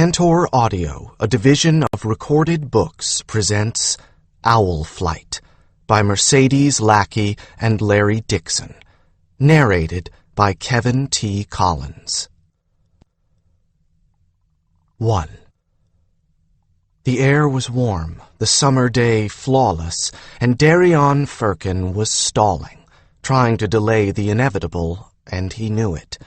Cantor Audio, a division of Recorded Books, presents Owlflight by Mercedes Lackey and Larry Dixon. Narrated by Kevin T. Collins. 1. The air was warm, the summer day flawless, and Darian Firkin was stalling, trying to delay the inevitable, and he knew it.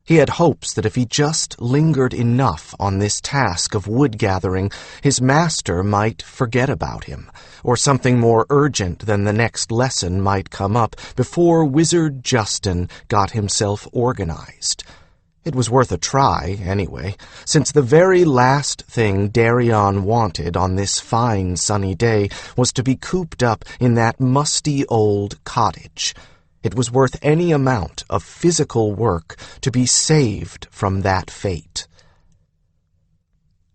He had hopes that if he just lingered enough on this task of wood-gathering, his master might forget about him, or something more urgent than the next lesson might come up before Wizard Justin got himself organized. It was worth a try, anyway, since the very last thing Darian wanted on this fine sunny day was to be cooped up in that musty old cottage. It was worth any amount of physical work to be saved from that fate.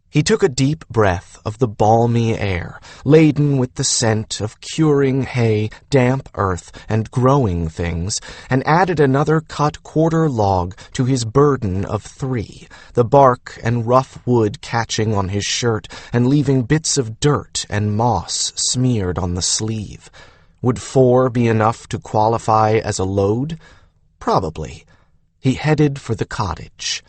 He took a deep breath of the balmy air, laden with the scent of curing hay, damp earth, and growing things, and added another cut quarter log to his burden of 3, the bark and rough wood catching on his shirt and leaving bits of dirt and moss smeared on the sleeve. Would 4 be enough to qualify as a load? Probably. He headed for the cottage.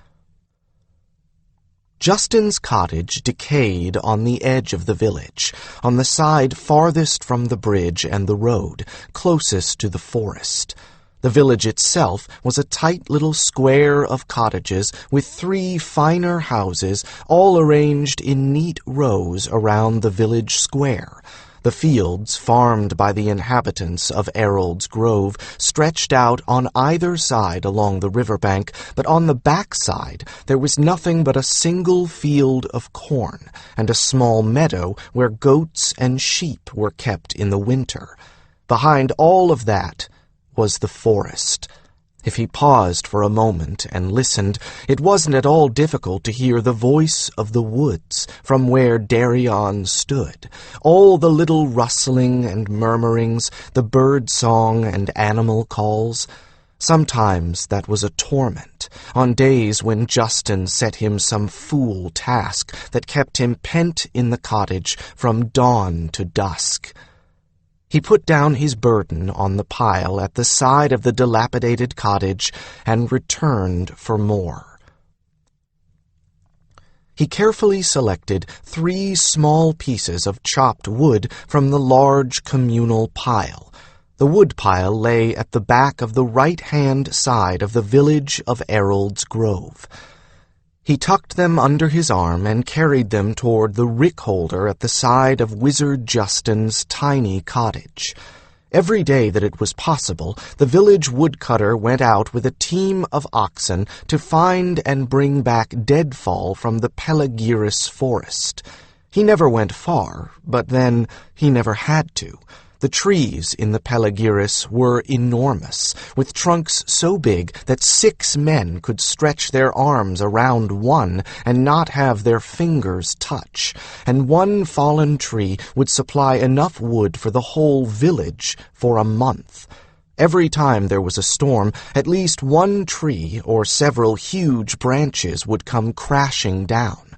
Justin's cottage decayed on the edge of the village, on the side farthest from the bridge and the road, closest to the forest. The village itself was a tight little square of cottages with 3 finer houses, all arranged in neat rows around the village square. The fields, farmed by the inhabitants of Errold's Grove, stretched out on either side along the riverbank, but on the back side there was nothing but a single field of corn, and a small meadow where goats and sheep were kept in the winter. Behind all of that was the forest. If he paused for a moment and listened, it wasn't at all difficult to hear the voice of the woods from where Darian stood, all the little rustling and murmurings, the bird song and animal calls. Sometimes that was a torment, on days when Justin set him some fool task that kept him pent in the cottage from dawn to dusk. He put down his burden on the pile at the side of the dilapidated cottage and returned for more. He carefully selected 3 small pieces of chopped wood from the large communal pile. The wood pile lay at the back of the right-hand side of the village of Errold's Grove. He tucked them under his arm and carried them toward the rick holder at the side of Wizard Justin's tiny cottage. Every day that it was possible, the village woodcutter went out with a team of oxen to find and bring back deadfall from the Pelagiris forest. He never went far, but then he never had to. The trees in the Pelagiris were enormous, with trunks so big that 6 men could stretch their arms around one and not have their fingers touch, and one fallen tree would supply enough wood for the whole village for a month. Every time there was a storm, at least one tree or several huge branches would come crashing down.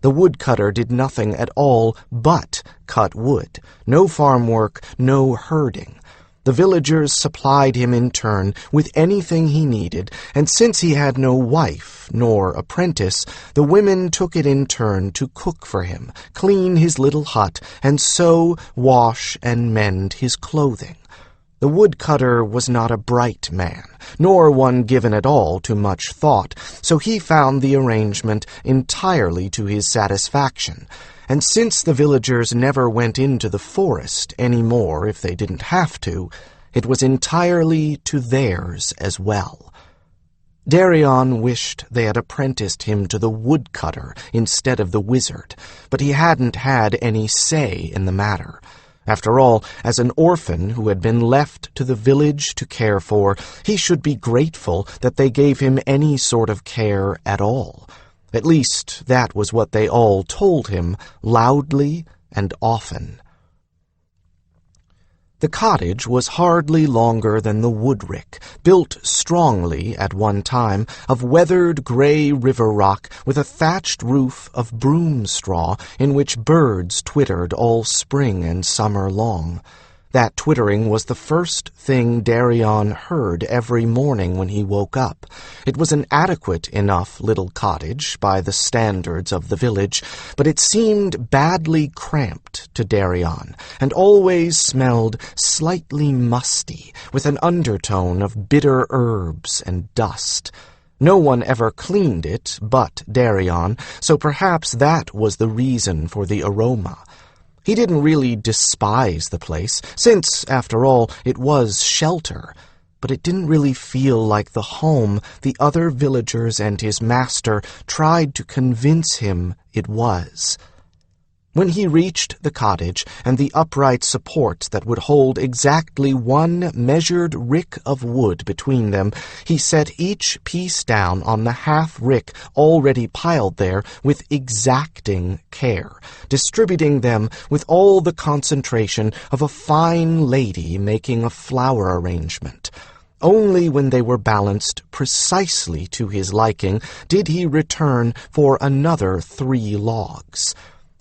The woodcutter did nothing at all but cut wood. No farm work, no herding. The villagers supplied him in turn with anything he needed, and since he had no wife nor apprentice, the women took it in turn to cook for him, clean his little hut, and sew, wash, and mend his clothing. The woodcutter was not a bright man, nor one given at all to much thought, so he found the arrangement entirely to his satisfaction, and since the villagers never went into the forest any more if they didn't have to, it was entirely to theirs as well. Darian wished they had apprenticed him to the woodcutter instead of the wizard, but he hadn't had any say in the matter. After all, as an orphan who had been left to the village to care for, he should be grateful that they gave him any sort of care at all. At least that was what they all told him, loudly and often. The cottage was hardly longer than the woodrick, built strongly at one time of weathered gray river rock with a thatched roof of broom straw in which birds twittered all spring and summer long. That twittering was the first thing Darian heard every morning when he woke up. It was an adequate enough little cottage by the standards of the village, but it seemed badly cramped to Darian, and always smelled slightly musty, with an undertone of bitter herbs and dust. No one ever cleaned it but Darian, so perhaps that was the reason for the aroma. He didn't really despise the place, since, after all, it was shelter, but it didn't really feel like the home the other villagers and his master tried to convince him it was. When he reached the cottage and the upright support that would hold exactly one measured rick of wood between them, he set each piece down on the half-rick already piled there with exacting care, distributing them with all the concentration of a fine lady making a flower arrangement. Only when they were balanced precisely to his liking did he return for another 3 logs.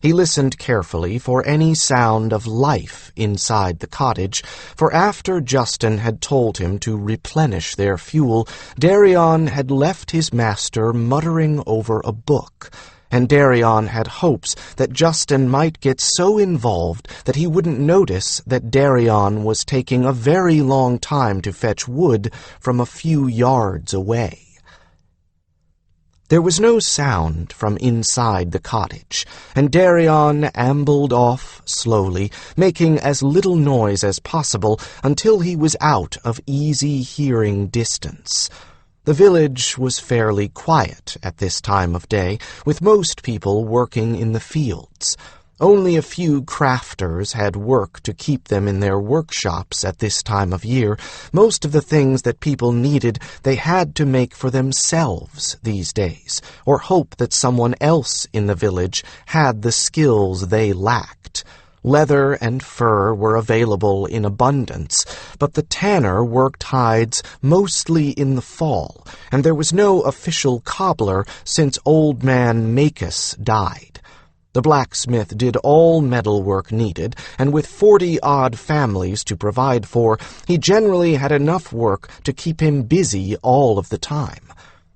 He listened carefully for any sound of life inside the cottage, for after Justin had told him to replenish their fuel, Darian had left his master muttering over a book, and Darian had hopes that Justin might get so involved that he wouldn't notice that Darian was taking a very long time to fetch wood from a few yards away. There was no sound from inside the cottage, and Darian ambled off slowly, making as little noise as possible until he was out of easy hearing distance. The village was fairly quiet at this time of day, with most people working in the fields. Only a few crafters had work to keep them in their workshops at this time of year. Most of the things that people needed they had to make for themselves these days, or hope that someone else in the village had the skills they lacked. Leather and fur were available in abundance, but the tanner worked hides mostly in the fall, and there was no official cobbler since old man Mage died. The blacksmith did all metalwork needed, and with 40-odd families to provide for, he generally had enough work to keep him busy all of the time.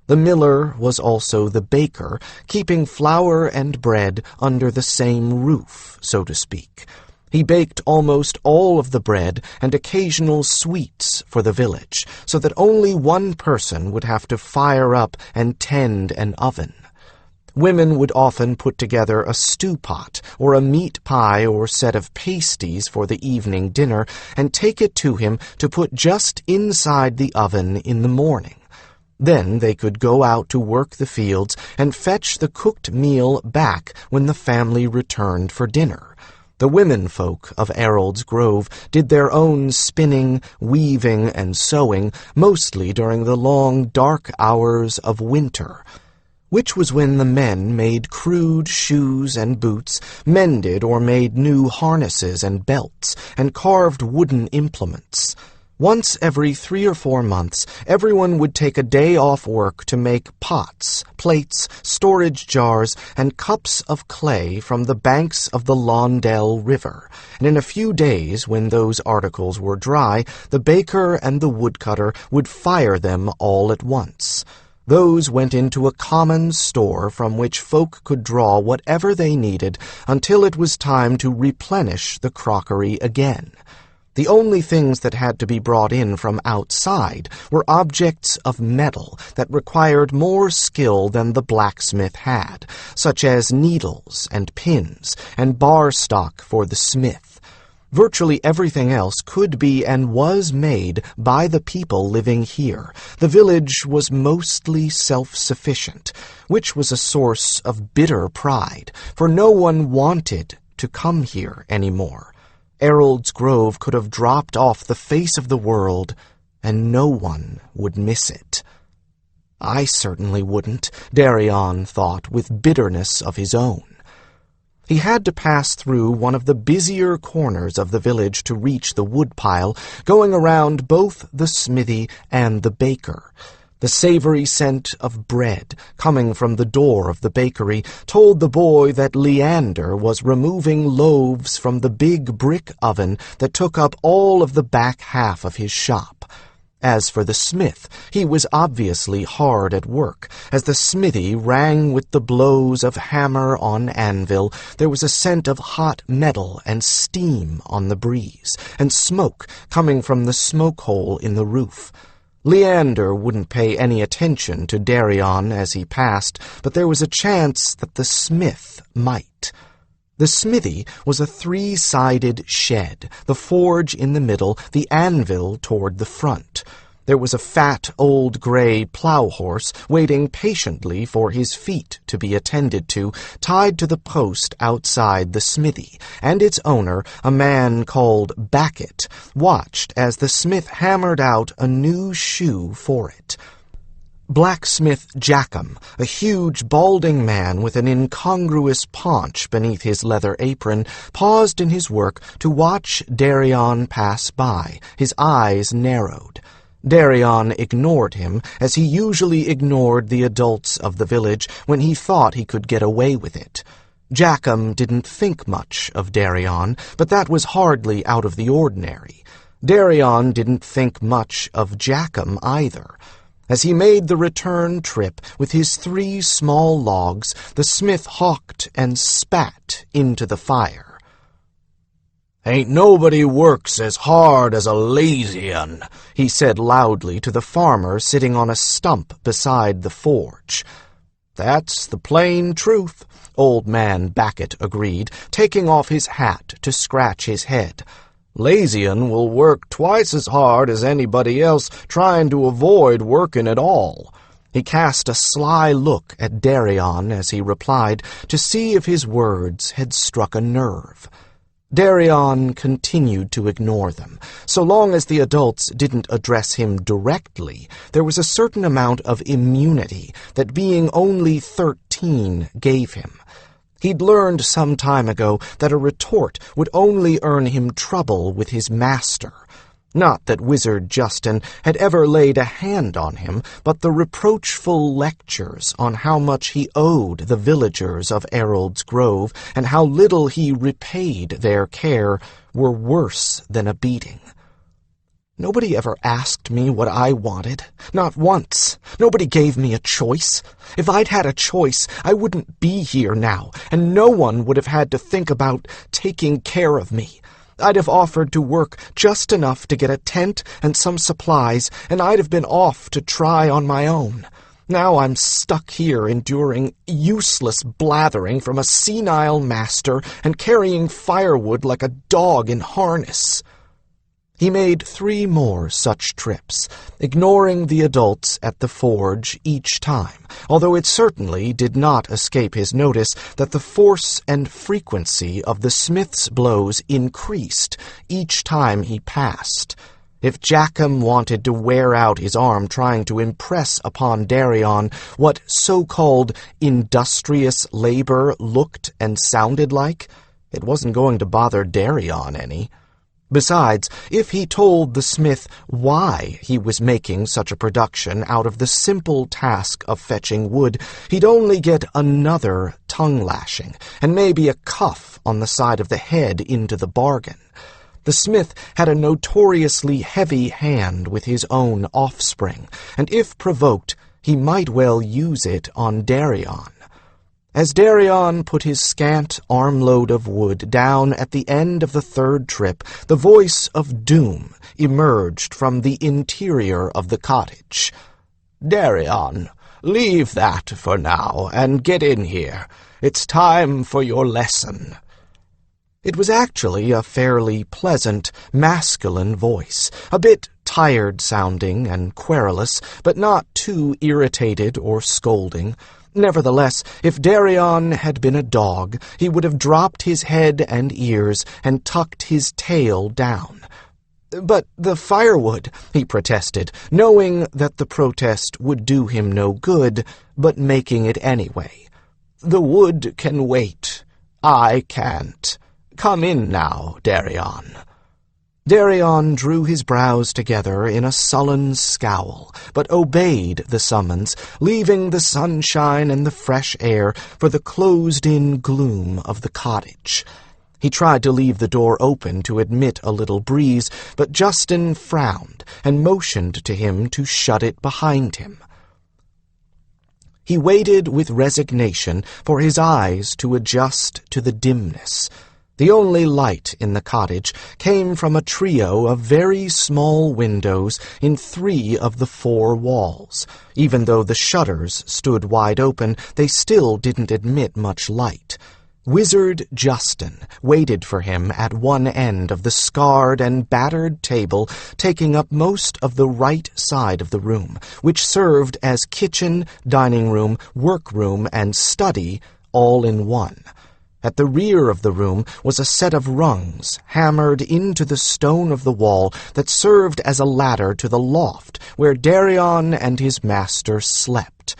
The miller was also the baker, keeping flour and bread under the same roof, so to speak. He baked almost all of the bread and occasional sweets for the village, so that only one person would have to fire up and tend an oven. Women would often put together a stew pot or a meat pie or set of pasties for the evening dinner and take it to him to put just inside the oven in the morning. Then they could go out to work the fields and fetch the cooked meal back when the family returned for dinner. The women folk of Errold's Grove did their own spinning, weaving, and sewing, mostly during the long, dark hours of winter, which was when the men made crude shoes and boots, mended or made new harnesses and belts, and carved wooden implements. Once every 3 or 4 months, everyone would take a day off work to make pots, plates, storage jars, and cups of clay from the banks of the Londell River, and in a few days, when those articles were dry, the baker and the woodcutter would fire them all at once. Those went into a common store from which folk could draw whatever they needed until it was time to replenish the crockery again. The only things that had to be brought in from outside were objects of metal that required more skill than the blacksmith had, such as needles and pins and bar stock for the smith. Virtually everything else could be and was made by the people living here. The village was mostly self-sufficient, which was a source of bitter pride, for no one wanted to come here anymore. Errold's Grove could have dropped off the face of the world, and no one would miss it. I certainly wouldn't, Darian thought with bitterness of his own. He had to pass through one of the busier corners of the village to reach the woodpile, going around both the smithy and the baker. The savory scent of bread, coming from the door of the bakery, told the boy that Leander was removing loaves from the big brick oven that took up all of the back half of his shop. As for the smith, he was obviously hard at work. As the smithy rang with the blows of hammer on anvil, there was a scent of hot metal and steam on the breeze, and smoke coming from the smoke hole in the roof. Leander wouldn't pay any attention to Darian as he passed, but there was a chance that the smith might. The smithy was a three-sided shed, the forge in the middle, the anvil toward the front. There was a fat old gray plow horse waiting patiently for his feet to be attended to, tied to the post outside the smithy, and its owner, a man called Backett, watched as the smith hammered out a new shoe for it. Blacksmith Jackham, a huge balding man with an incongruous paunch beneath his leather apron, paused in his work to watch Darian pass by, his eyes narrowed. Darian ignored him, as he usually ignored the adults of the village when he thought he could get away with it. Jackham didn't think much of Darian, but that was hardly out of the ordinary. Darian didn't think much of Jackham either. As he made the return trip with his 3 small logs, the smith hawked and spat into the fire. "Ain't nobody works as hard as a lazy un," he said loudly to the farmer sitting on a stump beside the forge. "That's the plain truth," old man Backett agreed, taking off his hat to scratch his head. "Lazy un will work twice as hard as anybody else trying to avoid working at all." He cast a sly look at Darian as he replied, to see if his words had struck a nerve. Darian continued to ignore them. So long as the adults didn't address him directly, there was a certain amount of immunity that being only 13 gave him. He'd learned some time ago that a retort would only earn him trouble with his master. Not that Wizard Justin had ever laid a hand on him, but the reproachful lectures on how much he owed the villagers of Errold's Grove and how little he repaid their care were worse than a beating. Nobody ever asked me what I wanted. Not once. Nobody gave me a choice. If I'd had a choice, I wouldn't be here now, and no one would have had to think about taking care of me. I'd have offered to work just enough to get a tent and some supplies, and I'd have been off to try on my own. Now I'm stuck here enduring useless blathering from a senile master and carrying firewood like a dog in harness. He made 3 more such trips, ignoring the adults at the forge each time, although it certainly did not escape his notice that the force and frequency of the smith's blows increased each time he passed. If Jackham wanted to wear out his arm trying to impress upon Darian what so-called industrious labor looked and sounded like, it wasn't going to bother Darian any. Besides, if he told the smith why he was making such a production out of the simple task of fetching wood, he'd only get another tongue-lashing, and maybe a cuff on the side of the head into the bargain. The smith had a notoriously heavy hand with his own offspring, and if provoked, he might well use it on Darian. As Darian put his scant armload of wood down at the end of the 3rd trip, the voice of doom emerged from the interior of the cottage. "Darian, leave that for now and get in here. It's time for your lesson." It was actually a fairly pleasant, masculine voice, a bit tired-sounding and querulous, but not too irritated or scolding. Nevertheless, if Darian had been a dog, he would have dropped his head and ears and tucked his tail down. "But the firewood," he protested, knowing that the protest would do him no good, but making it anyway. "The wood can wait. "I can't. Come in now, Darian." Darian drew his brows together in a sullen scowl, but obeyed the summons, leaving the sunshine and the fresh air for the closed-in gloom of the cottage. He tried to leave the door open to admit a little breeze, but Justin frowned and motioned to him to shut it behind him. He waited with resignation for his eyes to adjust to the dimness. The only light in the cottage came from a trio of very small windows in 3 of the 4 walls. Even though the shutters stood wide open, they still didn't admit much light. Wizard Justin waited for him at one end of the scarred and battered table, taking up most of the right side of the room, which served as kitchen, dining room, workroom, and study all in one. At the rear of the room was a set of rungs hammered into the stone of the wall that served as a ladder to the loft where Darian and his master slept.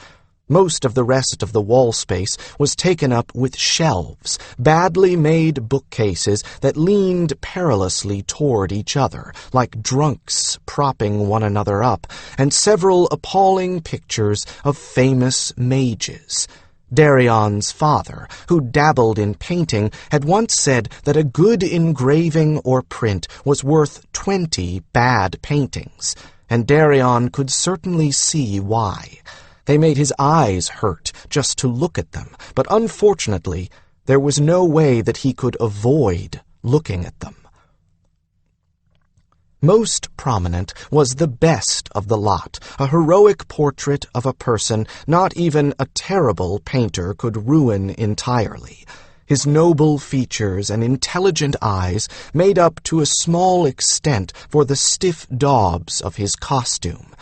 Most of the rest of the wall space was taken up with shelves, badly made bookcases that leaned perilously toward each other, like drunks propping one another up, and several appalling pictures of famous mages. Darian's father, who dabbled in painting, had once said that a good engraving or print was worth 20 bad paintings, and Darian could certainly see why. They made his eyes hurt just to look at them, but unfortunately, there was no way that he could avoid looking at them. Most prominent was the best of the lot, a heroic portrait of a person not even a terrible painter could ruin entirely. His noble features and intelligent eyes made up to a small extent for the stiff daubs of his costume.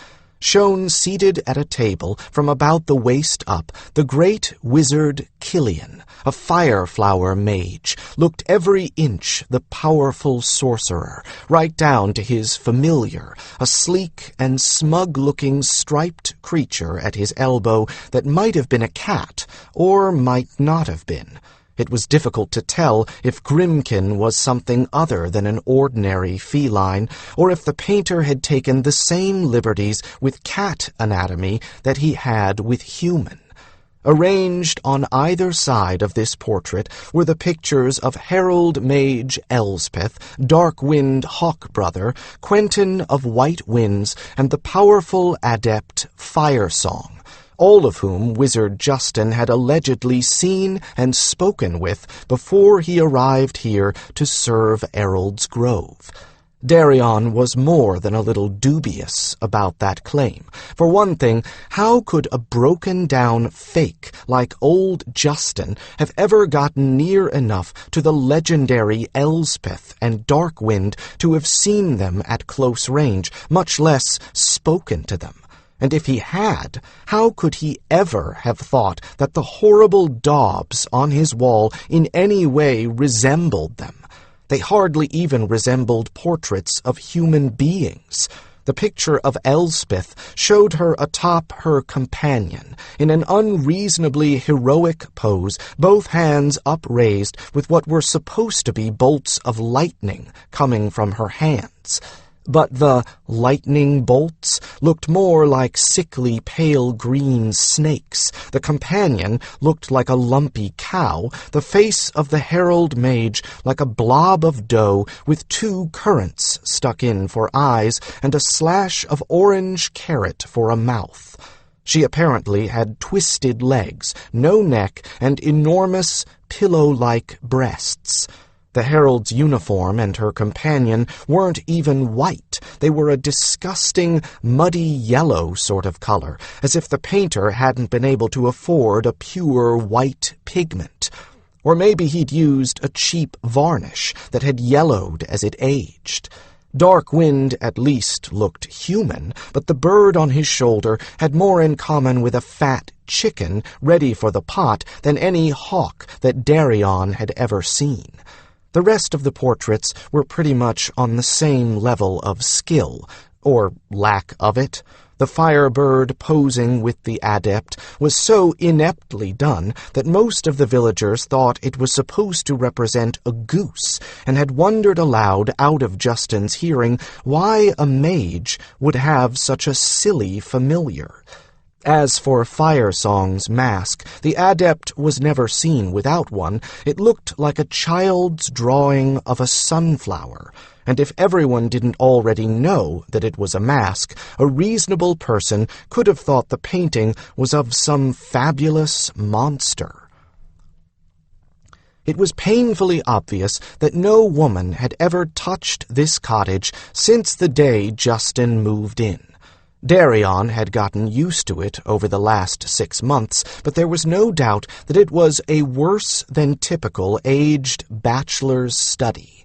Shown seated at a table from about the waist up, the great wizard Killian, a fire-flower mage, looked every inch the powerful sorcerer, right down to his familiar, a sleek and smug-looking striped creature at his elbow that might have been a cat, or might not have been. It was difficult to tell if Grimkin was something other than an ordinary feline, or if the painter had taken the same liberties with cat anatomy that he had with human. Arranged on either side of this portrait were the pictures of Herald Mage Elspeth, Darkwind Hawkbrother, Quentin of White Winds, and the powerful adept Firesong, all of whom Wizard Justin had allegedly seen and spoken with before he arrived here to serve Errol's Grove. Darian was more than a little dubious about that claim. For one thing, how could a broken-down fake like old Justin have ever gotten near enough to the legendary Elspeth and Darkwind to have seen them at close range, much less spoken to them? And if he had, how could he ever have thought that the horrible daubs on his wall in any way resembled them? They hardly even resembled portraits of human beings. The picture of Elspeth showed her atop her companion, in an unreasonably heroic pose, both hands upraised with what were supposed to be bolts of lightning coming from her hands. But the lightning bolts looked more like sickly pale green snakes. The companion looked like a lumpy cow, the face of the herald mage like a blob of dough with 2 currants stuck in for eyes and a slash of orange carrot for a mouth. She apparently had twisted legs, no neck, and enormous pillow-like breasts. The herald's uniform and her companion weren't even white. They were a disgusting, muddy yellow sort of color, as if the painter hadn't been able to afford a pure white pigment. Or maybe he'd used a cheap varnish that had yellowed as it aged. Darkwind at least looked human, but the bird on his shoulder had more in common with a fat chicken ready for the pot than any hawk that Darian had ever seen. The rest of the portraits were pretty much on the same level of skill, or lack of it. The firebird posing with the adept was so ineptly done that most of the villagers thought it was supposed to represent a goose, and had wondered aloud, out of Justin's hearing, why a mage would have such a silly familiar. As for Firesong's mask, the adept was never seen without one. It looked like a child's drawing of a sunflower, and if everyone didn't already know that it was a mask, a reasonable person could have thought the painting was of some fabulous monster. It was painfully obvious that no woman had ever touched this cottage since the day Justin moved in. Darian had gotten used to it over the last 6 months, but there was no doubt that it was a worse-than-typical aged bachelor's study.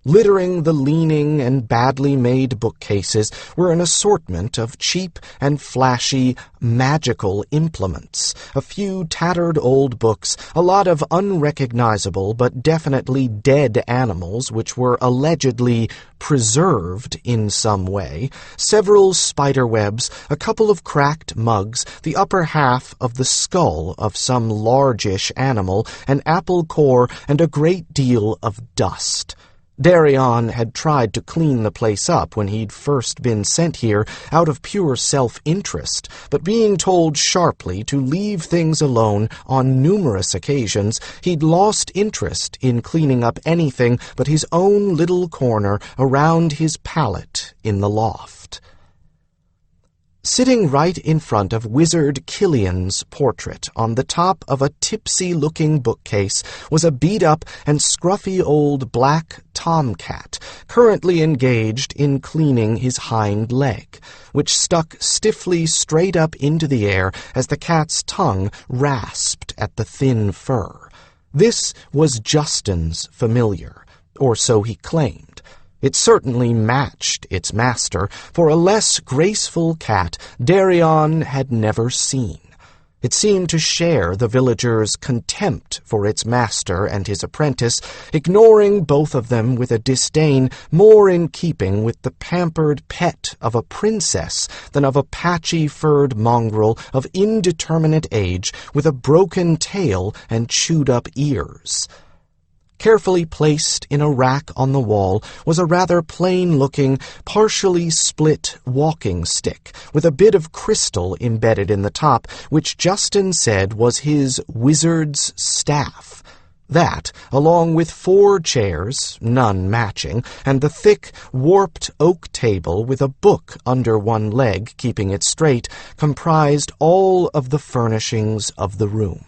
Littering the leaning and badly made bookcases were an assortment of cheap and flashy magical implements, a few tattered old books, a lot of unrecognizable but definitely dead animals which were allegedly preserved in some way, several spiderwebs, a couple of cracked mugs, the upper half of the skull of some largish animal, an apple core, and a great deal of dust. Darian had tried to clean the place up when he'd first been sent here out of pure self-interest, but being told sharply to leave things alone on numerous occasions, he'd lost interest in cleaning up anything but his own little corner around his pallet in the loft. Sitting right in front of Wizard Killian's portrait on the top of a tipsy-looking bookcase was a beat-up and scruffy old black tomcat, currently engaged in cleaning his hind leg, which stuck stiffly straight up into the air as the cat's tongue rasped at the thin fur. This was Justin's familiar, or so he claimed. It certainly matched its master, for a less graceful cat Darian had never seen. It seemed to share the villagers' contempt for its master and his apprentice, ignoring both of them with a disdain more in keeping with the pampered pet of a princess than of a patchy-furred mongrel of indeterminate age with a broken tail and chewed-up ears. Carefully placed in a rack on the wall was a rather plain-looking, partially split walking stick with a bit of crystal embedded in the top, which Justin said was his wizard's staff. That, along with 4 chairs, none matching, and the thick, warped oak table with a book under one leg keeping it straight, comprised all of the furnishings of the room.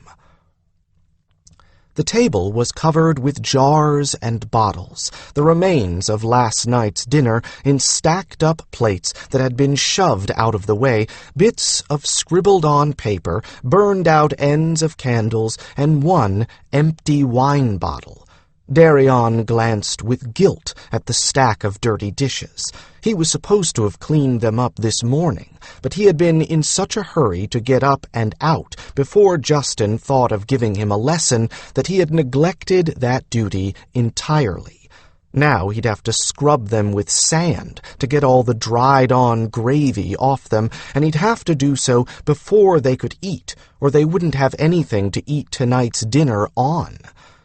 The table was covered with jars and bottles, the remains of last night's dinner in stacked-up plates that had been shoved out of the way, bits of scribbled-on paper, burned-out ends of candles, and one empty wine bottle. Darian glanced with guilt at the stack of dirty dishes. He was supposed to have cleaned them up this morning, but he had been in such a hurry to get up and out before Justin thought of giving him a lesson that he had neglected that duty entirely. Now he'd have to scrub them with sand to get all the dried-on gravy off them, and he'd have to do so before they could eat, or they wouldn't have anything to eat tonight's dinner on.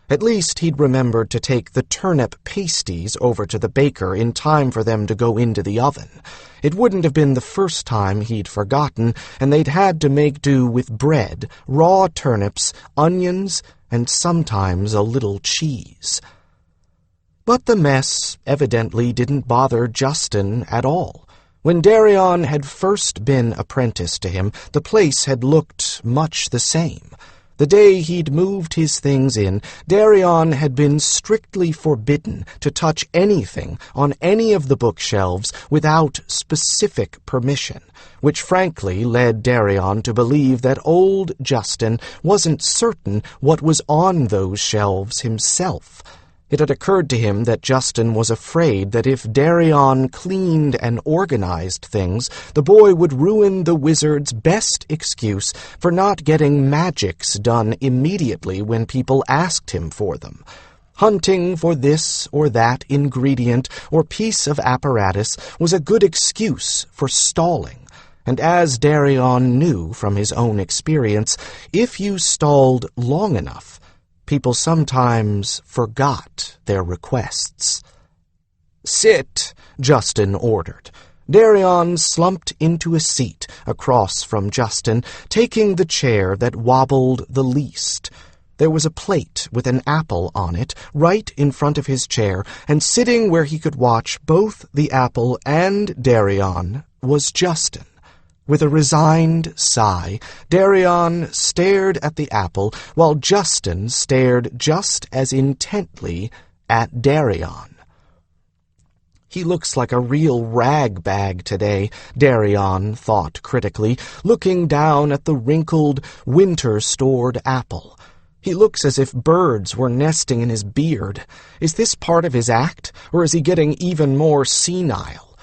At least he'd remembered to take the turnip pasties over to the baker in time for them to go into the oven. It wouldn't have been the first time he'd forgotten, and they'd had to make do with bread, raw turnips, onions, and sometimes a little cheese. But the mess evidently didn't bother Justin at all. When Darian had first been apprenticed to him, the place had looked much the same. The day he'd moved his things in, Darian had been strictly forbidden to touch anything on any of the bookshelves without specific permission, which frankly led Darian to believe that old Justin wasn't certain what was on those shelves himself. It had occurred to him that Justin was afraid that if Darian cleaned and organized things, the boy would ruin the wizard's best excuse for not getting magics done immediately when people asked him for them. Hunting for this or that ingredient or piece of apparatus was a good excuse for stalling. And as Darian knew from his own experience, if you stalled long enough, people sometimes forgot their requests. "Sit," Justin ordered. Darian slumped into a seat across from Justin, taking the chair that wobbled the least. There was a plate with an apple on it right in front of his chair, and sitting where he could watch both the apple and Darian was Justin. With a resigned sigh, Darian stared at the apple, while Justin stared just as intently at Darian. "He looks like a real rag-bag today," Darian thought critically, looking down at the wrinkled, winter-stored apple. "He looks as if birds were nesting in his beard. Is this part of his act, or is he getting even more senile?"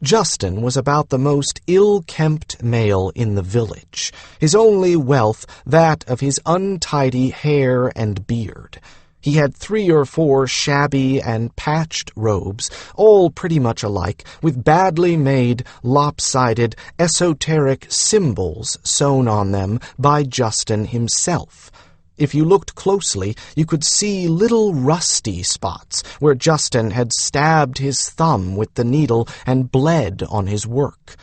Justin was about the most ill-kempt male in the village, his only wealth that of his untidy hair and beard. He had 3 or 4 shabby and patched robes, all pretty much alike, with badly made, lopsided, esoteric symbols sewn on them by Justin himself. If you looked closely, you could see little rusty spots where Justin had stabbed his thumb with the needle and bled on his work.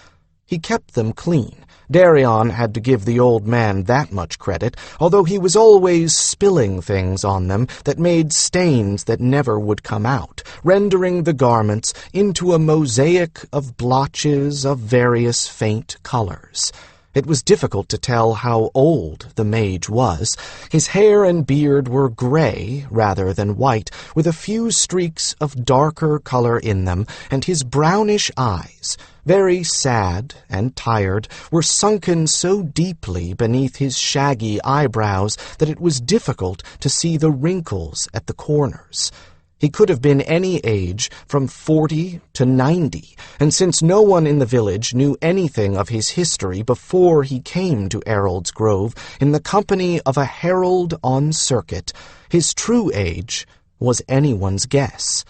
He kept them clean. Darian had to give the old man that much credit, although he was always spilling things on them that made stains that never would come out, rendering the garments into a mosaic of blotches of various faint colors. It was difficult to tell how old the mage was. His hair and beard were gray rather than white, with a few streaks of darker color in them, and his brownish eyes, very sad and tired, were sunken so deeply beneath his shaggy eyebrows that it was difficult to see the wrinkles at the corners. He could have been any age from 40 to 90, and since no one in the village knew anything of his history before he came to Errold's Grove in the company of a herald on circuit, his true age was anyone's guess.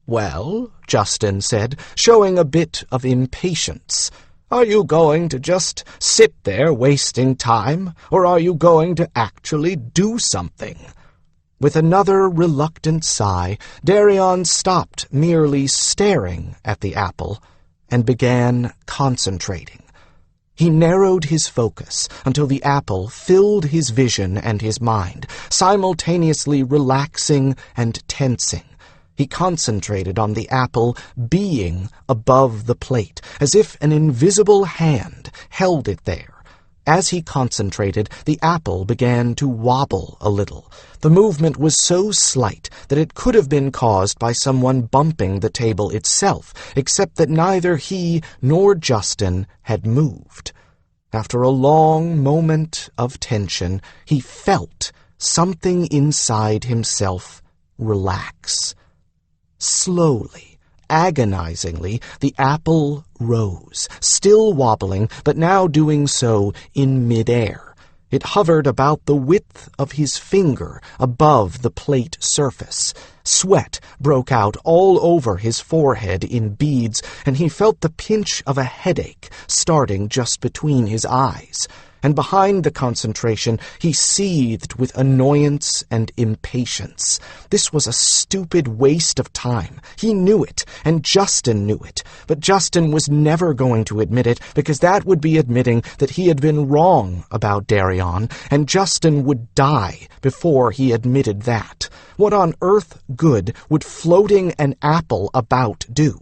"Well," Justin said, showing a bit of impatience, "are you going to just sit there wasting time, or are you going to actually do something?" With another reluctant sigh, Darian stopped merely staring at the apple and began concentrating. He narrowed his focus until the apple filled his vision and his mind, simultaneously relaxing and tensing. He concentrated on the apple being above the plate, as if an invisible hand held it there. As he concentrated, the apple began to wobble a little. The movement was so slight that it could have been caused by someone bumping the table itself, except that neither he nor Justin had moved. After a long moment of tension, he felt something inside himself relax. Slowly, agonizingly, the apple rose, still wobbling, but now doing so in midair. It hovered about the width of his finger above the plate surface. Sweat broke out all over his forehead in beads, and he felt the pinch of a headache starting just between his eyes. And behind the concentration, he seethed with annoyance and impatience. This was a stupid waste of time. He knew it, and Justin knew it. But Justin was never going to admit it, because that would be admitting that he had been wrong about Darian, and Justin would die before he admitted that. What on earth good would floating an apple about do?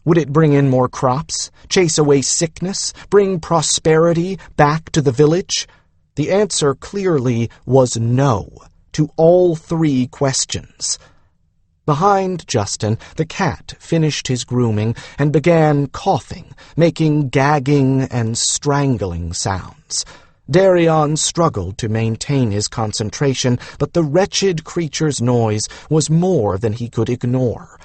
Would it bring in more crops, chase away sickness, bring prosperity back to the village? The answer clearly was no to all 3 questions. Behind Justin, the cat finished his grooming and began coughing, making gagging and strangling sounds. Darian struggled to maintain his concentration, but the wretched creature's noise was more than he could ignore.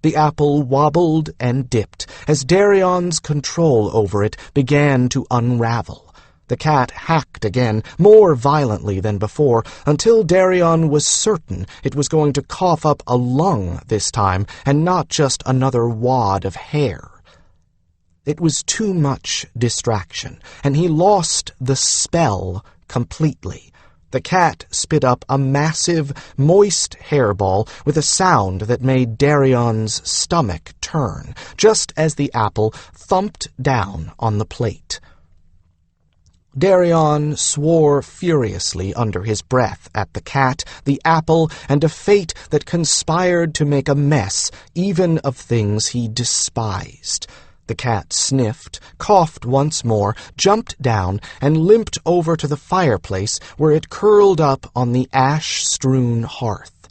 The apple wobbled and dipped as Darian's control over it began to unravel. The cat hacked again, more violently than before, until Darian was certain it was going to cough up a lung this time, and not just another wad of hair. It was too much distraction, and he lost the spell completely. The cat spit up a massive, moist hairball with a sound that made Darian's stomach turn, just as the apple thumped down on the plate. Darian swore furiously under his breath at the cat, the apple, and a fate that conspired to make a mess even of things he despised. The cat sniffed, coughed once more, jumped down, and limped over to the fireplace where it curled up on the ash-strewn hearth.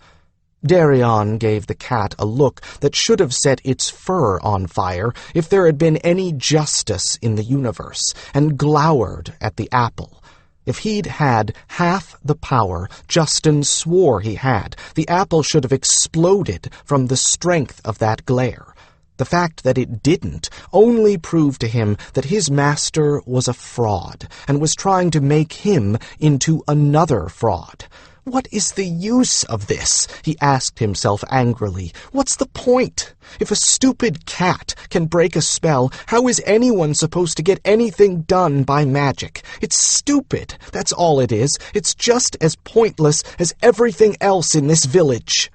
Darian gave the cat a look that should have set its fur on fire if there had been any justice in the universe, and glowered at the apple. If he'd had half the power Justin swore he had, the apple should have exploded from the strength of that glare. The fact that it didn't only proved to him that his master was a fraud, and was trying to make him into another fraud. "What is the use of this?" he asked himself angrily. "What's the point? If a stupid cat can break a spell, how is anyone supposed to get anything done by magic? It's stupid, that's all it is. It's just as pointless as everything else in this village."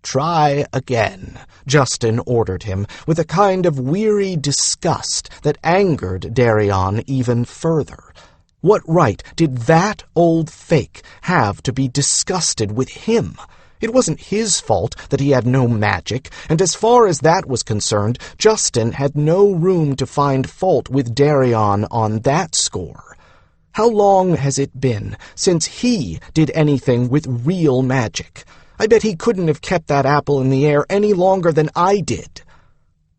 "Try again," Justin ordered him, with a kind of weary disgust that angered Darian even further. What right did that old fake have to be disgusted with him? It wasn't his fault that he had no magic, and as far as that was concerned, Justin had no room to find fault with Darian on that score. How long has it been since he did anything with real magic? I bet he couldn't have kept that apple in the air any longer than I did.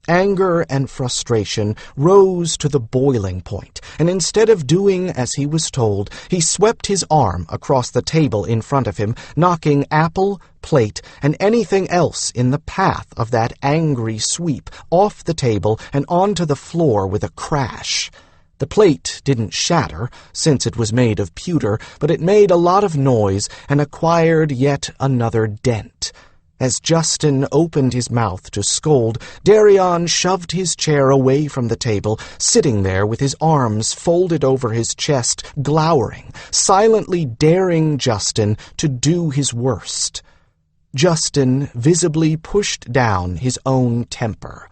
Anger and frustration rose to the boiling point, and instead of doing as he was told, he swept his arm across the table in front of him, knocking apple, plate, and anything else in the path of that angry sweep off the table and onto the floor with a crash. The plate didn't shatter, since it was made of pewter, but it made a lot of noise and acquired yet another dent. As Justin opened his mouth to scold, Darian shoved his chair away from the table, sitting there with his arms folded over his chest, glowering, silently daring Justin to do his worst. Justin visibly pushed down his own temper.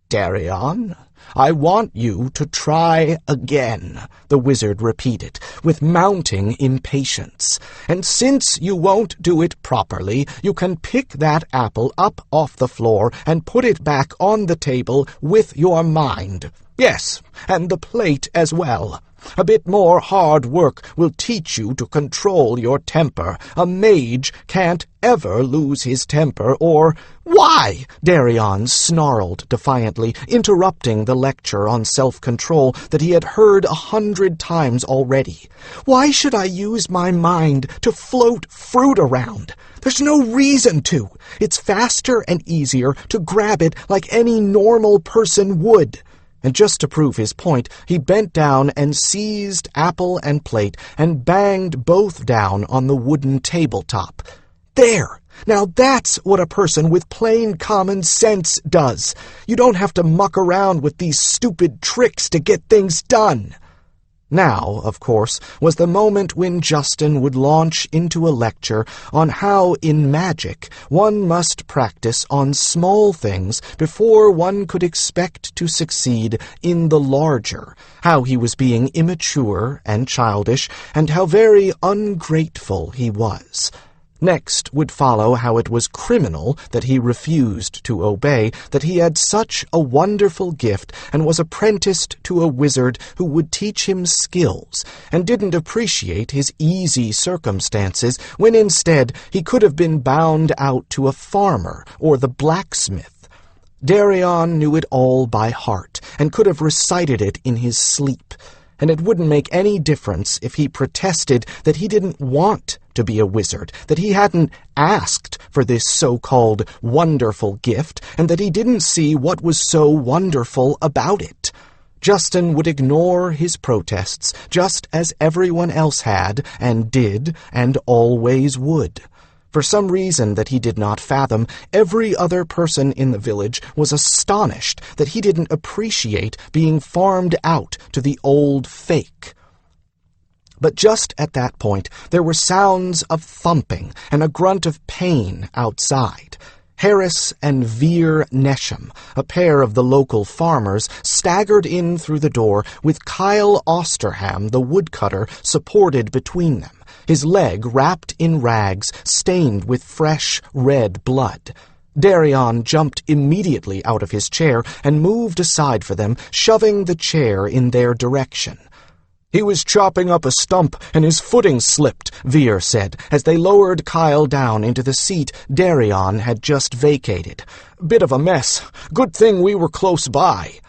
"Darian, I want you to try again," the wizard repeated, with mounting impatience. "And since you won't do it properly, you can pick that apple up off the floor and put it back on the table with your mind. Yes, and the plate as well. A bit more hard work will teach you to control your temper. A mage can't ever lose his temper or—" "Why?" Darian snarled defiantly, interrupting the lecture on self-control that he had heard 100 times already. "Why should I use my mind to float fruit around? There's no reason to. It's faster and easier to grab it like any normal person would." And just to prove his point, he bent down and seized apple and plate and banged both down on the wooden tabletop. "There! Now that's what a person with plain common sense does. You don't have to muck around with these stupid tricks to get things done." Now, of course, was the moment when Justin would launch into a lecture on how, in magic, one must practice on small things before one could expect to succeed in the larger, how he was being immature and childish, and how very ungrateful he was. Next would follow how it was criminal that he refused to obey, that he had such a wonderful gift and was apprenticed to a wizard who would teach him skills, and didn't appreciate his easy circumstances when instead he could have been bound out to a farmer or the blacksmith. Darian knew it all by heart and could have recited it in his sleep, and it wouldn't make any difference if he protested that he didn't want to be a wizard, that he hadn't asked for this so-called wonderful gift, and that he didn't see what was so wonderful about it. Justin would ignore his protests, just as everyone else had, and did, and always would. For some reason that he did not fathom, every other person in the village was astonished that he didn't appreciate being farmed out to the old fake. But just at that point, there were sounds of thumping and a grunt of pain outside. Harris and Veer Nesham, a pair of the local farmers, staggered in through the door with Kyle Osterham, the woodcutter, supported between them, his leg wrapped in rags stained with fresh red blood. Darian jumped immediately out of his chair and moved aside for them, shoving the chair in their direction. "He was chopping up a stump, and his footing slipped," Veer said, as they lowered Kyle down into the seat Darian had just vacated. "Bit of a mess. Good thing we were close by."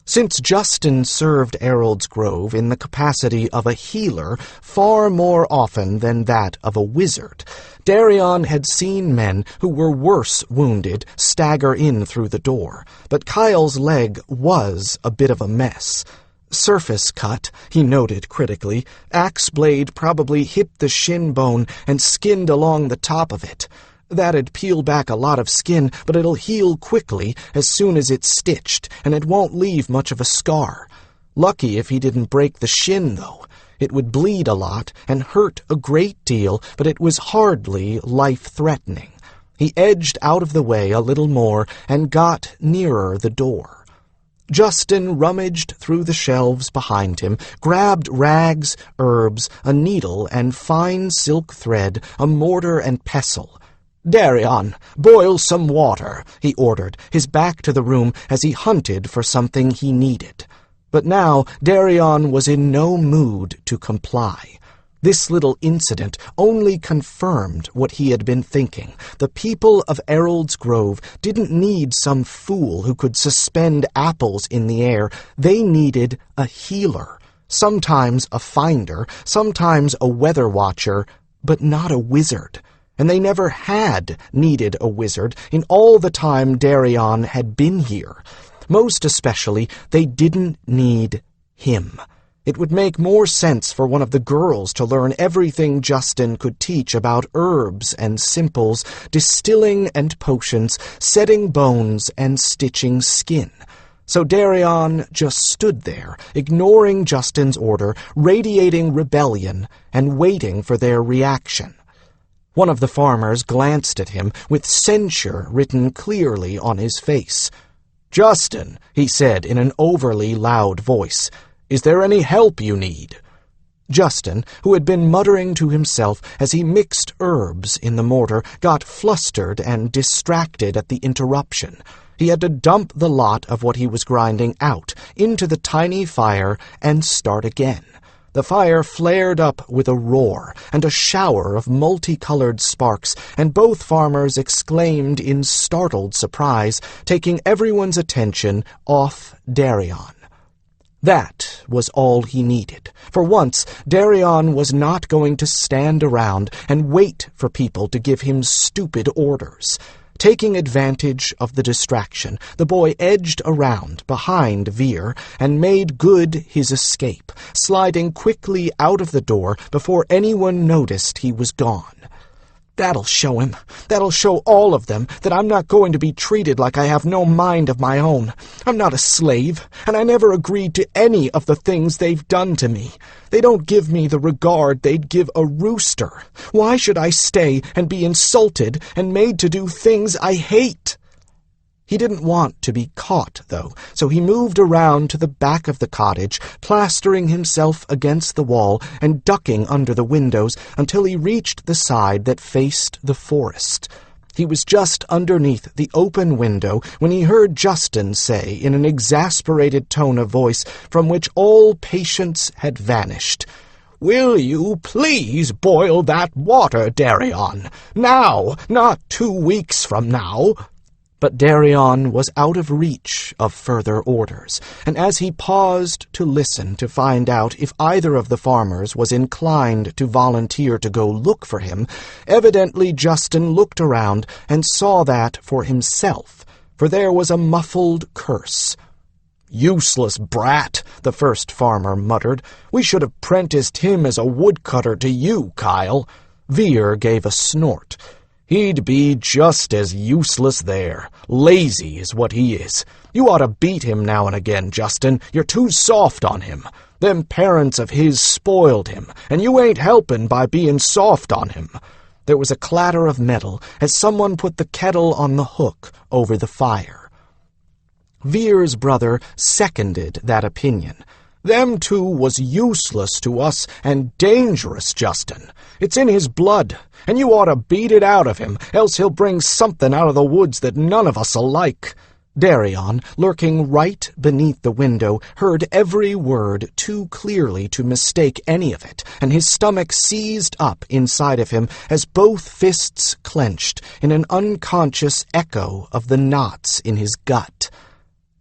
Since Justin served Errold's Grove in the capacity of a healer far more often than that of a wizard, Darian had seen men who were worse wounded stagger in through the door, but Kyle's leg was a bit of a mess. "Surface cut," he noted critically. "Axe blade probably hit the shin bone and skinned along the top of it. That'd peel back a lot of skin, but it'll heal quickly as soon as it's stitched, and it won't leave much of a scar. Lucky if he didn't break the shin, though. It would bleed a lot and hurt a great deal, but it was hardly life-threatening." He edged out of the way a little more and got nearer the door. Justin rummaged through the shelves behind him, grabbed rags, herbs, a needle and fine silk thread, a mortar and pestle. "Darian, boil some water," he ordered, his back to the room as he hunted for something he needed. But now Darian was in no mood to comply. This little incident only confirmed what he had been thinking. The people of Errold's Grove didn't need some fool who could suspend apples in the air. They needed a healer, sometimes a finder, sometimes a weather watcher, but not a wizard. And they never had needed a wizard in all the time Darian had been here. Most especially, they didn't need him. It would make more sense for one of the girls to learn everything Justin could teach about herbs and simples, distilling and potions, setting bones and stitching skin. So Darian just stood there, ignoring Justin's order, radiating rebellion, and waiting for their reaction. One of the farmers glanced at him with censure written clearly on his face. "Justin," he said in an overly loud voice, "is there any help you need?" Justin, who had been muttering to himself as he mixed herbs in the mortar, got flustered and distracted at the interruption. He had to dump the lot of what he was grinding out into the tiny fire and start again. The fire flared up with a roar and a shower of multicolored sparks, and both farmers exclaimed in startled surprise, taking everyone's attention off Darian. That was all he needed. For once, Darian was not going to stand around and wait for people to give him stupid orders. Taking advantage of the distraction, the boy edged around behind Veer and made good his escape, sliding quickly out of the door before anyone noticed he was gone. "That'll show him. That'll show all of them that I'm not going to be treated like I have no mind of my own. I'm not a slave, and I never agreed to any of the things they've done to me. They don't give me the regard they'd give a rooster. Why should I stay and be insulted and made to do things I hate?" He didn't want to be caught, though, so he moved around to the back of the cottage, plastering himself against the wall and ducking under the windows until he reached the side that faced the forest. He was just underneath the open window when he heard Justin say in an exasperated tone of voice from which all patience had vanished, "Will you please boil that water, Darian? Now, not 2 weeks from now." But Darian was out of reach of further orders, and as he paused to listen to find out if either of the farmers was inclined to volunteer to go look for him, evidently Justin looked around and saw that for himself, for there was a muffled curse. "Useless brat," the first farmer muttered. "We should have apprenticed him as a woodcutter to you, Kyle." Veer gave a snort. He'd be just as useless there. Lazy is what he is. You ought to beat him now and again, Justin. You're too soft on him. Them parents of his spoiled him, and you ain't helpin' by being soft on him." There was a clatter of metal as someone put the kettle on the hook over the fire. Vere's brother seconded that opinion. "Them two was useless to us and dangerous, Justin. It's in his blood, and you ought to beat it out of him, else he'll bring something out of the woods that none of us'll like." Darian, lurking right beneath the window, heard every word too clearly to mistake any of it, and his stomach seized up inside of him as both fists clenched in an unconscious echo of the knots in his gut.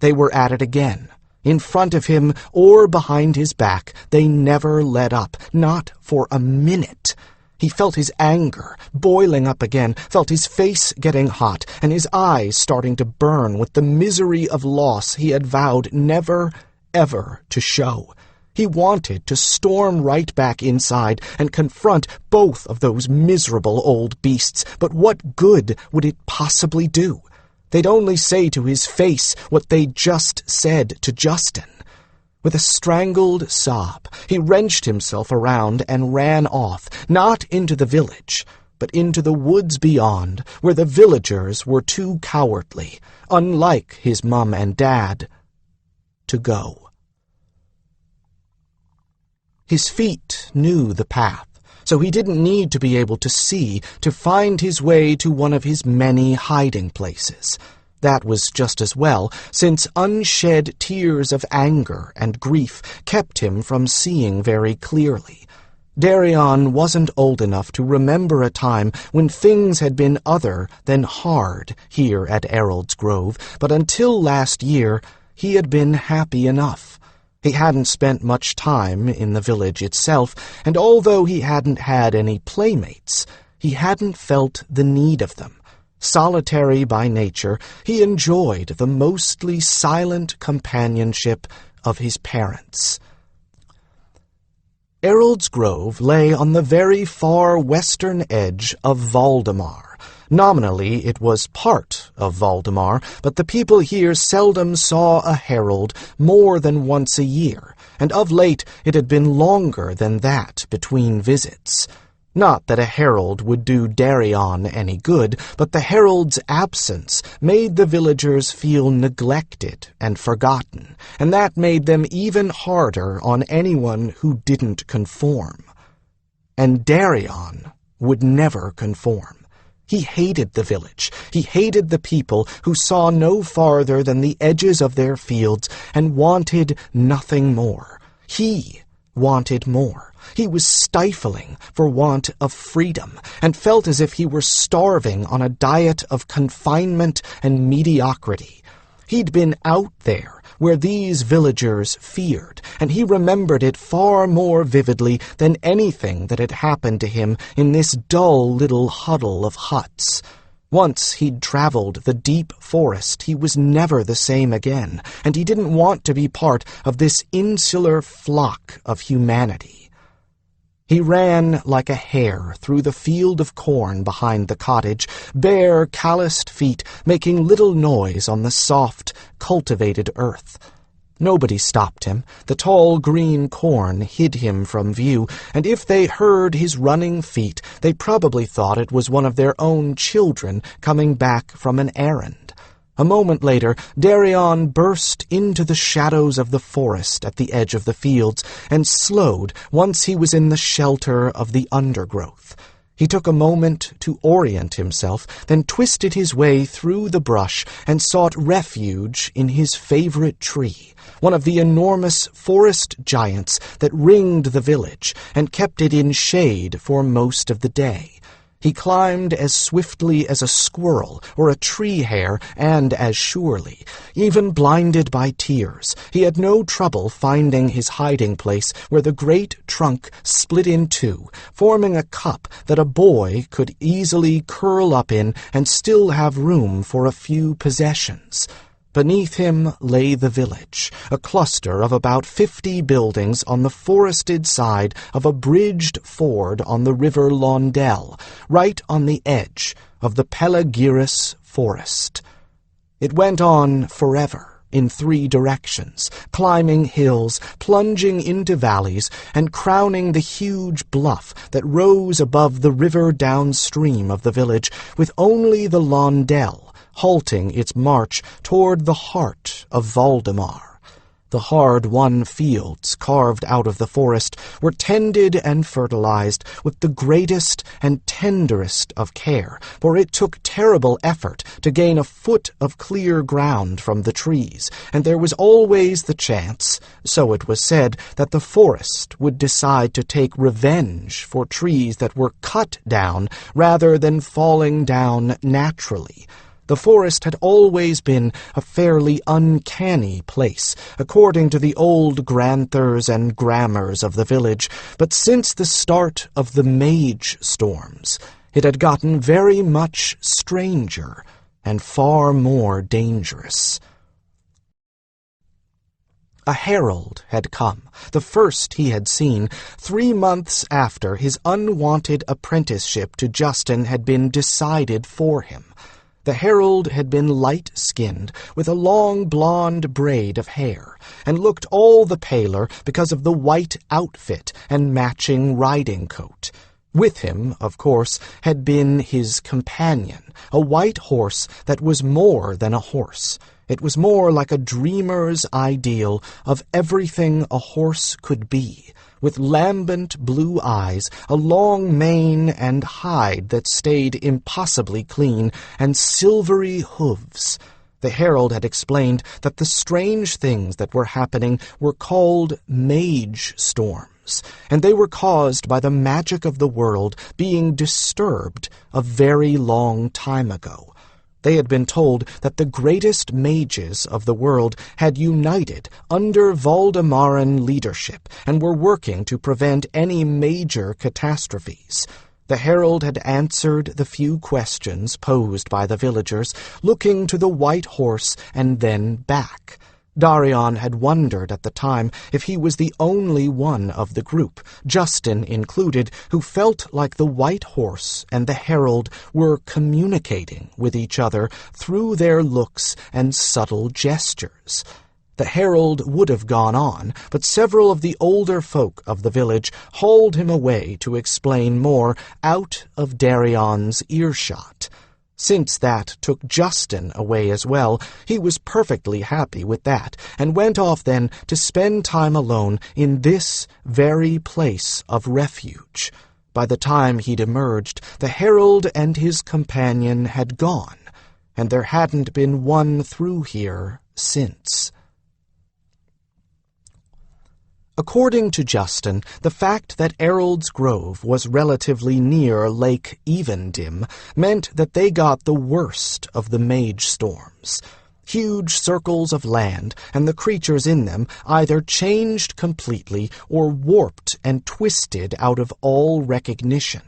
They were at it again. In front of him or behind his back, they never let up, not for a minute. He felt his anger boiling up again, felt his face getting hot, and his eyes starting to burn with the misery of loss he had vowed never, ever to show. He wanted to storm right back inside and confront both of those miserable old beasts, but what good would it possibly do? They'd only say to his face what they'd just said to Justin. With a strangled sob, he wrenched himself around and ran off, not into the village, but into the woods beyond, where the villagers were too cowardly, unlike his mum and dad, to go. His feet knew the path, so he didn't need to be able to see to find his way to one of his many hiding places. That was just as well, since unshed tears of anger and grief kept him from seeing very clearly. Darian wasn't old enough to remember a time when things had been other than hard here at Errold's Grove, but until last year he had been happy enough. He hadn't spent much time in the village itself, and although he hadn't had any playmates, he hadn't felt the need of them. Solitary by nature, he enjoyed the mostly silent companionship of his parents. Errold's Grove lay on the very far western edge of Valdemar. Nominally, it was part of Valdemar, but the people here seldom saw a herald more than once a year, and of late it had been longer than that between visits. Not that a herald would do Darian any good, but the herald's absence made the villagers feel neglected and forgotten, and that made them even harder on anyone who didn't conform. And Darian would never conform. He hated the village. He hated the people who saw no farther than the edges of their fields and wanted nothing more. He wanted more. He was stifling for want of freedom, and felt as if he were starving on a diet of confinement and mediocrity. He'd been out there, where these villagers feared, and he remembered it far more vividly than anything that had happened to him in this dull little huddle of huts. Once he'd traveled the deep forest, he was never the same again, and he didn't want to be part of this insular flock of humanity. He ran like a hare through the field of corn behind the cottage, bare, calloused feet making little noise on the soft, cultivated earth. Nobody stopped him. The tall green corn hid him from view, and if they heard his running feet, they probably thought it was one of their own children coming back from an errand. A moment later, Darian burst into the shadows of the forest at the edge of the fields and slowed once he was in the shelter of the undergrowth. He took a moment to orient himself, then twisted his way through the brush and sought refuge in his favorite tree, one of the enormous forest giants that ringed the village and kept it in shade for most of the day. He climbed as swiftly as a squirrel or a tree hare, and as surely. Even blinded by tears, he had no trouble finding his hiding place where the great trunk split in two, forming a cup that a boy could easily curl up in and still have room for a few possessions. Beneath him lay the village, a cluster of about 50 buildings on the forested side of a bridged ford on the river Laundell, right on the edge of the Pelagirus forest. It went on forever, in 3 directions, climbing hills, plunging into valleys, and crowning the huge bluff that rose above the river downstream of the village, with only the Londell halting its march toward the heart of Valdemar. The hard-won fields carved out of the forest were tended and fertilized with the greatest and tenderest of care, for it took terrible effort to gain a foot of clear ground from the trees, and there was always the chance, so it was said, that the forest would decide to take revenge for trees that were cut down rather than falling down naturally. The forest had always been a fairly uncanny place, according to the old granthers and grammars of the village, but since the start of the Mage storms, it had gotten very much stranger and far more dangerous. A herald had come, the first he had seen, 3 months after his unwanted apprenticeship to Justin had been decided for him. The herald had been light-skinned, with a long blonde braid of hair, and looked all the paler because of the white outfit and matching riding coat. With him, of course, had been his companion, a white horse that was more than a horse. It was more like a dreamer's ideal of everything a horse could be, with lambent blue eyes, a long mane and hide that stayed impossibly clean, and silvery hooves. The herald had explained that the strange things that were happening were called Mage storms, and they were caused by the magic of the world being disturbed a very long time ago. They had been told that the greatest mages of the world had united under Valdemaran leadership and were working to prevent any major catastrophes. The herald had answered the few questions posed by the villagers, looking to the white horse and then back. Darian had wondered at the time if he was the only one of the group, Justin included, who felt like the white horse and the herald were communicating with each other through their looks and subtle gestures. The herald would have gone on, but several of the older folk of the village hauled him away to explain more out of Darian's earshot. Since that took Justin away as well, he was perfectly happy with that, and went off then to spend time alone in this very place of refuge. By the time he'd emerged, the herald and his companion had gone, and there hadn't been one through here since. According to Justin, the fact that Errold's Grove was relatively near Lake Evendim meant that they got the worst of the Mage storms. Huge circles of land and the creatures in them either changed completely or warped and twisted out of all recognition.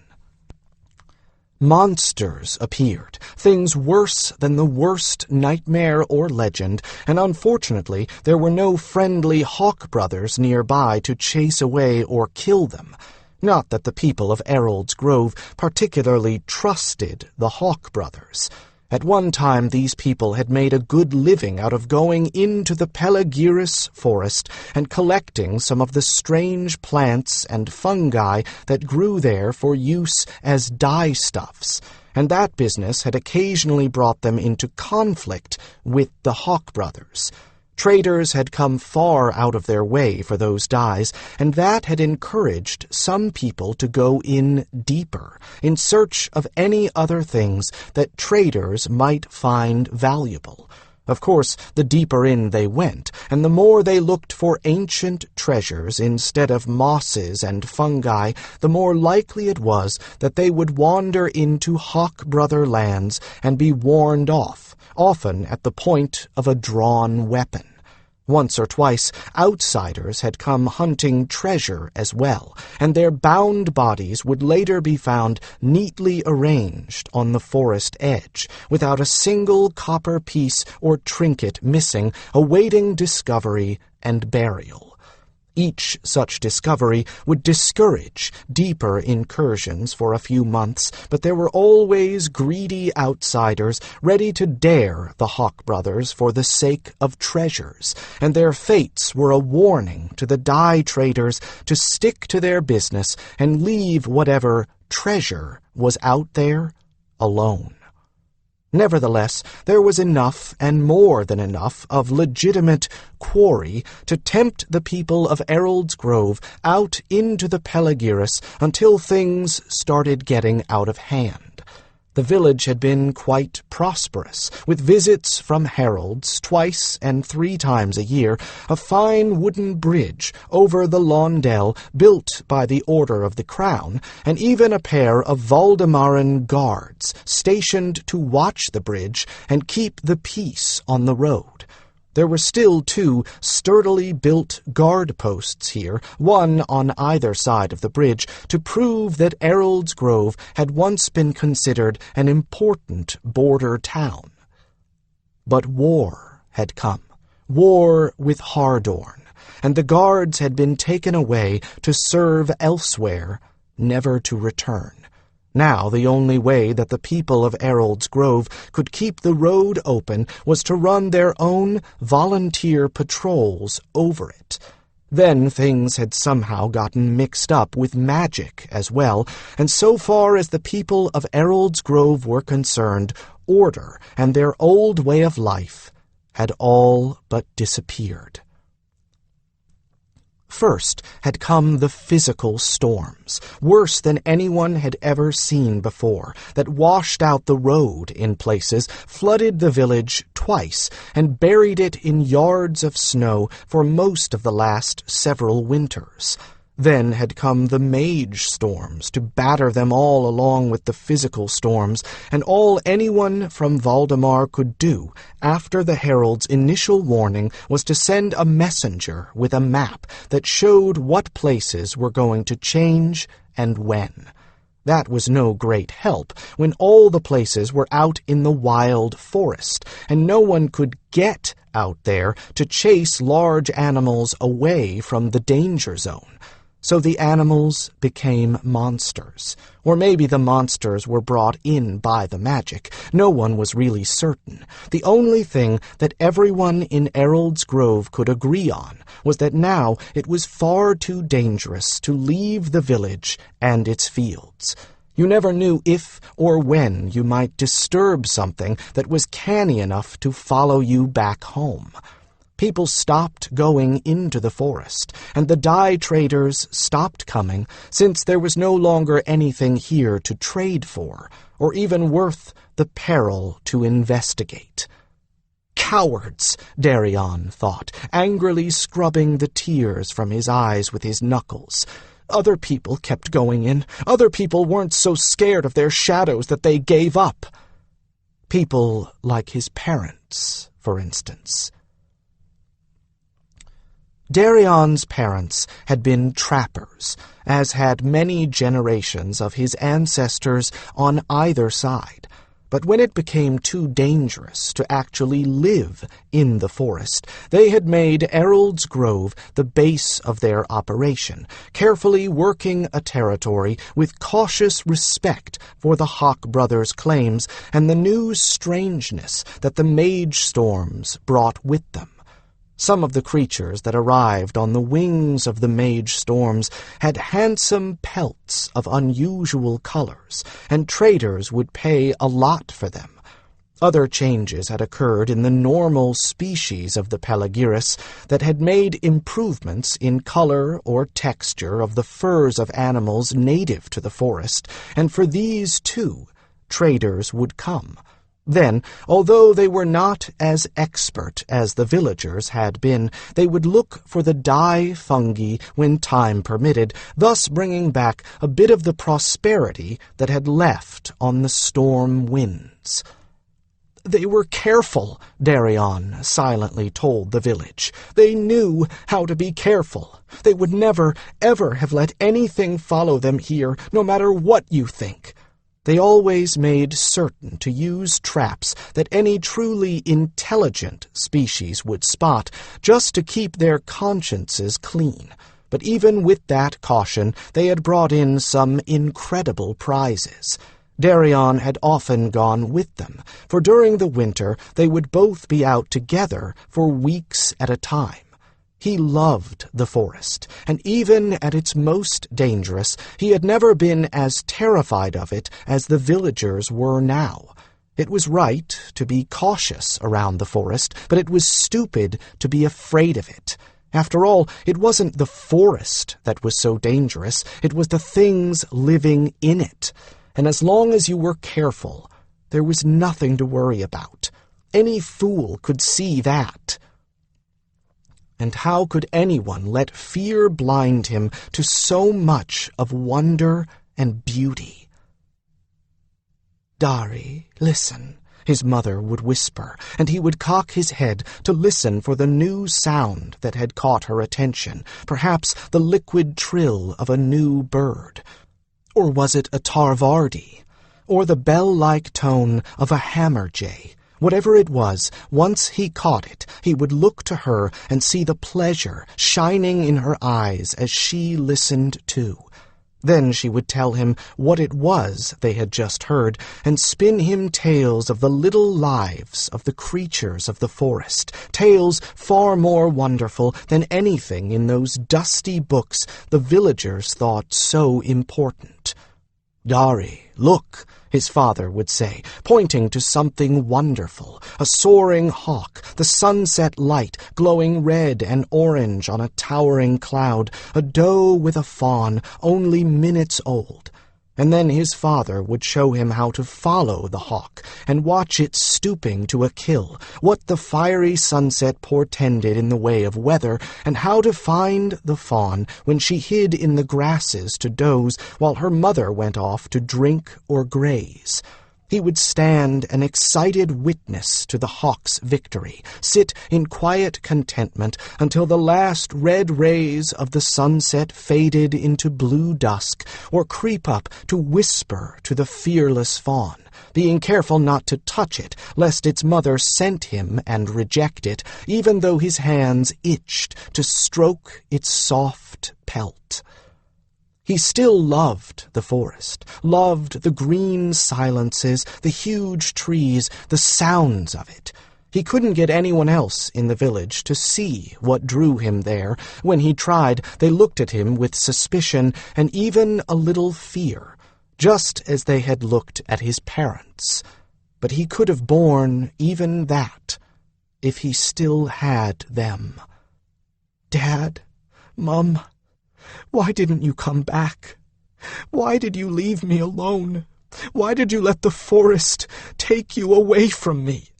Monsters appeared, things worse than the worst nightmare or legend, and unfortunately there were no friendly hawk brothers nearby to chase away or kill them. Not that the people of Errold's Grove particularly trusted the Hawk brothers. At one time these people had made a good living out of going into the Pelagirus forest and collecting some of the strange plants and fungi that grew there for use as dye-stuffs, and that business had occasionally brought them into conflict with the Hawk brothers. Traders had come far out of their way for those dyes, and that had encouraged some people to go in deeper, in search of any other things that traders might find valuable. Of course, the deeper in they went, and the more they looked for ancient treasures instead of mosses and fungi, the more likely it was that they would wander into Hawk Brother lands and be warned off, often at the point of a drawn weapon. Once or twice, outsiders had come hunting treasure as well, and their bound bodies would later be found neatly arranged on the forest edge, without a single copper piece or trinket missing, awaiting discovery and burial. Each such discovery would discourage deeper incursions for a few months, but there were always greedy outsiders ready to dare the Hawk brothers for the sake of treasures, and their fates were a warning to the dye traders to stick to their business and leave whatever treasure was out there alone. Nevertheless, there was enough, and more than enough, of legitimate quarry to tempt the people of Errold's Grove out into the Pelagiris until things started getting out of hand. The village had been quite prosperous, with visits from heralds twice and 3 times a year, a fine wooden bridge over the Laundel built by the order of the crown, and even a pair of Valdemaran guards stationed to watch the bridge and keep the peace on the road. There were still 2 sturdily built guard posts here, one on either side of the bridge, to prove that Errold's Grove had once been considered an important border town. But war had come, war with Hardorn, and the guards had been taken away to serve elsewhere, never to return. Now the only way that the people of Errold's Grove could keep the road open was to run their own volunteer patrols over it. Then things had somehow gotten mixed up with magic as well, and so far as the people of Errold's Grove were concerned, order and their old way of life had all but disappeared. First had come the physical storms, worse than anyone had ever seen before, that washed out the road in places, flooded the village twice, and buried it in yards of snow for most of the last several winters. Then had come the Mage storms to batter them all along with the physical storms, and all anyone from Valdemar could do after the herald's initial warning was to send a messenger with a map that showed what places were going to change and when. That was no great help when all the places were out in the wild forest, and no one could get out there to chase large animals away from the danger zone. So the animals became monsters. Or maybe the monsters were brought in by the magic. No one was really certain. The only thing that everyone in Errold's Grove could agree on was that now it was far too dangerous to leave the village and its fields. You never knew if or when you might disturb something that was canny enough to follow you back home. People stopped going into the forest, and the dye traders stopped coming, since there was no longer anything here to trade for, or even worth the peril to investigate. Cowards, Darian thought, angrily scrubbing the tears from his eyes with his knuckles. Other people kept going in. Other people weren't so scared of their shadows that they gave up. People like his parents, for instance. Darian's parents had been trappers, as had many generations of his ancestors on either side. But when it became too dangerous to actually live in the forest, they had made Errold's Grove the base of their operation, carefully working a territory with cautious respect for the Hawk brothers' claims and the new strangeness that the Mage storms brought with them. Some of the creatures that arrived on the wings of the Mage storms had handsome pelts of unusual colors, and traders would pay a lot for them. Other changes had occurred in the normal species of the Pelagiris that had made improvements in color or texture of the furs of animals native to the forest, and for these, too, traders would come. Then, although they were not as expert as the villagers had been, they would look for the dye fungi when time permitted, thus bringing back a bit of the prosperity that had left on the storm winds. They were careful, Darian silently told the village. They knew how to be careful. They would never, ever have let anything follow them here, no matter what you think. They always made certain to use traps that any truly intelligent species would spot, just to keep their consciences clean. But even with that caution, they had brought in some incredible prizes. Darian had often gone with them, for during the winter they would both be out together for weeks at a time. He loved the forest, and even at its most dangerous, he had never been as terrified of it as the villagers were now. It was right to be cautious around the forest, but it was stupid to be afraid of it. After all, it wasn't the forest that was so dangerous, it was the things living in it. And as long as you were careful, there was nothing to worry about. Any fool could see that. And how could anyone let fear blind him to so much of wonder and beauty? "Dari, listen," his mother would whisper, and he would cock his head to listen for the new sound that had caught her attention, perhaps the liquid trill of a new bird. Or was it a tarvardi? Or the bell-like tone of a hammerjay? Whatever it was, once he caught it, he would look to her and see the pleasure shining in her eyes as she listened too. Then she would tell him what it was they had just heard, and spin him tales of the little lives of the creatures of the forest, tales far more wonderful than anything in those dusty books the villagers thought so important. "Dari, look," his father would say, pointing to something wonderful, a soaring hawk, the sunset light glowing red and orange on a towering cloud, a doe with a fawn only minutes old. And then his father would show him how to follow the hawk and watch it stooping to a kill, what the fiery sunset portended in the way of weather, and how to find the fawn when she hid in the grasses to doze while her mother went off to drink or graze. He would stand an excited witness to the hawk's victory, sit in quiet contentment until the last red rays of the sunset faded into blue dusk, or creep up to whisper to the fearless fawn, being careful not to touch it, lest its mother scent him and reject it, even though his hands itched to stroke its soft pelt. He still loved the forest, loved the green silences, the huge trees, the sounds of it. He couldn't get anyone else in the village to see what drew him there. When he tried, they looked at him with suspicion and even a little fear, just as they had looked at his parents. But he could have borne even that, if he still had them. "Dad, Mum, why didn't you come back? Why did you leave me alone? Why did you let the forest take you away from me?"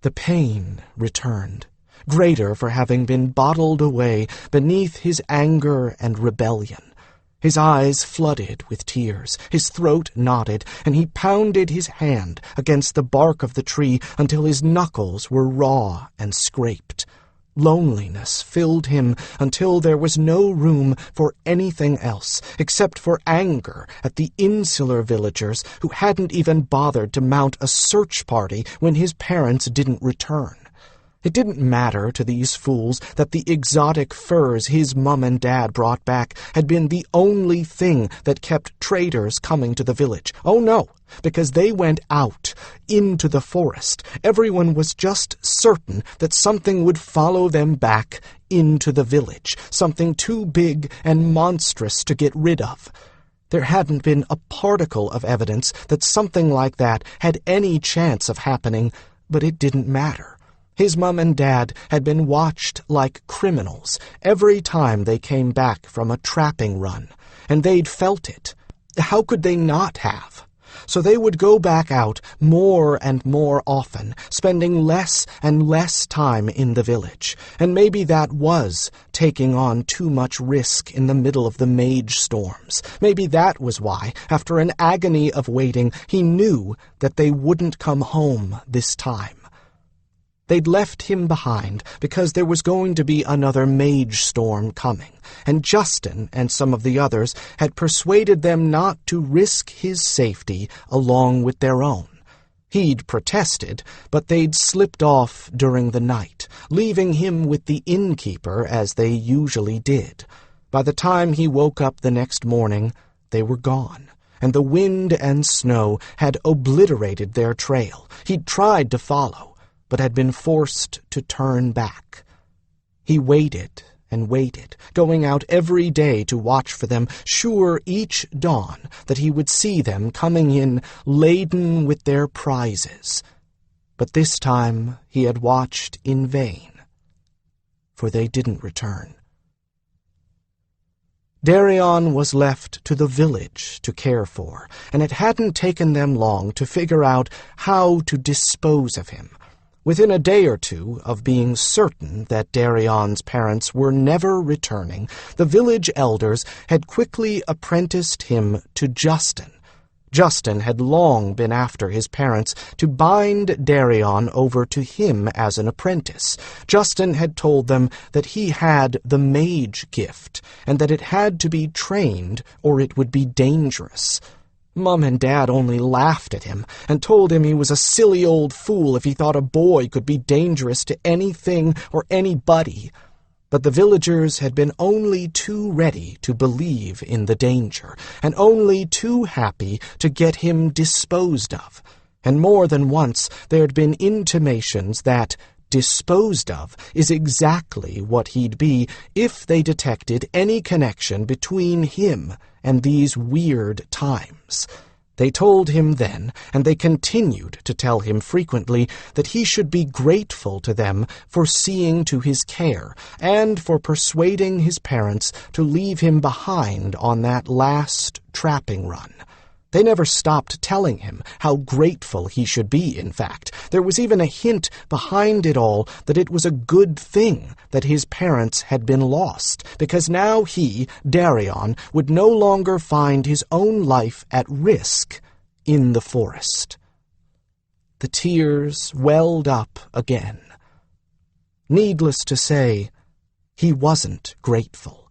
The pain returned, greater for having been bottled away beneath his anger and rebellion. His eyes flooded with tears, his throat knotted, and he pounded his hand against the bark of the tree until his knuckles were raw and scraped. Loneliness filled him until there was no room for anything else except for anger at the insular villagers who hadn't even bothered to mount a search party when his parents didn't return. It didn't matter to these fools that the exotic furs his mum and dad brought back had been the only thing that kept traders coming to the village. Oh no, because they went out into the forest. Everyone was just certain that something would follow them back into the village, something too big and monstrous to get rid of. There hadn't been a particle of evidence that something like that had any chance of happening, but it didn't matter. His mum and dad had been watched like criminals every time they came back from a trapping run, and they'd felt it. How could they not have? So they would go back out more and more often, spending less and less time in the village, and maybe that was taking on too much risk in the middle of the Mage storms. Maybe that was why, after an agony of waiting, he knew that they wouldn't come home this time. They'd left him behind because there was going to be another Mage storm coming, and Justin and some of the others had persuaded them not to risk his safety along with their own. He'd protested, but they'd slipped off during the night, leaving him with the innkeeper as they usually did. By the time he woke up the next morning, they were gone, and the wind and snow had obliterated their trail. He'd tried to follow, but had been forced to turn back. He waited and waited, going out every day to watch for them, sure each dawn that he would see them coming in laden with their prizes. But this time he had watched in vain, for they didn't return. Darian was left to the village to care for, and it hadn't taken them long to figure out how to dispose of him. Within a day or two of being certain that Darian's parents were never returning, the village elders had quickly apprenticed him to Justin. Justin had long been after his parents to bind Darian over to him as an apprentice. Justin had told them that he had the Mage gift, and that it had to be trained or it would be dangerous. Mom and Dad only laughed at him and told him he was a silly old fool if he thought a boy could be dangerous to anything or anybody. But the villagers had been only too ready to believe in the danger, and only too happy to get him disposed of. And more than once there had been intimations that disposed of is exactly what he'd be if they detected any connection between him and these weird times. They told him then, and they continued to tell him frequently, that he should be grateful to them for seeing to his care, and for persuading his parents to leave him behind on that last trapping run. They never stopped telling him how grateful he should be, in fact. There was even a hint behind it all that it was a good thing that his parents had been lost, because now he, Darian, would no longer find his own life at risk in the forest. The tears welled up again. Needless to say, he wasn't grateful.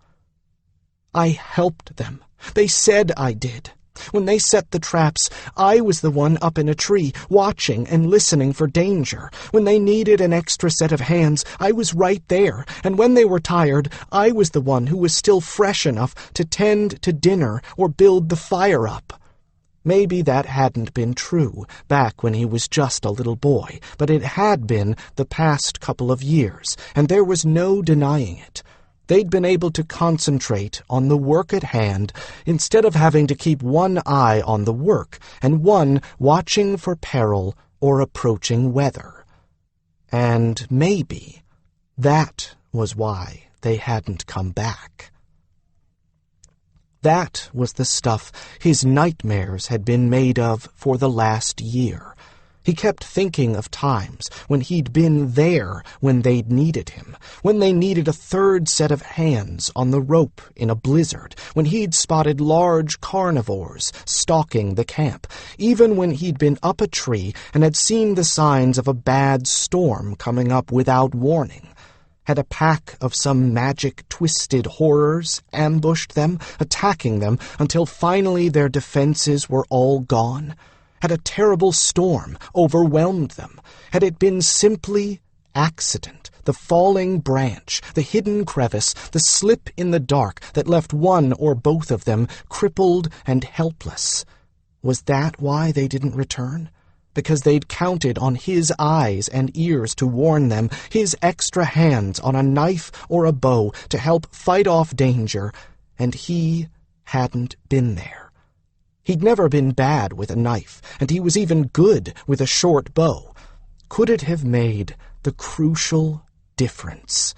I helped them. They said I did. When they set the traps, I was the one up in a tree, watching and listening for danger. When they needed an extra set of hands, I was right there, and when they were tired, I was the one who was still fresh enough to tend to dinner or build the fire up. Maybe that hadn't been true back when he was just a little boy, but it had been the past couple of years, and there was no denying it. They'd been able to concentrate on the work at hand instead of having to keep one eye on the work and one watching for peril or approaching weather. And maybe that was why they hadn't come back. That was the stuff his nightmares had been made of for the last year. He kept thinking of times when he'd been there when they'd needed him, when they needed a third set of hands on the rope in a blizzard, when he'd spotted large carnivores stalking the camp, even when he'd been up a tree and had seen the signs of a bad storm coming up without warning. Had a pack of some magic twisted horrors ambushed them, attacking them until finally their defenses were all gone? Had a terrible storm overwhelmed them? Had it been simply accident, the falling branch, the hidden crevice, the slip in the dark that left one or both of them crippled and helpless? Was that why they didn't return? Because they'd counted on his eyes and ears to warn them, his extra hands on a knife or a bow to help fight off danger, and he hadn't been there. He'd never been bad with a knife, and he was even good with a short bow. Could it have made the crucial difference?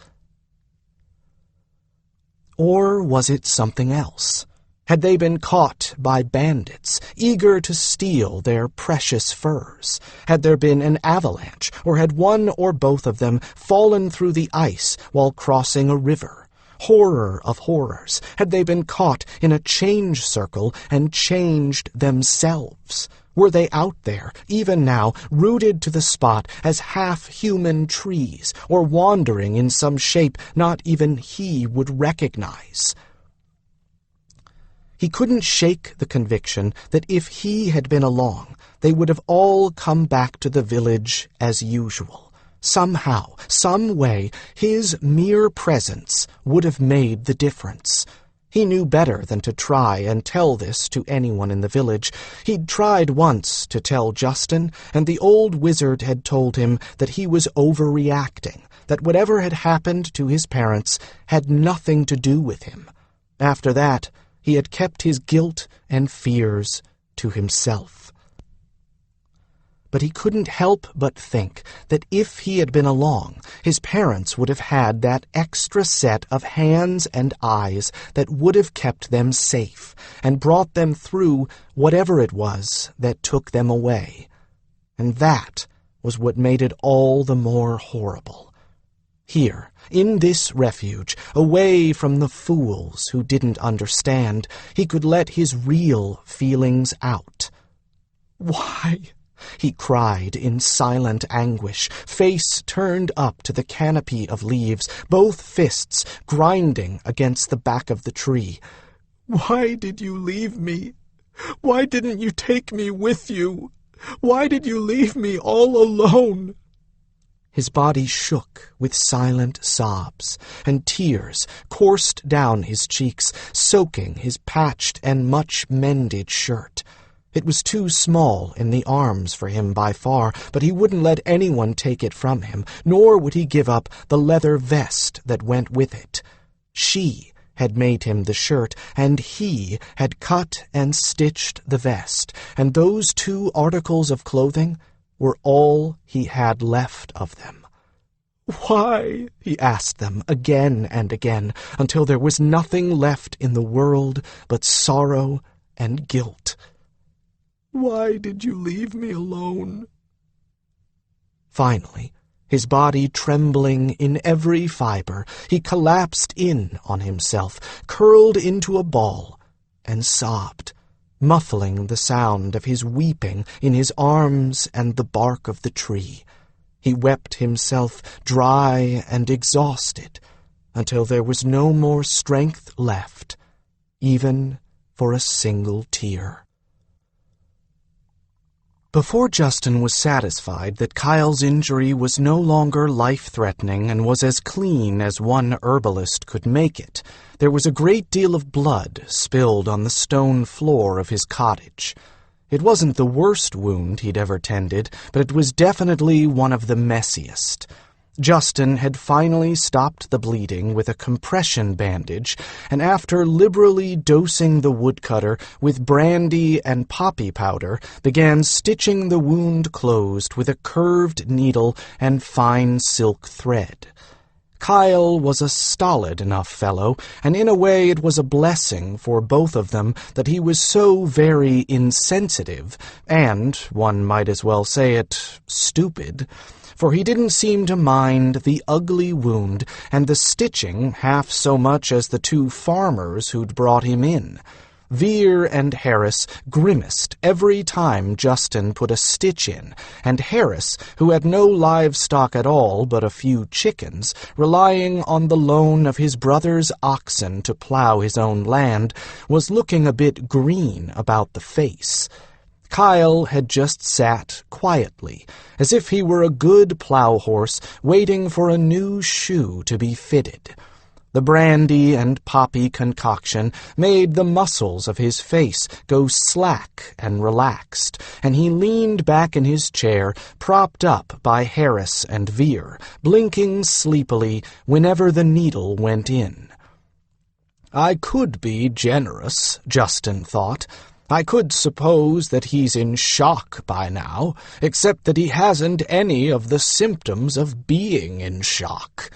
Or was it something else? Had they been caught by bandits, eager to steal their precious furs? Had there been an avalanche, or had one or both of them fallen through the ice while crossing a river? Horror of horrors, had they been caught in a change circle and changed themselves? Were they out there, even now, rooted to the spot as half-human trees, or wandering in some shape not even he would recognize? He couldn't shake the conviction that if he had been along, they would have all come back to the village as usual. Somehow, some way, his mere presence would have made the difference. He knew better than to try and tell this to anyone in the village. He'd tried once to tell Justin, and the old wizard had told him that he was overreacting, that whatever had happened to his parents had nothing to do with him. After that, he had kept his guilt and fears to himself. But he couldn't help but think that if he had been along, his parents would have had that extra set of hands and eyes that would have kept them safe and brought them through whatever it was that took them away. And that was what made it all the more horrible. Here, in this refuge, away from the fools who didn't understand, he could let his real feelings out. "Why?" he cried in silent anguish, face turned up to the canopy of leaves, both fists grinding against the back of the tree. "Why did you leave me? Why didn't you take me with you? Why did you leave me all alone?" His body shook with silent sobs, and tears coursed down his cheeks, soaking his patched and much-mended shirt. It was too small in the arms for him by far, but he wouldn't let anyone take it from him, nor would he give up the leather vest that went with it. She had made him the shirt, and he had cut and stitched the vest, and those two articles of clothing were all he had left of them. "Why?" he asked them again and again, until there was nothing left in the world but sorrow and guilt. "Why did you leave me alone?" Finally, his body trembling in every fiber, he collapsed in on himself, curled into a ball, and sobbed, muffling the sound of his weeping in his arms and the bark of the tree. He wept himself dry and exhausted, until there was no more strength left, even for a single tear. Before Justin was satisfied that Kyle's injury was no longer life-threatening and was as clean as one herbalist could make it, there was a great deal of blood spilled on the stone floor of his cottage. It wasn't the worst wound he'd ever tended, but it was definitely one of the messiest. Justin had finally stopped the bleeding with a compression bandage, and after liberally dosing the woodcutter with brandy and poppy powder, began stitching the wound closed with a curved needle and fine silk thread. Kyle was a stolid enough fellow, and in a way it was a blessing for both of them that he was so very insensitive, and, one might as well say it, stupid, for he didn't seem to mind the ugly wound and the stitching half so much as the two farmers who'd brought him in. Veer and Harris grimaced every time Justin put a stitch in, and Harris, who had no livestock at all but a few chickens, relying on the loan of his brother's oxen to plow his own land, was looking a bit green about the face. Kyle had just sat quietly, as if he were a good plow horse waiting for a new shoe to be fitted. The brandy and poppy concoction made the muscles of his face go slack and relaxed, and he leaned back in his chair, propped up by Harris and Veer, blinking sleepily whenever the needle went in. I could be generous, Justin thought. I could suppose that he's in shock by now, except that he hasn't any of the symptoms of being in shock.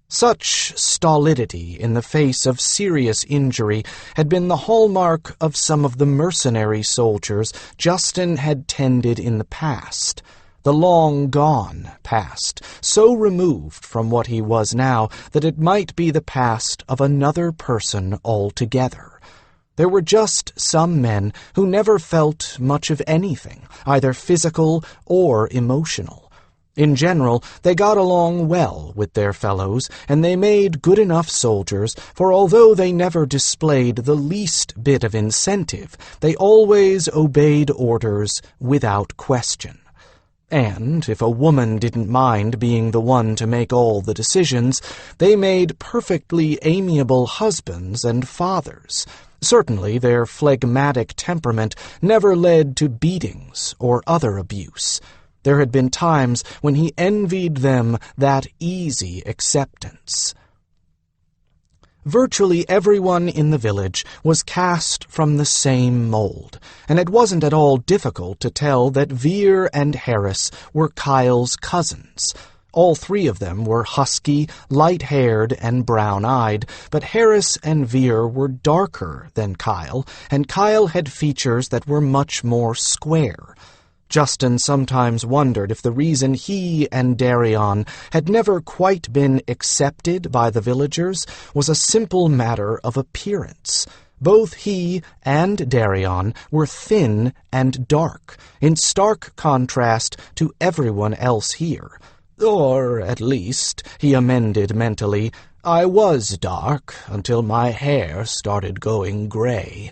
Such stolidity in the face of serious injury had been the hallmark of some of the mercenary soldiers Justin had tended in the past, the long-gone past, so removed from what he was now that it might be the past of another person altogether. There were just some men who never felt much of anything, either physical or emotional. In general, they got along well with their fellows, and they made good enough soldiers, for although they never displayed the least bit of incentive, they always obeyed orders without question. And if a woman didn't mind being the one to make all the decisions, they made perfectly amiable husbands and fathers. Certainly their phlegmatic temperament never led to beatings or other abuse. There had been times when he envied them that easy acceptance. Virtually everyone in the village was cast from the same mold, and it wasn't at all difficult to tell that Veer and Harris were Kyle's cousins. All three of them were husky, light-haired, and brown-eyed, but Harris and Veer were darker than Kyle, and Kyle had features that were much more square. Justin sometimes wondered if the reason he and Darian had never quite been accepted by the villagers was a simple matter of appearance. Both he and Darian were thin and dark, in stark contrast to everyone else here. Or, at least, he amended mentally, I was dark until my hair started going gray.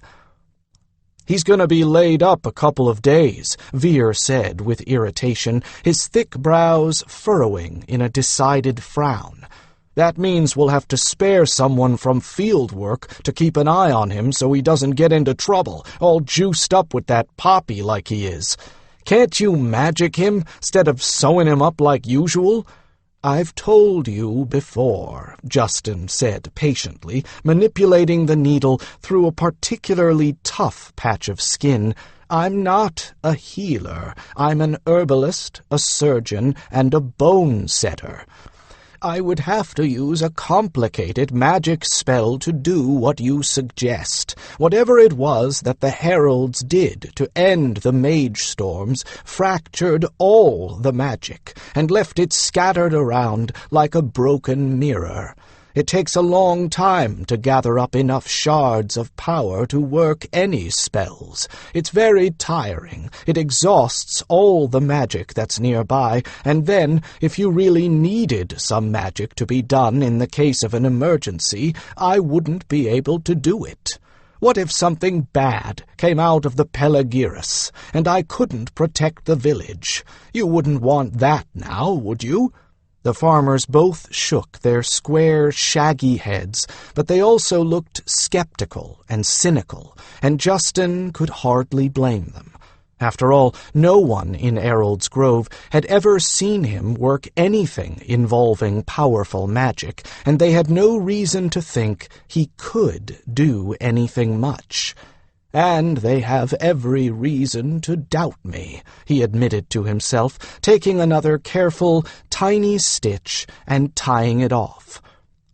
"He's going to be laid up a couple of days," Veer said with irritation, his thick brows furrowing in a decided frown. "That means we'll have to spare someone from field work to keep an eye on him so he doesn't get into trouble, all juiced up with that poppy like he is. Can't you magic him instead of sewing him up like usual?" "I've told you before," Justin said patiently, manipulating the needle through a particularly tough patch of skin. "I'm not a healer. I'm an herbalist, a surgeon, and a bone setter. I would have to use a complicated magic spell to do what you suggest. Whatever it was that the heralds did to end the mage storms fractured all the magic and left it scattered around like a broken mirror. It takes a long time to gather up enough shards of power to work any spells. It's very tiring. It exhausts all the magic that's nearby, and then, if you really needed some magic to be done in the case of an emergency, I wouldn't be able to do it. What if something bad came out of the Pelagiris, and I couldn't protect the village? You wouldn't want that now, would you?" The farmers both shook their square, shaggy heads, but they also looked skeptical and cynical, and Justin could hardly blame them. After all, no one in Errold's Grove had ever seen him work anything involving powerful magic, and they had no reason to think he could do anything much. "And they have every reason to doubt me," he admitted to himself, taking another careful, tiny stitch and tying it off.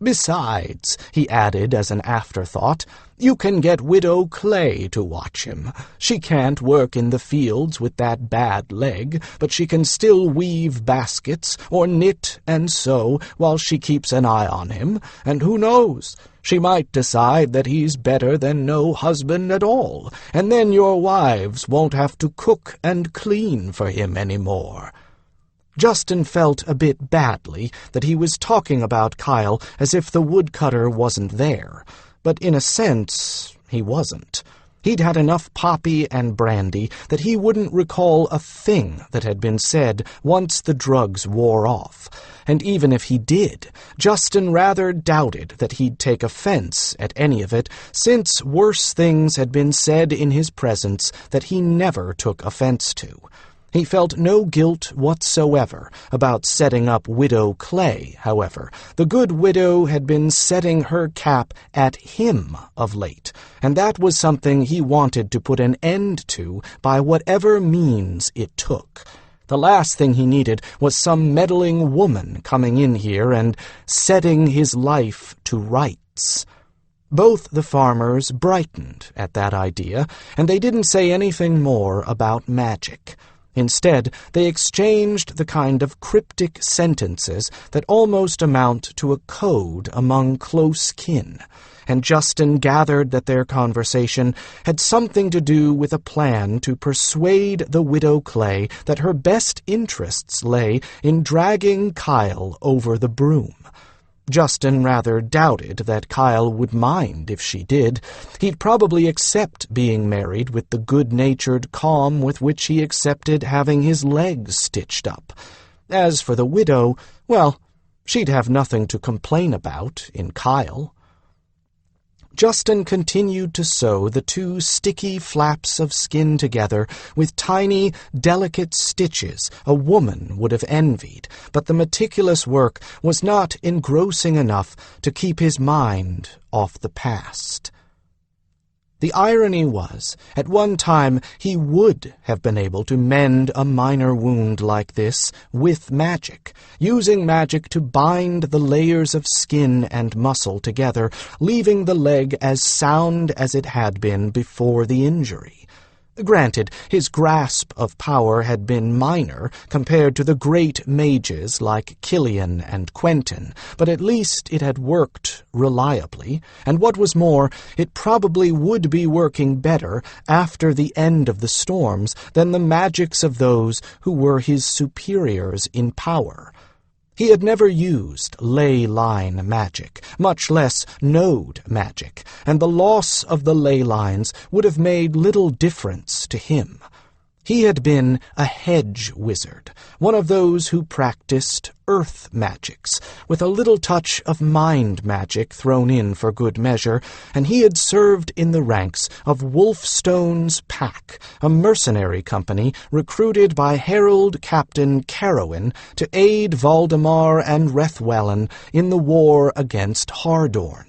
"Besides," he added as an afterthought, "you can get Widow Clay to watch him. She can't work in the fields with that bad leg, but she can still weave baskets or knit and sew while she keeps an eye on him, and who knows? She might decide that he's better than no husband at all, and then your wives won't have to cook and clean for him any more." Justin felt a bit badly that he was talking about Kyle as if the woodcutter wasn't there, but in a sense, he wasn't. He'd had enough poppy and brandy that he wouldn't recall a thing that had been said once the drugs wore off. And even if he did, Justin rather doubted that he'd take offense at any of it, since worse things had been said in his presence that he never took offense to. He felt no guilt whatsoever about setting up Widow Clay, however. The good widow had been setting her cap at him of late, and that was something he wanted to put an end to by whatever means it took. The last thing he needed was some meddling woman coming in here and setting his life to rights. Both the farmers brightened at that idea, and they didn't say anything more about magic. Instead, they exchanged the kind of cryptic sentences that almost amount to a code among close kin, and Justin gathered that their conversation had something to do with a plan to persuade the widow Clay that her best interests lay in dragging Kyle over the broom. Justin rather doubted that Kyle would mind if she did. He'd probably accept being married with the good-natured calm with which he accepted having his legs stitched up. As for the widow, well, she'd have nothing to complain about in Kyle. Justin continued to sew the two sticky flaps of skin together with tiny, delicate stitches a woman would have envied, but the meticulous work was not engrossing enough to keep his mind off the past. The irony was, at one time he would have been able to mend a minor wound like this with magic, using magic to bind the layers of skin and muscle together, leaving the leg as sound as it had been before the injury. Granted, his grasp of power had been minor compared to the great mages like Killian and Quentin, but at least it had worked reliably, and what was more, it probably would be working better after the end of the storms than the magics of those who were his superiors in power. He had never used ley-line magic, much less node magic, and the loss of the ley lines would have made little difference to him. He had been a hedge wizard, one of those who practiced earth magics, with a little touch of mind magic thrown in for good measure, and he had served in the ranks of Wolfstone's Pack, a mercenary company recruited by Herald Captain Carowin to aid Valdemar and Rethwellen in the war against Hardorn.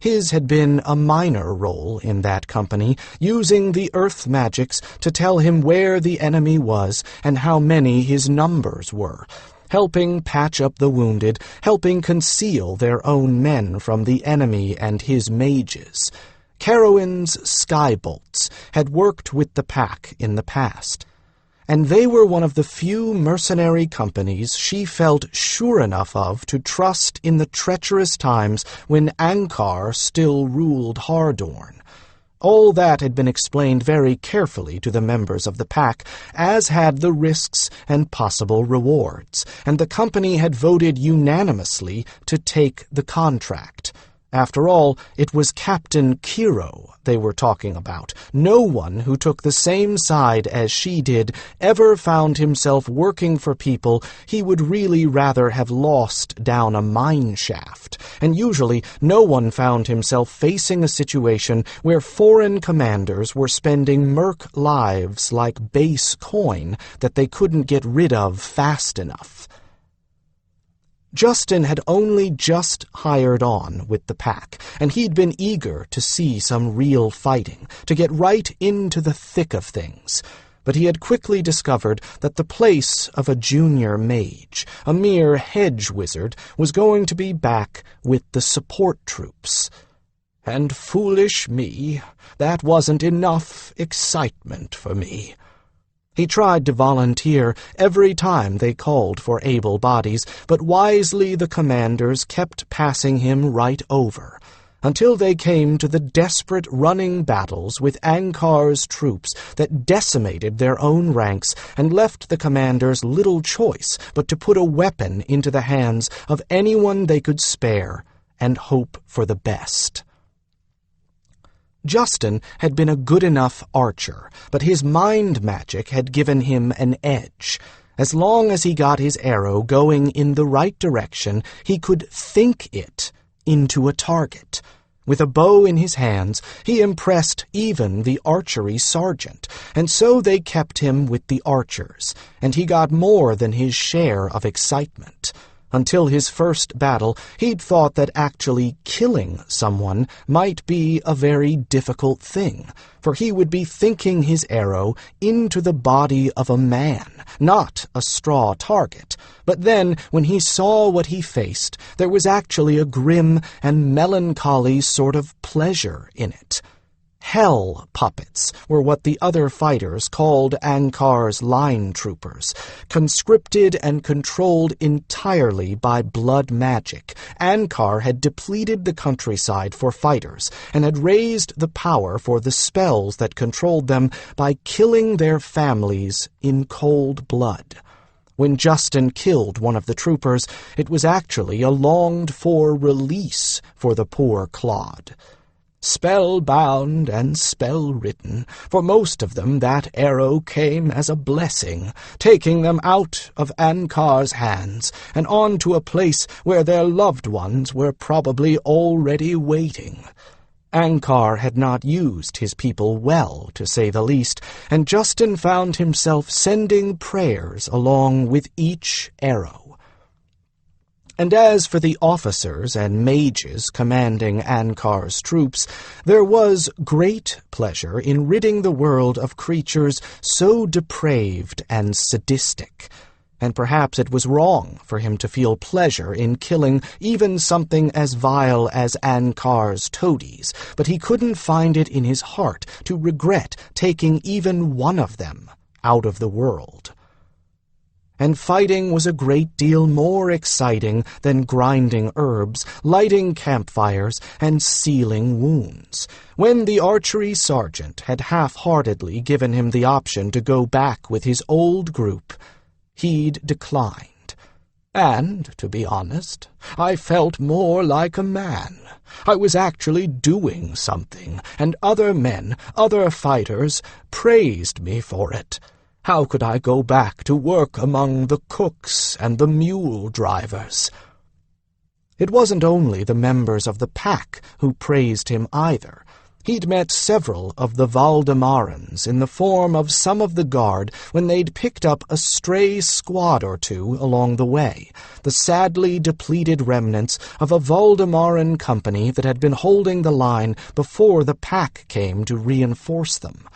His had been a minor role in that company, using the earth magics to tell him where the enemy was and how many his numbers were, helping patch up the wounded, helping conceal their own men from the enemy and his mages. Carowin's Skybolts had worked with the Pack in the past, and they were one of the few mercenary companies she felt sure enough of to trust in the treacherous times when Ankar still ruled Hardorn. All that had been explained very carefully to the members of the Pack, as had the risks and possible rewards, and the company had voted unanimously to take the contract. After all, it was Captain Kiro they were talking about. No one who took the same side as she did ever found himself working for people he would really rather have lost down a mine shaft, and usually no one found himself facing a situation where foreign commanders were spending merc lives like base coin that they couldn't get rid of fast enough. Justin had only just hired on with the Pack, and he'd been eager to see some real fighting, to get right into the thick of things. But he had quickly discovered that the place of a junior mage, a mere hedge wizard, was going to be back with the support troops. And foolish me, that wasn't enough excitement for me. He tried to volunteer every time they called for able bodies, but wisely the commanders kept passing him right over, until they came to the desperate running battles with Ankar's troops that decimated their own ranks and left the commanders little choice but to put a weapon into the hands of anyone they could spare and hope for the best. Justin had been a good enough archer, but his mind magic had given him an edge. As long as he got his arrow going in the right direction, he could think it into a target. With a bow in his hands, he impressed even the archery sergeant, and so they kept him with the archers, and he got more than his share of excitement. Until his first battle, he'd thought that actually killing someone might be a very difficult thing, for he would be thinking his arrow into the body of a man, not a straw target. But then, when he saw what he faced, there was actually a grim and melancholy sort of pleasure in it. Hell puppets were what the other fighters called Ankar's line troopers. Conscripted and controlled entirely by blood magic, Ankar had depleted the countryside for fighters and had raised the power for the spells that controlled them by killing their families in cold blood. When Justin killed one of the troopers, it was actually a longed-for release for the poor clod. Spellbound and spell-written, for most of them that arrow came as a blessing, taking them out of Ankar's hands and on to a place where their loved ones were probably already waiting. Ankar had not used his people well, to say the least, and Justin found himself sending prayers along with each arrow. And as for the officers and mages commanding Ankar's troops, there was great pleasure in ridding the world of creatures so depraved and sadistic. And perhaps it was wrong for him to feel pleasure in killing even something as vile as Ankar's toadies, but he couldn't find it in his heart to regret taking even one of them out of the world. And fighting was a great deal more exciting than grinding herbs, lighting campfires, and sealing wounds. When the archery sergeant had half-heartedly given him the option to go back with his old group, he'd declined. And, to be honest, I felt more like a man. I was actually doing something, and other men, other fighters, praised me for it. How could I go back to work among the cooks and the mule drivers? It wasn't only the members of the pack who praised him either. He'd met several of the Valdemarans in the form of some of the guard when they'd picked up a stray squad or two along the way, the sadly depleted remnants of a Valdemaran company that had been holding the line before the pack came to reinforce them.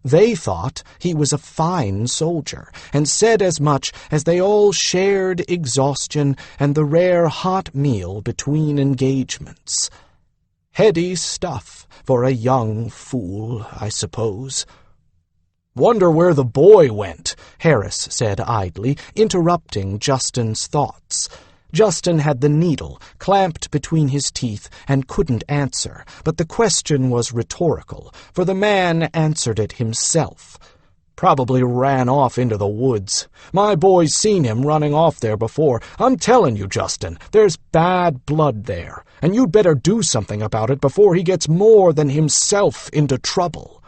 They thought he was a fine soldier, and said as much as they all shared exhaustion and the rare hot meal between engagements. Heady stuff for a young fool, I suppose. "Wonder where the boy went," Harris said idly, interrupting Justin's thoughts. Justin had the needle clamped between his teeth and couldn't answer, but the question was rhetorical, for the man answered it himself. "Probably ran off into the woods. My boy's seen him running off there before. I'm telling you, Justin, there's bad blood there, and you'd better do something about it before he gets more than himself into trouble."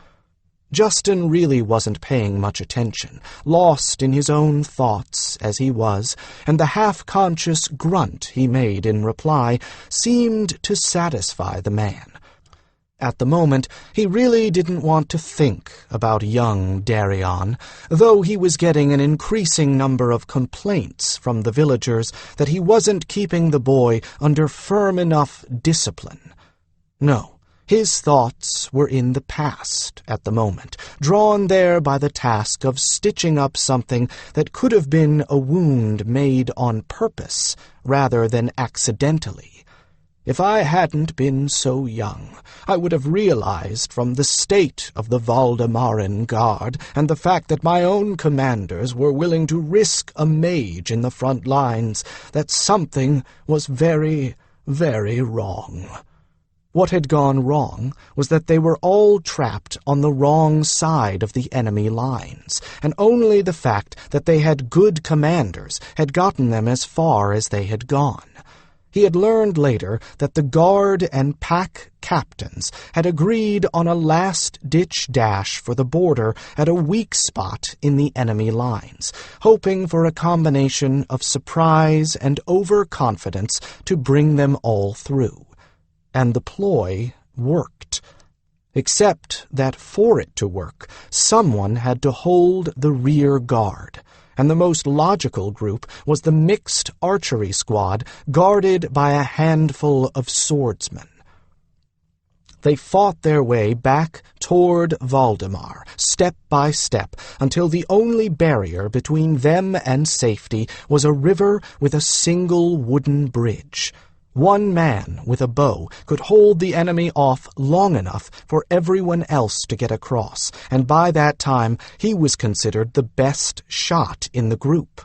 Justin really wasn't paying much attention, lost in his own thoughts as he was, and the half-conscious grunt he made in reply seemed to satisfy the man. At the moment, he really didn't want to think about young Darian, though he was getting an increasing number of complaints from the villagers that he wasn't keeping the boy under firm enough discipline. No. His thoughts were in the past at the moment, drawn there by the task of stitching up something that could have been a wound made on purpose rather than accidentally. If I hadn't been so young, I would have realized from the state of the Valdemaran Guard and the fact that my own commanders were willing to risk a mage in the front lines that something was very, very wrong. What had gone wrong was that they were all trapped on the wrong side of the enemy lines, and only the fact that they had good commanders had gotten them as far as they had gone. He had learned later that the guard and pack captains had agreed on a last-ditch dash for the border at a weak spot in the enemy lines, hoping for a combination of surprise and overconfidence to bring them all through. And the ploy worked. Except that for it to work, someone had to hold the rear guard, and the most logical group was the mixed archery squad guarded by a handful of swordsmen. They fought their way back toward Valdemar, step by step, until the only barrier between them and safety was a river with a single wooden bridge. One man with a bow could hold the enemy off long enough for everyone else to get across, and by that time he was considered the best shot in the group.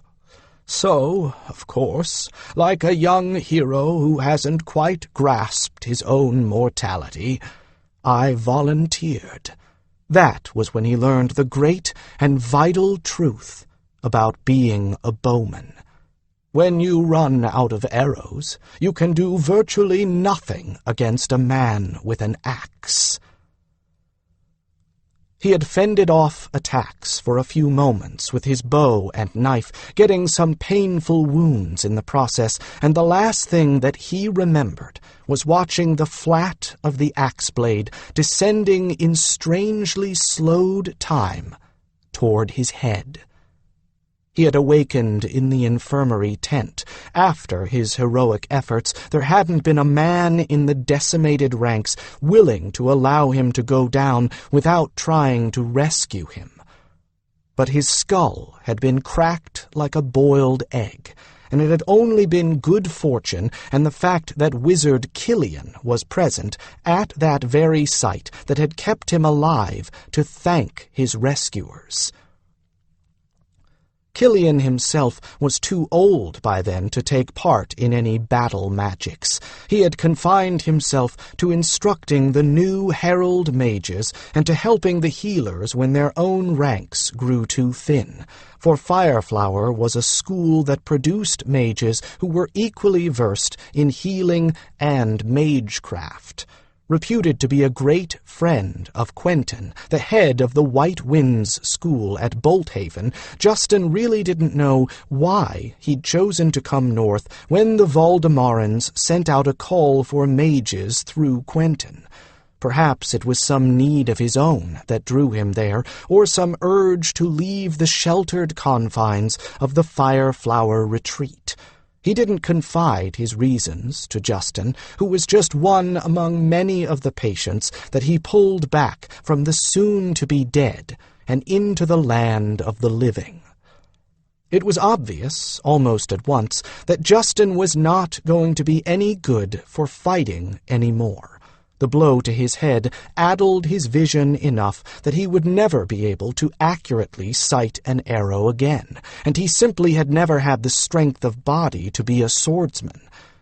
So, of course, like a young hero who hasn't quite grasped his own mortality, I volunteered. That was when he learned the great and vital truth about being a bowman. When you run out of arrows, you can do virtually nothing against a man with an axe. He had fended off attacks for a few moments with his bow and knife, getting some painful wounds in the process, and the last thing that he remembered was watching the flat of the axe blade descending in strangely slowed time toward his head. He had awakened in the infirmary tent. After his heroic efforts, there hadn't been a man in the decimated ranks willing to allow him to go down without trying to rescue him. But his skull had been cracked like a boiled egg, and it had only been good fortune and the fact that wizard Killian was present at that very site that had kept him alive to thank his rescuers. Killian himself was too old by then to take part in any battle magics. He had confined himself to instructing the new herald mages and to helping the healers when their own ranks grew too thin, for Fireflower was a school that produced mages who were equally versed in healing and magecraft. Reputed to be a great friend of Quentin, the head of the White Winds School at Bolthaven, Justin really didn't know why he'd chosen to come north when the Valdemarans sent out a call for mages through Quentin. Perhaps it was some need of his own that drew him there, or some urge to leave the sheltered confines of the Fireflower retreat. He didn't confide his reasons to Justin, who was just one among many of the patients that he pulled back from the soon-to-be dead and into the land of the living. It was obvious, almost at once, that Justin was not going to be any good for fighting anymore. The blow to his head addled his vision enough that he would never be able to accurately sight an arrow again, and he simply had never had the strength of body to be a swordsman,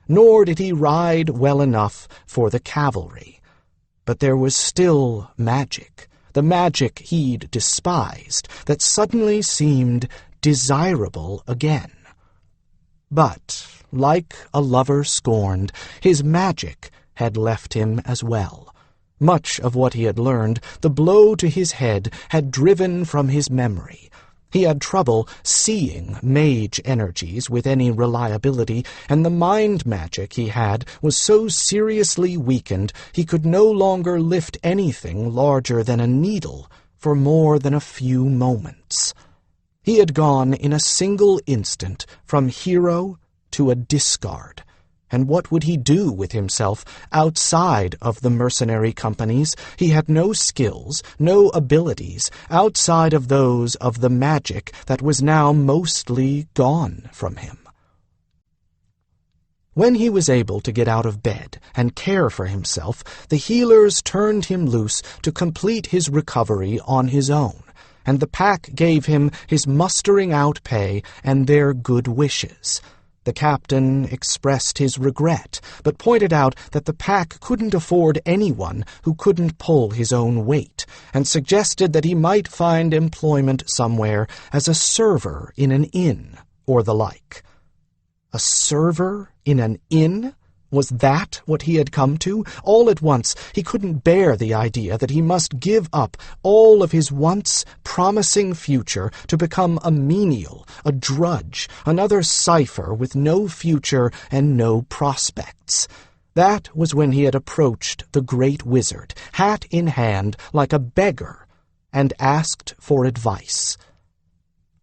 nor did he ride well enough for the cavalry. But there was still magic, the magic he'd despised, that suddenly seemed desirable again. But, like a lover scorned, his magic had left him as well. Much of what he had learned, the blow to his head had driven from his memory. He had trouble seeing mage energies with any reliability, and the mind magic he had was so seriously weakened he could no longer lift anything larger than a needle for more than a few moments. He had gone in a single instant from hero to a discard. And what would he do with himself outside of the mercenary companies? He had no skills, no abilities, outside of those of the magic that was now mostly gone from him. When he was able to get out of bed and care for himself, the healers turned him loose to complete his recovery on his own, and the pack gave him his mustering out pay and their good wishes. The captain expressed his regret, but pointed out that the pack couldn't afford anyone who couldn't pull his own weight, and suggested that he might find employment somewhere as a server in an inn, or the like. A server in an inn? Was that what he had come to? All at once, he couldn't bear the idea that he must give up all of his once promising future to become a menial, a drudge, another cipher with no future and no prospects. That was when he had approached the great wizard, hat in hand, like a beggar, and asked for advice.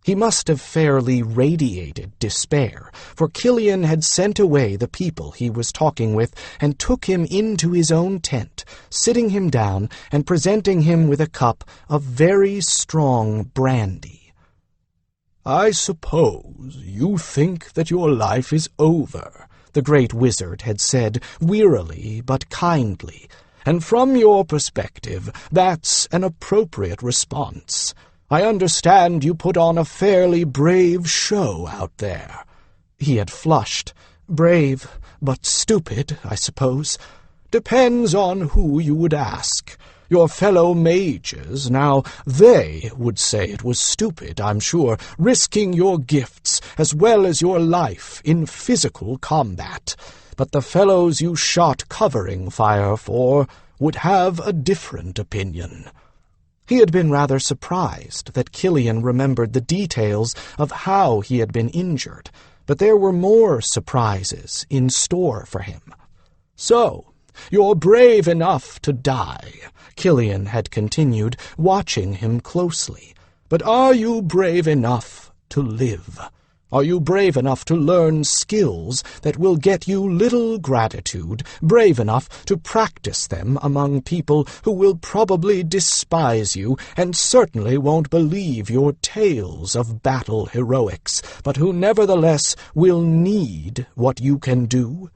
He must have fairly radiated despair, for Killian had sent away the people he was talking with and took him into his own tent, sitting him down and presenting him with a cup of very strong brandy. "I suppose you think that your life is over, the great wizard had said, wearily but kindly, "and from your perspective, that's an appropriate response. I understand you put on a fairly brave show out there." He had flushed. "Brave, but stupid, I suppose. Depends on who you would ask. Your fellow mages, now, they would say it was stupid, I'm sure, risking your gifts as well as your life in physical combat. But the fellows you shot covering fire for would have a different opinion." He had been rather surprised that Killian remembered the details of how he had been injured, but there were more surprises in store for him. "So, you're brave enough to die," Killian had continued, watching him closely. "But are you brave enough to live? Are you brave enough to learn skills that will get you little gratitude, brave enough to practice them among people who will probably despise you and certainly won't believe your tales of battle heroics, but who nevertheless will need what you can do?"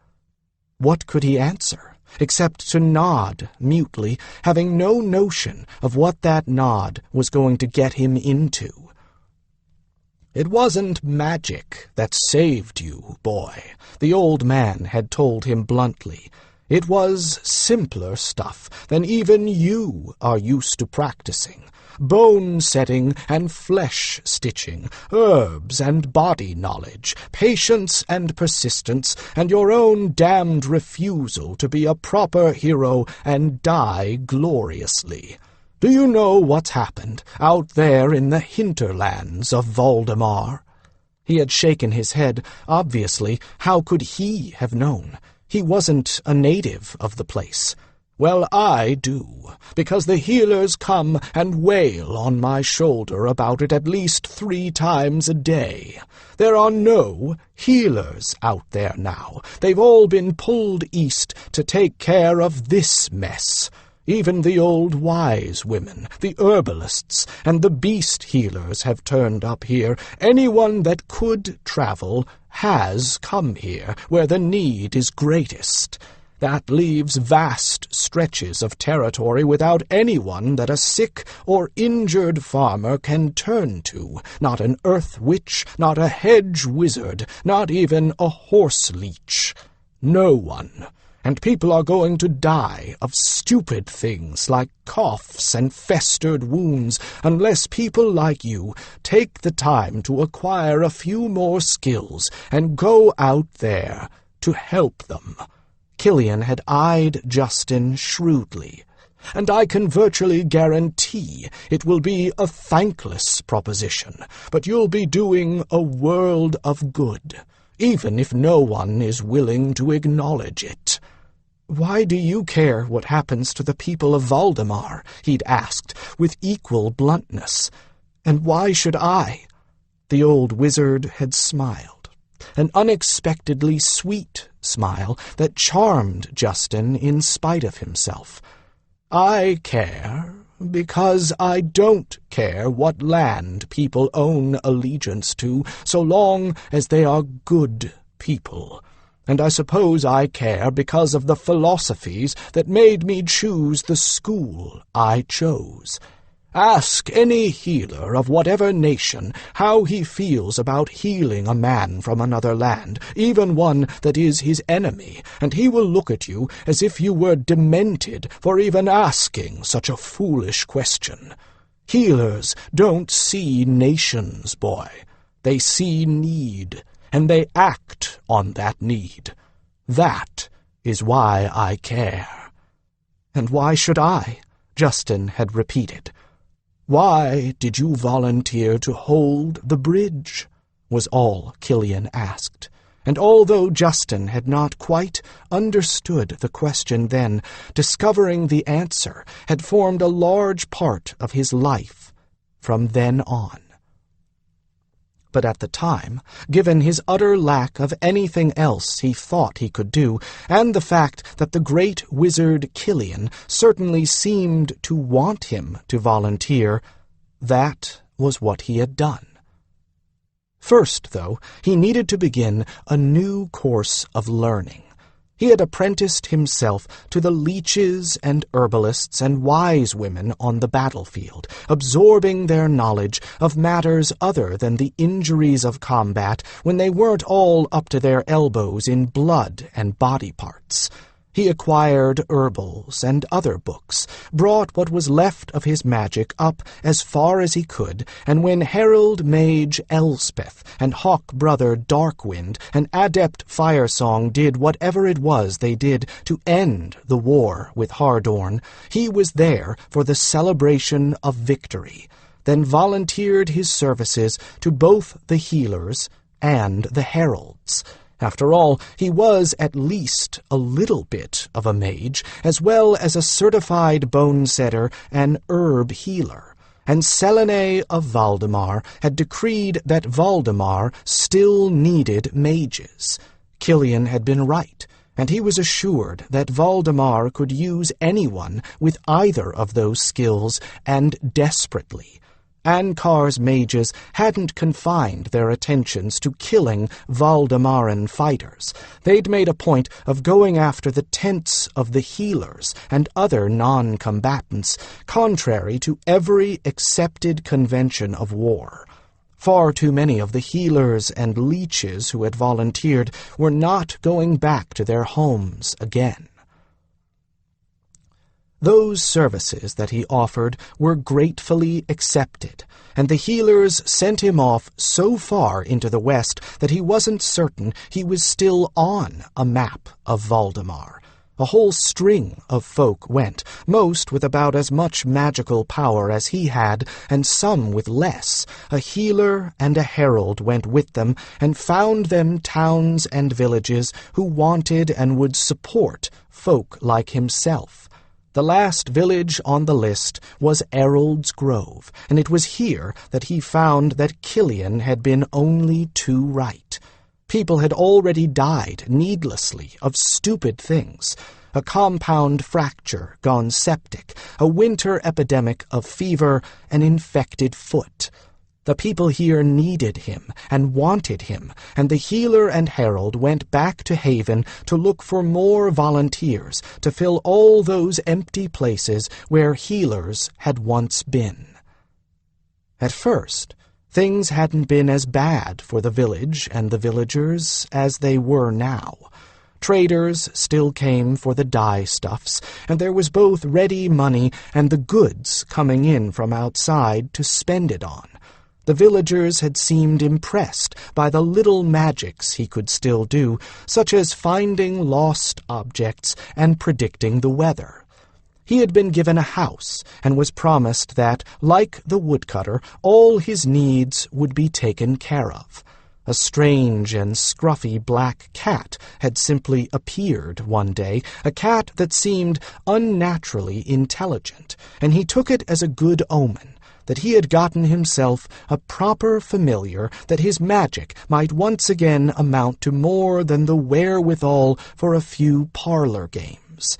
What could he answer, except to nod mutely, having no notion of what that nod was going to get him into? "It wasn't magic that saved you, boy," the old man had told him bluntly. "It was simpler stuff than even you are used to practicing. Bone-setting and flesh-stitching, herbs and body knowledge, patience and persistence, and your own damned refusal to be a proper hero and die gloriously. Do you know what's happened out there in the hinterlands of Valdemar?" He had shaken his head. Obviously, how could he have known? He wasn't a native of the place. "Well, I do, because the healers come and wail on my shoulder about it at least 3 times a day. There are no healers out there now. They've all been pulled east to take care of this mess. Even the old wise women, the herbalists, and the beast healers have turned up here. Anyone that could travel has come here, where the need is greatest. That leaves vast stretches of territory without anyone that a sick or injured farmer can turn to. Not an earth witch, not a hedge wizard, not even a horse leech. No one. And people are going to die of stupid things like coughs and festered wounds unless people like you take the time to acquire a few more skills and go out there to help them." Killian had eyed Justin shrewdly. "And I can virtually guarantee it will be a thankless proposition, but you'll be doing a world of good, even if no one is willing to acknowledge it." "Why do you care what happens to the people of Valdemar?" he'd asked, with equal bluntness. "And why should I?" The old wizard had smiled, an unexpectedly sweet smile that charmed Justin in spite of himself. "I care because I don't care what land people own allegiance to, so long as they are good people. And I suppose I care because of the philosophies that made me choose the school I chose. Ask any healer of whatever nation how he feels about healing a man from another land, even one that is his enemy, and he will look at you as if you were demented for even asking such a foolish question. Healers don't see nations, boy. They see need, and they act on that need. That is why I care." "And why should I?" Justin had repeated. "Why did you volunteer to hold the bridge?" was all Killian asked. And although Justin had not quite understood the question then, discovering the answer had formed a large part of his life from then on. But at the time, given his utter lack of anything else he thought he could do, and the fact that the great wizard Killian certainly seemed to want him to volunteer, that was what he had done. First, though, he needed to begin a new course of learning. He had apprenticed himself to the leeches and herbalists and wise women on the battlefield, absorbing their knowledge of matters other than the injuries of combat when they weren't all up to their elbows in blood and body parts. He acquired herbals and other books, brought what was left of his magic up as far as he could, and when Herald Mage Elspeth and Hawk Brother Darkwind and Adept Firesong did whatever it was they did to end the war with Hardorn, he was there for the celebration of victory, then volunteered his services to both the healers and the heralds. After all, he was at least a little bit of a mage, as well as a certified bone-setter and herb healer. And Selene of Valdemar had decreed that Valdemar still needed mages. Killian had been right, and he was assured that Valdemar could use anyone with either of those skills, and desperately. Ankar's mages hadn't confined their attentions to killing Valdemaran fighters. They'd made a point of going after the tents of the healers and other non-combatants, contrary to every accepted convention of war. Far too many of the healers and leeches who had volunteered were not going back to their homes again. Those services that he offered were gratefully accepted, and the healers sent him off so far into the west that he wasn't certain he was still on a map of Valdemar. A whole string of folk went, most with about as much magical power as he had, and some with less. A healer and a herald went with them, and found them towns and villages who wanted and would support folk like himself. The last village on the list was Errold's Grove, and it was here that he found that Killian had been only too right. People had already died needlessly of stupid things. A compound fracture gone septic, a winter epidemic of fever, an infected foot. The people here needed him and wanted him, and the healer and herald went back to Haven to look for more volunteers to fill all those empty places where healers had once been. At first, things hadn't been as bad for the village and the villagers as they were now. Traders still came for the dye-stuffs, and there was both ready money and the goods coming in from outside to spend it on. The villagers had seemed impressed by the little magics he could still do, such as finding lost objects and predicting the weather. He had been given a house, and was promised that, like the woodcutter, all his needs would be taken care of. A strange and scruffy black cat had simply appeared one day, a cat that seemed unnaturally intelligent, and he took it as a good omen that he had gotten himself a proper familiar, that his magic might once again amount to more than the wherewithal for a few parlor games.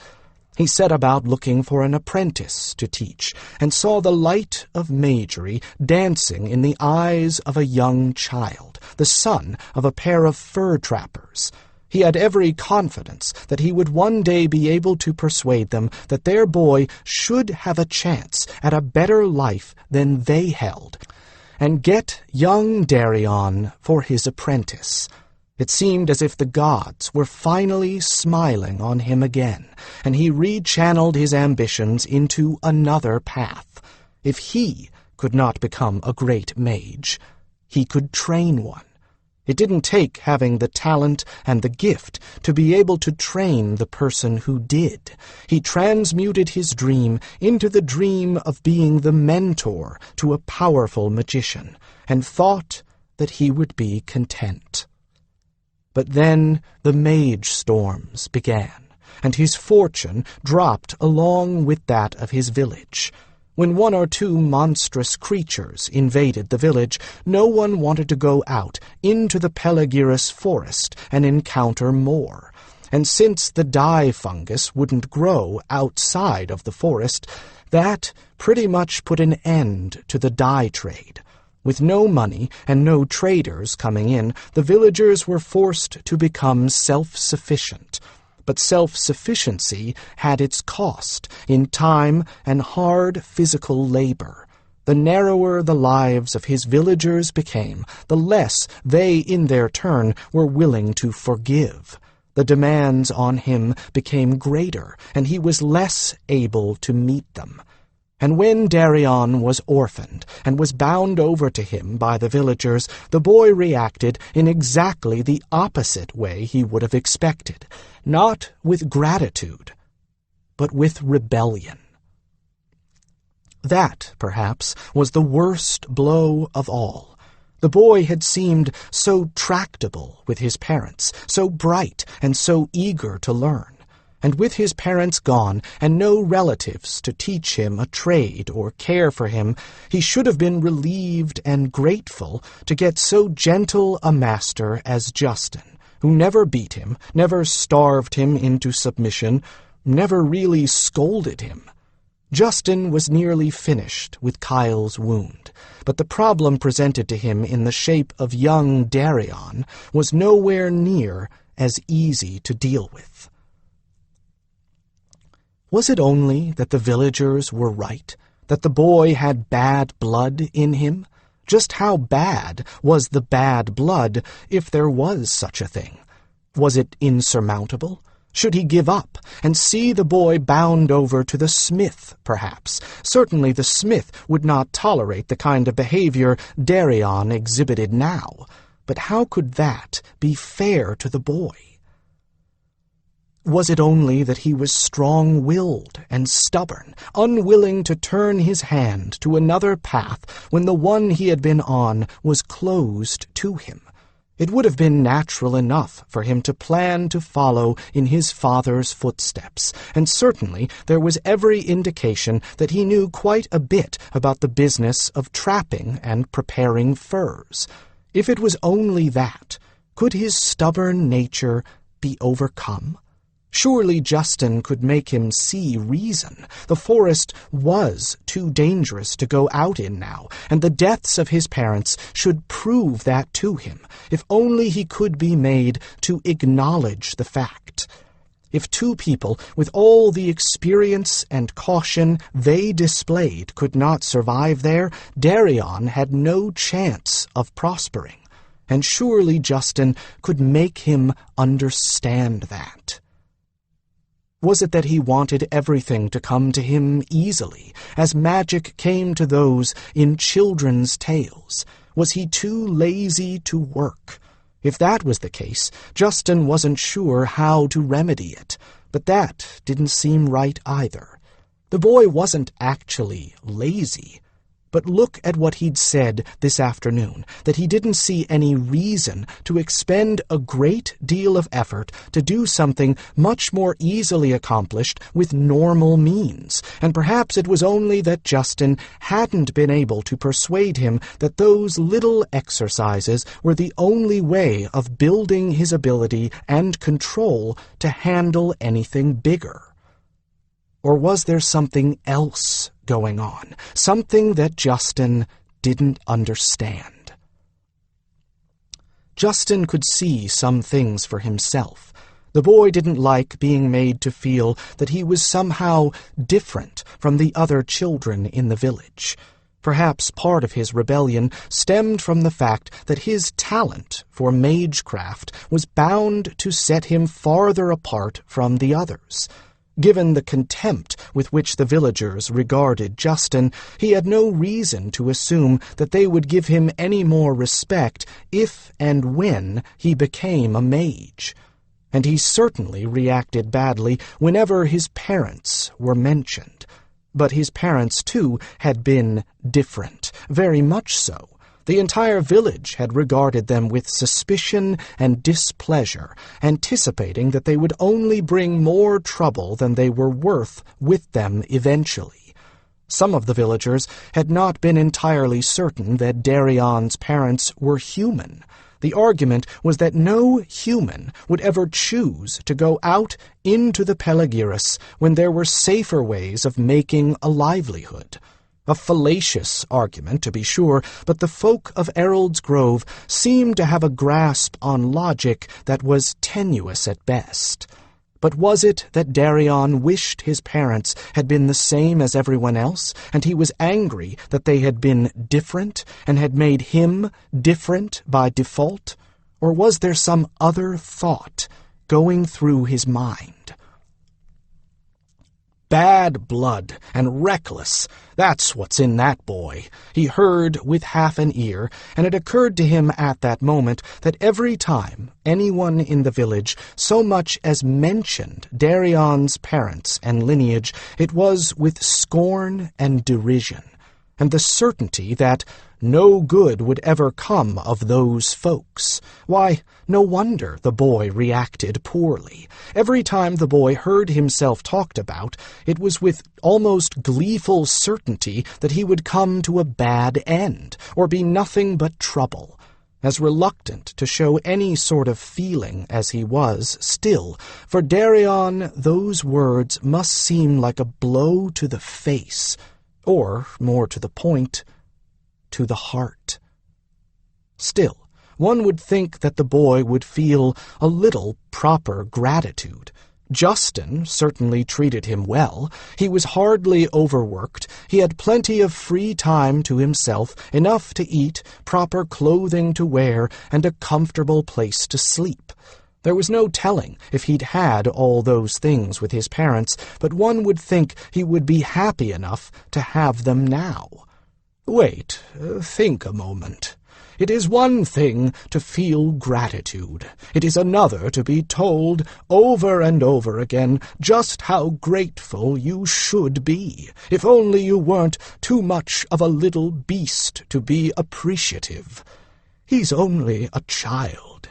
He set about looking for an apprentice to teach, and saw the light of magery dancing in the eyes of a young child, the son of a pair of fur trappers. He had every confidence that he would one day be able to persuade them that their boy should have a chance at a better life than they held, and get young Darian for his apprentice. It seemed as if the gods were finally smiling on him again, and he rechanneled his ambitions into another path. If he could not become a great mage, he could train one. It didn't take having the talent and the gift to be able to train the person who did. He transmuted his dream into the dream of being the mentor to a powerful magician, and thought that he would be content. But then the mage storms began, and his fortune dropped along with that of his village. When one or two monstrous creatures invaded the village, no one wanted to go out into the Pelagirus forest and encounter more. And since the dye fungus wouldn't grow outside of the forest, that pretty much put an end to the dye trade. With no money and no traders coming in, the villagers were forced to become self-sufficient. But self-sufficiency had its cost in time and hard physical labor. The narrower the lives of his villagers became, the less they, in their turn, were willing to forgive. The demands on him became greater, and he was less able to meet them. And when Darian was orphaned and was bound over to him by the villagers, the boy reacted in exactly the opposite way he would have expected, not with gratitude, but with rebellion. That, perhaps, was the worst blow of all. The boy had seemed so tractable with his parents, so bright and so eager to learn. And with his parents gone, and no relatives to teach him a trade or care for him, he should have been relieved and grateful to get so gentle a master as Justin, who never beat him, never starved him into submission, never really scolded him. Justin was nearly finished with Kyle's wound, but the problem presented to him in the shape of young Darian was nowhere near as easy to deal with. Was it only that the villagers were right, that the boy had bad blood in him? Just how bad was the bad blood, if there was such a thing? Was it insurmountable? Should he give up and see the boy bound over to the smith, perhaps? Certainly the smith would not tolerate the kind of behavior Darian exhibited now. But how could that be fair to the boy? Was it only that he was strong-willed and stubborn, unwilling to turn his hand to another path when the one he had been on was closed to him? It would have been natural enough for him to plan to follow in his father's footsteps, and certainly there was every indication that he knew quite a bit about the business of trapping and preparing furs. If it was only that, could his stubborn nature be overcome? Surely Justin could make him see reason. The forest was too dangerous to go out in now, and the deaths of his parents should prove that to him, if only he could be made to acknowledge the fact. If two people, with all the experience and caution they displayed, could not survive there, Darian had no chance of prospering, and surely Justin could make him understand that. Was it that he wanted everything to come to him easily, as magic came to those in children's tales? Was he too lazy to work? If that was the case, Justin wasn't sure how to remedy it, but that didn't seem right either. The boy wasn't actually lazy. But look at what he'd said this afternoon, that he didn't see any reason to expend a great deal of effort to do something much more easily accomplished with normal means, and perhaps it was only that Justin hadn't been able to persuade him that those little exercises were the only way of building his ability and control to handle anything bigger. Or was there something else going on, something that Justin didn't understand? Justin could see some things for himself. The boy didn't like being made to feel that he was somehow different from the other children in the village. Perhaps part of his rebellion stemmed from the fact that his talent for magecraft was bound to set him farther apart from the others. Given the contempt with which the villagers regarded Justin, he had no reason to assume that they would give him any more respect if and when he became a mage. And he certainly reacted badly whenever his parents were mentioned. But his parents, too, had been different, very much so. The entire village had regarded them with suspicion and displeasure, anticipating that they would only bring more trouble than they were worth with them eventually. Some of the villagers had not been entirely certain that Darian's parents were human. The argument was that no human would ever choose to go out into the Pelagiris when there were safer ways of making a livelihood. A fallacious argument, to be sure, but the folk of Errold's Grove seemed to have a grasp on logic that was tenuous at best. But was it that Darian wished his parents had been the same as everyone else, and he was angry that they had been different and had made him different by default? Or was there some other thought going through his mind? Bad blood and reckless, that's what's in that boy, he heard with half an ear, and it occurred to him at that moment that every time anyone in the village so much as mentioned Darian's parents and lineage, it was with scorn and derision, and the certainty that no good would ever come of those folks. Why, no wonder the boy reacted poorly. Every time the boy heard himself talked about, it was with almost gleeful certainty that he would come to a bad end, or be nothing but trouble. As reluctant to show any sort of feeling as he was, still, for Darian those words must seem like a blow to the face, or, more to the point, to the heart. Still, one would think that the boy would feel a little proper gratitude. Justin certainly treated him well. He was hardly overworked. He had plenty of free time to himself, enough to eat, proper clothing to wear, and a comfortable place to sleep. There was no telling if he'd had all those things with his parents, but one would think he would be happy enough to have them now. Wait, think a moment. It is one thing to feel gratitude. It is another to be told over and over again just how grateful you should be, if only you weren't too much of a little beast to be appreciative. He's only a child.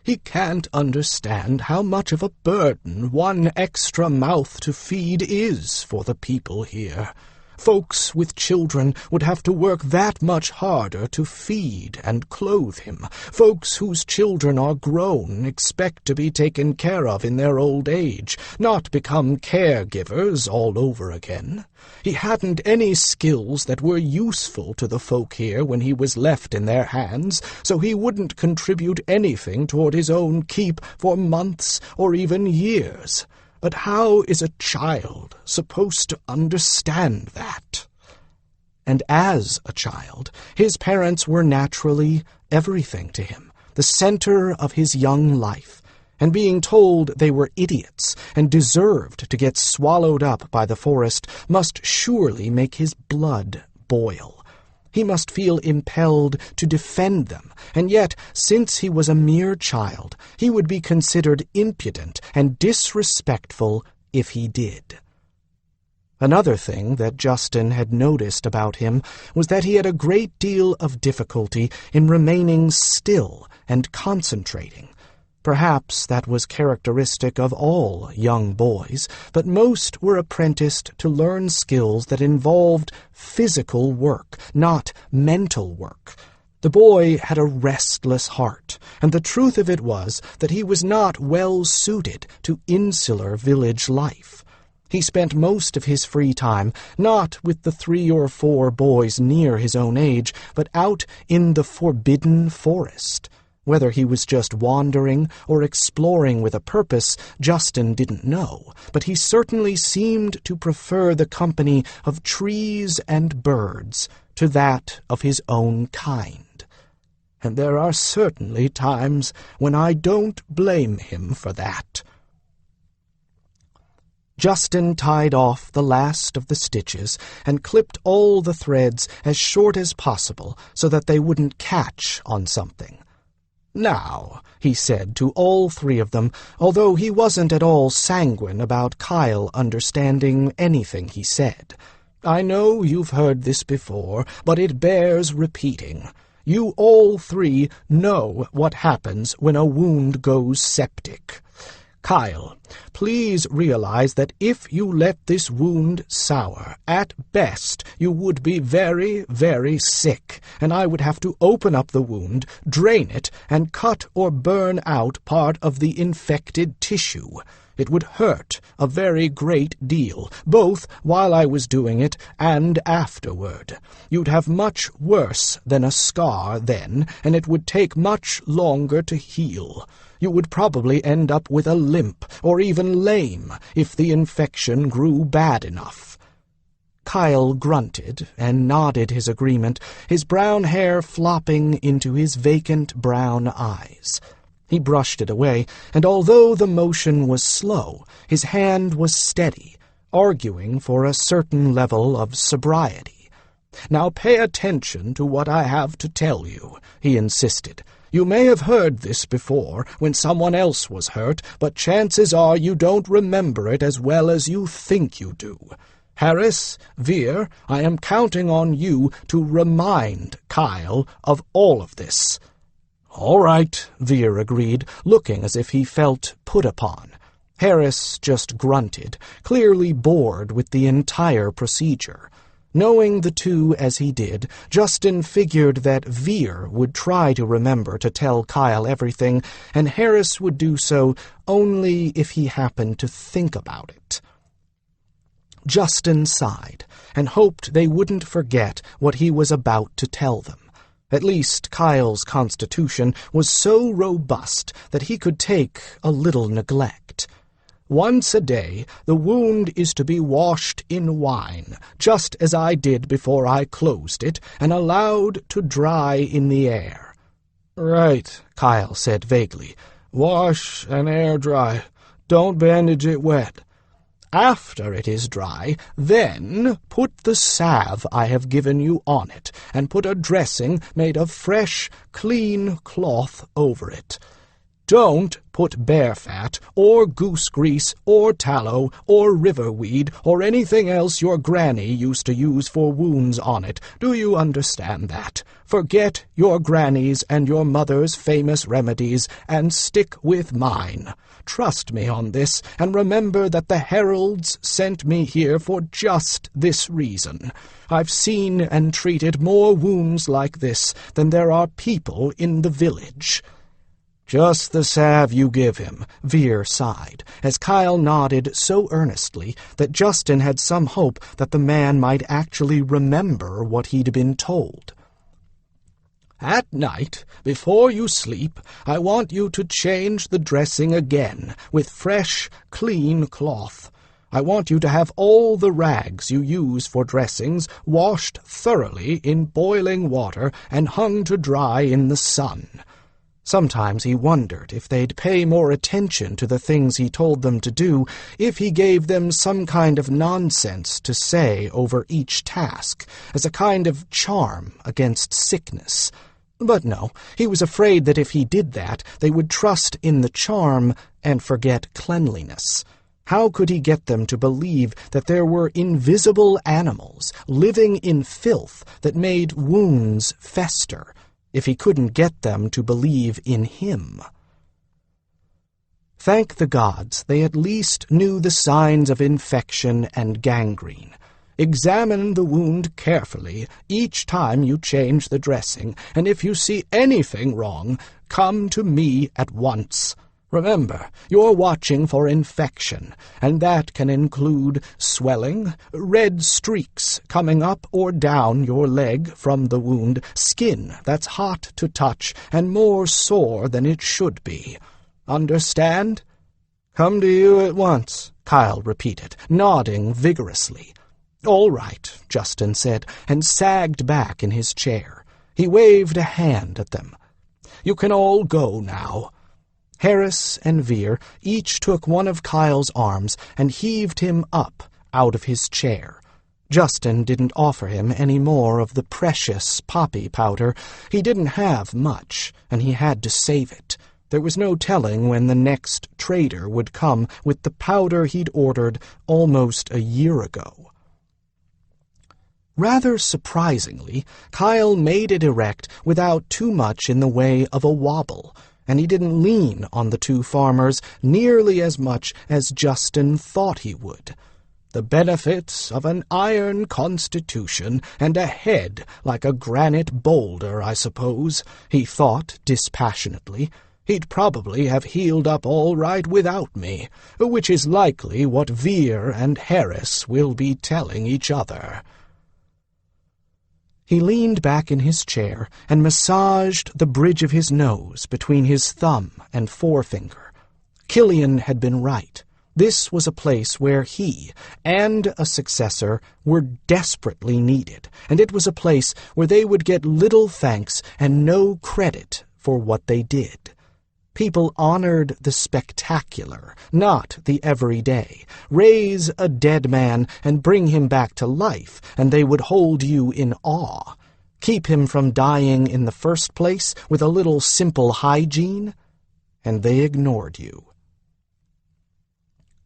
He can't understand how much of a burden one extra mouth to feed is for the people here. Folks with children would have to work that much harder to feed and clothe him. Folks whose children are grown expect to be taken care of in their old age, not become caregivers all over again. He hadn't any skills that were useful to the folk here when he was left in their hands, so he wouldn't contribute anything toward his own keep for months or even years. But how is a child supposed to understand that? And as a child, his parents were naturally everything to him, the center of his young life, and being told they were idiots and deserved to get swallowed up by the forest must surely make his blood boil. He must feel impelled to defend them, and yet, since he was a mere child, he would be considered impudent and disrespectful if he did. Another thing that Justin had noticed about him was that he had a great deal of difficulty in remaining still and concentrating. Perhaps that was characteristic of all young boys, but most were apprenticed to learn skills that involved physical work, not mental work. The boy had a restless heart, and the truth of it was that he was not well suited to insular village life. He spent most of his free time not with the 3 or 4 boys near his own age, but out in the forbidden forest. Whether he was just wandering or exploring with a purpose, Justin didn't know, but he certainly seemed to prefer the company of trees and birds to that of his own kind. And there are certainly times when I don't blame him for that. Justin tied off the last of the stitches and clipped all the threads as short as possible so that they wouldn't catch on something. "Now," he said to all 3 of them, although he wasn't at all sanguine about Kyle understanding anything he said, "I know you've heard this before, but it bears repeating. You all 3 know what happens when a wound goes septic. Kyle, please realize that if you let this wound sour, at best you would be very, very sick, and I would have to open up the wound, drain it, and cut or burn out part of the infected tissue. It would hurt a very great deal, both while I was doing it and afterward. You'd have much worse than a scar then, and it would take much longer to heal. You would probably end up with a limp, or even lame, if the infection grew bad enough." Kyle grunted and nodded his agreement, his brown hair flopping into his vacant brown eyes. He brushed it away, and although the motion was slow, his hand was steady, arguing for a certain level of sobriety. "Now pay attention to what I have to tell you," he insisted. "You may have heard this before, when someone else was hurt, but chances are you don't remember it as well as you think you do. Harris, Veer, I am counting on you to remind Kyle of all of this." "All right," Veer agreed, looking as if he felt put upon. Harris just grunted, clearly bored with the entire procedure. Knowing the two as he did, Justin figured that Veer would try to remember to tell Kyle everything, and Harris would do so only if he happened to think about it. Justin sighed, and hoped they wouldn't forget what he was about to tell them. At least Kyle's constitution was so robust that he could take a little neglect. "Once a day, the wound is to be washed in wine, just as I did before I closed it, and allowed to dry in the air." "Right," Kyle said vaguely. "Wash and air dry. Don't bandage it wet." "After it is dry, then put the salve I have given you on it, and put a dressing made of fresh, clean cloth over it. Don't put bear fat, or goose grease, or tallow, or riverweed, or anything else your granny used to use for wounds on it. Do you understand that? Forget your granny's and your mother's famous remedies, and stick with mine. Trust me on this, and remember that the heralds sent me here for just this reason. I've seen and treated more wounds like this than there are people in the village." "Just the salve you give him," Veer sighed, as Kyle nodded so earnestly that Justin had some hope that the man might actually remember what he'd been told. "At night, before you sleep, I want you to change the dressing again with fresh, clean cloth. I want you to have all the rags you use for dressings washed thoroughly in boiling water and hung to dry in the sun." Sometimes he wondered if they'd pay more attention to the things he told them to do if he gave them some kind of nonsense to say over each task, as a kind of charm against sickness. But no, he was afraid that if he did that, they would trust in the charm and forget cleanliness. How could he get them to believe that there were invisible animals living in filth that made wounds fester, if he couldn't get them to believe in him? Thank the gods, they at least knew the signs of infection and gangrene. Examine the wound carefully each time you change the dressing, and if you see anything wrong, come to me at once. Remember, you're watching for infection, and that can include swelling, red streaks coming up or down your leg from the wound, skin that's hot to touch and more sore than it should be. Understand? "Come to you at once," Kyle repeated, nodding vigorously. "All right," Justin said, and sagged back in his chair. He waved a hand at them. "You can all go now." Harris and Veer each took one of Kyle's arms and heaved him up out of his chair. Justin didn't offer him any more of the precious poppy powder. He didn't have much, and he had to save it. There was no telling when the next trader would come with the powder he'd ordered almost a year ago. Rather surprisingly, Kyle made it erect without too much in the way of a wobble, and he didn't lean on the two farmers nearly as much as Justin thought he would. The benefits of an iron constitution and a head like a granite boulder, I suppose, he thought dispassionately. He'd probably have healed up all right without me, which is likely what Veer and Harris will be telling each other." He leaned back in his chair and massaged the bridge of his nose between his thumb and forefinger. Killian had been right. This was a place where he and a successor were desperately needed, and it was a place where they would get little thanks and no credit for what they did. People honored the spectacular, not the everyday. Raise a dead man and bring him back to life, and they would hold you in awe. Keep him from dying in the first place with a little simple hygiene, and they ignored you.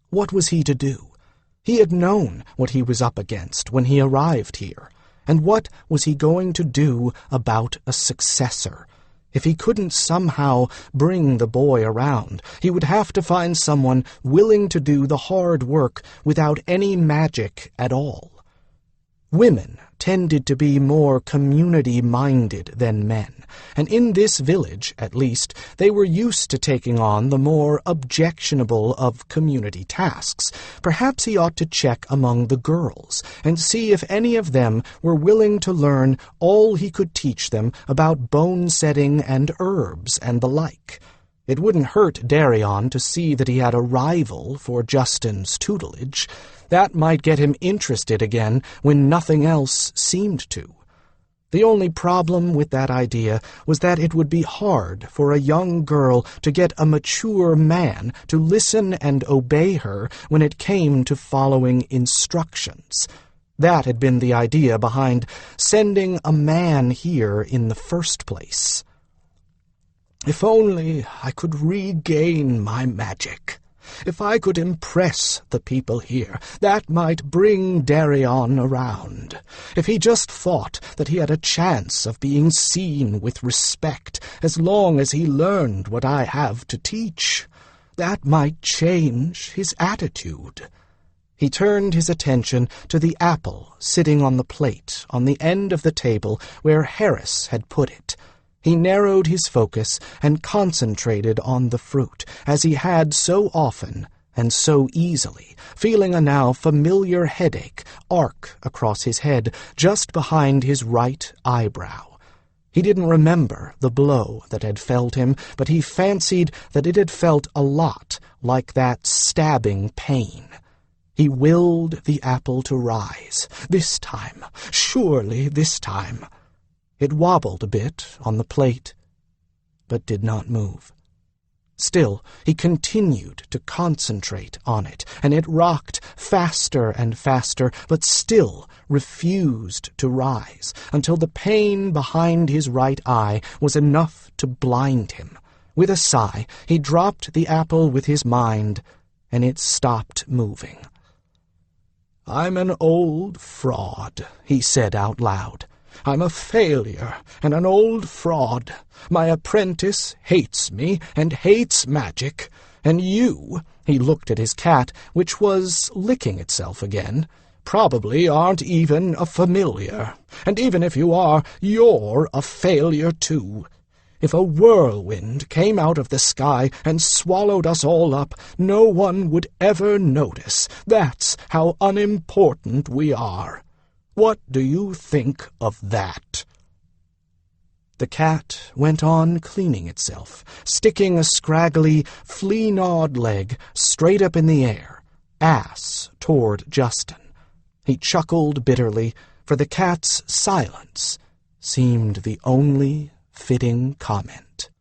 What was he to do? He had known what he was up against when he arrived here, and what was he going to do about a successor? If he couldn't somehow bring the boy around, he would have to find someone willing to do the hard work without any magic at all. Women tended to be more community-minded than men, and in this village, at least, they were used to taking on the more objectionable of community tasks. Perhaps he ought to check among the girls and see if any of them were willing to learn all he could teach them about bone-setting and herbs and the like. It wouldn't hurt Darian to see that he had a rival for Justin's tutelage. That might get him interested again when nothing else seemed to. The only problem with that idea was that it would be hard for a young girl to get a mature man to listen and obey her when it came to following instructions. That had been the idea behind sending a man here in the first place. "If only I could regain my magic. If I could impress the people here, that might bring Darian around. If he just thought that he had a chance of being seen with respect as long as he learned what I have to teach, that might change his attitude." He turned his attention to the apple sitting on the plate on the end of the table where Harris had put it. He narrowed his focus and concentrated on the fruit, as he had so often and so easily, feeling a now familiar headache arc across his head just behind his right eyebrow. He didn't remember the blow that had felled him, but he fancied that it had felt a lot like that stabbing pain. He willed the apple to rise. This time, surely this time. It wobbled a bit on the plate, but did not move. Still, he continued to concentrate on it, and it rocked faster and faster, but still refused to rise, until the pain behind his right eye was enough to blind him. With a sigh, he dropped the apple with his mind, and it stopped moving. "I'm an old fraud," he said out loud. "I'm a failure and an old fraud. My apprentice hates me and hates magic. And you," he looked at his cat, which was licking itself again, "probably aren't even a familiar. And even if you are, you're a failure too. If a whirlwind came out of the sky and swallowed us all up, no one would ever notice. That's how unimportant we are. What do you think of that?" The cat went on cleaning itself, sticking a scraggly, flea-gnawed leg straight up in the air, ass toward Justin. He chuckled bitterly, for the cat's silence seemed the only fitting comment.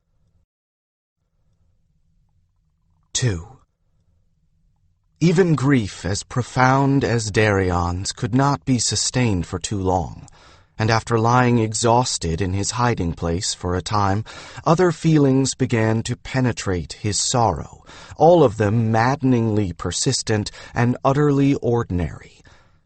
2. Even grief as profound as Darian's could not be sustained for too long, and after lying exhausted in his hiding place for a time, other feelings began to penetrate his sorrow, all of them maddeningly persistent and utterly ordinary.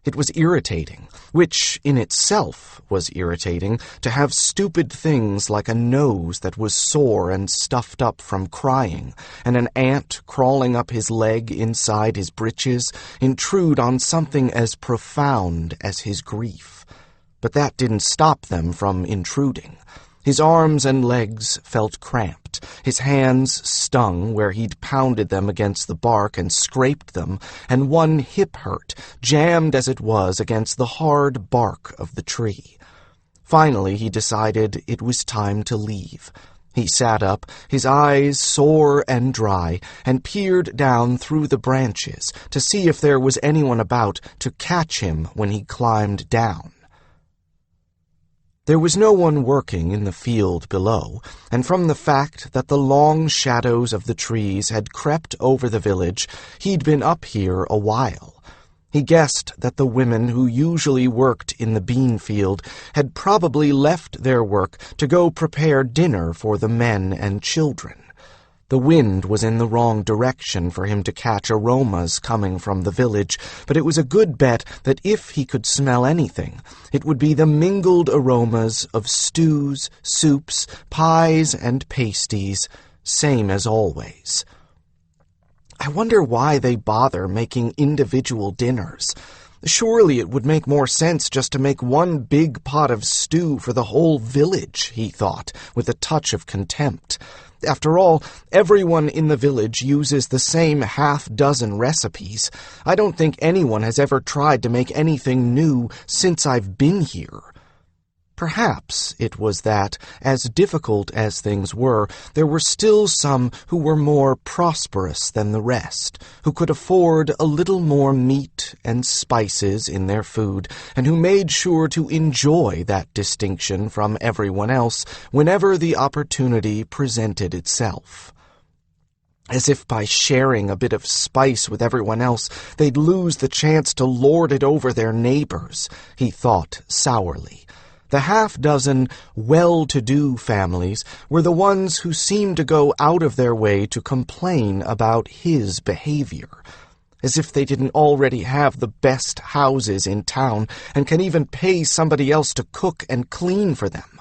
It was irritating, which in itself was irritating, to have stupid things like a nose that was sore and stuffed up from crying, and an ant crawling up his leg inside his breeches intrude on something as profound as his grief. But that didn't stop them from intruding. His arms and legs felt cramped, His hands stung where he'd pounded them against the bark and scraped them, and one hip hurt, jammed as it was against the hard bark of the tree. Finally, he decided it was time to leave. He sat up, his eyes sore and dry, and peered down through the branches to see if there was anyone about to catch him when he climbed down. There was no one working in the field below, and from the fact that the long shadows of the trees had crept over the village, he'd been up here a while. He guessed that the women who usually worked in the bean field had probably left their work to go prepare dinner for the men and children. The wind was in the wrong direction for him to catch aromas coming from the village, but it was a good bet that if he could smell anything, it would be the mingled aromas of stews, soups, pies, and pasties, same as always. I wonder why they bother making individual dinners. Surely it would make more sense just to make one big pot of stew for the whole village, he thought, with a touch of contempt. After all, everyone in the village uses the same half-dozen recipes. I don't think anyone has ever tried to make anything new since I've been here. Perhaps it was that, as difficult as things were, there were still some who were more prosperous than the rest, who could afford a little more meat and spices in their food, and who made sure to enjoy that distinction from everyone else whenever the opportunity presented itself. As if by sharing a bit of spice with everyone else, they'd lose the chance to lord it over their neighbors, he thought sourly. The half-dozen well-to-do families were the ones who seemed to go out of their way to complain about his behavior, as if they didn't already have the best houses in town and can even pay somebody else to cook and clean for them.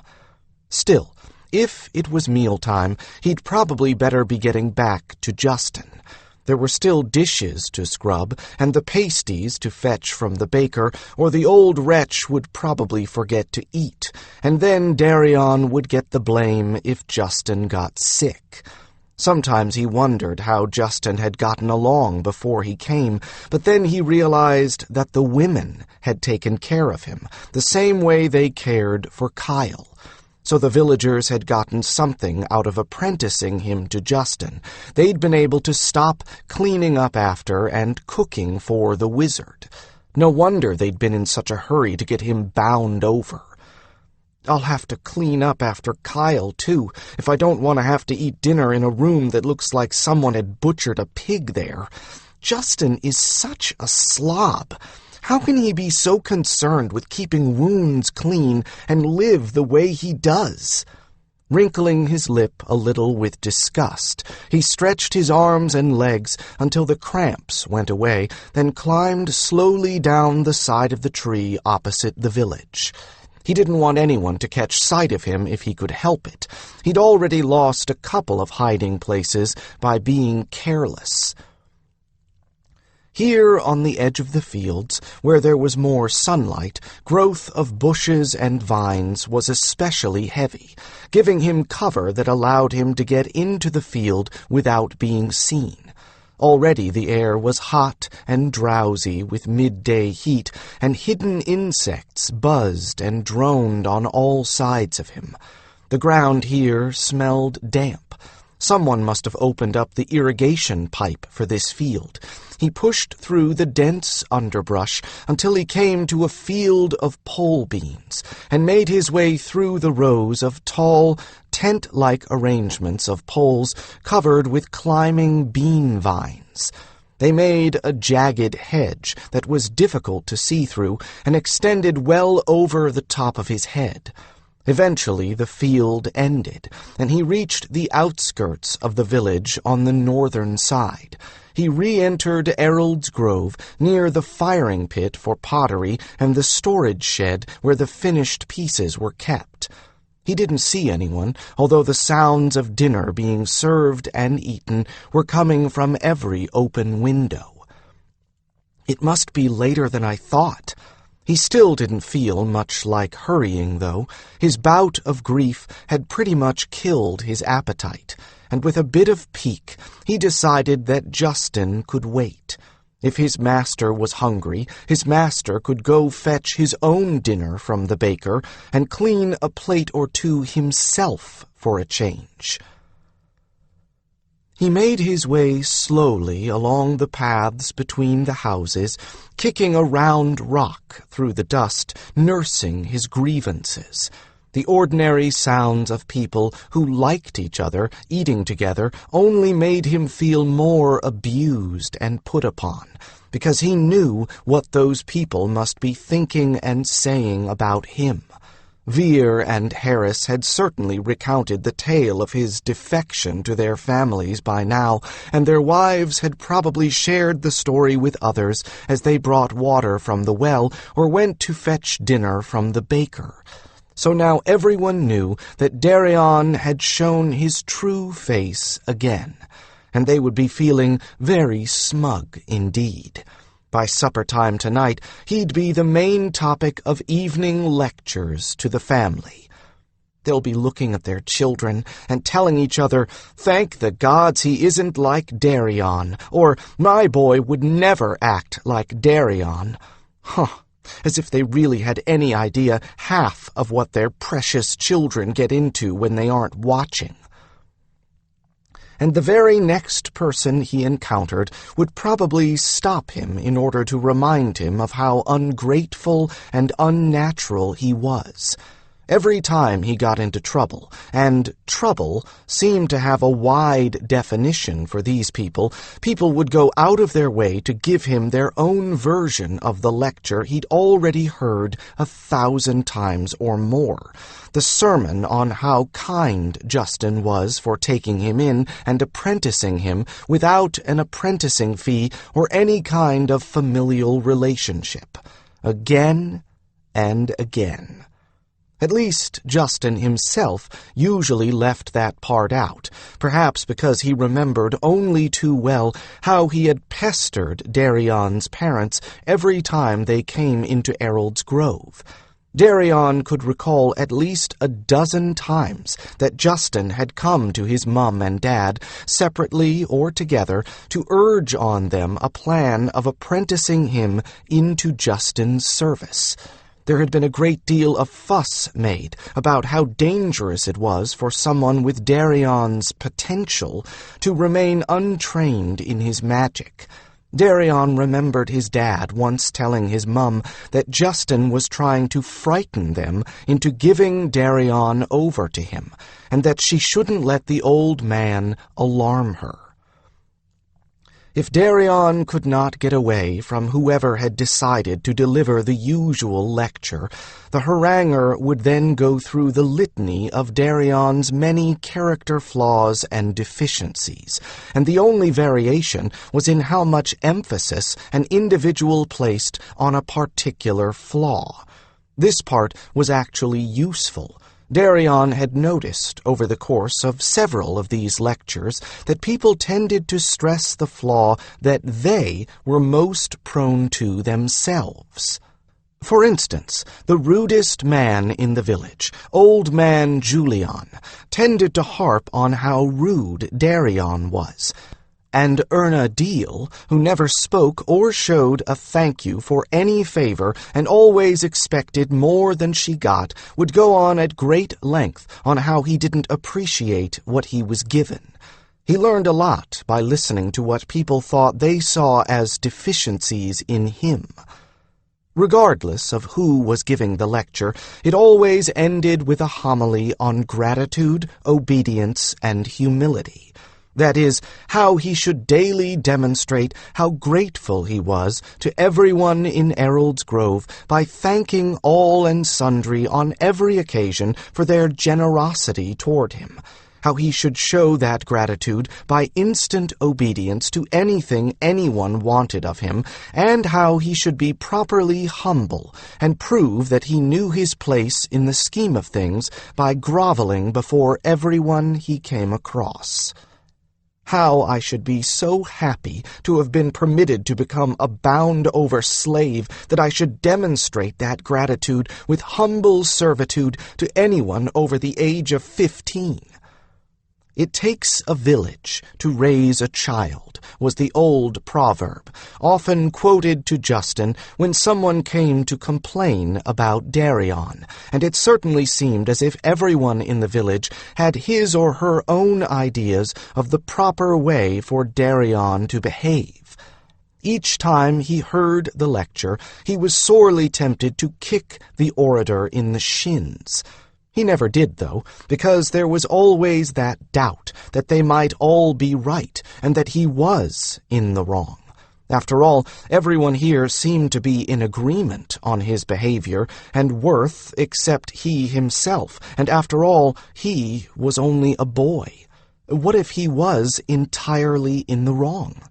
Still, if it was mealtime, he'd probably better be getting back to Justin. There were still dishes to scrub, and the pasties to fetch from the baker, or the old wretch would probably forget to eat, and then Darian would get the blame if Justin got sick. Sometimes he wondered how Justin had gotten along before he came, but then he realized that the women had taken care of him, the same way they cared for Kyle. So the villagers had gotten something out of apprenticing him to Justin. They'd been able to stop cleaning up after and cooking for the wizard. No wonder they'd been in such a hurry to get him bound over. I'll have to clean up after Kyle, too, if I don't want to have to eat dinner in a room that looks like someone had butchered a pig there. Justin is such a slob. How can he be so concerned with keeping wounds clean and live the way he does? Wrinkling his lip a little with disgust, he stretched his arms and legs until the cramps went away, then climbed slowly down the side of the tree opposite the village. He didn't want anyone to catch sight of him if he could help it. He'd already lost a couple of hiding places by being careless. Here on the edge of the fields, where there was more sunlight, growth of bushes and vines was especially heavy, giving him cover that allowed him to get into the field without being seen. Already the air was hot and drowsy with midday heat, and hidden insects buzzed and droned on all sides of him. The ground here smelled damp. Someone must have opened up the irrigation pipe for this field. He pushed through the dense underbrush until he came to a field of pole beans and made his way through the rows of tall, tent-like arrangements of poles covered with climbing bean vines. They made a jagged hedge that was difficult to see through and extended well over the top of his head. Eventually the field ended, and he reached the outskirts of the village on the northern side. He re-entered Errold's Grove, near the firing pit for pottery and the storage shed where the finished pieces were kept. He didn't see anyone, although the sounds of dinner being served and eaten were coming from every open window. It must be later than I thought. He still didn't feel much like hurrying, though. His bout of grief had pretty much killed his appetite, and with a bit of pique, he decided that Justin could wait. If his master was hungry, his master could go fetch his own dinner from the baker and clean a plate or two himself for a change. He made his way slowly along the paths between the houses, kicking a round rock through the dust, nursing his grievances. The ordinary sounds of people who liked each other, eating together, only made him feel more abused and put upon, because he knew what those people must be thinking and saying about him. Vere and Harris had certainly recounted the tale of his defection to their families by now, and their wives had probably shared the story with others as they brought water from the well or went to fetch dinner from the baker. So now everyone knew that Darian had shown his true face again, and they would be feeling very smug indeed. By supper-time tonight, he'd be the main topic of evening lectures to the family. They'll be looking at their children and telling each other, "Thank the gods he isn't like Darian," or "My boy would never act like Darian." As if they really had any idea half of what their precious children get into when they aren't watching. And the very next person he encountered would probably stop him in order to remind him of how ungrateful and unnatural he was. Every time he got into trouble, and trouble seemed to have a wide definition for these people, people would go out of their way to give him their own version of the lecture he'd already heard 1,000 times or more. The sermon on how kind Justin was for taking him in and apprenticing him without an apprenticing fee or any kind of familial relationship. Again and again. At least Justin himself usually left that part out, perhaps because he remembered only too well how he had pestered Darian's parents every time they came into Errold's Grove. Darian could recall at least 12 times that Justin had come to his mum and dad, separately or together, to urge on them a plan of apprenticing him into Justin's service. There had been a great deal of fuss made about how dangerous it was for someone with Darian's potential to remain untrained in his magic. Darian remembered his dad once telling his mum that Justin was trying to frighten them into giving Darian over to him, and that she shouldn't let the old man alarm her. If Darian could not get away from whoever had decided to deliver the usual lecture, the haranguer would then go through the litany of Darian's many character flaws and deficiencies, and the only variation was in how much emphasis an individual placed on a particular flaw. This part was actually useful. Darian had noticed over the course of several of these lectures that people tended to stress the flaw that they were most prone to themselves. For instance, the rudest man in the village, Old Man Julian, tended to harp on how rude Darian was, and Erna Deal, who never spoke or showed a thank you for any favor and always expected more than she got, would go on at great length on how he didn't appreciate what he was given. He learned a lot by listening to what people thought they saw as deficiencies in him. Regardless of who was giving the lecture, it always ended with a homily on gratitude, obedience, and humility. That is, how he should daily demonstrate how grateful he was to everyone in Errold's Grove by thanking all and sundry on every occasion for their generosity toward him. How he should show that gratitude by instant obedience to anything anyone wanted of him, and how he should be properly humble and prove that he knew his place in the scheme of things by groveling before everyone he came across. How I should be so happy to have been permitted to become a bound-over slave that I should demonstrate that gratitude with humble servitude to anyone over the age of 15. It takes a village to raise a child, was the old proverb, often quoted to Justin when someone came to complain about Darian, and it certainly seemed as if everyone in the village had his or her own ideas of the proper way for Darian to behave. Each time he heard the lecture, he was sorely tempted to kick the orator in the shins. He never did, though, because there was always that doubt that they might all be right and that he was in the wrong. After all, everyone here seemed to be in agreement on his behavior and worth except he himself, and after all, he was only a boy. What if he was entirely in the wrong?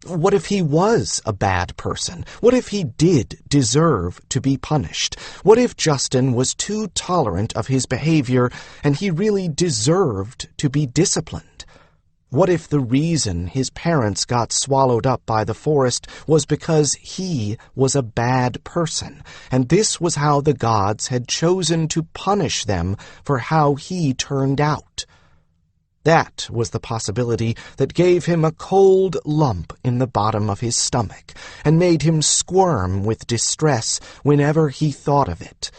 What if he was a bad person? What if he did deserve to be punished? What if Justin was too tolerant of his behavior and he really deserved to be disciplined? What if the reason his parents got swallowed up by the forest was because he was a bad person, and this was how the gods had chosen to punish them for how he turned out? That was the possibility that gave him a cold lump in the bottom of his stomach and made him squirm with distress whenever he thought of it.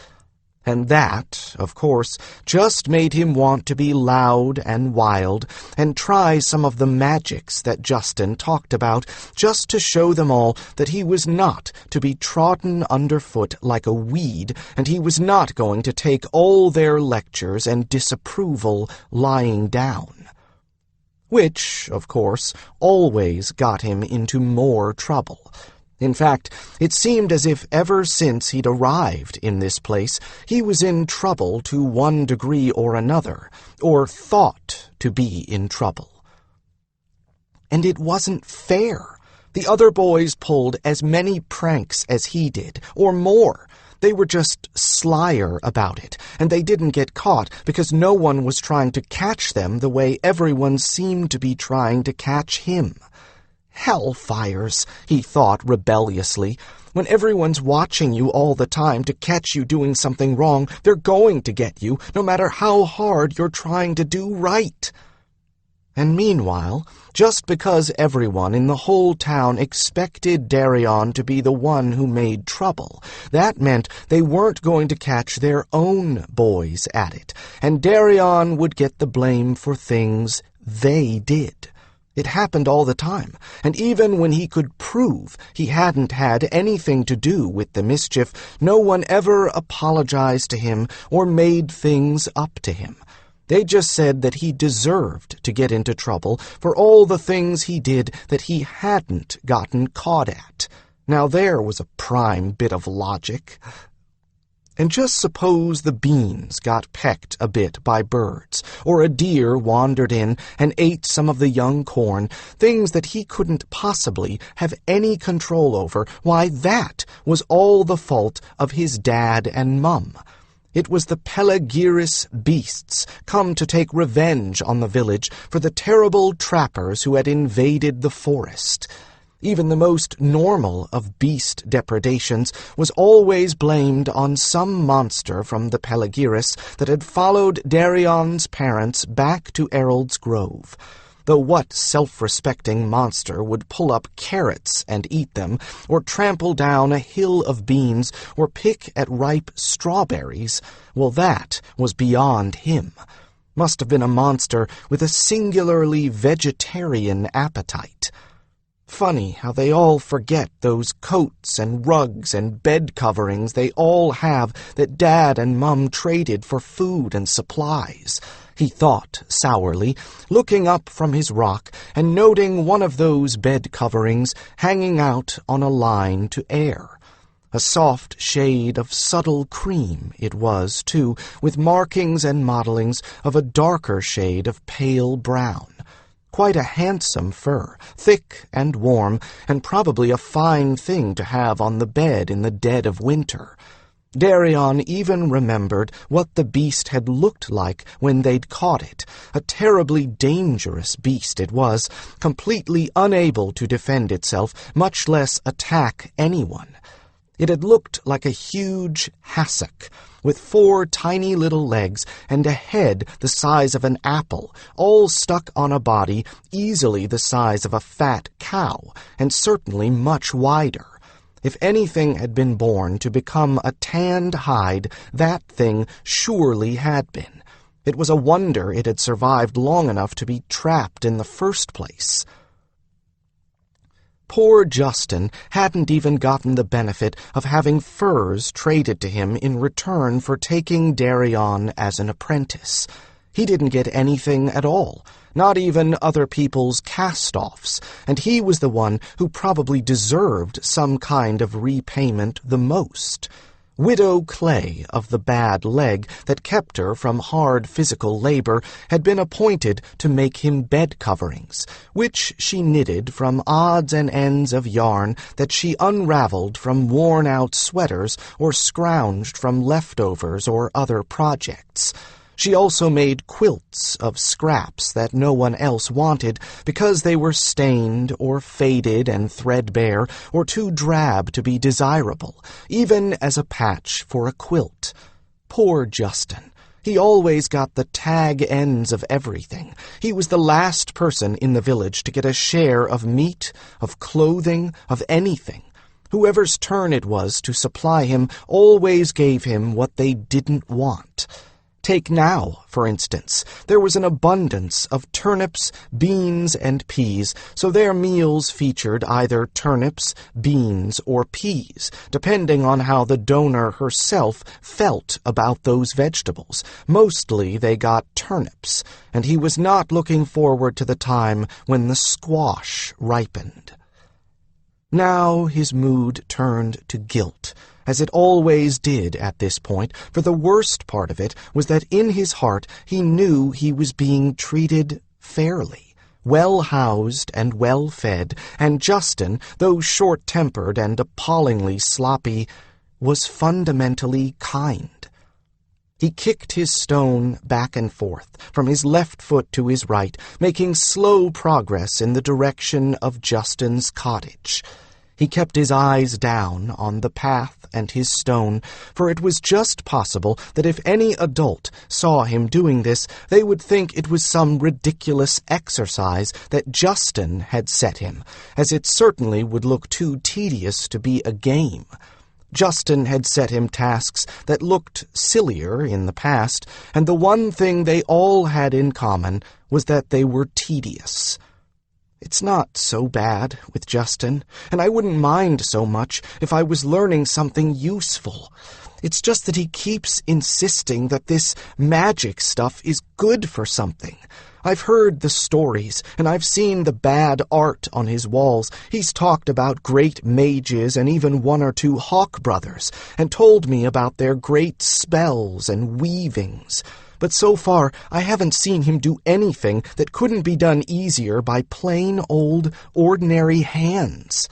And that, of course, just made him want to be loud and wild and try some of the magics that Justin talked about, just to show them all that he was not to be trodden underfoot like a weed, and he was not going to take all their lectures and disapproval lying down. Which, of course, always got him into more trouble. In fact, it seemed as if ever since he'd arrived in this place, he was in trouble to one degree or another, or thought to be in trouble. And it wasn't fair. The other boys pulled as many pranks as he did, or more. They were just slyer about it, and they didn't get caught because no one was trying to catch them the way everyone seemed to be trying to catch him. Hellfires, he thought rebelliously. When everyone's watching you all the time to catch you doing something wrong, they're going to get you, no matter how hard you're trying to do right. And meanwhile, just because everyone in the whole town expected Darian to be the one who made trouble, that meant they weren't going to catch their own boys at it, and Darian would get the blame for things they did. It happened all the time, and even when he could prove he hadn't had anything to do with the mischief, no one ever apologized to him or made things up to him. They just said that he deserved to get into trouble for all the things he did that he hadn't gotten caught at. Now there was a prime bit of logic. And just suppose the beans got pecked a bit by birds, or a deer wandered in and ate some of the young corn, things that he couldn't possibly have any control over. Why, that was all the fault of his dad and mum. It was the Pelagirus beasts come to take revenge on the village for the terrible trappers who had invaded the forest. Even the most normal of beast depredations was always blamed on some monster from the Pelagirus that had followed Darian's parents back to Erald's Grove. Though what self-respecting monster would pull up carrots and eat them, or trample down a hill of beans, or pick at ripe strawberries? Well, that was beyond him. Must have been a monster with a singularly vegetarian appetite. Funny how they all forget those coats and rugs and bed coverings they all have that Dad and Mum traded for food and supplies, he thought sourly, looking up from his rock and noting one of those bed coverings hanging out on a line to air. A soft shade of subtle cream it was, too, with markings and mottlings of a darker shade of pale brown. Quite a handsome fur, thick and warm, and probably a fine thing to have on the bed in the dead of winter. Darian even remembered what the beast had looked like when they'd caught it. A terribly dangerous beast it was, completely unable to defend itself, much less attack anyone. It had looked like a huge hassock, with 4 tiny little legs and a head the size of an apple, all stuck on a body easily the size of a fat cow, and certainly much wider. If anything had been born to become a tanned hide, that thing surely had been. It was a wonder it had survived long enough to be trapped in the first place. Poor Justin hadn't even gotten the benefit of having furs traded to him in return for taking Darian as an apprentice. He didn't get anything at all, not even other people's cast-offs, and he was the one who probably deserved some kind of repayment the most. Widow Clay of the bad leg that kept her from hard physical labor had been appointed to make him bed coverings, which she knitted from odds and ends of yarn that she unraveled from worn-out sweaters or scrounged from leftovers or other projects. She also made quilts of scraps that no one else wanted because they were stained or faded and threadbare or too drab to be desirable, even as a patch for a quilt. Poor Justin. He always got the tag ends of everything. He was the last person in the village to get a share of meat, of clothing, of anything. Whoever's turn it was to supply him always gave him what they didn't want. Take now, for instance. There was an abundance of turnips, beans, and peas, so their meals featured either turnips, beans, or peas, depending on how the donor herself felt about those vegetables. Mostly they got turnips, and he was not looking forward to the time when the squash ripened. Now his mood turned to guilt, as it always did at this point, for the worst part of it was that in his heart he knew he was being treated fairly, well-housed and well-fed, and Justin, though short-tempered and appallingly sloppy, was fundamentally kind. He kicked his stone back and forth, from his left foot to his right, making slow progress in the direction of Justin's cottage. He kept his eyes down on the path and his stone, for it was just possible that if any adult saw him doing this, they would think it was some ridiculous exercise that Justin had set him, as it certainly would look too tedious to be a game. Justin had set him tasks that looked sillier in the past, and the one thing they all had in common was that they were tedious. It's not so bad with Justin, and I wouldn't mind so much if I was learning something useful. It's just that he keeps insisting that this magic stuff is good for something. I've heard the stories, and I've seen the bad art on his walls. He's talked about great mages and even 1 or 2 hawk brothers, and told me about their great spells and weavings. But so far, I haven't seen him do anything that couldn't be done easier by plain old, ordinary hands.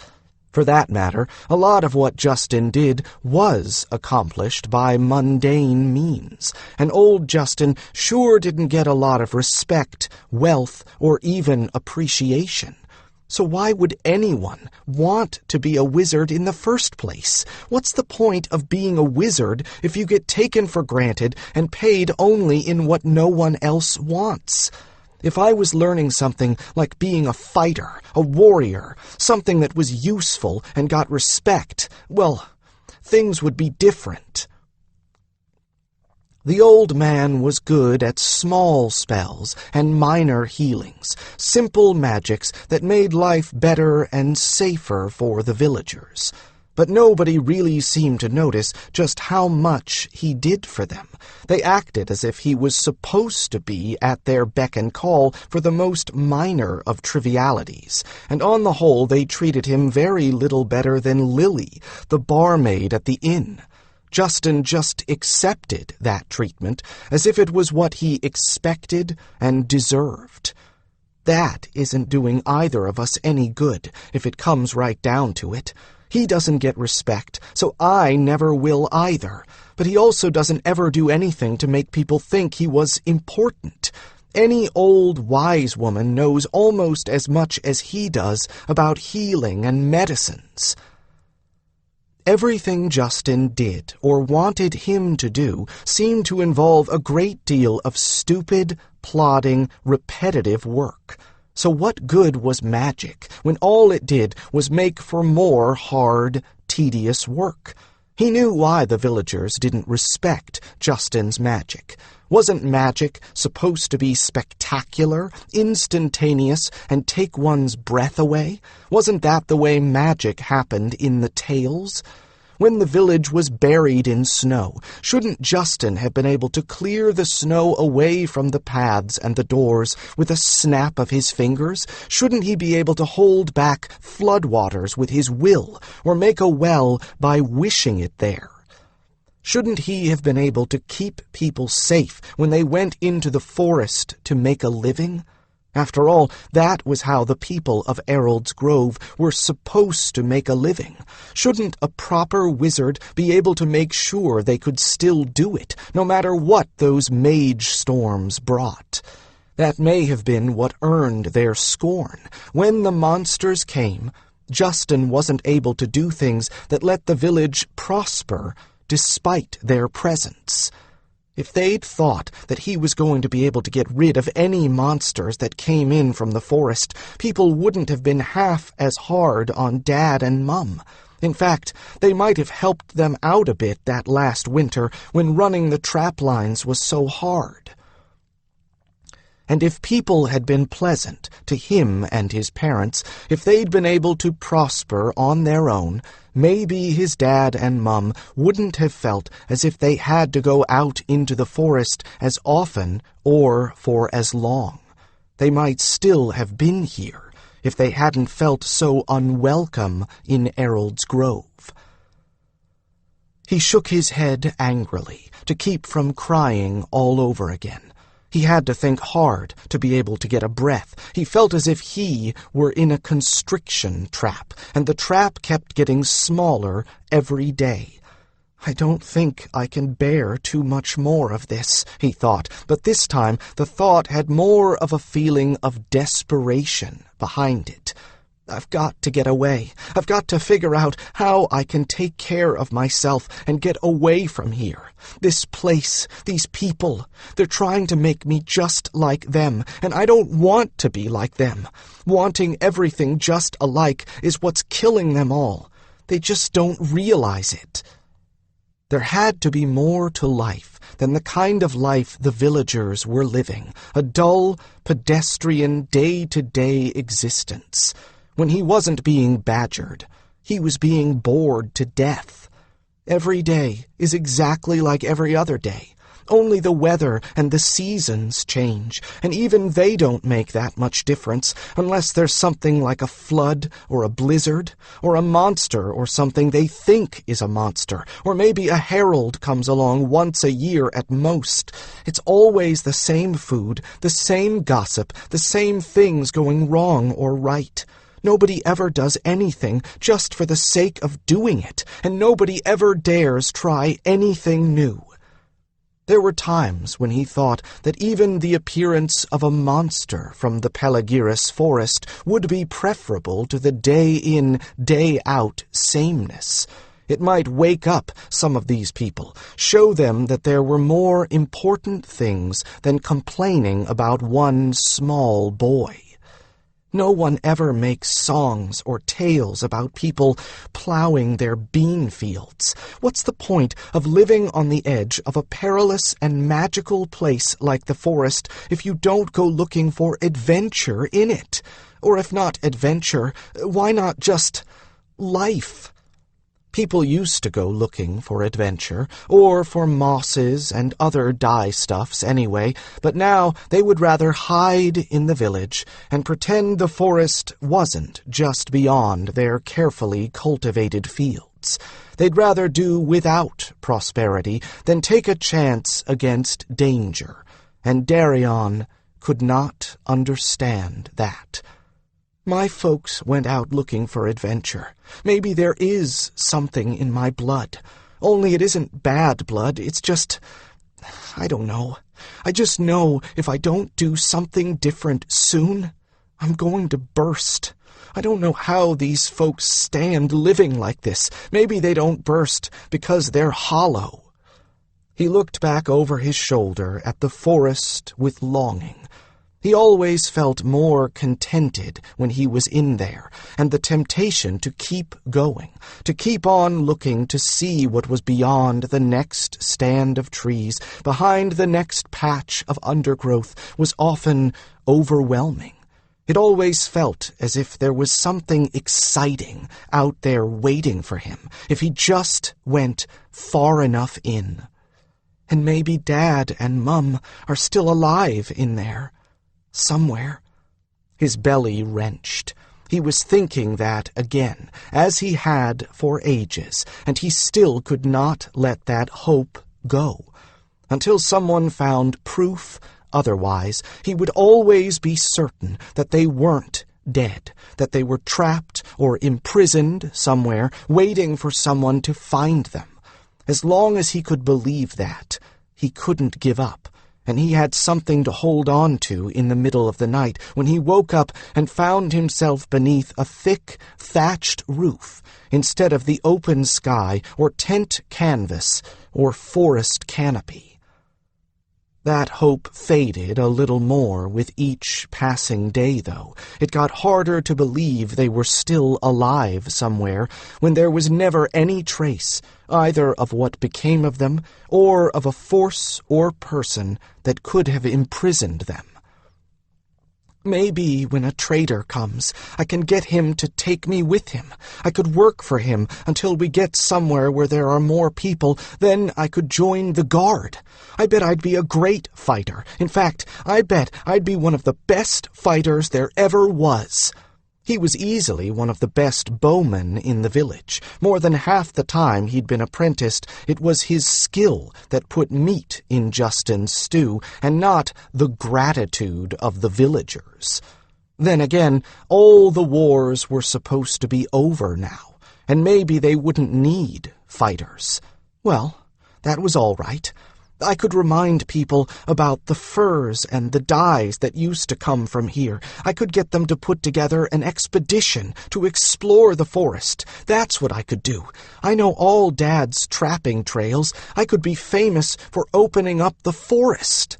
For that matter, a lot of what Justin did was accomplished by mundane means, and old Justin sure didn't get a lot of respect, wealth, or even appreciation. So why would anyone want to be a wizard in the first place? What's the point of being a wizard if you get taken for granted and paid only in what no one else wants? If I was learning something like being a fighter, a warrior, something that was useful and got respect, well, things would be different. The old man was good at small spells and minor healings, simple magics that made life better and safer for the villagers. But nobody really seemed to notice just how much he did for them. They acted as if he was supposed to be at their beck and call for the most minor of trivialities, and on the whole they treated him very little better than Lily, the barmaid at the inn. Justin just accepted that treatment as if it was what he expected and deserved. That isn't doing either of us any good, if it comes right down to it. He doesn't get respect, so I never will either. But he also doesn't ever do anything to make people think he was important. Any old wise woman knows almost as much as he does about healing and medicines. Everything Justin did, or wanted him to do, seemed to involve a great deal of stupid, plodding, repetitive work. So what good was magic, when all it did was make for more hard, tedious work? He knew why the villagers didn't respect Justin's magic. Wasn't magic supposed to be spectacular, instantaneous, and take one's breath away? Wasn't that the way magic happened in the tales? When the village was buried in snow, shouldn't Justin have been able to clear the snow away from the paths and the doors with a snap of his fingers? Shouldn't he be able to hold back floodwaters with his will, or make a well by wishing it there? Shouldn't he have been able to keep people safe when they went into the forest to make a living? After all, that was how the people of Errold's Grove were supposed to make a living. Shouldn't a proper wizard be able to make sure they could still do it, no matter what those mage storms brought? That may have been what earned their scorn. When the monsters came, Justin wasn't able to do things that let the village prosper despite their presence. If they'd thought that he was going to be able to get rid of any monsters that came in from the forest, people wouldn't have been half as hard on Dad and Mum. In fact, they might have helped them out a bit that last winter when running the trap lines was so hard. And if people had been pleasant to him and his parents, if they'd been able to prosper on their own, maybe his dad and Mum wouldn't have felt as if they had to go out into the forest as often or for as long. They might still have been here if they hadn't felt so unwelcome in Errold's Grove. He shook his head angrily to keep from crying all over again. He had to think hard to be able to get a breath. He felt as if he were in a constriction trap, and the trap kept getting smaller every day. I don't think I can bear too much more of this, he thought, but this time the thought had more of a feeling of desperation behind it. I've got to get away. I've got to figure out how I can take care of myself and get away from here. This place, these people, they're trying to make me just like them, and I don't want to be like them. Wanting everything just alike is what's killing them all. They just don't realize it. There had to be more to life than the kind of life the villagers were living, a dull, pedestrian, day-to-day existence. When he wasn't being badgered, he was being bored to death. Every day is exactly like every other day. Only the weather and the seasons change, and even they don't make that much difference unless there's something like a flood or a blizzard, or a monster or something they think is a monster, or maybe a herald comes along once a year at most. It's always the same food, the same gossip, the same things going wrong or right. Nobody ever does anything just for the sake of doing it, and nobody ever dares try anything new. There were times when he thought that even the appearance of a monster from the Pelagiris forest would be preferable to the day-in, day-out sameness. It might wake up some of these people, show them that there were more important things than complaining about one small boy. No one ever makes songs or tales about people plowing their bean fields. What's the point of living on the edge of a perilous and magical place like the forest if you don't go looking for adventure in it? Or if not adventure, why not just life? People used to go looking for adventure, or for mosses and other dye-stuffs anyway, but now they would rather hide in the village and pretend the forest wasn't just beyond their carefully cultivated fields. They'd rather do without prosperity than take a chance against danger, and Darian could not understand that. My folks went out looking for adventure. Maybe there is something in my blood. Only it isn't bad blood, it's just... I don't know. I just know if I don't do something different soon, I'm going to burst. I don't know how these folks stand living like this. Maybe they don't burst because they're hollow. He looked back over his shoulder at the forest with longing. He always felt more contented when he was in there, and the temptation to keep going, to keep on looking to see what was beyond the next stand of trees, behind the next patch of undergrowth, was often overwhelming. It always felt as if there was something exciting out there waiting for him, if he just went far enough in. And maybe Dad and Mum are still alive in there. Somewhere. His belly wrenched. He was thinking that again, as he had for ages, and he still could not let that hope go. Until someone found proof otherwise, he would always be certain that they weren't dead, that they were trapped or imprisoned somewhere, waiting for someone to find them. As long as he could believe that, he couldn't give up. And he had something to hold on to in the middle of the night when he woke up and found himself beneath a thick, thatched roof instead of the open sky or tent canvas or forest canopy. That hope faded a little more with each passing day, though. It got harder to believe they were still alive somewhere when there was never any trace either of what became of them or of a force or person that could have imprisoned them. Maybe when a trader comes, I can get him to take me with him. I could work for him until we get somewhere where there are more people. Then I could join the guard. I bet I'd be a great fighter. In fact, I bet I'd be one of the best fighters there ever was. He was easily one of the best bowmen in the village. More than half the time he'd been apprenticed, it was his skill that put meat in Justin's stew, and not the gratitude of the villagers. Then again, all the wars were supposed to be over now, and maybe they wouldn't need fighters. Well, that was all right. I could remind people about the furs and the dyes that used to come from here. I could get them to put together an expedition to explore the forest. That's what I could do. I know all Dad's trapping trails. I could be famous for opening up the forest.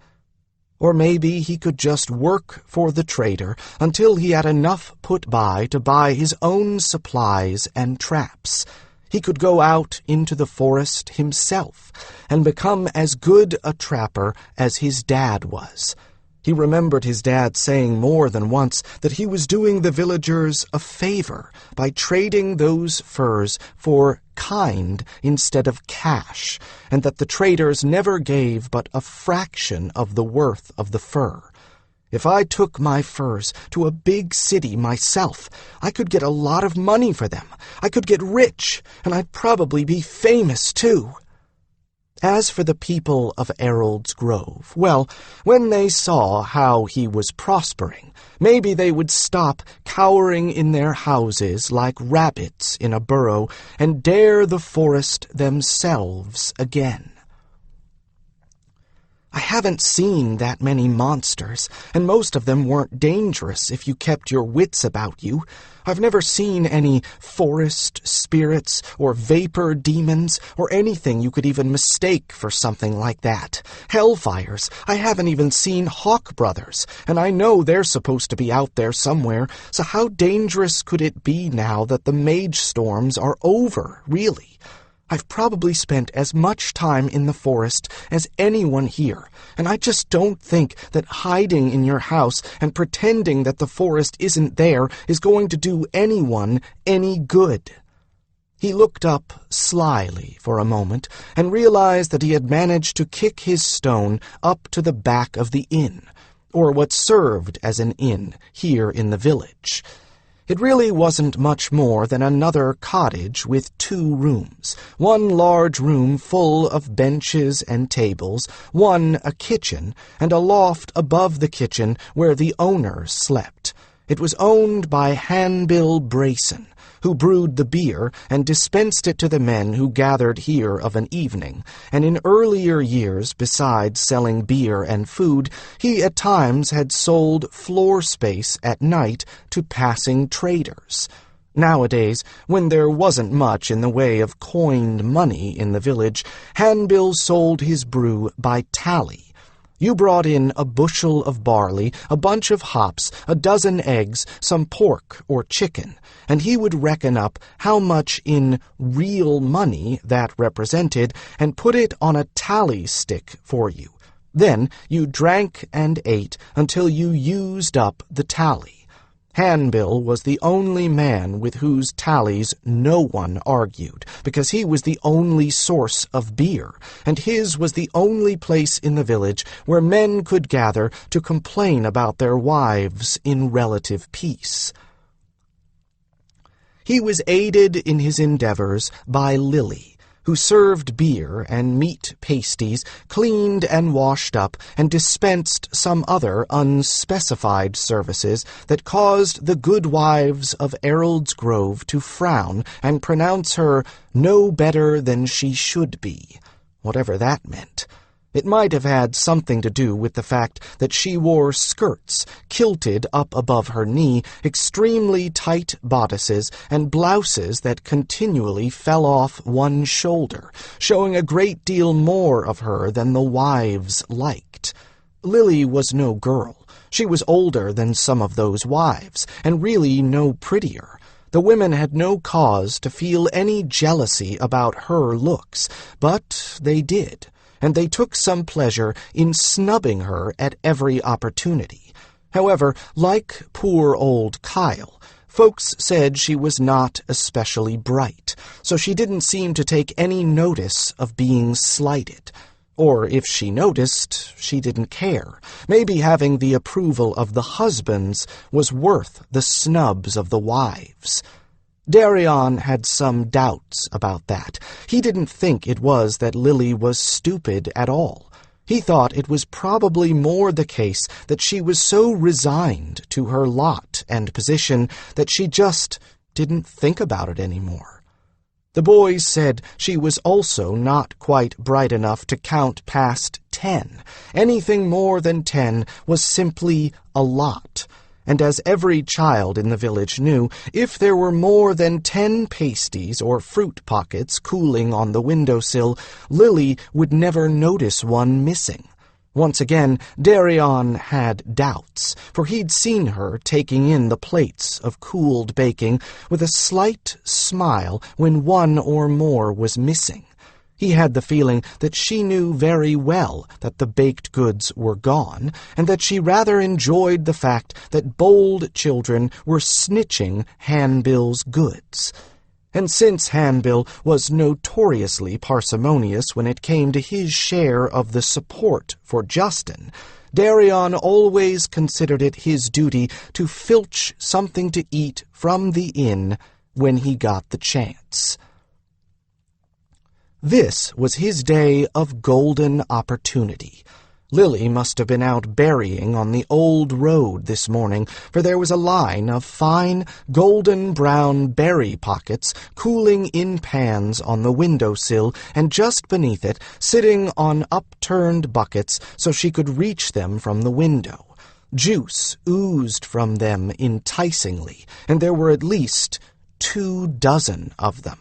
Or maybe he could just work for the trader until he had enough put by to buy his own supplies and traps. He could go out into the forest himself and become as good a trapper as his dad was. He remembered his dad saying more than once that he was doing the villagers a favor by trading those furs for kind instead of cash, and that the traders never gave but a fraction of the worth of the fur. If I took my furs to a big city myself, I could get a lot of money for them. I could get rich, and I'd probably be famous, too. As for the people of Errold's Grove, well, when they saw how he was prospering, maybe they would stop cowering in their houses like rabbits in a burrow and dare the forest themselves again. I haven't seen that many monsters, and most of them weren't dangerous if you kept your wits about you. I've never seen any forest spirits or vapor demons or anything you could even mistake for something like that. Hellfires. I haven't even seen Hawk brothers, and I know they're supposed to be out there somewhere, so how dangerous could it be now that the Mage storms are over, really? I've probably spent as much time in the forest as anyone here, and I just don't think that hiding in your house and pretending that the forest isn't there is going to do anyone any good. He looked up slyly for a moment and realized that he had managed to kick his stone up to the back of the inn, or what served as an inn here in the village. It really wasn't much more than another cottage with 2 rooms, one large room full of benches and tables, one a kitchen, and a loft above the kitchen where the owner slept. It was owned by Handbill Brayson, who brewed the beer and dispensed it to the men who gathered here of an evening, and in earlier years, besides selling beer and food, he at times had sold floor space at night to passing traders. Nowadays, when there wasn't much in the way of coined money in the village, Handbill sold his brew by tally. You brought in a bushel of barley, a bunch of hops, a dozen eggs, some pork or chicken, and he would reckon up how much in real money that represented and put it on a tally stick for you. Then you drank and ate until you used up the tally. Handbill was the only man with whose tallies no one argued, because he was the only source of beer, and his was the only place in the village where men could gather to complain about their wives in relative peace. He was aided in his endeavors by Lily, who served beer and meat pasties, cleaned and washed up, and dispensed some other unspecified services that caused the good wives of Errold's Grove to frown and pronounce her no better than she should be, whatever that meant. It might have had something to do with the fact that she wore skirts, kilted up above her knee, extremely tight bodices, and blouses that continually fell off one shoulder, showing a great deal more of her than the wives liked. Lily was no girl. She was older than some of those wives, and really no prettier. The women had no cause to feel any jealousy about her looks, but they did, and they took some pleasure in snubbing her at every opportunity. However, like poor old Kyle, folks said she was not especially bright, so she didn't seem to take any notice of being slighted. Or if she noticed, she didn't care. Maybe having the approval of the husbands was worth the snubs of the wives. Darian had some doubts about that. He didn't think it was that Lily was stupid at all. He thought it was probably more the case that she was so resigned to her lot and position that she just didn't think about it anymore. The boys said she was also not quite bright enough to count past 10. Anything more than 10 was simply a lot. And as every child in the village knew, if there were more than 10 pasties or fruit pockets cooling on the windowsill, Lily would never notice one missing. Once again, Darian had doubts, for he'd seen her taking in the plates of cooled baking with a slight smile when one or more was missing. He had the feeling that she knew very well that the baked goods were gone, and that she rather enjoyed the fact that bold children were snitching Handbill's goods. And since Handbill was notoriously parsimonious when it came to his share of the support for Justin, Darian always considered it his duty to filch something to eat from the inn when he got the chance. This was his day of golden opportunity. Lily must have been out berrying on the old road this morning, for there was a line of fine golden-brown berry pockets cooling in pans on the windowsill, and just beneath it, sitting on upturned buckets so she could reach them from the window. Juice oozed from them enticingly, and there were at least 24 of them.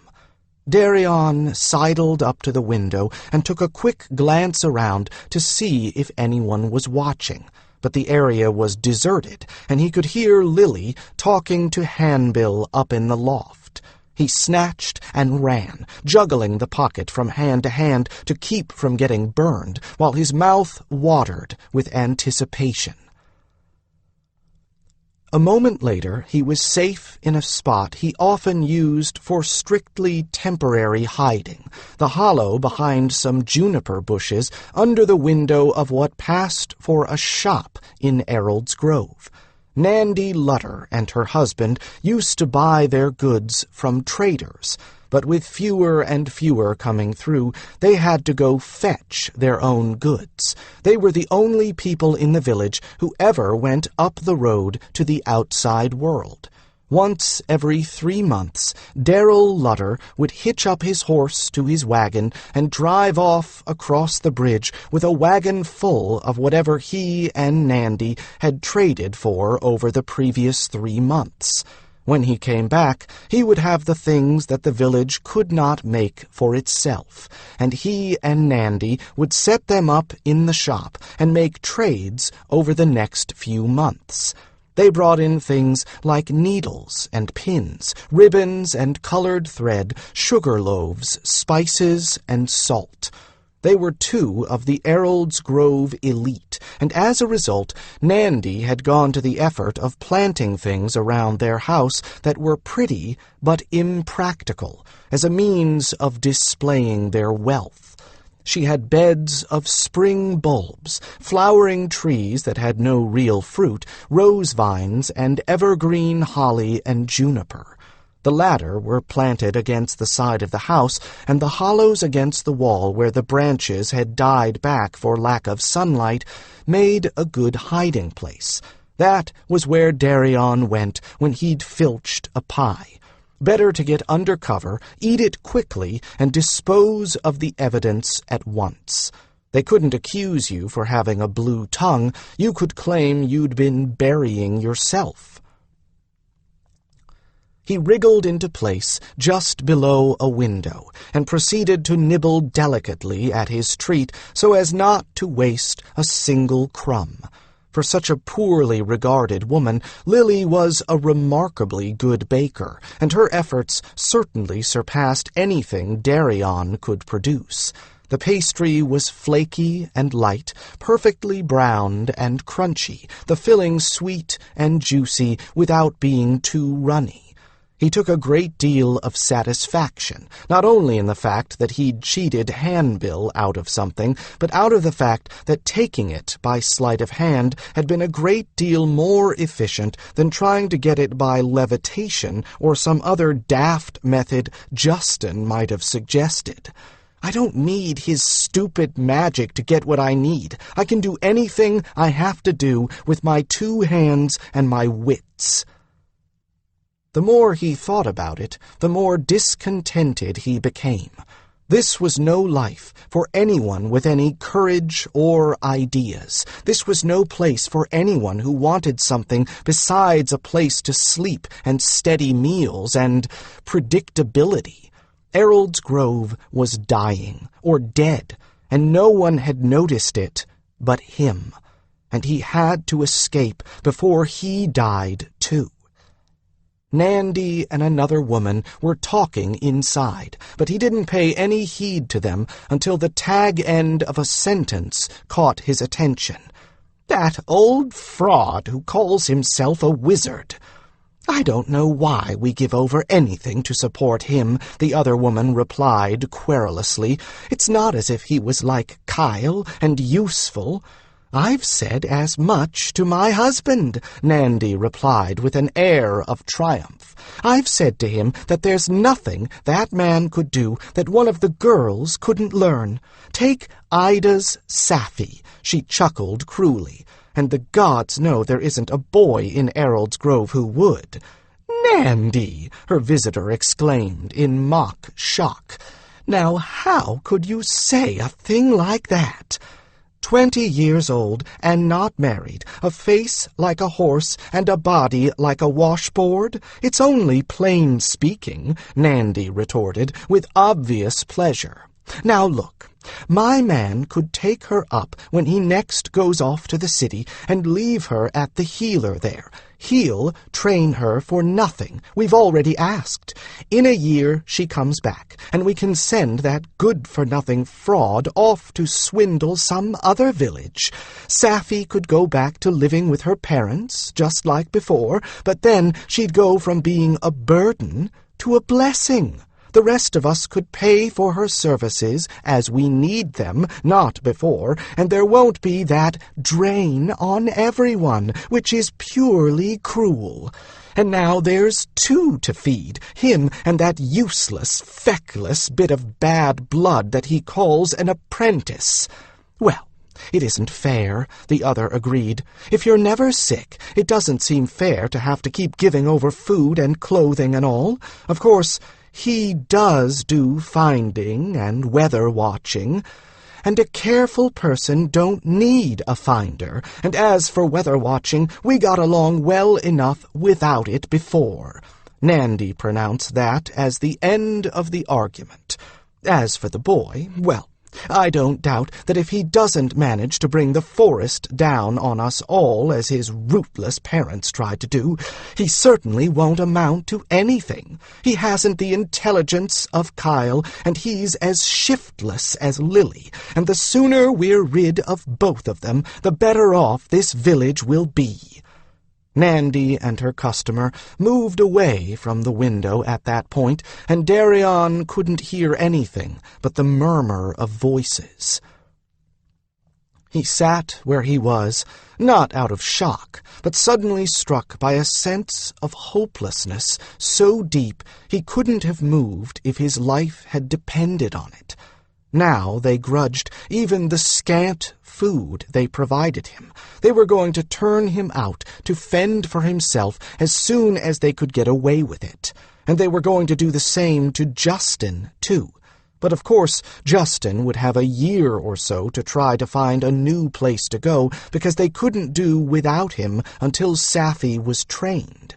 Darian sidled up to the window and took a quick glance around to see if anyone was watching, but the area was deserted, and he could hear Lily talking to Handbill up in the loft. He snatched and ran, juggling the pocket from hand to hand to keep from getting burned, while his mouth watered with anticipation. A moment later, he was safe in a spot he often used for strictly temporary hiding, the hollow behind some juniper bushes under the window of what passed for a shop in Errold's Grove. Nandy Lutter and her husband used to buy their goods from traders, but with fewer and fewer coming through, they had to go fetch their own goods. They were the only people in the village who ever went up the road to the outside world. Once every 3 months, Darrell Lutter would hitch up his horse to his wagon and drive off across the bridge with a wagon full of whatever he and Nandy had traded for over the previous 3 months. When he came back, he would have the things that the village could not make for itself, and he and Nandy would set them up in the shop and make trades over the next few months. They brought in things like needles and pins, ribbons and colored thread, sugar loaves, spices, and salt. They were 2 of the Errold's Grove elite, and as a result, Nandy had gone to the effort of planting things around their house that were pretty but impractical, as a means of displaying their wealth. She had beds of spring bulbs, flowering trees that had no real fruit, rose vines, and evergreen holly and juniper. The latter were planted against the side of the house, and the hollows against the wall where the branches had died back for lack of sunlight made a good hiding place. That was where Darian went when he'd filched a pie. Better to get under cover, eat it quickly, and dispose of the evidence at once. They couldn't accuse you for having a blue tongue. You could claim you'd been burying yourself. He wriggled into place just below a window and proceeded to nibble delicately at his treat so as not to waste a single crumb. For such a poorly regarded woman, Lily was a remarkably good baker, and her efforts certainly surpassed anything Darian could produce. The pastry was flaky and light, perfectly browned and crunchy, the filling sweet and juicy without being too runny. He took a great deal of satisfaction, not only in the fact that he'd cheated Handbill out of something, but out of the fact that taking it by sleight of hand had been a great deal more efficient than trying to get it by levitation or some other daft method Justin might have suggested. I don't need his stupid magic to get what I need. I can do anything I have to do with my 2 hands and my wits. The more he thought about it, the more discontented he became. This was no life for anyone with any courage or ideas. This was no place for anyone who wanted something besides a place to sleep and steady meals and predictability. Errold's Grove was dying, or dead, and no one had noticed it but him. And he had to escape before he died, too. Nandy and another woman were talking inside, but he didn't pay any heed to them until the tag end of a sentence caught his attention. "That old fraud who calls himself a wizard. I don't know why we give over anything to support him," the other woman replied querulously. "It's not as if he was like Kyle and useful." "I've said as much to my husband," Nandy replied with an air of triumph. "I've said to him that there's nothing that man could do that one of the girls couldn't learn. Take Ida's Sapphy," she chuckled cruelly, "and the gods know there isn't a boy in Errold's Grove who would." "Nandy!" her visitor exclaimed in mock shock. "Now how could you say a thing like that? 20 years old and not married, a face like a horse and a body like a washboard? It's only plain speaking," Nandy retorted with obvious pleasure. "Now look, my man could take her up when he next goes off to the city and leave her at the healer there. He'll train her for nothing. We've already asked. In a year she comes back, and we can send that good-for-nothing fraud off to swindle some other village. Sapphy could go back to living with her parents, just like before, but then she'd go from being a burden to a blessing. The rest of us could pay for her services as we need them, not before, and there won't be that drain on everyone, which is purely cruel. And now there's two to feed, him and that useless, feckless bit of bad blood that he calls an apprentice. Well, it isn't fair, the other agreed. If you're never sick, it doesn't seem fair to have to keep giving over food and clothing and all. Of course, he does do finding and weather watching, and a careful person don't need a finder, and as for weather watching, we got along well enough without it before. Nandy pronounced that as the end of the argument. As for the boy, well, I don't doubt that if he doesn't manage to bring the forest down on us all as his rootless parents tried to do, he certainly won't amount to anything. He hasn't the intelligence of Kyle, and he's as shiftless as Lily, and the sooner we're rid of both of them, the better off this village will be. Nandy and her customer moved away from the window at that point, and Darian couldn't hear anything but the murmur of voices. He sat where he was, not out of shock, but suddenly struck by a sense of hopelessness so deep he couldn't have moved if his life had depended on it. Now they grudged even the scant food they provided him. They were going to turn him out to fend for himself as soon as they could get away with it. And they were going to do the same to Justin, too. But of course, Justin would have a year or so to try to find a new place to go, because they couldn't do without him until Safi was trained.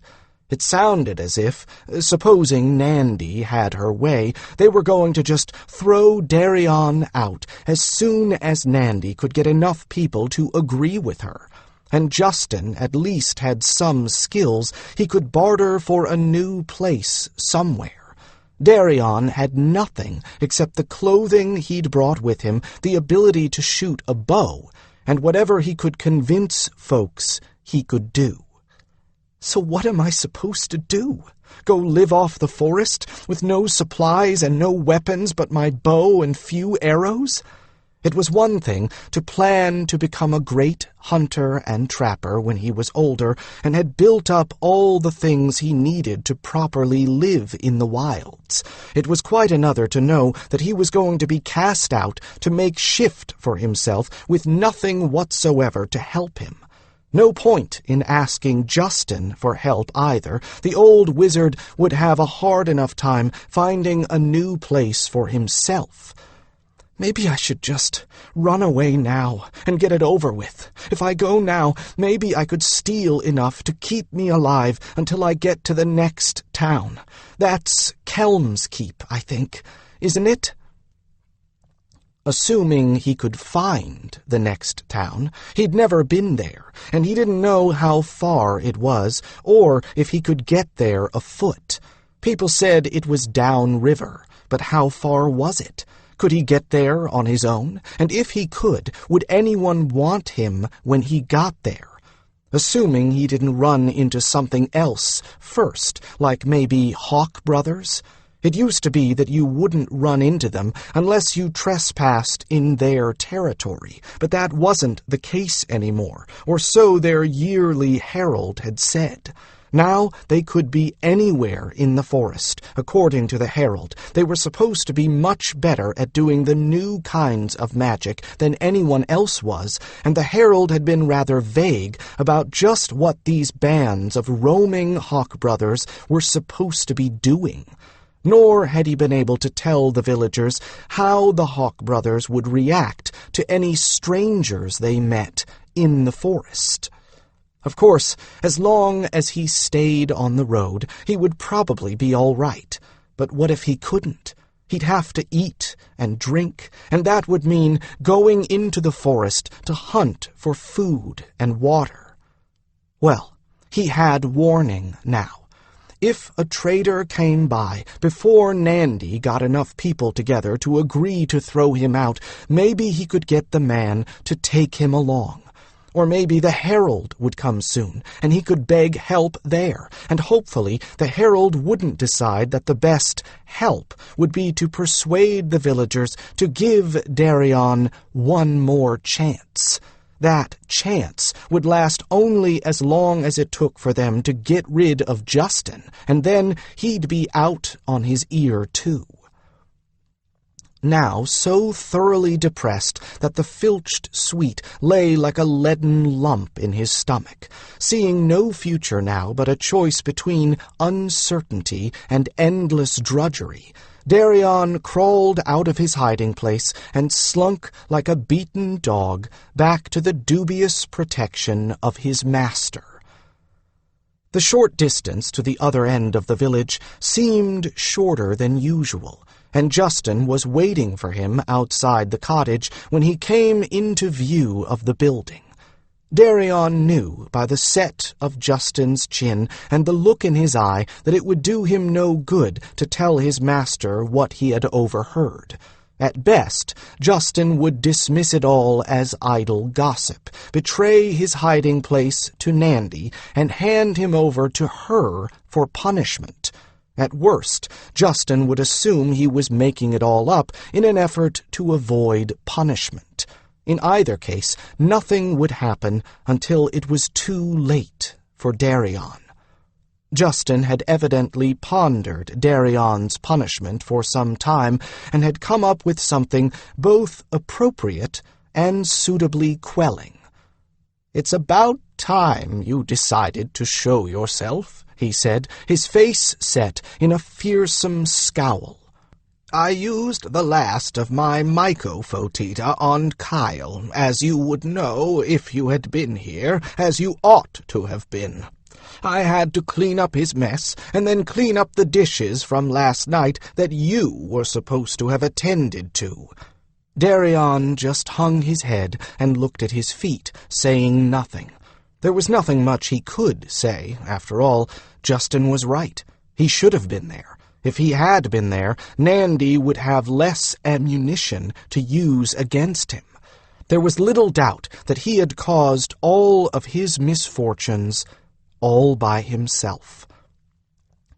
It sounded as if, supposing Nandy had her way, they were going to just throw Darian out as soon as Nandy could get enough people to agree with her. And Justin at least had some skills. He could barter for a new place somewhere. Darian had nothing except the clothing he'd brought with him, the ability to shoot a bow, and whatever he could convince folks he could do. So what am I supposed to do? Go live off the forest with no supplies and no weapons but my bow and few arrows? It was one thing to plan to become a great hunter and trapper when he was older and had built up all the things he needed to properly live in the wilds. It was quite another to know that he was going to be cast out to make shift for himself with nothing whatsoever to help him. No point in asking Justin for help either. The old wizard would have a hard enough time finding a new place for himself. Maybe I should just run away now and get it over with. If I go now, maybe I could steal enough to keep me alive until I get to the next town. That's Kelm's Keep, I think, isn't it? Assuming he could find the next town, he'd never been there, and he didn't know how far it was, or if he could get there afoot. People said it was downriver, but how far was it? Could he get there on his own? And if he could, would anyone want him when he got there? Assuming he didn't run into something else first, like maybe Hawk brothers? It used to be that you wouldn't run into them unless you trespassed in their territory, but that wasn't the case anymore, or so their yearly herald had said. Now they could be anywhere in the forest, according to the herald. They were supposed to be much better at doing the new kinds of magic than anyone else was, and the herald had been rather vague about just what these bands of roaming Hawk brothers were supposed to be doing. Nor had he been able to tell the villagers how the Hawk brothers would react to any strangers they met in the forest. Of course, as long as he stayed on the road, he would probably be all right. But what if he couldn't? He'd have to eat and drink, and that would mean going into the forest to hunt for food and water. Well, he had warning now. If a trader came by before Nandy got enough people together to agree to throw him out, maybe he could get the man to take him along. Or maybe the herald would come soon, and he could beg help there, and hopefully the herald wouldn't decide that the best help would be to persuade the villagers to give Darian one more chance. That chance would last only as long as it took for them to get rid of Justin, and then he'd be out on his ear too. Now so thoroughly depressed that the filched sweet lay like a leaden lump in his stomach, seeing no future now but a choice between uncertainty and endless drudgery, Darian crawled out of his hiding place and slunk like a beaten dog back to the dubious protection of his master. The short distance to the other end of the village seemed shorter than usual, and Justin was waiting for him outside the cottage when he came into view of the building. Darian knew by the set of Justin's chin and the look in his eye that it would do him no good to tell his master what he had overheard. At best, Justin would dismiss it all as idle gossip, betray his hiding place to Nandy, and hand him over to her for punishment. At worst, Justin would assume he was making it all up in an effort to avoid punishment. In either case, nothing would happen until it was too late for Darian. Justin had evidently pondered Darian's punishment for some time and had come up with something both appropriate and suitably quelling. "It's about time you decided to show yourself," he said, his face set in a fearsome scowl. "I used the last of my mycophotita on Kyle, as you would know if you had been here, as you ought to have been. I had to clean up his mess, and then clean up the dishes from last night that you were supposed to have attended to." Darian just hung his head and looked at his feet, saying nothing. There was nothing much he could say, after all. Justin was right. He should have been there. If he had been there, Nandy would have less ammunition to use against him. There was little doubt that he had caused all of his misfortunes all by himself.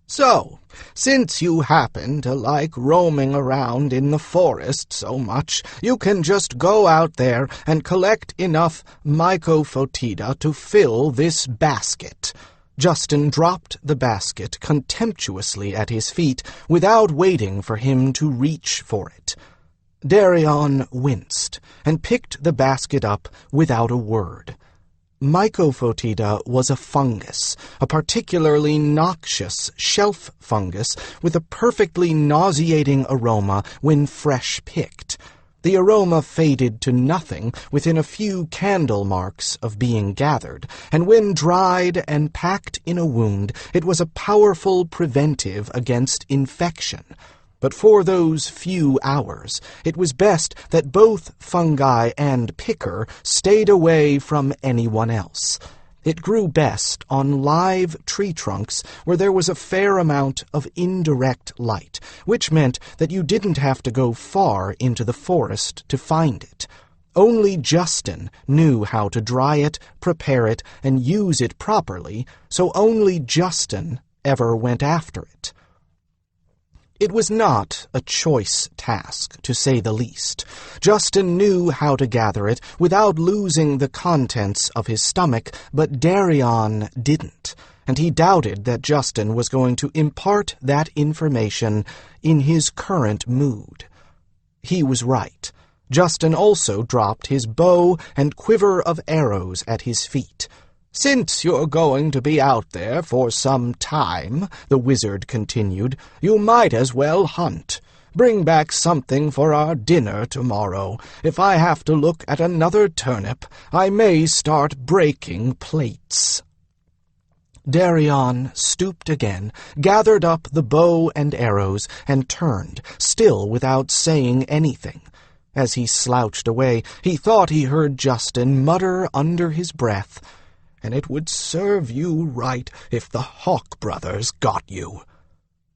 "So, since you happen to like roaming around in the forest so much, you can just go out there and collect enough mycophotida to fill this basket." Justin dropped the basket contemptuously at his feet without waiting for him to reach for it. Darian winced and picked the basket up without a word. Mycophotida was a fungus, a particularly noxious shelf fungus with a perfectly nauseating aroma when fresh picked. The aroma faded to nothing within a few candle marks of being gathered, and when dried and packed in a wound, it was a powerful preventive against infection. But for those few hours, it was best that both fungi and picker stayed away from anyone else. It grew best on live tree trunks where there was a fair amount of indirect light, which meant that you didn't have to go far into the forest to find it. Only Justin knew how to dry it, prepare it, and use it properly, so only Justin ever went after it. It was not a choice task, to say the least. Justin knew how to gather it without losing the contents of his stomach, but Darian didn't, and he doubted that Justin was going to impart that information in his current mood. He was right. Justin also dropped his bow and quiver of arrows at his feet. "Since you're going to be out there for some time," the wizard continued, "you might as well hunt. Bring back something for our dinner tomorrow. If I have to look at another turnip, I may start breaking plates." Darian stooped again, gathered up the bow and arrows, and turned, still without saying anything. As he slouched away, he thought he heard Justin mutter under his breath, "And it would serve you right if the Hawk brothers got you."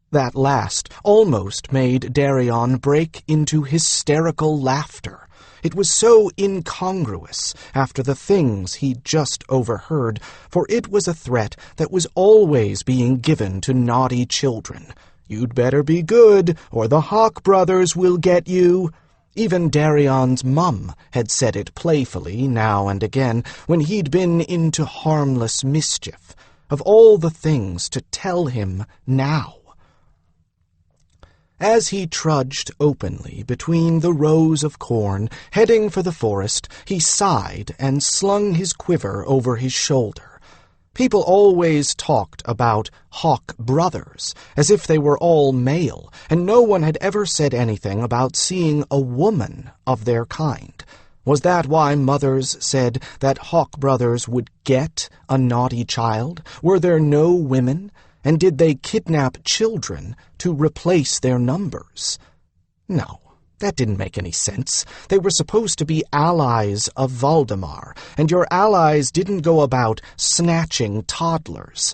That last almost made Darian break into hysterical laughter. It was so incongruous after the things he'd just overheard, for it was a threat that was always being given to naughty children. "You'd better be good, or the Hawk brothers will get you." Even Darian's mum had said it playfully now and again when he'd been into harmless mischief. Of all the things to tell him now. As he trudged openly between the rows of corn, heading for the forest, he sighed and slung his quiver over his shoulder. People always talked about Hawk brothers, as if they were all male, and no one had ever said anything about seeing a woman of their kind. Was that why mothers said that Hawk brothers would get a naughty child? Were there no women? And did they kidnap children to replace their numbers? No. That didn't make any sense. They were supposed to be allies of Valdemar, and your allies didn't go about snatching toddlers.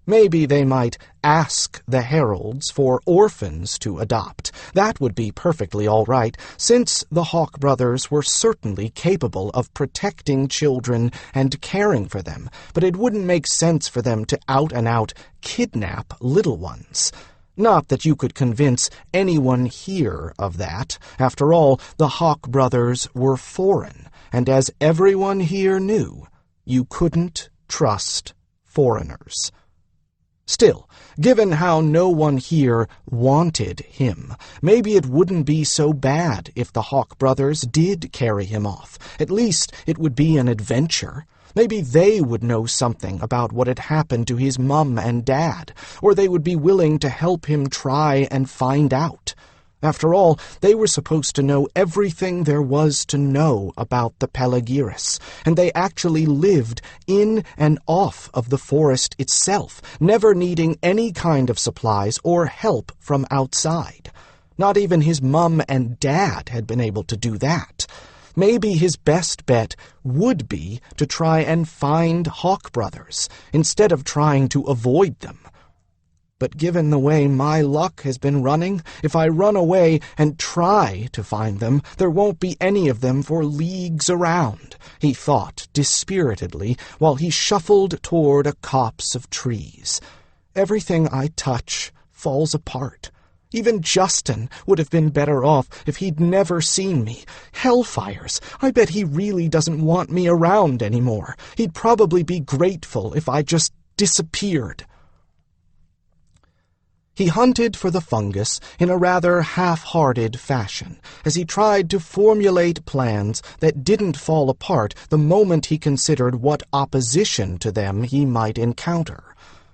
Maybe they might ask the heralds for orphans to adopt. That would be perfectly all right, since the Hawk brothers were certainly capable of protecting children and caring for them, but it wouldn't make sense for them to out-and-out kidnap little ones. Not that you could convince anyone here of that. After all, the Hawk brothers were foreign, and as everyone here knew, you couldn't trust foreigners. Still, given how no one here wanted him, maybe it wouldn't be so bad if the Hawk brothers did carry him off. At least it would be an adventure. Maybe they would know something about what had happened to his mum and dad, or they would be willing to help him try and find out. After all, they were supposed to know everything there was to know about the Pelagiris, and they actually lived in and off of the forest itself, never needing any kind of supplies or help from outside. Not even his mum and dad had been able to do that. Maybe his best bet would be to try and find Hawk brothers, instead of trying to avoid them. But given the way my luck has been running, if I run away and try to find them, there won't be any of them for leagues around, he thought dispiritedly while he shuffled toward a copse of trees. Everything I touch falls apart. Even Justin would have been better off if he'd never seen me. Hellfires! I bet he really doesn't want me around anymore. He'd probably be grateful if I just disappeared. He hunted for the fungus in a rather half-hearted fashion, as he tried to formulate plans that didn't fall apart the moment he considered what opposition to them he might encounter.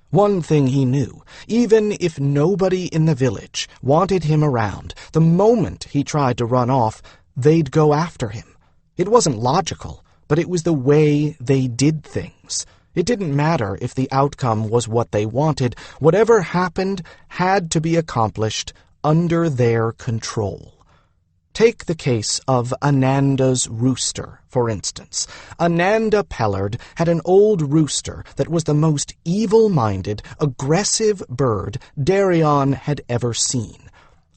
One thing he knew, even if nobody in the village wanted him around, the moment he tried to run off, they'd go after him. It wasn't logical, but it was the way they did things. It didn't matter if the outcome was what they wanted. Whatever happened had to be accomplished under their control. Take the case of Ananda's rooster, for instance. Ananda Pellard had an old rooster that was the most evil-minded, aggressive bird Darian had ever seen.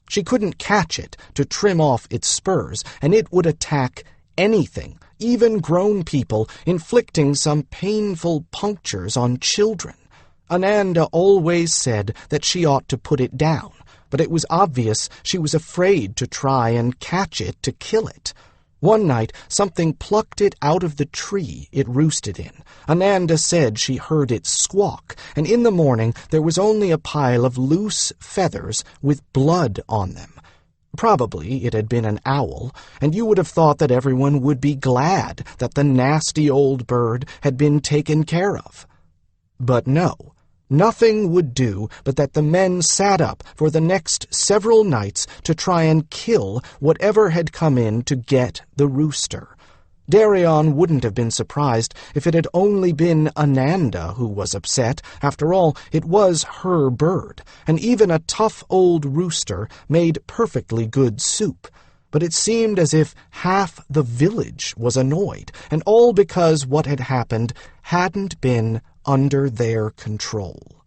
She couldn't catch it to trim off its spurs, and it would attack anything, even grown people, inflicting some painful punctures on children. Ananda always said that she ought to put it down, but it was obvious she was afraid to try and catch it to kill it. One night, something plucked it out of the tree it roosted in. Ananda said she heard it squawk, and in the morning there was only a pile of loose feathers with blood on them. Probably it had been an owl, and you would have thought that everyone would be glad that the nasty old bird had been taken care of. But no. Nothing would do but that the men sat up for the next several nights to try and kill whatever had come in to get the rooster. Darian wouldn't have been surprised if it had only been Ananda who was upset. After all, it was her bird, and even a tough old rooster made perfectly good soup. But it seemed as if half the village was annoyed, and all because what had happened hadn't been under their control.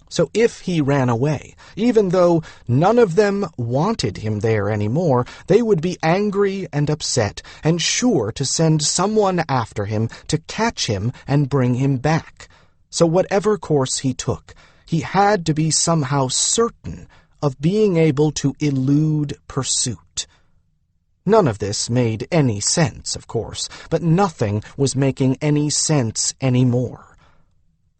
So if he ran away, even though none of them wanted him there anymore, they would be angry and upset and sure to send someone after him to catch him and bring him back. So whatever course he took, he had to be somehow certain of being able to elude pursuit. None of this made any sense, of course, but nothing was making any sense anymore.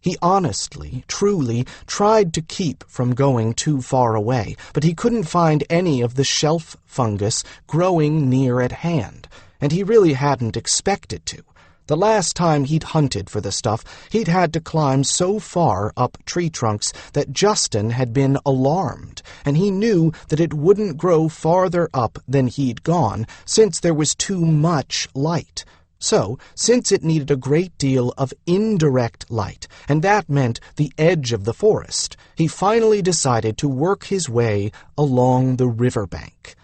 He honestly, truly tried to keep from going too far away, but he couldn't find any of the shelf fungus growing near at hand, and he really hadn't expected to. The last time he'd hunted for the stuff, he'd had to climb so far up tree trunks that Justin had been alarmed, and he knew that it wouldn't grow farther up than he'd gone, since there was too much light. So, since it needed a great deal of indirect light, and that meant the edge of the forest, he finally decided to work his way along the riverbank.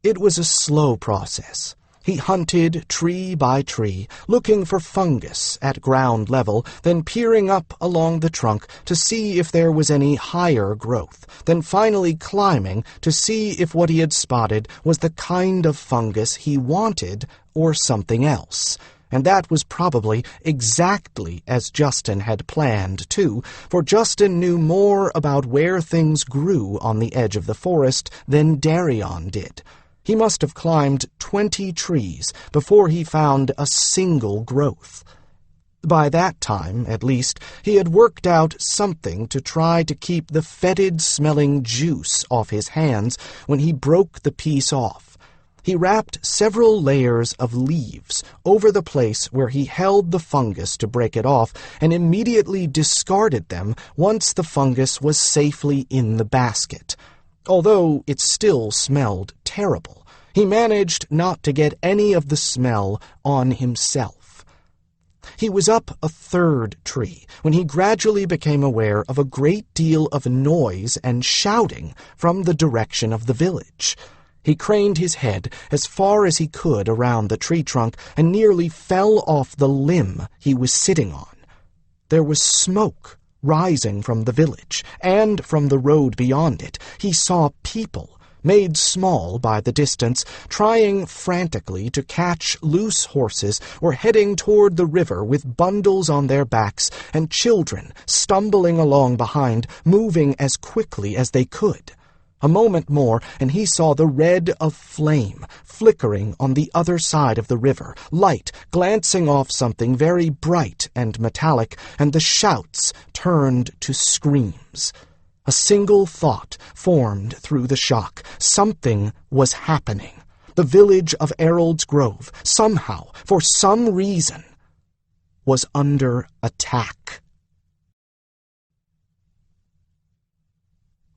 It was a slow process. He hunted tree by tree, looking for fungus at ground level, then peering up along the trunk to see if there was any higher growth, then finally climbing to see if what he had spotted was the kind of fungus he wanted or something else. And that was probably exactly as Justin had planned, too, for Justin knew more about where things grew on the edge of the forest than Darian did. He must have climbed 20 trees before he found a single growth. By that time, at least, he had worked out something to try to keep the fetid-smelling juice off his hands when he broke the piece off. He wrapped several layers of leaves over the place where he held the fungus to break it off and immediately discarded them once the fungus was safely in the basket. Although it still smelled terrible, he managed not to get any of the smell on himself. He was up a third tree when he gradually became aware of a great deal of noise and shouting from the direction of the village. He craned his head as far as he could around the tree trunk and nearly fell off the limb he was sitting on. There was smoke rising from the village, and from the road beyond it, he saw people, made small by the distance, trying frantically to catch loose horses or heading toward the river with bundles on their backs, and children stumbling along behind, moving as quickly as they could. A moment more, and he saw the red of flame flickering on the other side of the river, light glancing off something very bright and metallic, and the shouts turned to screams. A single thought formed through the shock. Something was happening. The village of Errold's Grove, somehow, for some reason, was under attack.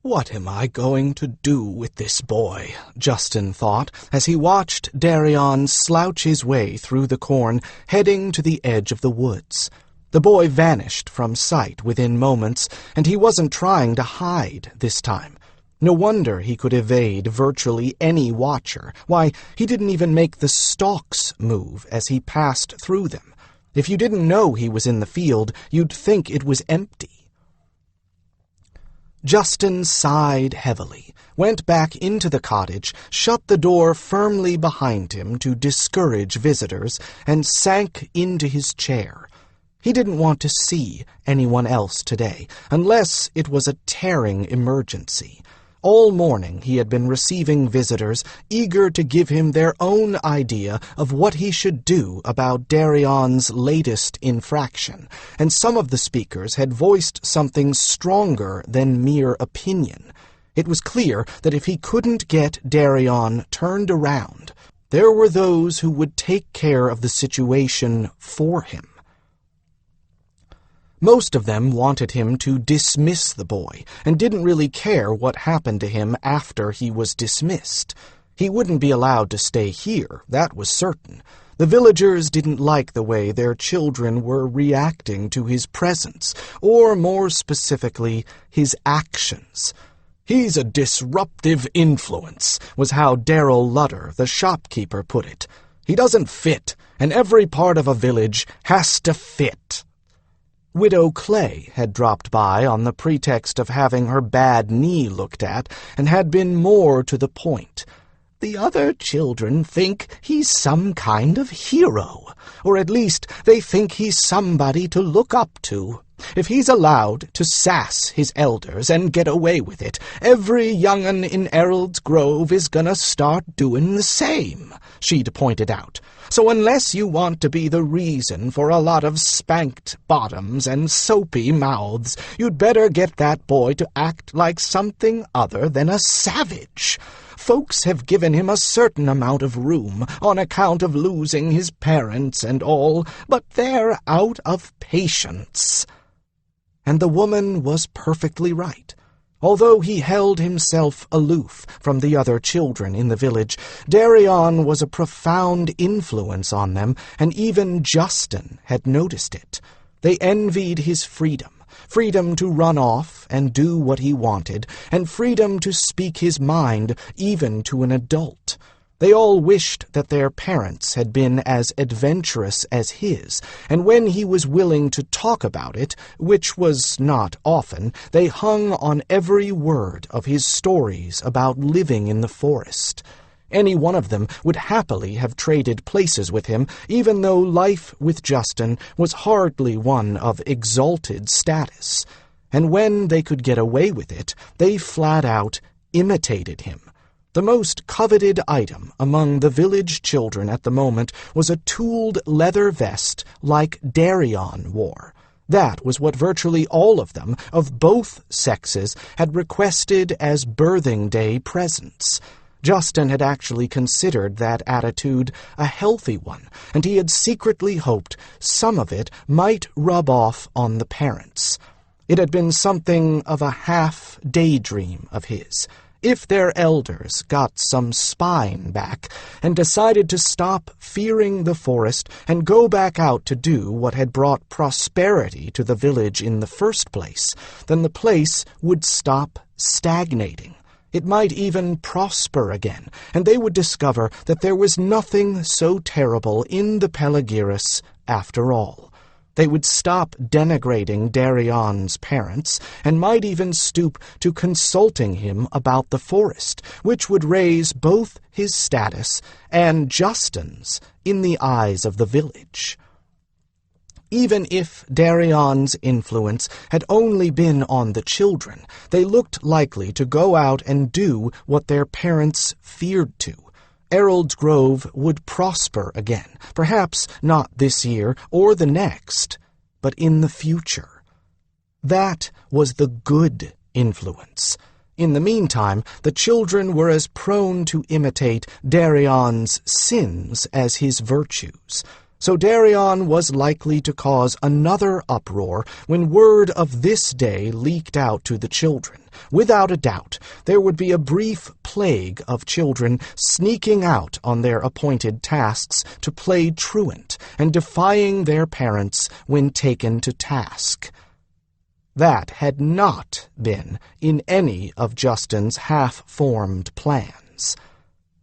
"What am I going to do with this boy?" Justin thought, as he watched Darian slouch his way through the corn, heading to the edge of the woods. The boy vanished from sight within moments, and he wasn't trying to hide this time. No wonder he could evade virtually any watcher. Why, he didn't even make the stalks move as he passed through them. If you didn't know he was in the field, you'd think it was empty. Justin sighed heavily, went back into the cottage, shut the door firmly behind him to discourage visitors, and sank into his chair. He didn't want to see anyone else today, unless it was a tearing emergency. All morning he had been receiving visitors, eager to give him their own idea of what he should do about Darian's latest infraction, and some of the speakers had voiced something stronger than mere opinion. It was clear that if he couldn't get Darian turned around, there were those who would take care of the situation for him. Most of them wanted him to dismiss the boy, and didn't really care what happened to him after he was dismissed. He wouldn't be allowed to stay here, that was certain. The villagers didn't like the way their children were reacting to his presence, or more specifically, his actions. "He's a disruptive influence," was how Darrell Ludder, the shopkeeper, put it. "He doesn't fit, and every part of a village has to fit." Widow Clay had dropped by on the pretext of having her bad knee looked at, and had been more to the point. "The other children think he's some kind of hero, or at least they think he's somebody to look up to. If he's allowed to sass his elders and get away with it, every young'un in Errol's Grove is gonna start doing the same," she'd pointed out. "So unless you want to be the reason for a lot of spanked bottoms and soapy mouths, you'd better get that boy to act like something other than a savage. Folks have given him a certain amount of room on account of losing his parents and all, but they're out of patience." And the woman was perfectly right. Although he held himself aloof from the other children in the village, Darian was a profound influence on them, and even Justin had noticed it. They envied his freedom to run off and do what he wanted, and freedom to speak his mind even to an adult. They all wished that their parents had been as adventurous as his, and when he was willing to talk about it, which was not often, they hung on every word of his stories about living in the forest. Any one of them would happily have traded places with him, even though life with Justin was hardly one of exalted status. And when they could get away with it, they flat out imitated him. The most coveted item among the village children at the moment was a tooled leather vest like Darian wore. That was what virtually all of them, of both sexes, had requested as birthing day presents. Justin had actually considered that attitude a healthy one, and he had secretly hoped some of it might rub off on the parents. It had been something of a half-daydream of his. If their elders got some spine back and decided to stop fearing the forest and go back out to do what had brought prosperity to the village in the first place, then the place would stop stagnating. It might even prosper again, and they would discover that there was nothing so terrible in the Pelagiris after all. They would stop denigrating Darian's parents, and might even stoop to consulting him about the forest, which would raise both his status and Justin's in the eyes of the village. Even if Darian's influence had only been on the children, they looked likely to go out and do what their parents feared to. Errol's Grove would prosper again, perhaps not this year or the next, but in the future. That was the good influence. In the meantime, the children were as prone to imitate Darian's sins as his virtues. So Darian was likely to cause another uproar when word of this day leaked out to the children. Without a doubt, there would be a brief plague of children sneaking out on their appointed tasks to play truant and defying their parents when taken to task. That had not been in any of Justin's half-formed plans.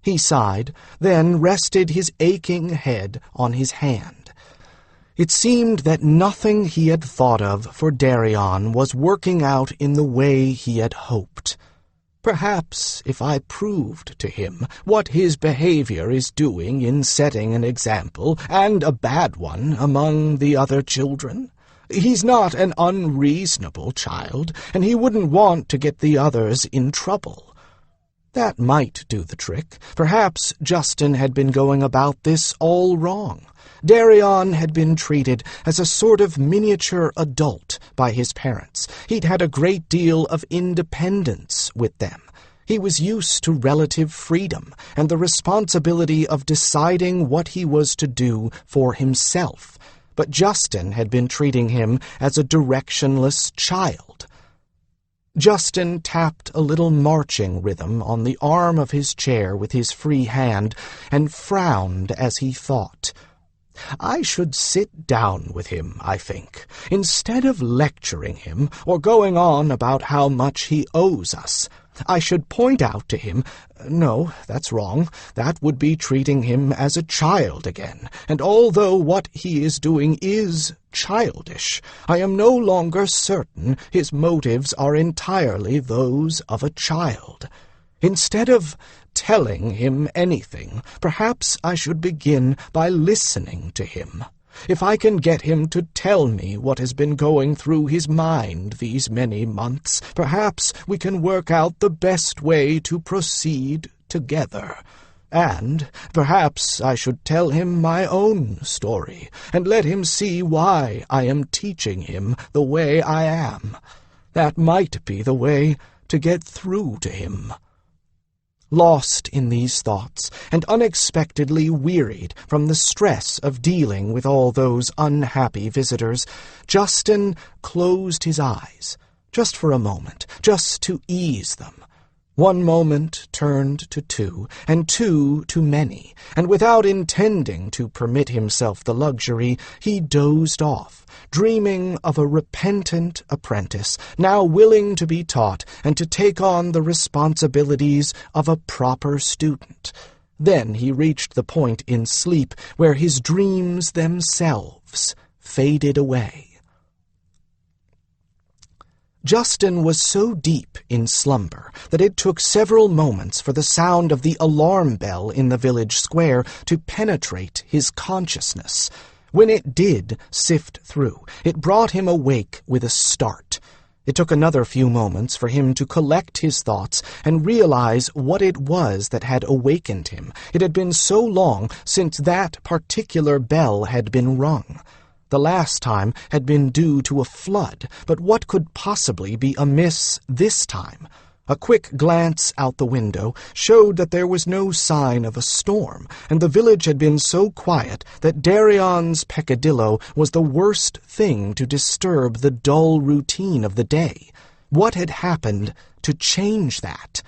He sighed, then rested his aching head on his hand. It seemed that nothing he had thought of for Darian was working out in the way he had hoped. Perhaps if I proved to him what his behavior is doing in setting an example, and a bad one, among the other children. He's not an unreasonable child, and he wouldn't want to get the others in trouble. That might do the trick. Perhaps Justin had been going about this all wrong. Darian had been treated as a sort of miniature adult by his parents. He'd had a great deal of independence with them. He was used to relative freedom and the responsibility of deciding what he was to do for himself. But Justin had been treating him as a directionless child. Justin tapped a little marching rhythm on the arm of his chair with his free hand and frowned as he thought. I should sit down with him, I think, instead of lecturing him or going on about how much he owes us. I should point out to him— no, that's wrong. That would be treating him as a child again, and although what he is doing is childish, I am no longer certain his motives are entirely those of a child. Instead of telling him anything, perhaps I should begin by listening to him. If I can get him to tell me what has been going through his mind these many months, perhaps we can work out the best way to proceed together. And perhaps I should tell him my own story, and let him see why I am teaching him the way I am. That might be the way to get through to him. Lost in these thoughts, and unexpectedly wearied from the stress of dealing with all those unhappy visitors, Justin closed his eyes, just for a moment, just to ease them. One moment turned to two, and two to many, and without intending to permit himself the luxury, he dozed off, dreaming of a repentant apprentice, now willing to be taught and to take on the responsibilities of a proper student. Then he reached the point in sleep where his dreams themselves faded away. Justin was so deep in slumber that it took several moments for the sound of the alarm bell in the village square to penetrate his consciousness. When it did sift through, it brought him awake with a start. It took another few moments for him to collect his thoughts and realize what it was that had awakened him. It had been so long since that particular bell had been rung. The last time had been due to a flood, but what could possibly be amiss this time? A quick glance out the window showed that there was no sign of a storm, and the village had been so quiet that Darian's peccadillo was the worst thing to disturb the dull routine of the day. What had happened to change that?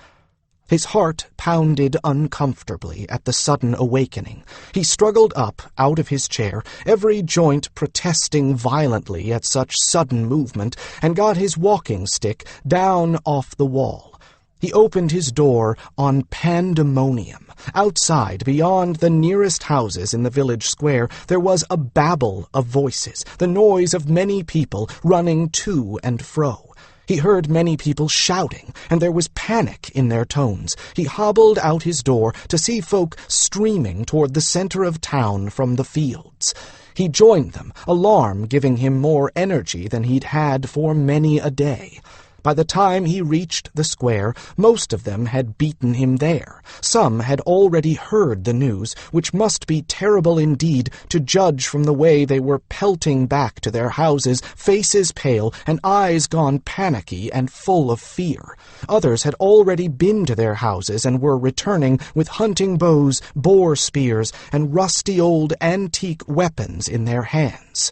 His heart pounded uncomfortably at the sudden awakening. He struggled up out of his chair, every joint protesting violently at such sudden movement, and got his walking stick down off the wall. He opened his door on pandemonium. Outside, beyond the nearest houses in the village square, there was a babble of voices, the noise of many people running to and fro. He heard many people shouting, and there was panic in their tones. He hobbled out his door to see folk streaming toward the center of town from the fields. He joined them, alarm giving him more energy than he'd had for many a day. By the time he reached the square, most of them had beaten him there. Some had already heard the news, which must be terrible indeed to judge from the way they were pelting back to their houses, faces pale and eyes gone panicky and full of fear. Others had already been to their houses and were returning with hunting bows, boar spears, and rusty old antique weapons in their hands.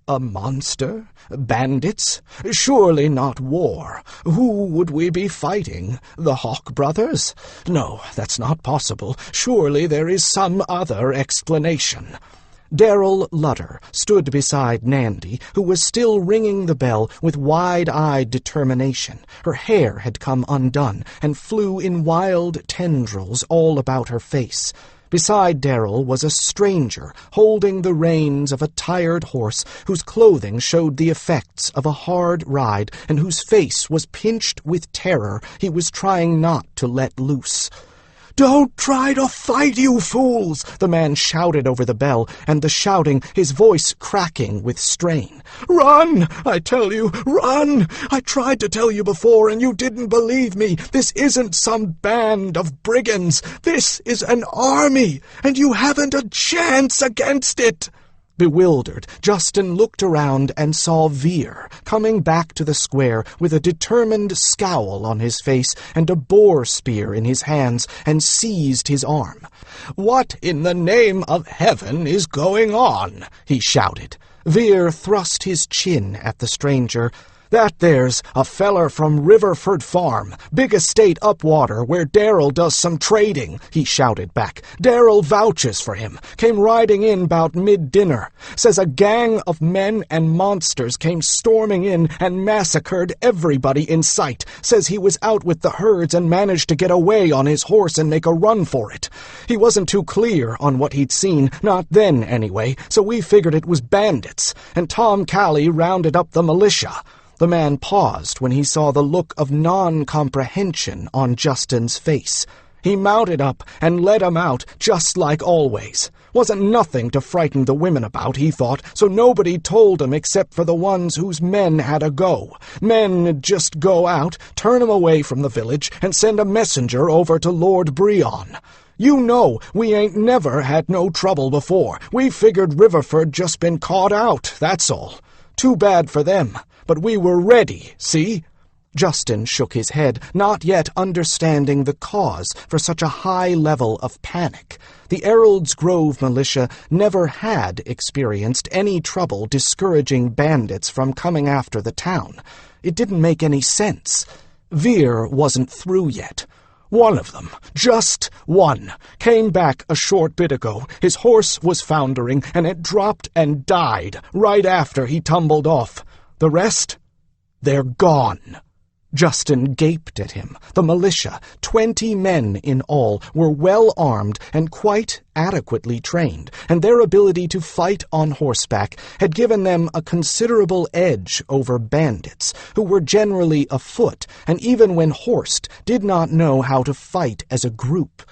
A monster? Bandits? Surely not war. Who would we be fighting? The Hawk brothers? No, that's not possible. Surely there is some other explanation. Darrell Ludder stood beside Nandy, who was still ringing the bell with wide-eyed determination. Her hair had come undone and flew in wild tendrils all about her face. Beside Darrell was a stranger, holding the reins of a tired horse, whose clothing showed the effects of a hard ride, and whose face was pinched with terror he was trying not to let loose. "Don't try to fight, you fools!" the man shouted over the bell, and the shouting, his voice cracking with strain. "Run! I tell you, run! I tried to tell you before, and you didn't believe me. This isn't some band of brigands. This is an army, and you haven't a chance against it." Bewildered, Justin looked around and saw Veer coming back to the square with a determined scowl on his face and a boar spear in his hands, and seized his arm. "What in the name of heaven is going on?" he shouted. Veer thrust his chin at the stranger. "That there's a feller from Riverford Farm, big estate upwater, where Darrell does some trading," he shouted back. "Darrell vouches for him. Came riding in 'bout mid-dinner. Says a gang of men and monsters came storming in and massacred everybody in sight. Says he was out with the herds and managed to get away on his horse and make a run for it. He wasn't too clear on what he'd seen, not then anyway, so we figured it was bandits, and Tom Calley rounded up the militia." The man paused when he saw the look of non-comprehension on Justin's face. "He mounted up and led 'em out, just like always. Wasn't nothing to frighten the women about, he thought, so nobody told 'em except for the ones whose men had a go. Men'd just go out, turn 'em away from the village, and send a messenger over to Lord Breon. You know, we ain't never had no trouble before. We figured Riverford just been caught out, that's all. Too bad for them. But we were ready, see?" Justin shook his head, not yet understanding the cause for such a high level of panic. The Errolds Grove militia never had experienced any trouble discouraging bandits from coming after the town. It didn't make any sense. Veer wasn't through yet. "One of them, just one, came back a short bit ago. His horse was foundering, and it dropped and died right after he tumbled off. The rest? They're gone." Justin gaped at him. The militia, 20 men in all, were well armed and quite adequately trained, and their ability to fight on horseback had given them a considerable edge over bandits, who were generally afoot, and even when horsed, did not know how to fight as a group.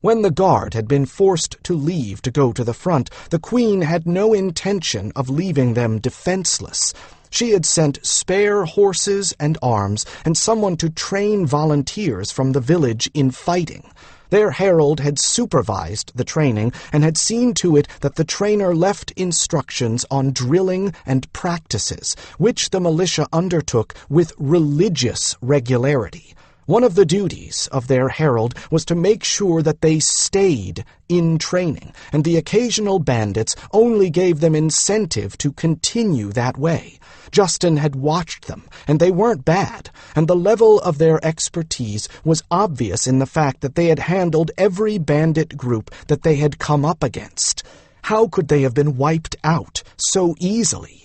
When the guard had been forced to leave to go to the front, the Queen had no intention of leaving them defenseless. She had sent spare horses and arms, and someone to train volunteers from the village in fighting. Their herald had supervised the training and had seen to it that the trainer left instructions on drilling and practices, which the militia undertook with religious regularity. One of the duties of their herald was to make sure that they stayed in training, and the occasional bandits only gave them incentive to continue that way. Justin had watched them, and they weren't bad, and the level of their expertise was obvious in the fact that they had handled every bandit group that they had come up against. How could they have been wiped out so easily?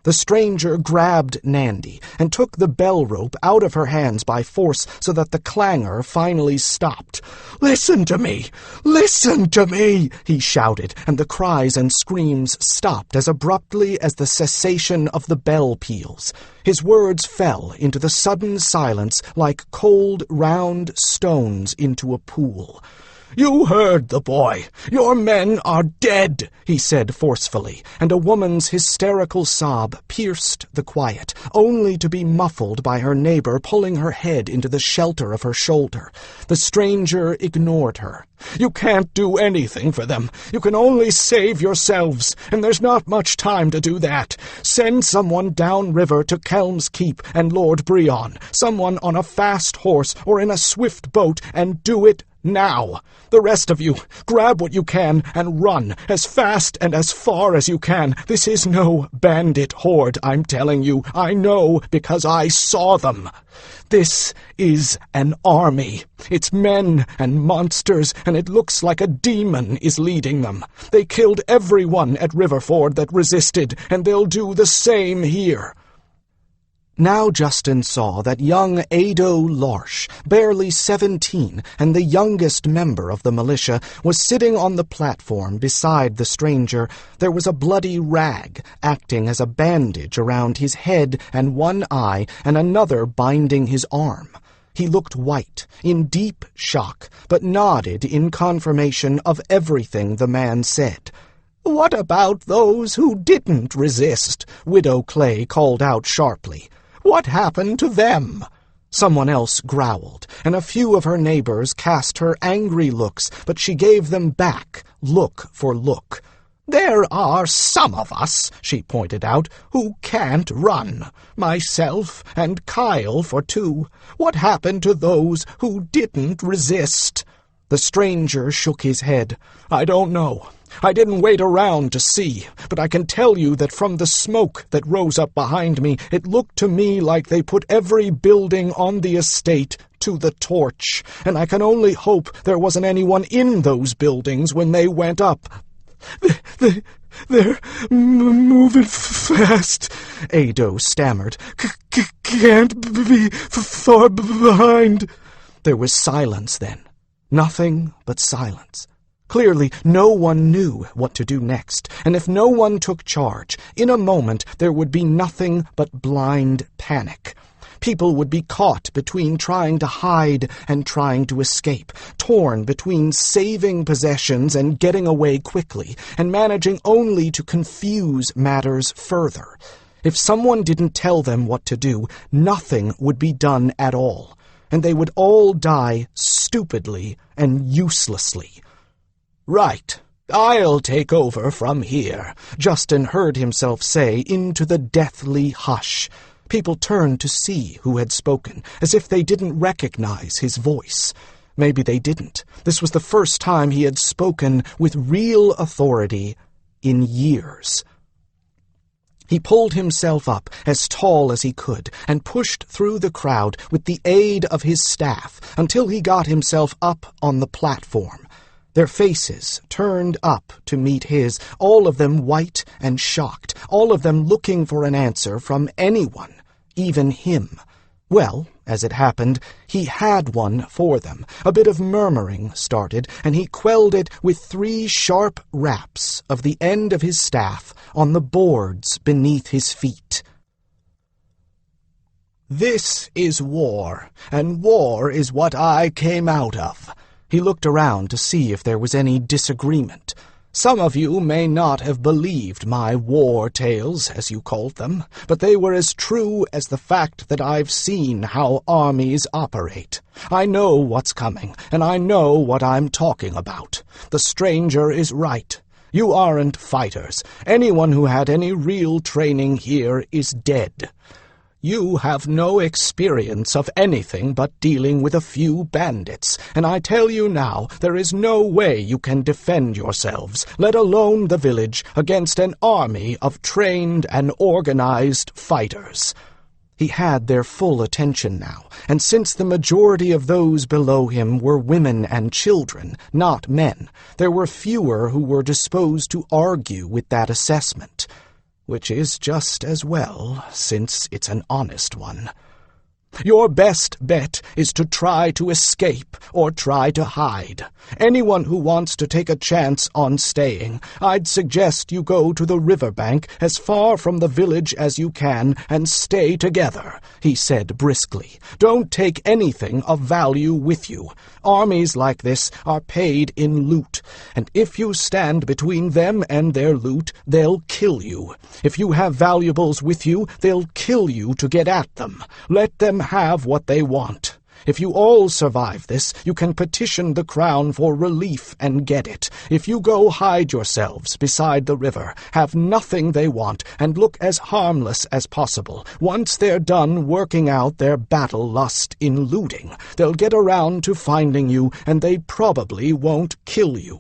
The stranger grabbed Nandy and took the bell rope out of her hands by force so that the clangor finally stopped. "Listen to me! Listen to me!" he shouted, and the cries and screams stopped as abruptly as the cessation of the bell peals. His words fell into the sudden silence like cold, round stones into a pool. "You heard the boy. Your men are dead," he said forcefully, and a woman's hysterical sob pierced the quiet, only to be muffled by her neighbor pulling her head into the shelter of her shoulder. The stranger ignored her. "You can't do anything for them. You can only save yourselves, and there's not much time to do that. Send someone downriver to Kelm's Keep and Lord Breon, someone on a fast horse or in a swift boat, and do it now. The rest of you, grab what you can and run as fast and as far as you can. This is no bandit horde, I'm telling you. I know because I saw them. This is an army. It's men and monsters, and it looks like a demon is leading them. They killed everyone at Riverford that resisted, and they'll do the same here." Now Justin saw that young Ado Larsh, barely 17 and the youngest member of the militia, was sitting on the platform beside the stranger. There was a bloody rag acting as a bandage around his head and one eye, and another binding his arm. He looked white, in deep shock, but nodded in confirmation of everything the man said. "What about those who didn't resist?" Widow Clay called out sharply. "What happened to them?" Someone else growled, and a few of her neighbors cast her angry looks, but she gave them back, look for look. "There are some of us," she pointed out, "who can't run. Myself and Kyle for two. What happened to those who didn't resist?" The stranger shook his head. "I don't know. I didn't wait around to see, but I can tell you that from the smoke that rose up behind me, it looked to me like they put every building on the estate to the torch, and I can only hope there wasn't anyone in those buildings when they went up. They're moving fast, Ado stammered. Can't be far behind. There was silence then. Nothing but silence. Clearly, no one knew what to do next, and if no one took charge, in a moment there would be nothing but blind panic. People would be caught between trying to hide and trying to escape, torn between saving possessions and getting away quickly, and managing only to confuse matters further. If someone didn't tell them what to do, nothing would be done at all, and they would all die stupidly and uselessly. "Right, I'll take over from here," Justin heard himself say into the deathly hush. People turned to see who had spoken, as if they didn't recognize his voice. Maybe they didn't. This was the first time he had spoken with real authority in years. He pulled himself up as tall as he could and pushed through the crowd with the aid of his staff until he got himself up on the platform. Their faces turned up to meet his, all of them white and shocked, all of them looking for an answer from anyone, even him. Well, as it happened, he had one for them. A bit of murmuring started, and he quelled it with 3 sharp raps of the end of his staff on the boards beneath his feet. "This is war, and war is what I came out of." He looked around to see if there was any disagreement. "Some of you may not have believed my war tales, as you called them, but they were as true as the fact that I've seen how armies operate. I know what's coming, and I know what I'm talking about. The stranger is right. You aren't fighters. Anyone who had any real training here is dead. You have no experience of anything but dealing with a few bandits, and I tell you now, there is no way you can defend yourselves, let alone the village, against an army of trained and organized fighters." He had their full attention now, and since the majority of those below him were women and children, not men, there were fewer who were disposed to argue with that assessment. Which is just as well, since it's an honest one. "Your best bet is to try to escape or try to hide. Anyone who wants to take a chance on staying, I'd suggest you go to the riverbank as far from the village as you can and stay together," he said briskly. "Don't take anything of value with you. Armies like this are paid in loot, and if you stand between them and their loot, they'll kill you. If you have valuables with you, they'll kill you to get at them. Let them have what they want. If you all survive this, you can petition the crown for relief and get it. If you go hide yourselves beside the river, have nothing they want, and look as harmless as possible, once they're done working out their battle lust in looting, they'll get around to finding you, and they probably won't kill you.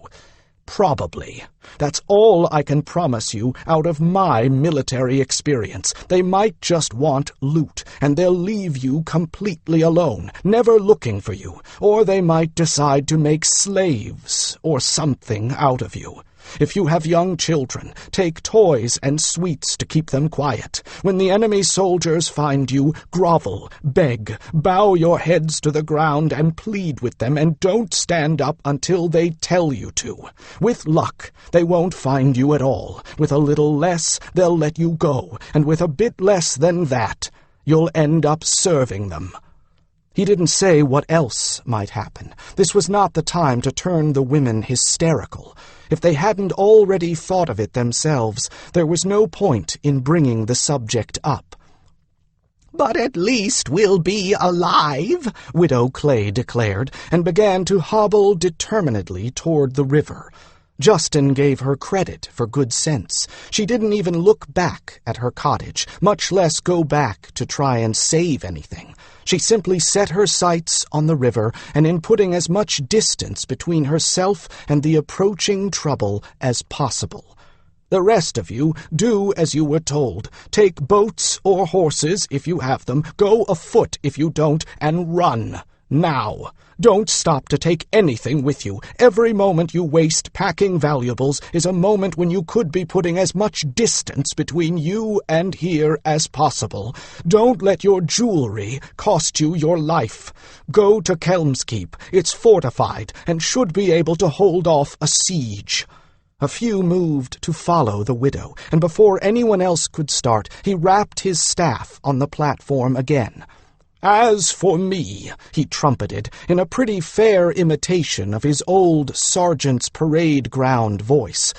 Probably. That's all I can promise you out of my military experience. They might just want loot, and they'll leave you completely alone, never looking for you, or they might decide to make slaves or something out of you. If you have young children, take toys and sweets to keep them quiet. When the enemy soldiers find you, grovel, beg, bow your heads to the ground and plead with them, and don't stand up until they tell you to. With luck, they won't find you at all. With a little less, they'll let you go, and with a bit less than that, you'll end up serving them." He didn't say what else might happen. This was not the time to turn the women hysterical. If they hadn't already thought of it themselves, there was no point in bringing the subject up. "But at least we'll be alive," Widow Clay declared, and began to hobble determinedly toward the river. Justin gave her credit for good sense. She didn't even look back at her cottage, much less go back to try and save anything. She simply set her sights on the river, and in putting as much distance between herself and the approaching trouble as possible. The rest of you, do as you were told. Take boats or horses if you have them, go afoot if you don't, and run. Now. Don't stop to take anything with you. Every moment you waste packing valuables is a moment when you could be putting as much distance between you and here as possible. Don't let your jewelry cost you your life. Go to Kelmskeep. It's fortified and should be able to hold off a siege. A few moved to follow the widow, and before anyone else could start, he rapped his staff on the platform again. "As for me," he trumpeted, in a pretty fair imitation of his old sergeant's parade ground voice,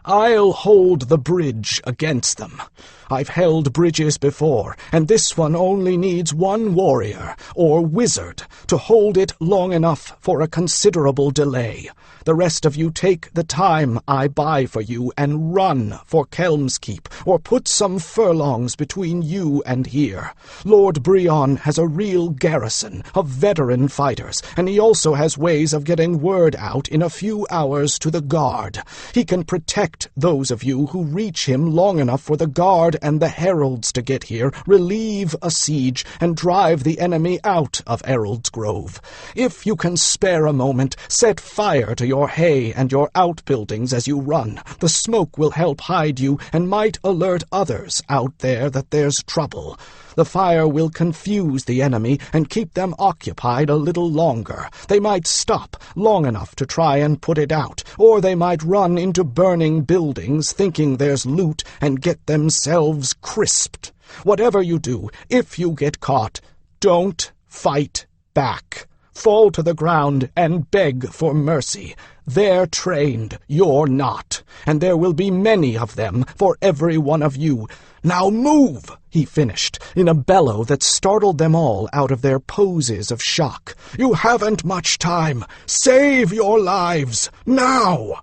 "I'll hold the bridge against them. I've held bridges before, and this one only needs one warrior, or wizard, to hold it long enough for a considerable delay. The rest of you take the time I buy for you and run for Kelmskeep, or put some furlongs between you and here. Lord Brion has a real garrison of veteran fighters, and he also has ways of getting word out in a few hours to the guard. He can protect those of you who reach him long enough for the guard and the heralds to get here, relieve a siege, and drive the enemy out of Errol's Grove. If you can spare a moment, set fire to your hay and your outbuildings as you run. The smoke will help hide you and might alert others out there that there's trouble. The fire will confuse the enemy and keep them occupied a little longer. They might stop long enough to try and put it out, or they might run into burning buildings thinking there's loot and get themselves crisped. Whatever you do, if you get caught, don't fight back. Fall to the ground and beg for mercy. They're trained, you're not, and there will be many of them for every one of you. Now move!" he finished, in a bellow that startled them all out of their poses of shock. "You haven't much time. Save your lives, now!"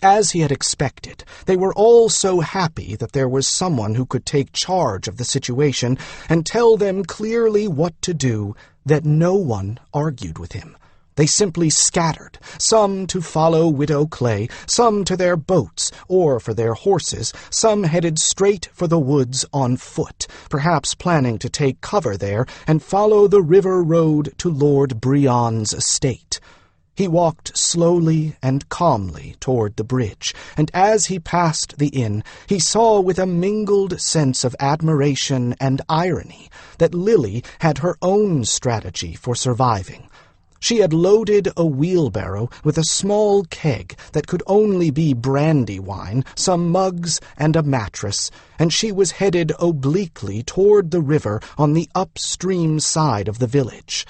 As he had expected, they were all so happy that there was someone who could take charge of the situation and tell them clearly what to do that no one argued with him. They simply scattered, some to follow Widow Clay, some to their boats or for their horses, some headed straight for the woods on foot, perhaps planning to take cover there and follow the river road to Lord Brion's estate. He walked slowly and calmly toward the bridge, and as he passed the inn, he saw with a mingled sense of admiration and irony that Lily had her own strategy for surviving. She had loaded a wheelbarrow with a small keg that could only be brandy wine, some mugs, and a mattress, and she was headed obliquely toward the river on the upstream side of the village.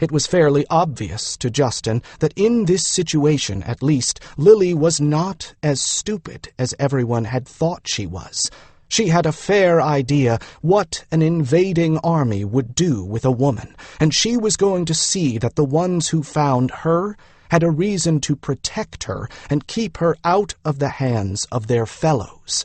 It was fairly obvious to Justin that in this situation, at least, Lily was not as stupid as everyone had thought she was. She had a fair idea what an invading army would do with a woman, and she was going to see that the ones who found her had a reason to protect her and keep her out of the hands of their fellows.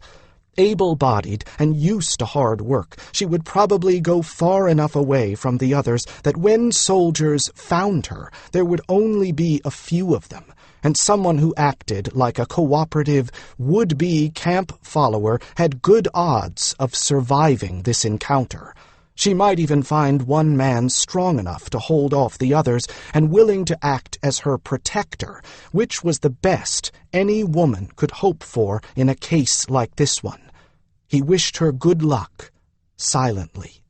Able-bodied and used to hard work, she would probably go far enough away from the others that when soldiers found her, there would only be a few of them, and someone who acted like a cooperative, would-be camp follower had good odds of surviving this encounter. She might even find one man strong enough to hold off the others and willing to act as her protector, which was the best any woman could hope for in a case like this one. He wished her good luck, silently.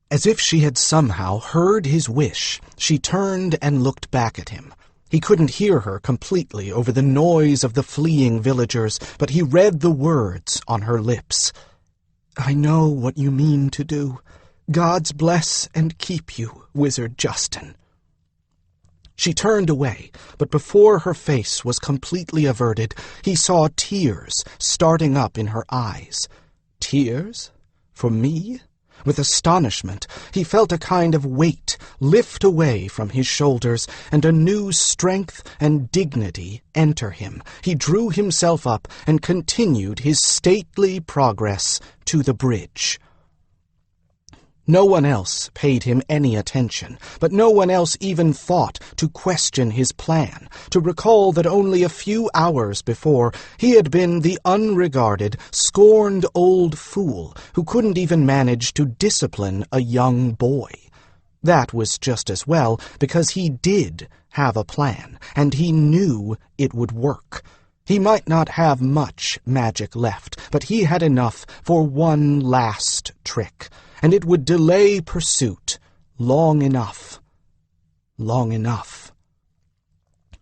As if she had somehow heard his wish, she turned and looked back at him. He couldn't hear her completely over the noise of the fleeing villagers, but he read the words on her lips. "I know what you mean to do. God's bless and keep you, Wizard Justin." She turned away, but before her face was completely averted, he saw tears starting up in her eyes. Tears? For me? With astonishment, he felt a kind of weight lift away from his shoulders and a new strength and dignity enter him. He drew himself up and continued his stately progress to the bridge. No one else paid him any attention, but no one else even thought to question his plan, to recall that only a few hours before he had been the unregarded, scorned old fool who couldn't even manage to discipline a young boy. That was just as well, because he did have a plan, and he knew it would work. He might not have much magic left, but he had enough for one last trick, and it would delay pursuit long enough. Long enough.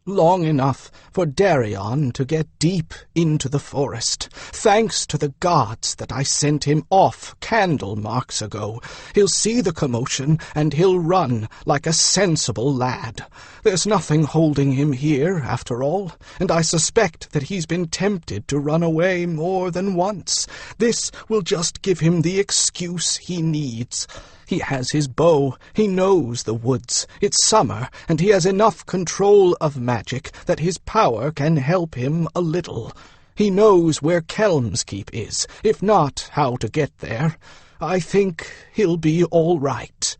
Long enough for Darian to get deep into the forest. Thanks to the gods that I sent him off candle marks ago. He'll see the commotion, and he'll run like a sensible lad. There's nothing holding him here, after all, and I suspect that he's been tempted to run away more than once. This will just give him the excuse he needs. He has his bow, he knows the woods, it's summer, and he has enough control of magic that his power can help him a little. He knows where Kelmskeep is, if not how to get there. I think he'll be all right.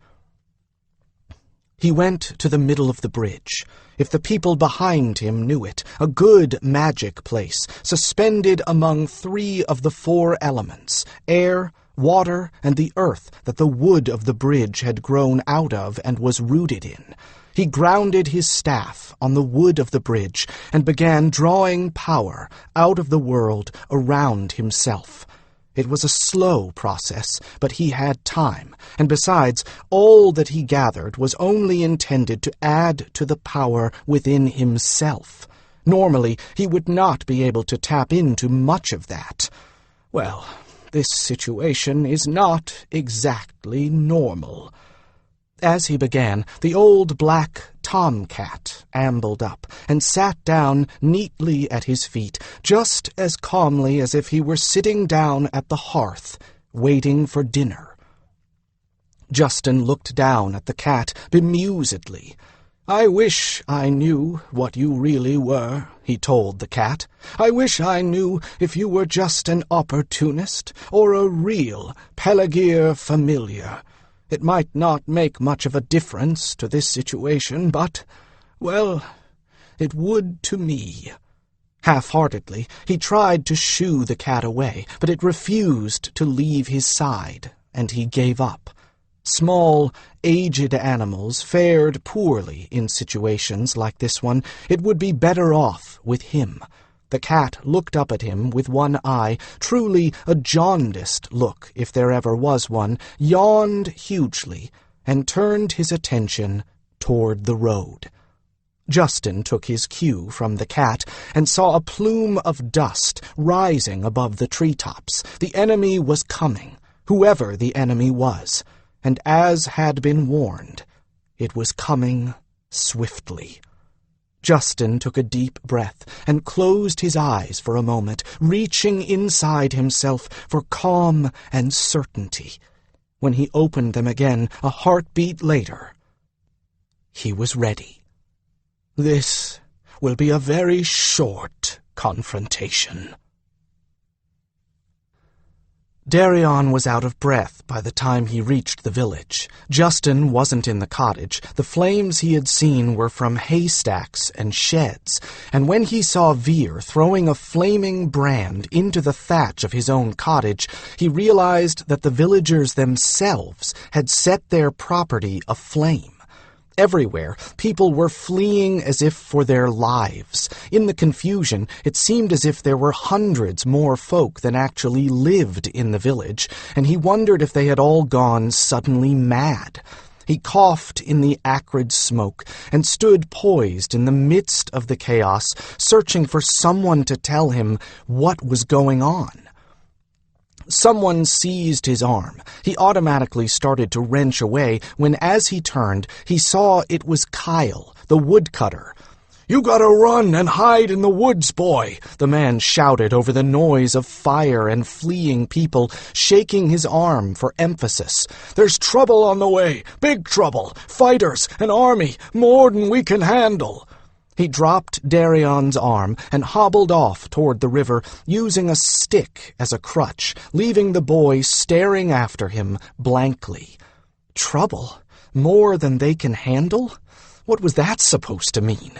He went to the middle of the bridge. If the people behind him knew it, a good magic place, suspended among 3 of the 4 elements, air, water, and the earth that the wood of the bridge had grown out of and was rooted in. He grounded his staff on the wood of the bridge and began drawing power out of the world around himself. It was a slow process, but he had time, and besides, all that he gathered was only intended to add to the power within himself. Normally, he would not be able to tap into much of that. Well, this situation is not exactly normal. As he began, the old black tomcat ambled up and sat down neatly at his feet, just as calmly as if he were sitting down at the hearth, waiting for dinner. Justin looked down at the cat bemusedly. "I wish I knew what you really were," he told the cat. "I wish I knew if you were just an opportunist or a real Pelagier familiar. It might not make much of a difference to this situation, but, well, it would to me." Half-heartedly, he tried to shoo the cat away, but it refused to leave his side, and he gave up. Small, aged animals fared poorly in situations like this one. It would be better off with him. The cat looked up at him with one eye, truly a jaundiced look, if there ever was one, yawned hugely, and turned his attention toward the road. Justin took his cue from the cat and saw a plume of dust rising above the treetops. The enemy was coming, whoever the enemy was, and as had been warned, it was coming swiftly. Justin took a deep breath and closed his eyes for a moment, reaching inside himself for calm and certainty. When he opened them again, a heartbeat later, he was ready. This will be a very short confrontation. Darian was out of breath by the time he reached the village. Justin wasn't in the cottage. The flames he had seen were from haystacks and sheds, and when he saw Veer throwing a flaming brand into the thatch of his own cottage, he realized that the villagers themselves had set their property aflame. Everywhere, people were fleeing as if for their lives. In the confusion, it seemed as if there were hundreds more folk than actually lived in the village, and he wondered if they had all gone suddenly mad. He coughed in the acrid smoke and stood poised in the midst of the chaos, searching for someone to tell him what was going on. Someone seized his arm. He automatically started to wrench away when, as he turned, he saw it was Kyle, the woodcutter. "You gotta run and hide in the woods, boy," the man shouted over the noise of fire and fleeing people, shaking his arm for emphasis. "There's trouble on the way, big trouble, fighters, an army, more than we can handle." He dropped Darian's arm and hobbled off toward the river, using a stick as a crutch, leaving the boy staring after him blankly. Trouble? More than they can handle? What was that supposed to mean?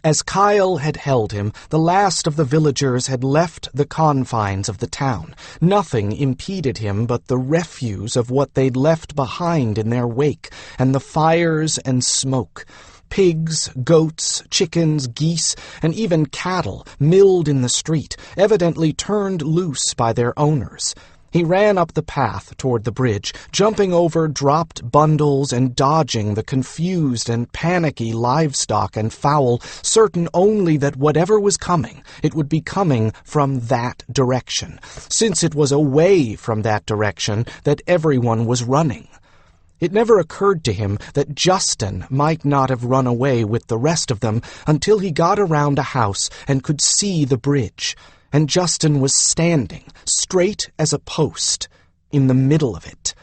As Kyle had held him, the last of the villagers had left the confines of the town. Nothing impeded him but the refuse of what they'd left behind in their wake, and the fires and smoke. Pigs, goats, chickens, geese, and even cattle milled in the street, evidently turned loose by their owners. He ran up the path toward the bridge, jumping over dropped bundles and dodging the confused and panicky livestock and fowl, certain only that whatever was coming, it would be coming from that direction, since it was away from that direction that everyone was running. It never occurred to him that Justin might not have run away with the rest of them until he got around a house and could see the bridge. And Justin was standing, straight as a post, in the middle of it.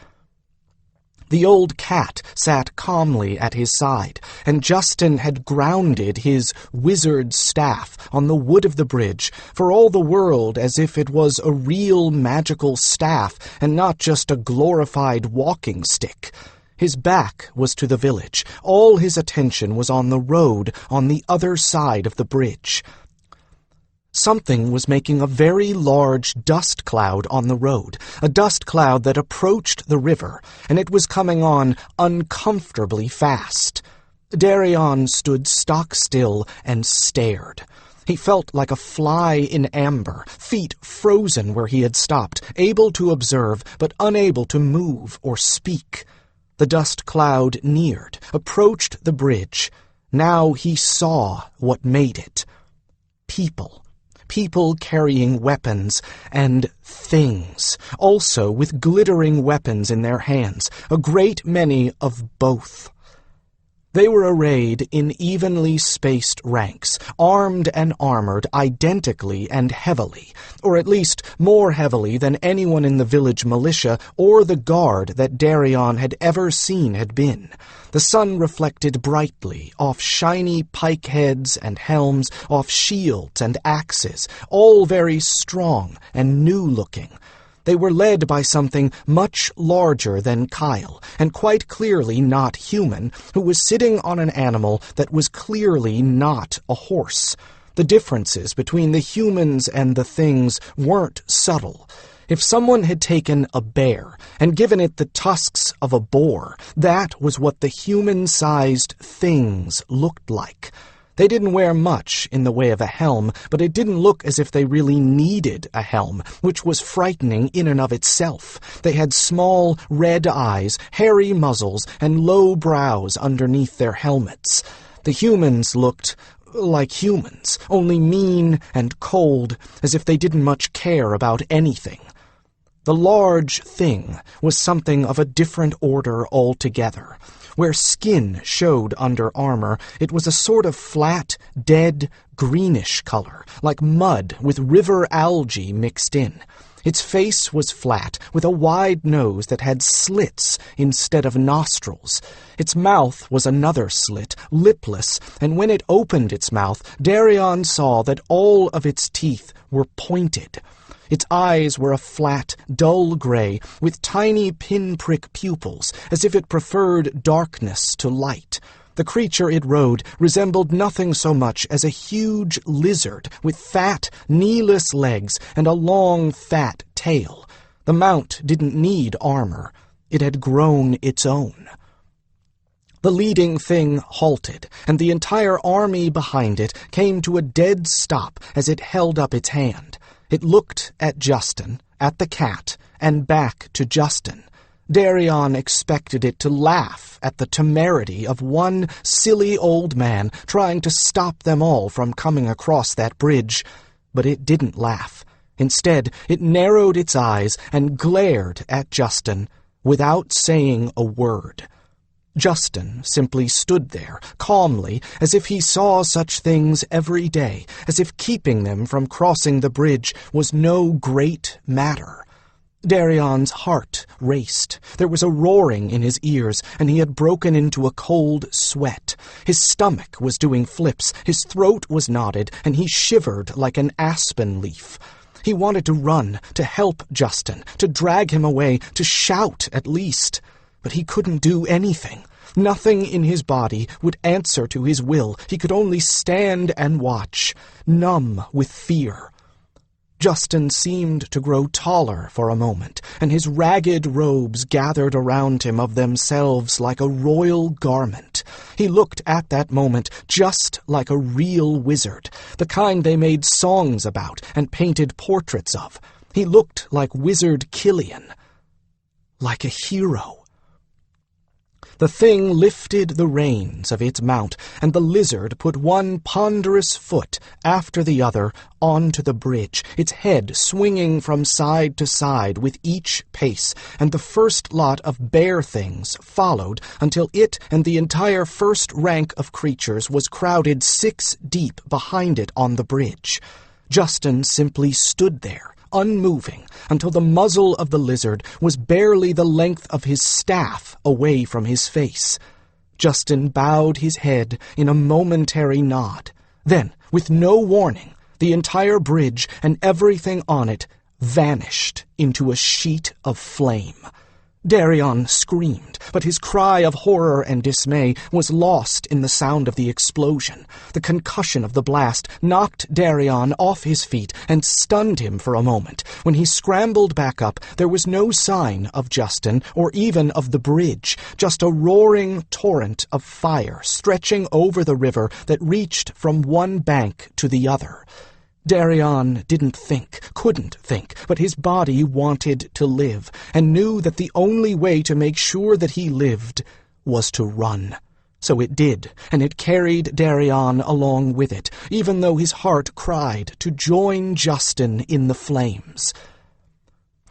The old cat sat calmly at his side, and Justin had grounded his wizard staff on the wood of the bridge, for all the world as if it was a real magical staff and not just a glorified walking stick. His back was to the village. All his attention was on the road on the other side of the bridge. Something was making a very large dust cloud on the road, a dust cloud that approached the river, and it was coming on uncomfortably fast. Darian stood stock still and stared. He felt like a fly in amber, feet frozen where he had stopped, able to observe but unable to move or speak. The dust cloud neared, approached the bridge. Now he saw what made it. People carrying weapons and things, also with glittering weapons in their hands, a great many of both. They were arrayed in evenly spaced ranks, armed and armored identically and heavily, or at least more heavily than anyone in the village militia or the guard that Darian had ever seen had been. The sun reflected brightly off shiny pike heads and helms, off shields and axes, all very strong and new-looking. They were led by something much larger than Kyle, and quite clearly not human, who was sitting on an animal that was clearly not a horse. The differences between the humans and the things weren't subtle. If someone had taken a bear and given it the tusks of a boar, that was what the human-sized things looked like. They didn't wear much in the way of a helm, but it didn't look as if they really needed a helm, which was frightening in and of itself. They had small, red eyes, hairy muzzles, and low brows underneath their helmets. The humans looked like humans, only mean and cold, as if they didn't much care about anything. The large thing was something of a different order altogether. Where skin showed under armor, it was a sort of flat, dead, greenish color, like mud with river algae mixed in. Its face was flat, with a wide nose that had slits instead of nostrils. Its mouth was another slit, lipless, and when it opened its mouth, Darian saw that all of its teeth were pointed. Its eyes were a flat, dull gray, with tiny pinprick pupils, as if it preferred darkness to light. The creature it rode resembled nothing so much as a huge lizard with fat, knee-less legs and a long, fat tail. The mount didn't need armor. It had grown its own. The leading thing halted, and the entire army behind it came to a dead stop as it held up its hand. It looked at Justin, at the cat, and back to Justin. Darian expected it to laugh at the temerity of one silly old man trying to stop them all from coming across that bridge, but it didn't laugh. Instead, it narrowed its eyes and glared at Justin without saying a word. Justin simply stood there, calmly, as if he saw such things every day, as if keeping them from crossing the bridge was no great matter. Darian's heart raced. There was a roaring in his ears, and he had broken into a cold sweat. His stomach was doing flips, his throat was knotted, and he shivered like an aspen leaf. He wanted to run, to help Justin, to drag him away, to shout at least. But he couldn't do anything. Nothing in his body would answer to his will. He could only stand and watch, numb with fear. Justin seemed to grow taller for a moment, and his ragged robes gathered around him of themselves like a royal garment. He looked at that moment just like a real wizard, the kind they made songs about and painted portraits of. He looked like Wizard Killian, like a hero. The thing lifted the reins of its mount, and the lizard put one ponderous foot after the other onto the bridge, its head swinging from side to side with each pace, and the first lot of bear things followed until it and the entire first rank of creatures was crowded 6 deep behind it on the bridge. Justin simply stood there, unmoving, until the muzzle of the lizard was barely the length of his staff away from his face. Justin bowed his head in a momentary nod. Then, with no warning, the entire bridge and everything on it vanished into a sheet of flame. Darian screamed, but his cry of horror and dismay was lost in the sound of the explosion. The concussion of the blast knocked Darian off his feet and stunned him for a moment. When he scrambled back up, there was no sign of Justin or even of the bridge, just a roaring torrent of fire stretching over the river that reached from one bank to the other. Darian couldn't think, but his body wanted to live, and knew that the only way to make sure that he lived was to run. So it did, and it carried Darian along with it, even though his heart cried to join Justin in the flames.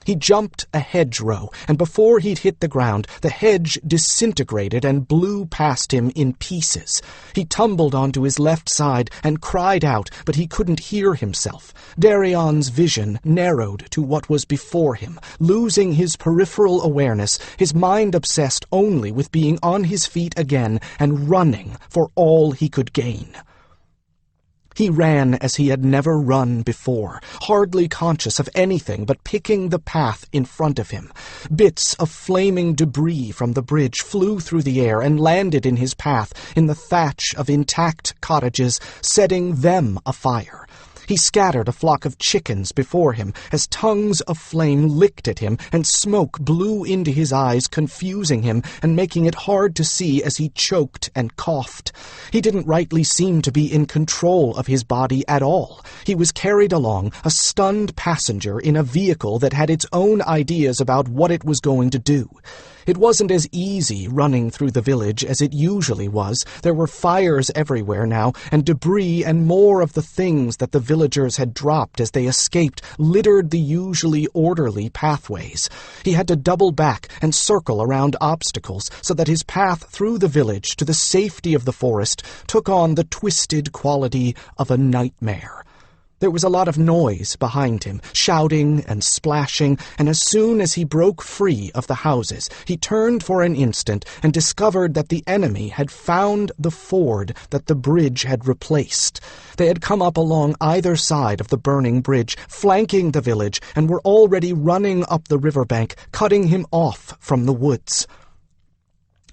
He jumped a hedgerow, and before he'd hit the ground, the hedge disintegrated and blew past him in pieces. He tumbled onto his left side and cried out, but he couldn't hear himself. Darian's vision narrowed to what was before him. Losing his peripheral awareness, his mind obsessed only with being on his feet again and running for all he could gain. He ran as he had never run before, hardly conscious of anything but picking the path in front of him. Bits of flaming debris from the bridge flew through the air and landed in his path in the thatch of intact cottages, setting them afire. He scattered a flock of chickens before him as tongues of flame licked at him and smoke blew into his eyes, confusing him and making it hard to see as he choked and coughed. He didn't rightly seem to be in control of his body at all. He was carried along, a stunned passenger in a vehicle that had its own ideas about what it was going to do. It wasn't as easy running through the village as it usually was. There were fires everywhere now, and debris and more of the things that the villagers had dropped as they escaped littered the usually orderly pathways. He had to double back and circle around obstacles so that his path through the village to the safety of the forest took on the twisted quality of a nightmare. There was a lot of noise behind him, shouting and splashing, and as soon as he broke free of the houses, he turned for an instant and discovered that the enemy had found the ford that the bridge had replaced. They had come up along either side of the burning bridge, flanking the village, and were already running up the riverbank, cutting him off from the woods.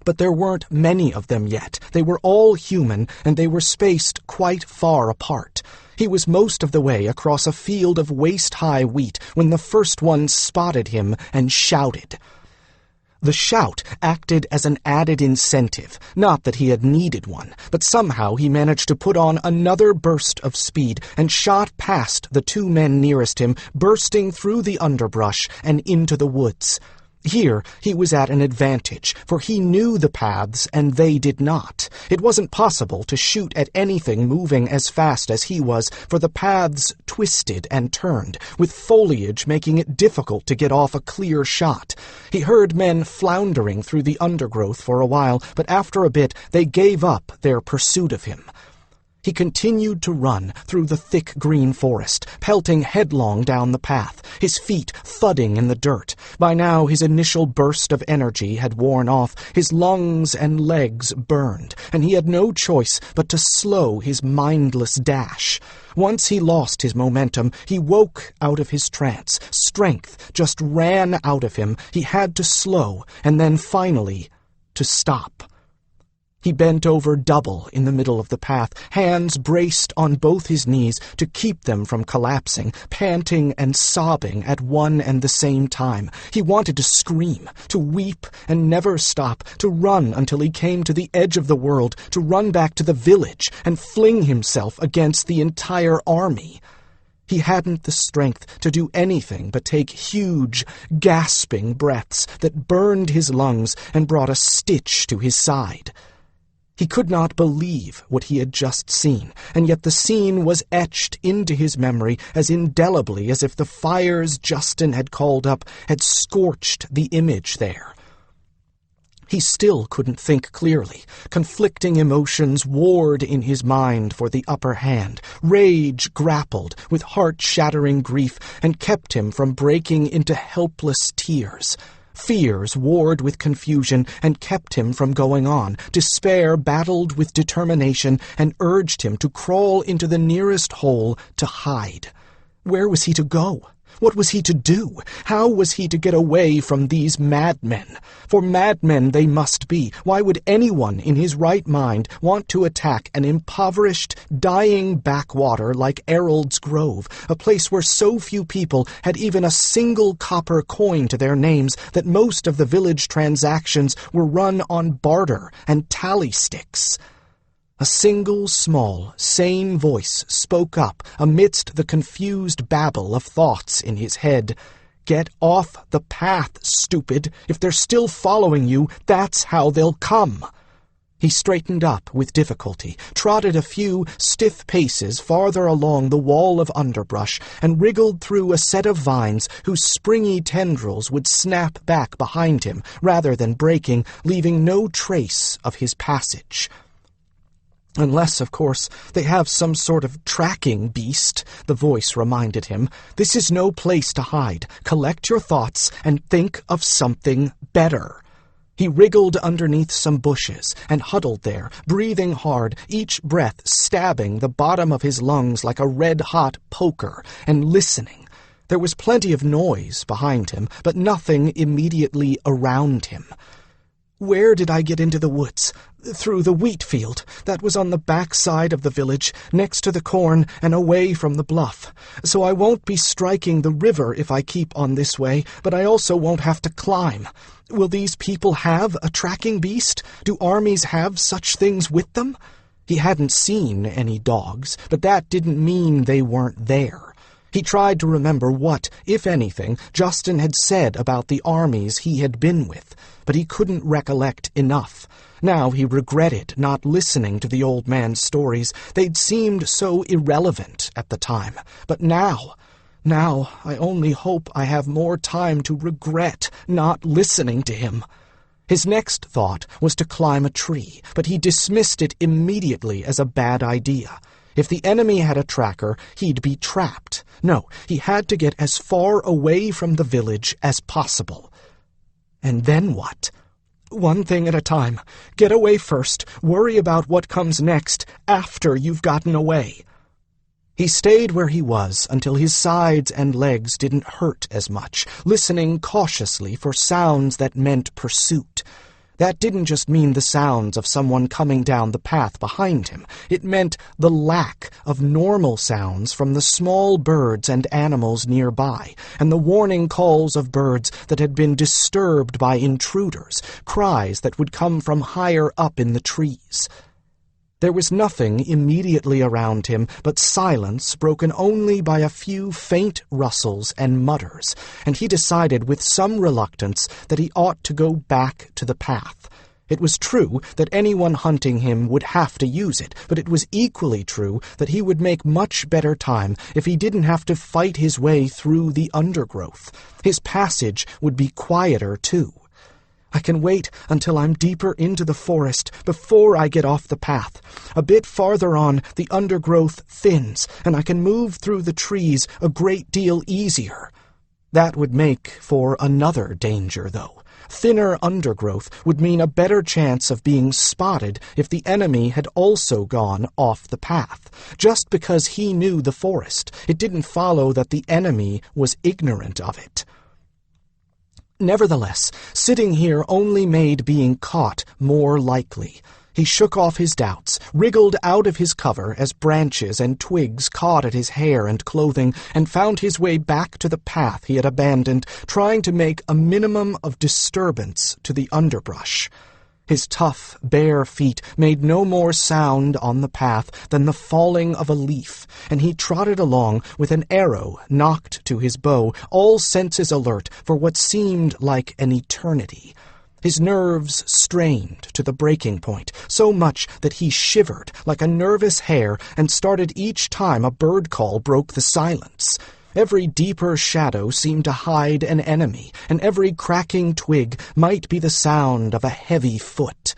But there weren't many of them yet. They were all human, and they were spaced quite far apart. He was most of the way across a field of waist-high wheat when the first one spotted him and shouted. The shout acted as an added incentive, not that he had needed one, but somehow he managed to put on another burst of speed and shot past the 2 men nearest him, bursting through the underbrush and into the woods. Here he was at an advantage, for he knew the paths and they did not. It wasn't possible to shoot at anything moving as fast as he was, for the paths twisted and turned, with foliage making it difficult to get off a clear shot. He heard men floundering through the undergrowth for a while, but after a bit they gave up their pursuit of him. He continued to run through the thick green forest, pelting headlong down the path, his feet thudding in the dirt. By now his initial burst of energy had worn off, his lungs and legs burned, and he had no choice but to slow his mindless dash. Once he lost his momentum, he woke out of his trance. Strength just ran out of him. He had to slow, and then finally to stop. He bent over double in the middle of the path, hands braced on both his knees to keep them from collapsing, panting and sobbing at one and the same time. He wanted to scream, to weep and never stop, to run until he came to the edge of the world, to run back to the village and fling himself against the entire army. He hadn't the strength to do anything but take huge, gasping breaths that burned his lungs and brought a stitch to his side. He could not believe what he had just seen, and yet the scene was etched into his memory as indelibly as if the fires Justin had called up had scorched the image there. He still couldn't think clearly. Conflicting emotions warred in his mind for the upper hand. Rage grappled with heart-shattering grief and kept him from breaking into helpless tears. Fears warred with confusion and kept him from going on. Despair battled with determination and urged him to crawl into the nearest hole to hide. Where was he to go? What was he to do? How was he to get away from these madmen? For madmen they must be. Why would anyone in his right mind want to attack an impoverished, dying backwater like Errold's Grove, a place where so few people had even a single copper coin to their names that most of the village transactions were run on barter and tally sticks? A single, small, sane voice spoke up amidst the confused babble of thoughts in his head. "Get off the path, stupid. If they're still following you, that's how they'll come." He straightened up with difficulty, trotted a few stiff paces farther along the wall of underbrush, and wriggled through a set of vines whose springy tendrils would snap back behind him, rather than breaking, leaving no trace of his passage. "Unless, of course, they have some sort of tracking beast," the voice reminded him. "This is no place to hide. Collect your thoughts and think of something better." He wriggled underneath some bushes and huddled there, breathing hard, each breath stabbing the bottom of his lungs like a red-hot poker, and listening. There was plenty of noise behind him, but nothing immediately around him. "Where did I get into the woods?" "Through the wheat field. That was on the back side of the village, next to the corn and away from the bluff. So I won't be striking the river if I keep on this way, but I also won't have to climb. Will these people have a tracking beast? Do armies have such things with them?" He hadn't seen any dogs, but that didn't mean they weren't there. He tried to remember what, if anything, Justin had said about the armies he had been with, but he couldn't recollect enough. Now he regretted not listening to the old man's stories. They'd seemed so irrelevant at the time. But now I only hope I have more time to regret not listening to him. His next thought was to climb a tree, but he dismissed it immediately as a bad idea. If the enemy had a tracker, he'd be trapped. No, he had to get as far away from the village as possible. And then what? One thing at a time. Get away first. Worry about what comes next after you've gotten away. He stayed where he was until his sides and legs didn't hurt as much, listening cautiously for sounds that meant pursuit. That didn't just mean the sounds of someone coming down the path behind him. It meant the lack of normal sounds from the small birds and animals nearby, and the warning calls of birds that had been disturbed by intruders, cries that would come from higher up in the trees. There was nothing immediately around him but silence broken only by a few faint rustles and mutters, and he decided with some reluctance that he ought to go back to the path. It was true that anyone hunting him would have to use it, but it was equally true that he would make much better time if he didn't have to fight his way through the undergrowth. His passage would be quieter, too. I can wait until I'm deeper into the forest before I get off the path. A bit farther on, the undergrowth thins, and I can move through the trees a great deal easier. That would make for another danger, though. Thinner undergrowth would mean a better chance of being spotted if the enemy had also gone off the path. Just because he knew the forest, it didn't follow that the enemy was ignorant of it. Nevertheless, sitting here only made being caught more likely. He shook off his doubts, wriggled out of his cover as branches and twigs caught at his hair and clothing, and found his way back to the path he had abandoned, trying to make a minimum of disturbance to the underbrush. His tough, bare feet made no more sound on the path than the falling of a leaf, and he trotted along with an arrow nocked to his bow, all senses alert for what seemed like an eternity. His nerves strained to the breaking point, so much that he shivered like a nervous hare and started each time a bird call broke the silence. Every deeper shadow seemed to hide an enemy, and every cracking twig might be the sound of a heavy foot.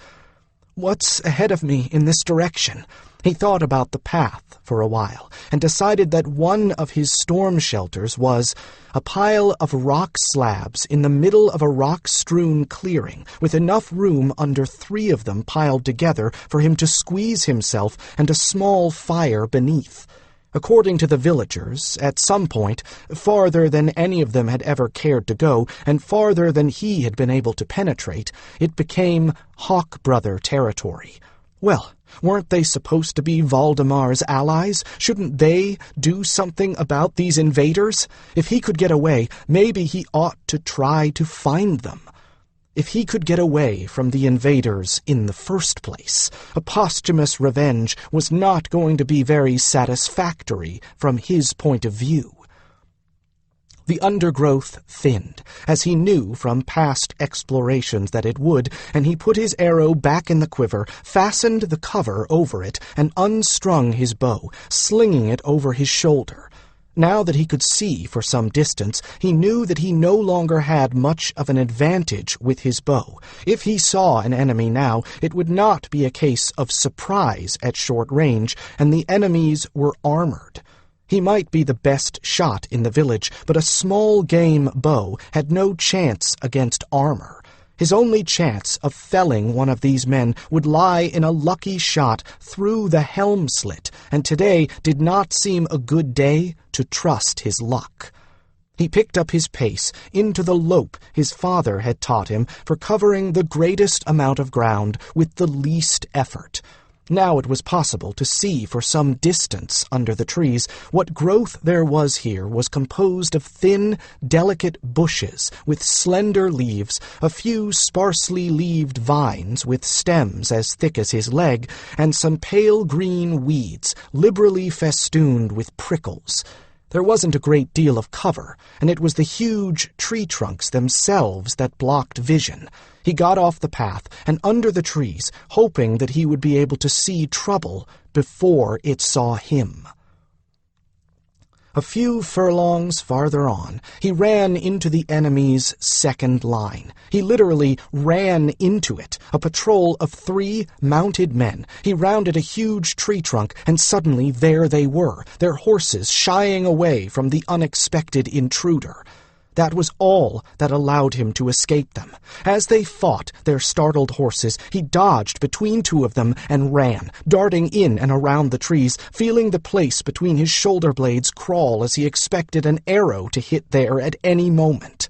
What's ahead of me in this direction? He thought about the path for a while, and decided that one of his storm shelters was a pile of rock slabs in the middle of a rock-strewn clearing, with enough room under 3 of them piled together for him to squeeze himself and a small fire beneath. According to the villagers, at some point, farther than any of them had ever cared to go, and farther than he had been able to penetrate, it became Hawk Brother territory. Well, weren't they supposed to be Valdemar's allies? Shouldn't they do something about these invaders? If he could get away, maybe he ought to try to find them. If he could get away from the invaders in the first place, a posthumous revenge was not going to be very satisfactory from his point of view. The undergrowth thinned, as he knew from past explorations that it would, and he put his arrow back in the quiver, fastened the cover over it, and unstrung his bow, slinging it over his shoulder. Now that he could see for some distance, he knew that he no longer had much of an advantage with his bow. If he saw an enemy now, it would not be a case of surprise at short range, and the enemies were armored. He might be the best shot in the village, but a small game bow had no chance against armor. His only chance of felling one of these men would lie in a lucky shot through the helm slit, and today did not seem a good day to trust his luck. He picked up his pace into the lope his father had taught him for covering the greatest amount of ground with the least effort. Now it was possible to see for some distance under the trees. What growth there was here was composed of thin, delicate bushes with slender leaves, a few sparsely leaved vines with stems as thick as his leg, and some pale green weeds liberally festooned with prickles. There wasn't a great deal of cover, and it was the huge tree trunks themselves that blocked vision. He got off the path and under the trees, hoping that he would be able to see trouble before it saw him. A few furlongs farther on, he ran into the enemy's second line. He literally ran into it, a patrol of 3 mounted men. He rounded a huge tree trunk, and suddenly there they were, their horses shying away from the unexpected intruder. That was all that allowed him to escape them. As they fought their startled horses, he dodged between 2 of them and ran, darting in and around the trees, feeling the place between his shoulder blades crawl as he expected an arrow to hit there at any moment.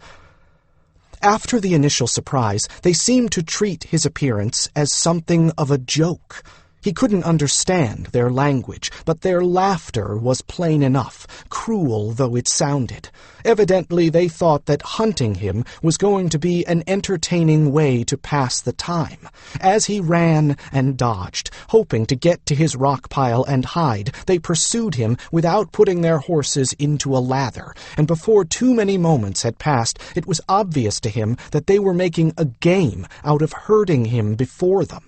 After the initial surprise, they seemed to treat his appearance as something of a joke. He couldn't understand their language, but their laughter was plain enough, cruel though it sounded. Evidently they thought that hunting him was going to be an entertaining way to pass the time. As he ran and dodged, hoping to get to his rock pile and hide, they pursued him without putting their horses into a lather, and before too many moments had passed, it was obvious to him that they were making a game out of herding him before them.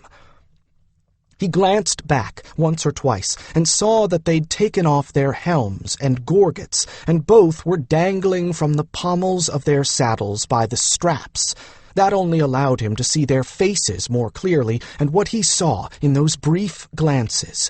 He glanced back once or twice and saw that they'd taken off their helms and gorgets, and both were dangling from the pommels of their saddles by the straps. That only allowed him to see their faces more clearly, and what he saw in those brief glances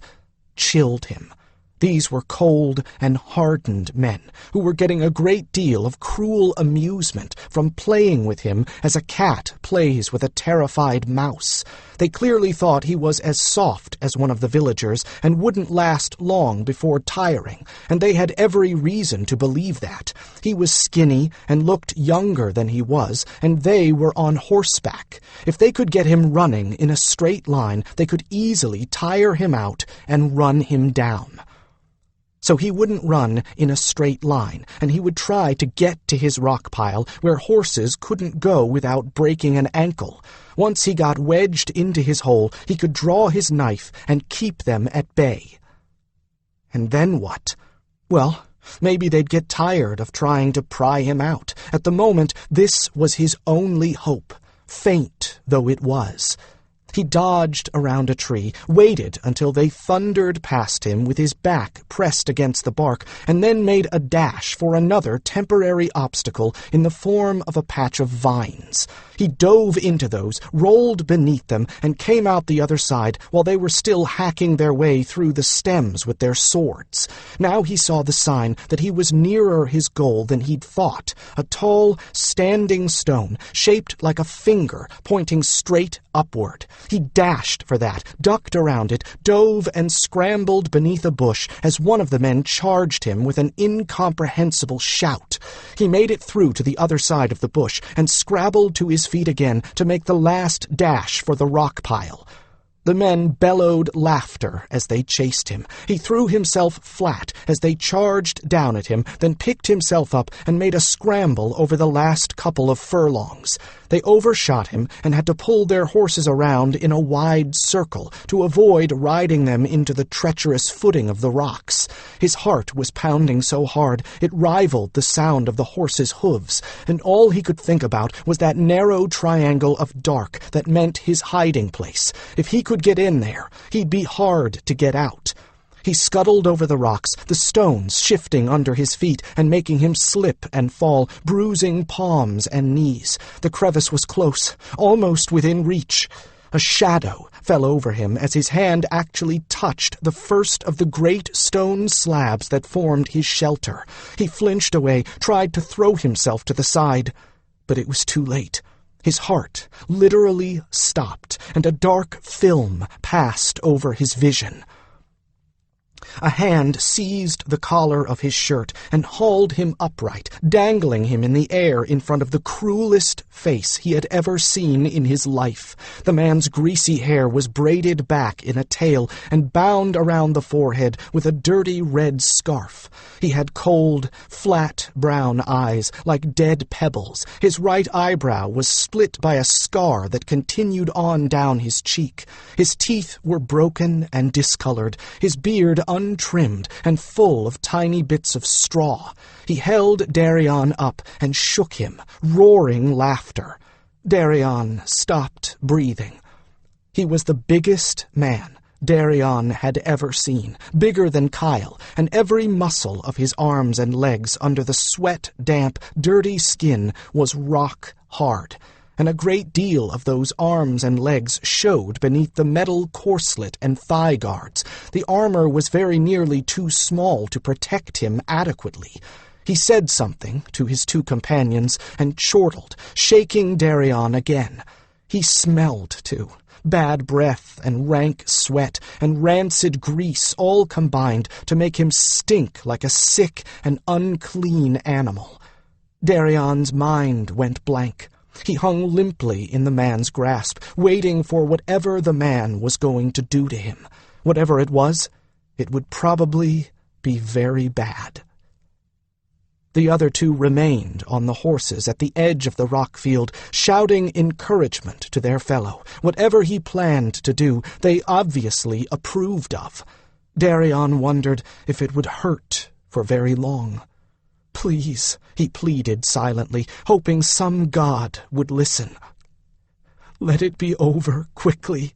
chilled him. These were cold and hardened men who were getting a great deal of cruel amusement from playing with him as a cat plays with a terrified mouse. They clearly thought he was as soft as one of the villagers and wouldn't last long before tiring, and they had every reason to believe that. He was skinny and looked younger than he was, and they were on horseback. If they could get him running in a straight line, they could easily tire him out and run him down. So he wouldn't run in a straight line, and he would try to get to his rock pile where horses couldn't go without breaking an ankle. Once he got wedged into his hole, he could draw his knife and keep them at bay. And then what? Well, maybe they'd get tired of trying to pry him out. At the moment, this was his only hope, faint though it was. He dodged around a tree, waited until they thundered past him with his back pressed against the bark, and then made a dash for another temporary obstacle in the form of a patch of vines. He dove into those, rolled beneath them, and came out the other side while they were still hacking their way through the stems with their swords. Now he saw the sign that he was nearer his goal than he'd thought, a tall, standing stone shaped like a finger pointing straight upward. He dashed for that, ducked around it, dove and scrambled beneath a bush as one of the men charged him with an incomprehensible shout. He made it through to the other side of the bush and scrabbled to his feet again to make the last dash for the rock pile. The men bellowed laughter as they chased him. He threw himself flat as they charged down at him, then picked himself up and made a scramble over the last couple of furlongs. They overshot him and had to pull their horses around in a wide circle to avoid riding them into the treacherous footing of the rocks. His heart was pounding so hard it rivaled the sound of the horses' hooves, and all he could think about was that narrow triangle of dark that meant his hiding place. If he could get in there, he'd be hard to get out. He scuttled over the rocks, the stones shifting under his feet and making him slip and fall, bruising palms and knees. The crevice was close, almost within reach. A shadow fell over him as his hand actually touched the first of the great stone slabs that formed his shelter. He flinched away, tried to throw himself to the side, but it was too late. His heart literally stopped, and a dark film passed over his vision. A hand seized the collar of his shirt and hauled him upright, dangling him in the air in front of the cruelest face he had ever seen in his life. The man's greasy hair was braided back in a tail and bound around the forehead with a dirty red scarf. He had cold, flat brown eyes like dead pebbles. His right eyebrow was split by a scar that continued on down his cheek. His teeth were broken and discolored, his beard untrimmed and full of tiny bits of straw. He held Darian up and shook him, roaring laughter. Darian stopped breathing. He was the biggest man Darian had ever seen, bigger than Kyle, and every muscle of his arms and legs under the sweat-damp, dirty skin was rock hard, and a great deal of those arms and legs showed beneath the metal corselet and thigh guards. The armor was very nearly too small to protect him adequately. He said something to his two companions and chortled, shaking Darian again. He smelled, too. Bad breath and rank sweat and rancid grease all combined to make him stink like a sick and unclean animal. Darian's mind went blank. He hung limply in the man's grasp, waiting for whatever the man was going to do to him. Whatever it was, it would probably be very bad. The other two remained on the horses at the edge of the rock field, shouting encouragement to their fellow. Whatever he planned to do, they obviously approved of. Darian wondered if it would hurt for very long. "Please," he pleaded silently, hoping some god would listen. "Let it be over quickly."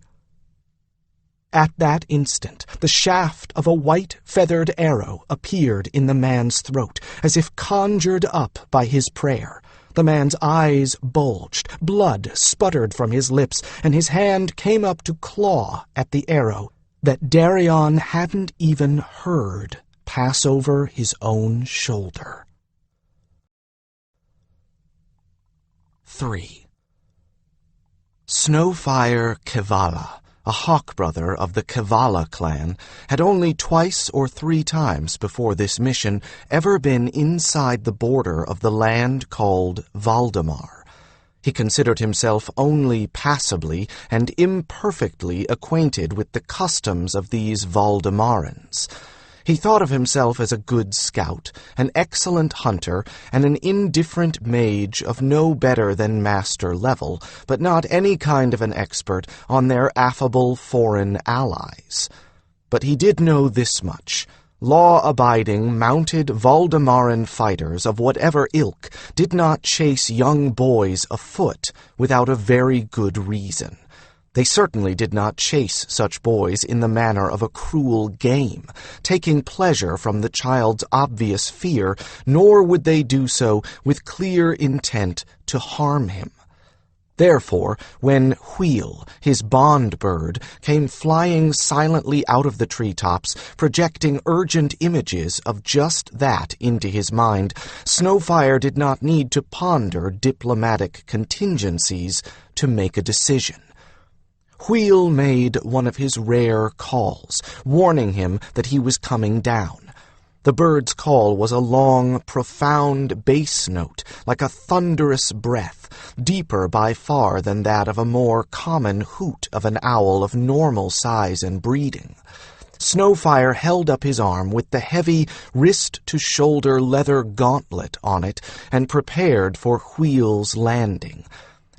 At that instant, the shaft of a white feathered arrow appeared in the man's throat, as if conjured up by his prayer. The man's eyes bulged, blood sputtered from his lips, and his hand came up to claw at the arrow that Darian hadn't even heard pass over his own shoulder. 3. Snowfire Kevala, a hawk brother of the Kevala clan, had only twice or 3 times before this mission ever been inside the border of the land called Valdemar. He considered himself only passably and imperfectly acquainted with the customs of these Valdemarans. He thought of himself as a good scout, an excellent hunter, and an indifferent mage of no better than master level, but not any kind of an expert on their affable foreign allies. But he did know this much. Law-abiding, mounted Valdemaran fighters of whatever ilk did not chase young boys afoot without a very good reason. They certainly did not chase such boys in the manner of a cruel game, taking pleasure from the child's obvious fear, nor would they do so with clear intent to harm him. Therefore, when Wheel, his bond bird, came flying silently out of the treetops, projecting urgent images of just that into his mind, Snowfire did not need to ponder diplomatic contingencies to make a decision. Wheel made one of his rare calls, warning him that he was coming down. The bird's call was a long, profound bass note, like a thunderous breath, deeper by far than that of a more common hoot of an owl of normal size and breeding. Snowfire held up his arm with the heavy wrist-to-shoulder leather gauntlet on it and prepared for Wheel's landing.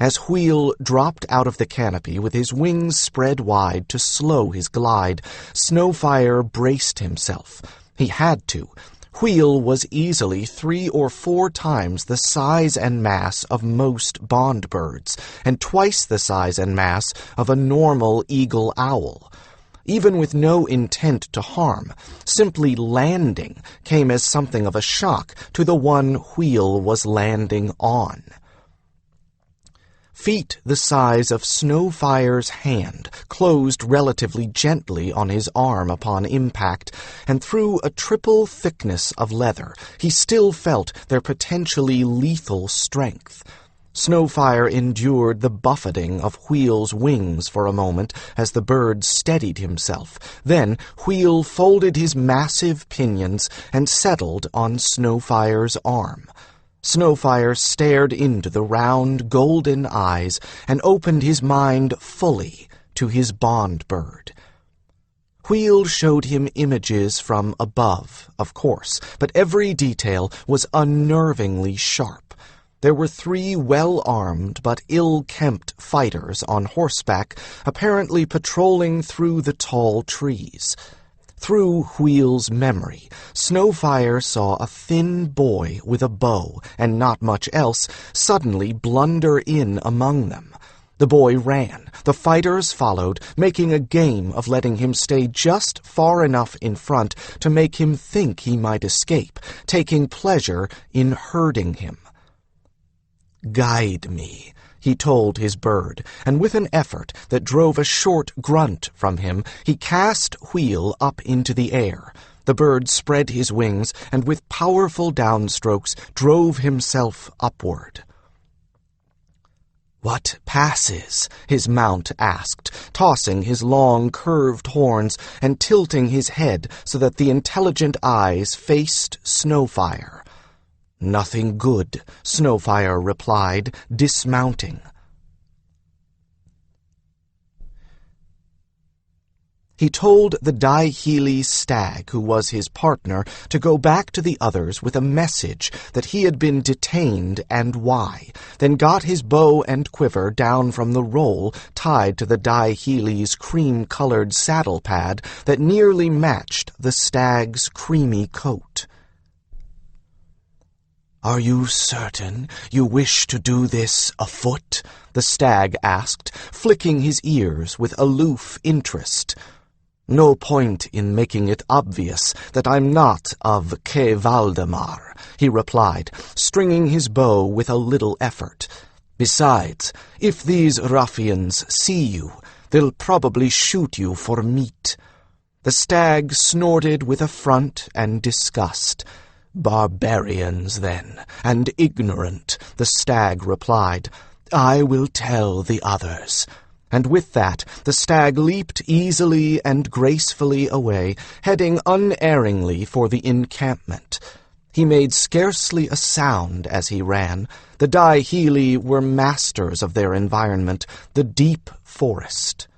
As Wheel dropped out of the canopy with his wings spread wide to slow his glide, Snowfire braced himself. He had to. Wheel was easily 3 or 4 times the size and mass of most bond birds, and twice the size and mass of a normal eagle owl. Even with no intent to harm, simply landing came as something of a shock to the one Wheel was landing on. Feet the size of Snowfire's hand closed relatively gently on his arm upon impact, and through a triple thickness of leather he still felt their potentially lethal strength. Snowfire endured the buffeting of Wheel's wings for a moment as the bird steadied himself. Then Wheel folded his massive pinions and settled on Snowfire's arm. Snowfire stared into the round, golden eyes and opened his mind fully to his bond bird. Wheel showed him images from above, of course, but every detail was unnervingly sharp. There were 3 well-armed but ill-kempt fighters on horseback, apparently patrolling through the tall trees. Through Wheel's memory, Snowfire saw a thin boy with a bow, and not much else, suddenly blunder in among them. The boy ran. The fighters followed, making a game of letting him stay just far enough in front to make him think he might escape, taking pleasure in herding him. "Guide me," he told his bird, and with an effort that drove a short grunt from him, he cast Wheel up into the air. The bird spread his wings, and with powerful downstrokes drove himself upward. "What passes?" his mount asked, tossing his long, curved horns and tilting his head so that the intelligent eyes faced Snowfire. "Nothing good," Snowfire replied, dismounting. He told the Daihili stag, who was his partner, to go back to the others with a message that he had been detained and why, then got his bow and quiver down from the roll tied to the Daihili's cream-colored saddle pad that nearly matched the stag's creamy coat. "Are you certain you wish to do this afoot?" the stag asked, flicking his ears with aloof interest. "No point in making it obvious that I'm not of Ke Valdemar," he replied, stringing his bow with a little effort. "Besides, if these ruffians see you, they'll probably shoot you for meat." The stag snorted with affront and disgust. "Barbarians, then, and ignorant," the stag replied. "I will tell the others." And with that, the stag leaped easily and gracefully away, heading unerringly for the encampment. He made scarcely a sound as he ran. The Daihili were masters of their environment, the deep forest.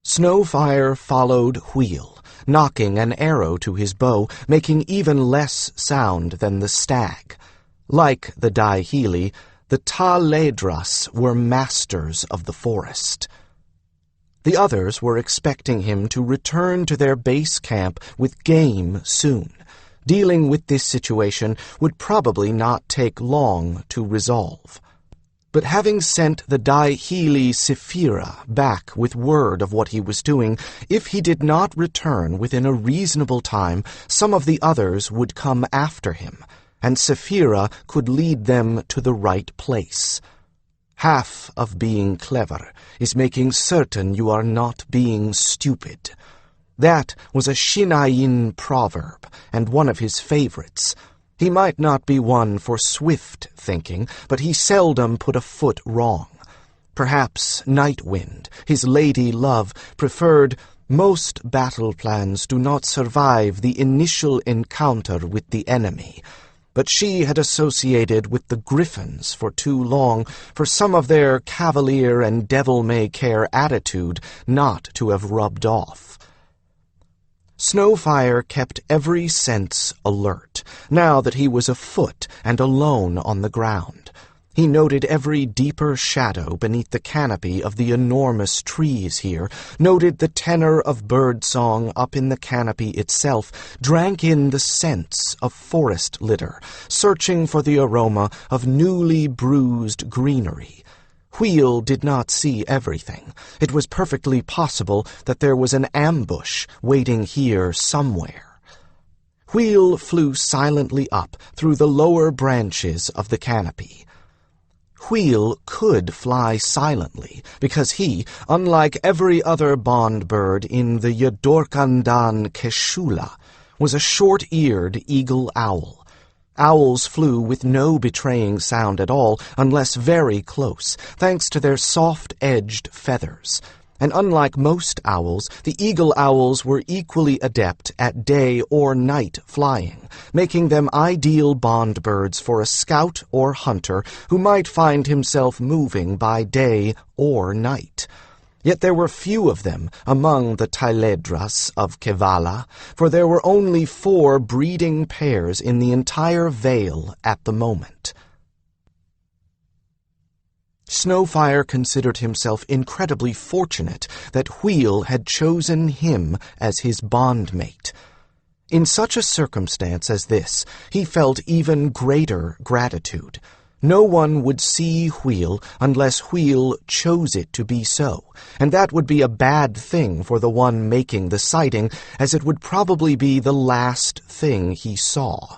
Snowfire followed Wheel, knocking an arrow to his bow, making even less sound than the stag. Like the Daihili, the Taledras were masters of the forest. The others were expecting him to return to their base camp with game soon. Dealing with this situation would probably not take long to resolve. But having sent the Daihili Sephira back with word of what he was doing, if he did not return within a reasonable time, some of the others would come after him, and Sephira could lead them to the right place. Half of being clever is making certain you are not being stupid. That was a Shinayin proverb, and one of his favorites. He might not be one for swift thinking, but he seldom put a foot wrong. Perhaps Nightwind, his lady love, preferred, "Most battle plans do not survive the initial encounter with the enemy," but she had associated with the Griffins for too long for some of their cavalier and devil-may-care attitude not to have rubbed off. Snowfire kept every sense alert, now that he was afoot and alone on the ground. He noted every deeper shadow beneath the canopy of the enormous trees here, noted the tenor of birdsong up in the canopy itself, drank in the scents of forest litter, searching for the aroma of newly bruised greenery. Wheel did not see everything. It was perfectly possible that there was an ambush waiting here somewhere. Wheel flew silently up through the lower branches of the canopy. Wheel could fly silently, because he, unlike every other bond bird in the Yodorkandan Keshula, was a short-eared eagle owl. Owls flew with no betraying sound at all, unless very close, thanks to their soft-edged feathers. And unlike most owls, the eagle owls were equally adept at day or night flying, making them ideal bond birds for a scout or hunter who might find himself moving by day or night. Yet there were few of them among the Taledras of Kevala, for there were only 4 breeding pairs in the entire vale at the moment. Snowfire considered himself incredibly fortunate that Wheel had chosen him as his bondmate. In such a circumstance as this, he felt even greater gratitude. No one would see Wheel unless Wheel chose it to be so, and that would be a bad thing for the one making the sighting, as it would probably be the last thing he saw.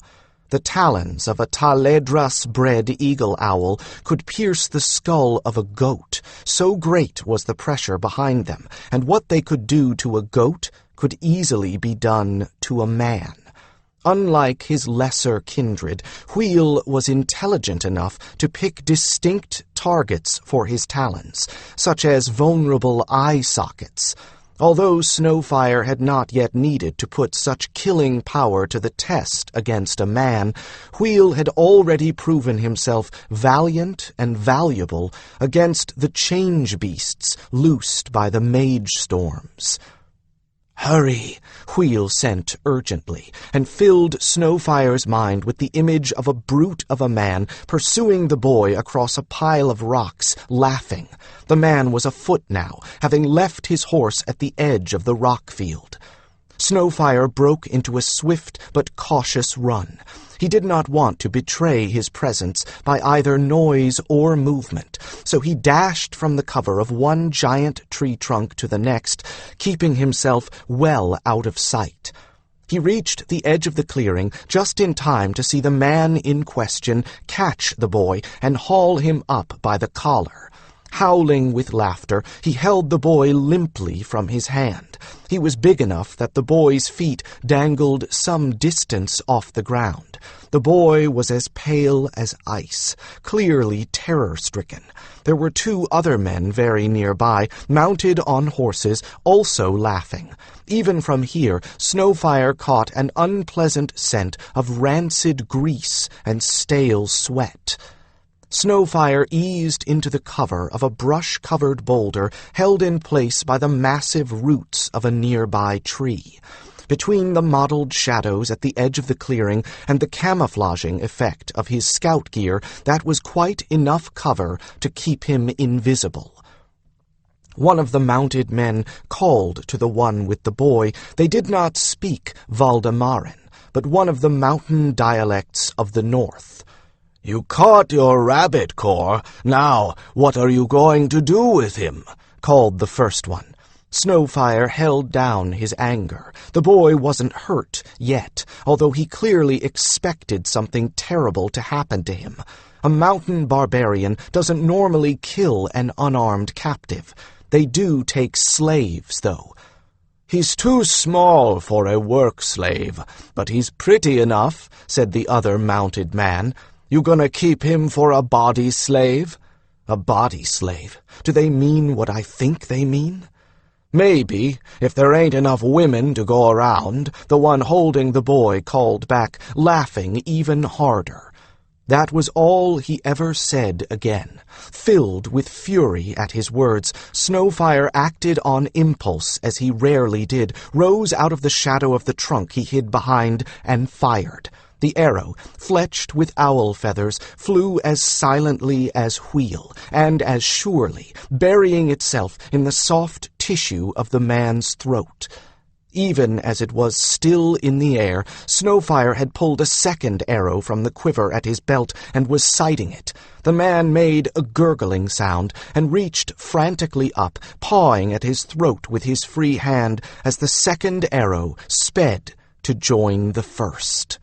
The talons of a Taledras-bred eagle owl could pierce the skull of a goat, so great was the pressure behind them, and what they could do to a goat could easily be done to a man. Unlike his lesser kindred, Wheel was intelligent enough to pick distinct targets for his talons, such as vulnerable eye sockets. Although Snowfire had not yet needed to put such killing power to the test against a man, Wheel had already proven himself valiant and valuable against the change beasts loosed by the Mage storms. "Hurry!" Wheel sent urgently, and filled Snowfire's mind with the image of a brute of a man pursuing the boy across a pile of rocks, laughing. The man was afoot now, having left his horse at the edge of the rock field. Snowfire broke into a swift but cautious run. He did not want to betray his presence by either noise or movement, so he dashed from the cover of one giant tree trunk to the next, keeping himself well out of sight. He reached the edge of the clearing just in time to see the man in question catch the boy and haul him up by the collar. Howling with laughter, he held the boy limply from his hand. He was big enough that the boy's feet dangled some distance off the ground. The boy was as pale as ice, clearly terror-stricken. There were two other men very nearby, mounted on horses, also laughing. Even from here, Snowfire caught an unpleasant scent of rancid grease and stale sweat. Snowfire eased into the cover of a brush-covered boulder held in place by the massive roots of a nearby tree. Between the mottled shadows at the edge of the clearing and the camouflaging effect of his scout gear, that was quite enough cover to keep him invisible. One of the mounted men called to the one with the boy. They did not speak Valdemaran, but one of the mountain dialects of the north. "You caught your rabbit, Cor. Now, what are you going to do with him?" called the first one. Snowfire held down his anger. The boy wasn't hurt yet, although he clearly expected something terrible to happen to him. A mountain barbarian doesn't normally kill an unarmed captive. They do take slaves, though. "He's too small for a work slave, but he's pretty enough," said the other mounted man. "You gonna keep him for a body slave?" A body slave? Do they mean what I think they mean? "Maybe, if there ain't enough women to go around," the one holding the boy called back, laughing even harder. That was all he ever said again. Filled with fury at his words, Snowfire acted on impulse as he rarely did, rose out of the shadow of the trunk he hid behind, and fired. The arrow, fletched with owl feathers, flew as silently as wheel, and as surely, burying itself in the soft tissue of the man's throat. Even as it was still in the air, Snowfire had pulled a second arrow from the quiver at his belt and was sighting it. The man made a gurgling sound and reached frantically up, pawing at his throat with his free hand as the second arrow sped to join the first.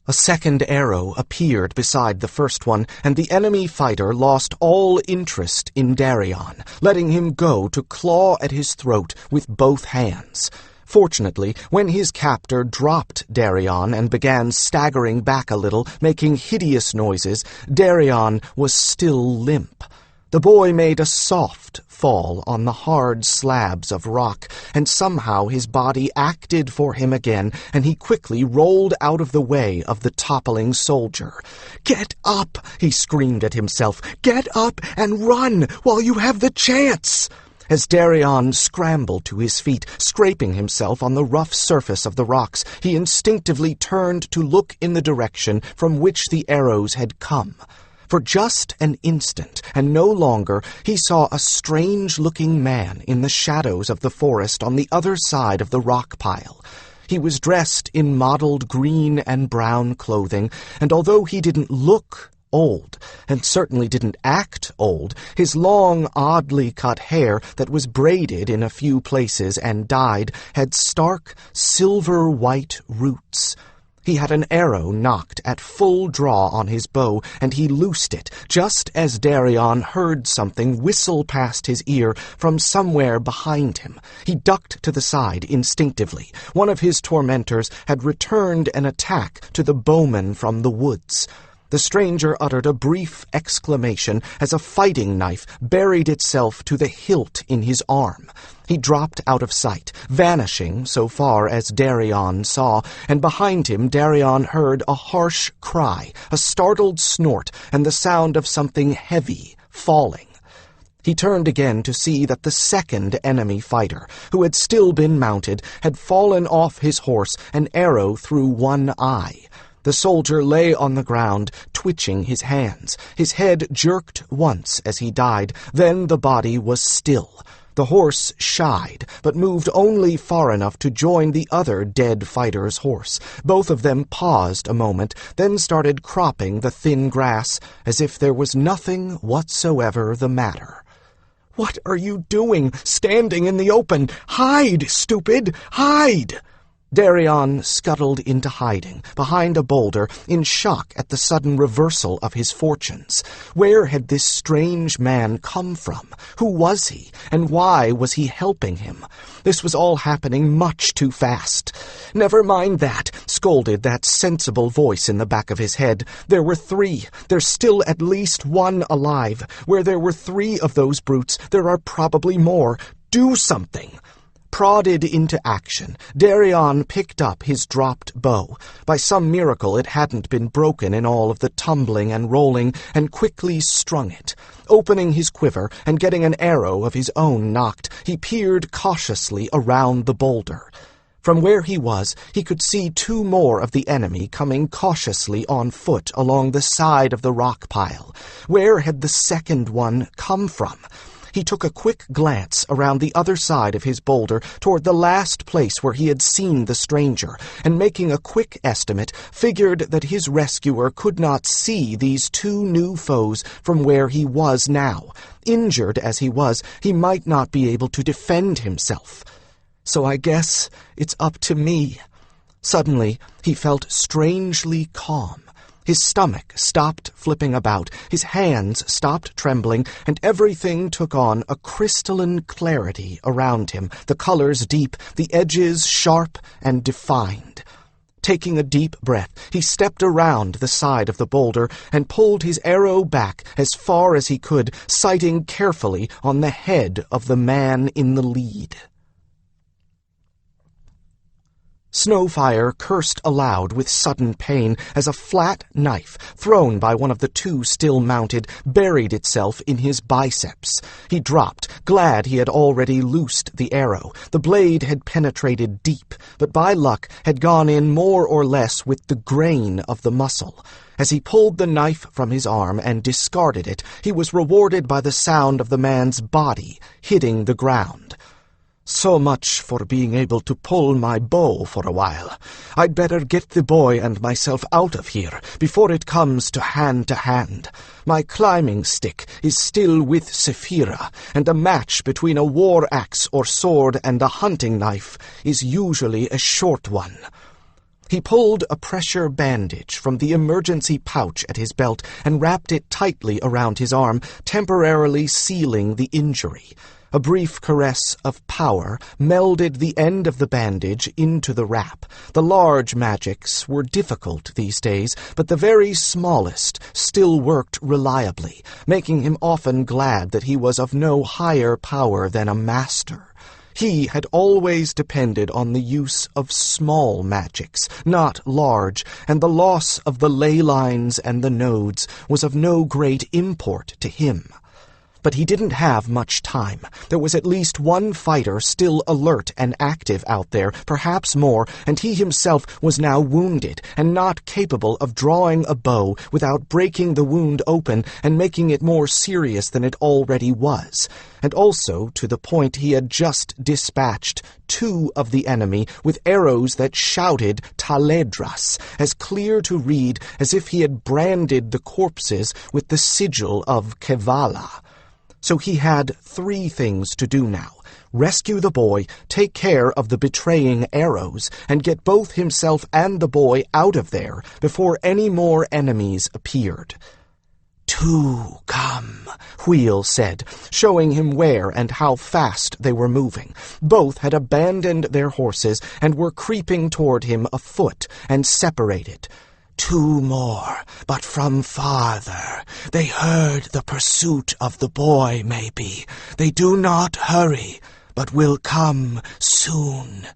A second arrow appeared beside the first one, and the enemy fighter lost all interest in Darian, letting him go to claw at his throat with both hands. Fortunately, when his captor dropped Darian and began staggering back a little, making hideous noises, Darian was still limp. The boy made a soft fall on the hard slabs of rock, and somehow his body acted for him again, and he quickly rolled out of the way of the toppling soldier. "Get up!" he screamed at himself. "Get up and run while you have the chance!" As Darian scrambled to his feet, scraping himself on the rough surface of the rocks, he instinctively turned to look in the direction from which the arrows had come. For just an instant, and no longer, he saw a strange-looking man in the shadows of the forest on the other side of the rock pile. He was dressed in mottled green and brown clothing, and although he didn't look old, and certainly didn't act old, his long, oddly cut hair that was braided in a few places and dyed had stark, silver-white roots. He had an arrow knocked at full draw on his bow, and he loosed it, just as Darian heard something whistle past his ear from somewhere behind him. He ducked to the side instinctively. One of his tormentors had returned an attack to the bowman from the woods. The stranger uttered a brief exclamation as a fighting knife buried itself to the hilt in his arm. He dropped out of sight, vanishing so far as Darian saw, and behind him Darian heard a harsh cry, a startled snort, and the sound of something heavy falling. He turned again to see that the second enemy fighter, who had still been mounted, had fallen off his horse, an arrow through one eye. The soldier lay on the ground, twitching his hands. His head jerked once as he died, then the body was still. The horse shied, but moved only far enough to join the other dead fighter's horse. Both of them paused a moment, then started cropping the thin grass as if there was nothing whatsoever the matter. "What are you doing, standing in the open? Hide, stupid, hide!" Darian scuttled into hiding, behind a boulder, in shock at the sudden reversal of his fortunes. Where had this strange man come from? Who was he, and why was he helping him? This was all happening much too fast. "Never mind that," scolded that sensible voice in the back of his head. "There were 3. There's still at least 1 alive. Where there were 3 of those brutes, there are probably more. Do something!" Prodded into action, Darian picked up his dropped bow. By some miracle it hadn't been broken in all of the tumbling and rolling, and quickly strung it. Opening his quiver and getting an arrow of his own knocked, he peered cautiously around the boulder. From where he was, he could see 2 more of the enemy coming cautiously on foot along the side of the rock pile. Where had the second one come from? He took a quick glance around the other side of his boulder toward the last place where he had seen the stranger, and making a quick estimate, figured that his rescuer could not see these 2 new foes from where he was now. Injured as he was, he might not be able to defend himself. "So I guess it's up to me." Suddenly, he felt strangely calm. His stomach stopped flipping about, his hands stopped trembling, and everything took on a crystalline clarity around him, the colors deep, the edges sharp and defined. Taking a deep breath, he stepped around the side of the boulder and pulled his arrow back as far as he could, sighting carefully on the head of the man in the lead. Snowfire cursed aloud with sudden pain as a flat knife, thrown by one of the 2 still mounted, buried itself in his biceps. He dropped, glad he had already loosed the arrow. The blade had penetrated deep, but by luck had gone in more or less with the grain of the muscle. As he pulled the knife from his arm and discarded it, he was rewarded by the sound of the man's body hitting the ground. "So much for being able to pull my bow for a while. I'd better get the boy and myself out of here before it comes to hand. My climbing stick is still with Sephira, and a match between a war axe or sword and a hunting knife is usually a short one." He pulled a pressure bandage from the emergency pouch at his belt and wrapped it tightly around his arm, temporarily sealing the injury. A brief caress of power melded the end of the bandage into the wrap. The large magics were difficult these days, but the very smallest still worked reliably, making him often glad that he was of no higher power than a master. He had always depended on the use of small magics, not large, and the loss of the ley lines and the nodes was of no great import to him. But he didn't have much time. There was at least 1 fighter still alert and active out there, perhaps more, and he himself was now wounded and not capable of drawing a bow without breaking the wound open and making it more serious than it already was. And also, to the point, he had just dispatched 2 of the enemy with arrows that shouted Taledras, as clear to read as if he had branded the corpses with the sigil of Kevala. So he had 3 things to do now: rescue the boy, take care of the betraying arrows, and get both himself and the boy out of there before any more enemies appeared. "2 come," Wheel said, showing him where and how fast they were moving. Both had abandoned their horses and were creeping toward him afoot and separated. "2 more, but from farther. They heard the pursuit of the boy, maybe. They do not hurry, but will come soon.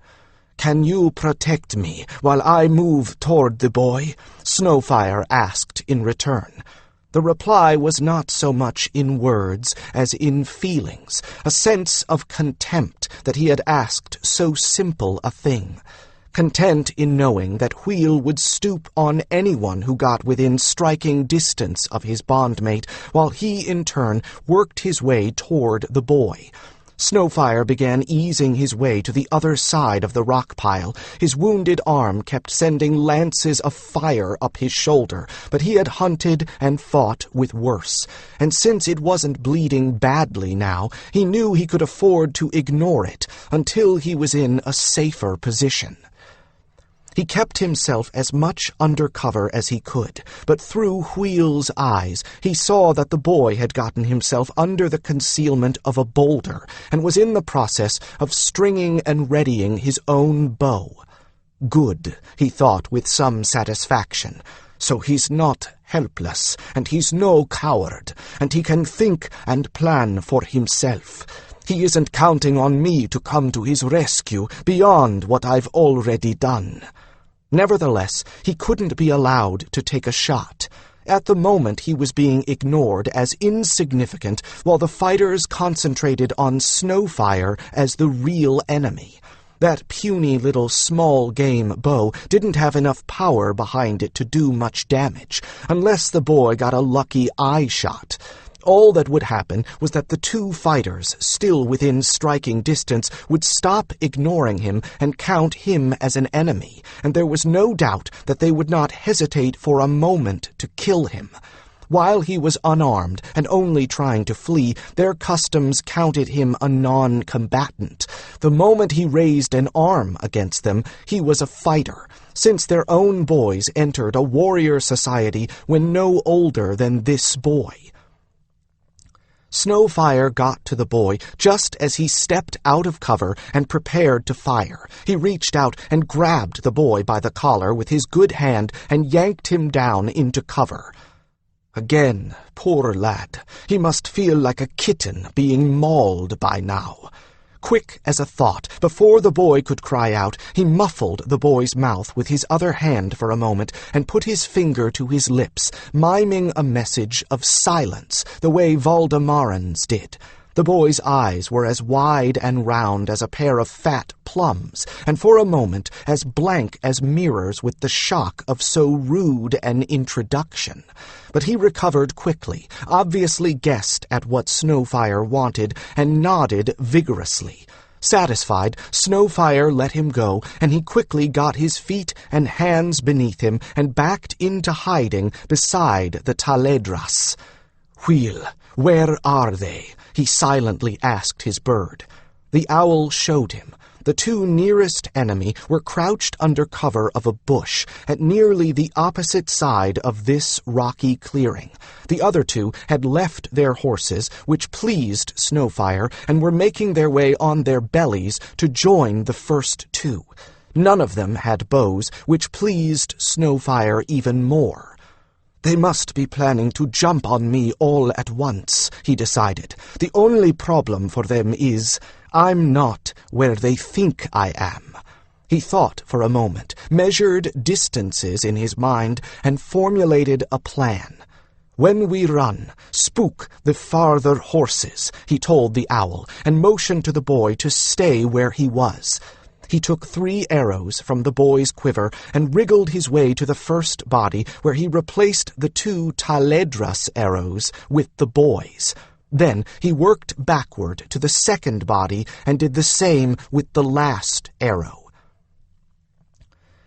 Can you protect me while I move toward the boy?" Snowfire asked in return. The reply was not so much in words as in feelings, a sense of contempt that he had asked so simple a thing. Content in knowing that Wheel would stoop on anyone who got within striking distance of his bondmate, while he in turn worked his way toward the boy. Snowfire began easing his way to the other side of the rock pile. His wounded arm kept sending lances of fire up his shoulder, but he had hunted and fought with worse. And since it wasn't bleeding badly now, he knew he could afford to ignore it until he was in a safer position. He kept himself as much under cover as he could, but through Wheel's eyes he saw that the boy had gotten himself under the concealment of a boulder and was in the process of stringing and readying his own bow. Good, he thought with some satisfaction. So he's not helpless, and he's no coward, and he can think and plan for himself. He isn't counting on me to come to his rescue beyond what I've already done. Nevertheless, he couldn't be allowed to take a shot. At the moment he was being ignored as insignificant while the fighters concentrated on Snowfire as the real enemy. That puny little small-game bow didn't have enough power behind it to do much damage, unless the boy got a lucky eye shot. All that would happen was that the two fighters, still within striking distance, would stop ignoring him and count him as an enemy, and there was no doubt that they would not hesitate for a moment to kill him. While he was unarmed and only trying to flee, their customs counted him a non-combatant. The moment he raised an arm against them, he was a fighter, since their own boys entered a warrior society when no older than this boy. Snowfire got to the boy just as he stepped out of cover and prepared to fire. He reached out and grabbed the boy by the collar with his good hand and yanked him down into cover. Again, poor lad, he must feel like a kitten being mauled by now. Quick as a thought, before the boy could cry out, he muffled the boy's mouth with his other hand for a moment and put his finger to his lips, miming a message of silence, the way Valdemarans did. The boy's eyes were as wide and round as a pair of fat plums, and for a moment as blank as mirrors with the shock of so rude an introduction. But he recovered quickly, obviously guessed at what Snowfire wanted, and nodded vigorously. Satisfied, Snowfire let him go, and he quickly got his feet and hands beneath him and backed into hiding beside the Taledras. "Wheel, where are they?" he silently asked his bird. The owl showed him. The two nearest enemy were crouched under cover of a bush at nearly the opposite side of this rocky clearing. The other two had left their horses, which pleased Snowfire, and were making their way on their bellies to join the first two. None of them had bows, which pleased Snowfire even more. "They must be planning to jump on me all at once," he decided. "The only problem for them is, I'm not where they think I am." He thought for a moment, measured distances in his mind, and formulated a plan. "When we run, spook the farther horses," he told the owl, and motioned to the boy to stay where he was. He took 3 arrows from the boy's quiver and wriggled his way to the first body, where he replaced the 2 Taledras arrows with the boy's. Then he worked backward to the second body and did the same with the last arrow.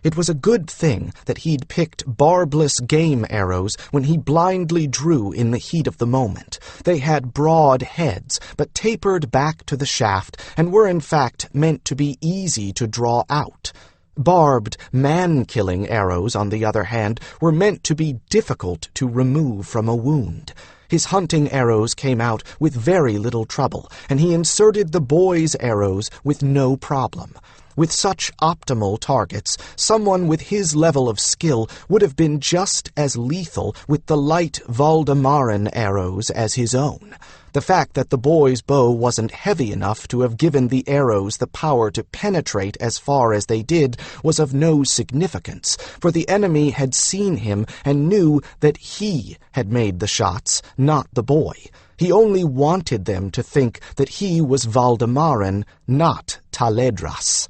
It was a good thing that he'd picked barbless game arrows when he blindly drew in the heat of the moment. They had broad heads, but tapered back to the shaft, and were in fact meant to be easy to draw out. Barbed, man-killing arrows, on the other hand, were meant to be difficult to remove from a wound. His hunting arrows came out with very little trouble, and he inserted the boy's arrows with no problem. With such optimal targets, someone with his level of skill would have been just as lethal with the light Valdemaran arrows as his own. The fact that the boy's bow wasn't heavy enough to have given the arrows the power to penetrate as far as they did was of no significance, for the enemy had seen him and knew that he had made the shots, not the boy. He only wanted them to think that he was Valdemaran, not Taledras.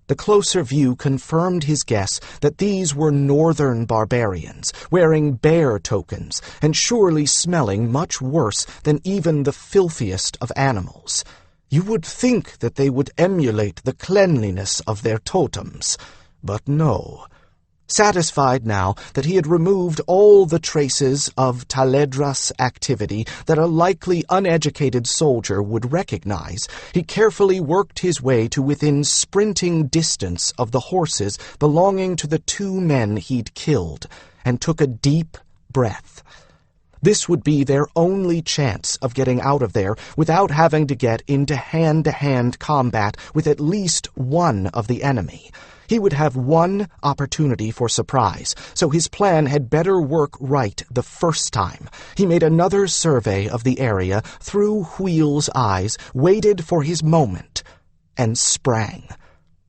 The closer view confirmed his guess that these were northern barbarians, wearing bear tokens, and surely smelling much worse than even the filthiest of animals. You would think that they would emulate the cleanliness of their totems, but no. Satisfied now that he had removed all the traces of Taledras activity that a likely uneducated soldier would recognize, he carefully worked his way to within sprinting distance of the horses belonging to the 2 men he'd killed, and took a deep breath. This would be their only chance of getting out of there without having to get into hand-to-hand combat with at least one of the enemy. He would have one opportunity for surprise, so his plan had better work right the first time. He made another survey of the area through Wheel's eyes, waited for his moment, and sprang.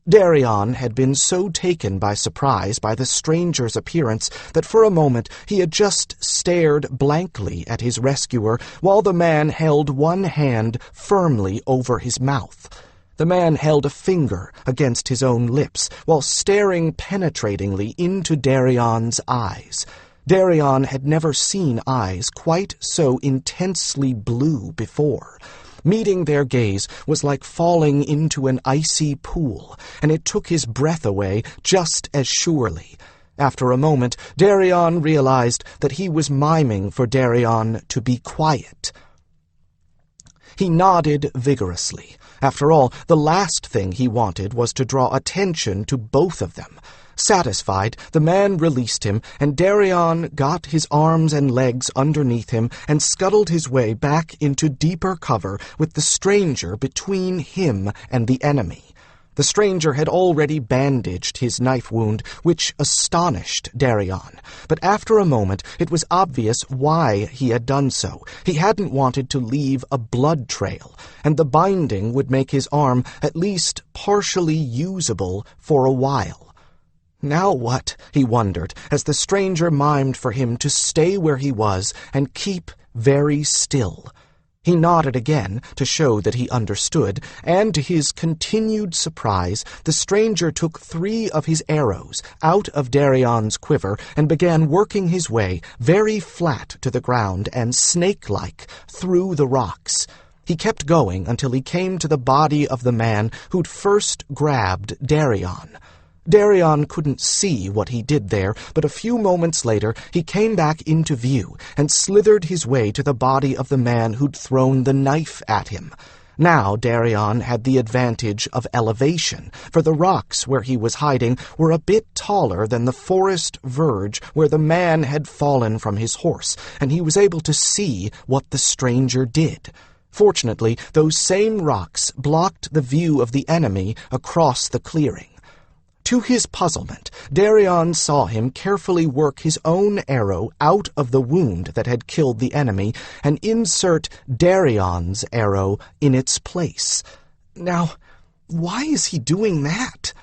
Darian had been so taken by surprise by the stranger's appearance that for a moment he had just stared blankly at his rescuer while the man held one hand firmly over his mouth. The man held a finger against his own lips while staring penetratingly into Darian's eyes. Darian had never seen eyes quite so intensely blue before. Meeting their gaze was like falling into an icy pool, and it took his breath away just as surely. After a moment, Darian realized that he was miming for Darian to be quiet. He nodded vigorously. After all, the last thing he wanted was to draw attention to both of them. Satisfied, the man released him, and Darian got his arms and legs underneath him and scuttled his way back into deeper cover with the stranger between him and the enemy. The stranger had already bandaged his knife wound, which astonished Darian. But after a moment, it was obvious why he had done so. He hadn't wanted to leave a blood trail, and the binding would make his arm at least partially usable for a while. Now what, he wondered, as the stranger mimed for him to stay where he was and keep very still. He nodded again to show that he understood, and to his continued surprise, the stranger took 3 of his arrows out of Darian's quiver and began working his way very flat to the ground and snake-like through the rocks. He kept going until he came to the body of the man who'd first grabbed Darian. Darian couldn't see what he did there, but a few moments later he came back into view and slithered his way to the body of the man who'd thrown the knife at him. Now Darian had the advantage of elevation, for the rocks where he was hiding were a bit taller than the forest verge where the man had fallen from his horse, and he was able to see what the stranger did. Fortunately, those same rocks blocked the view of the enemy across the clearing. To his puzzlement, Darian saw him carefully work his own arrow out of the wound that had killed the enemy and insert Darian's arrow in its place. Now, why is he doing that?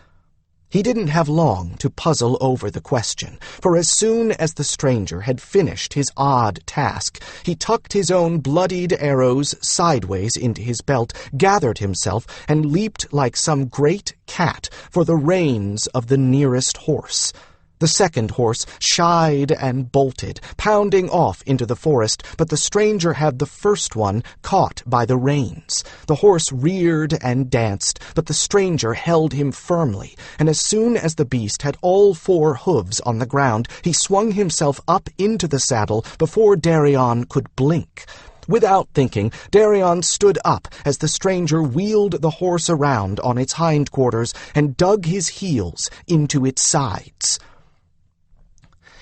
He didn't have long to puzzle over the question, for as soon as the stranger had finished his odd task, he tucked his own bloodied arrows sideways into his belt, gathered himself, and leaped like some great cat for the reins of the nearest horse. The second horse shied and bolted, pounding off into the forest, but the stranger had the first one caught by the reins. The horse reared and danced, but the stranger held him firmly, and as soon as the beast had all 4 hooves on the ground, he swung himself up into the saddle before Darian could blink. Without thinking, Darian stood up as the stranger wheeled the horse around on its hindquarters and dug his heels into its sides.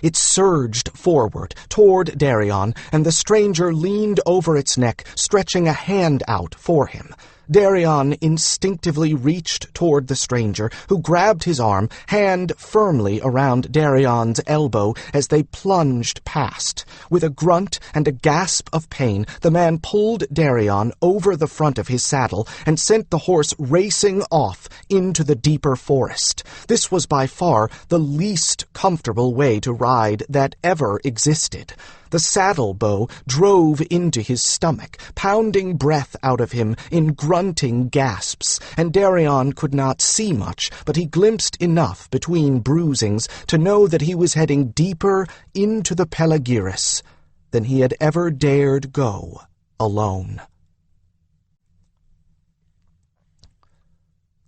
It surged forward toward Darian, and the stranger leaned over its neck, stretching a hand out for him. Darian instinctively reached toward the stranger, who grabbed his arm, hand firmly around Darian's elbow as they plunged past. With a grunt and a gasp of pain, the man pulled Darian over the front of his saddle and sent the horse racing off into the deeper forest. This was by far the least comfortable way to ride that ever existed. The saddle bow drove into his stomach, pounding breath out of him in grunting gasps, and Darian could not see much, but he glimpsed enough between bruisings to know that he was heading deeper into the Pelagiris than he had ever dared go alone.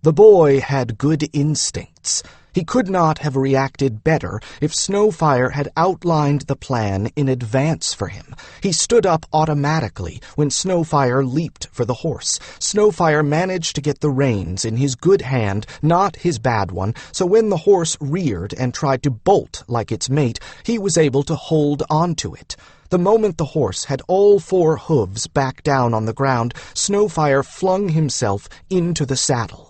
The boy had good instincts. He could not have reacted better if Snowfire had outlined the plan in advance for him. He stood up automatically when Snowfire leaped for the horse. Snowfire managed to get the reins in his good hand, not his bad one, so when the horse reared and tried to bolt like its mate, he was able to hold onto it. The moment the horse had all 4 hooves back down on the ground, Snowfire flung himself into the saddle.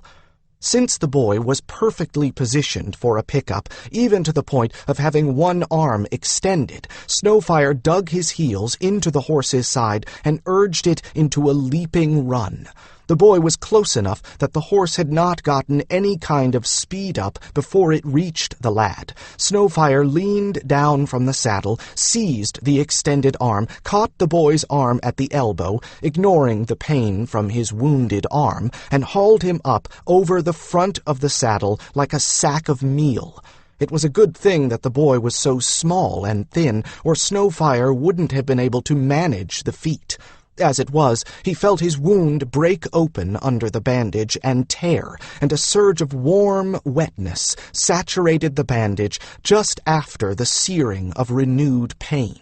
Since the boy was perfectly positioned for a pickup, even to the point of having one arm extended, Snowfire dug his heels into the horse's side and urged it into a leaping run. The boy was close enough that the horse had not gotten any kind of speed up before it reached the lad. Snowfire leaned down from the saddle, seized the extended arm, caught the boy's arm at the elbow, ignoring the pain from his wounded arm, and hauled him up over the front of the saddle like a sack of meal. It was a good thing that the boy was so small and thin, or Snowfire wouldn't have been able to manage the feat. As it was, he felt his wound break open under the bandage and tear, and a surge of warm wetness saturated the bandage just after the searing of renewed pain.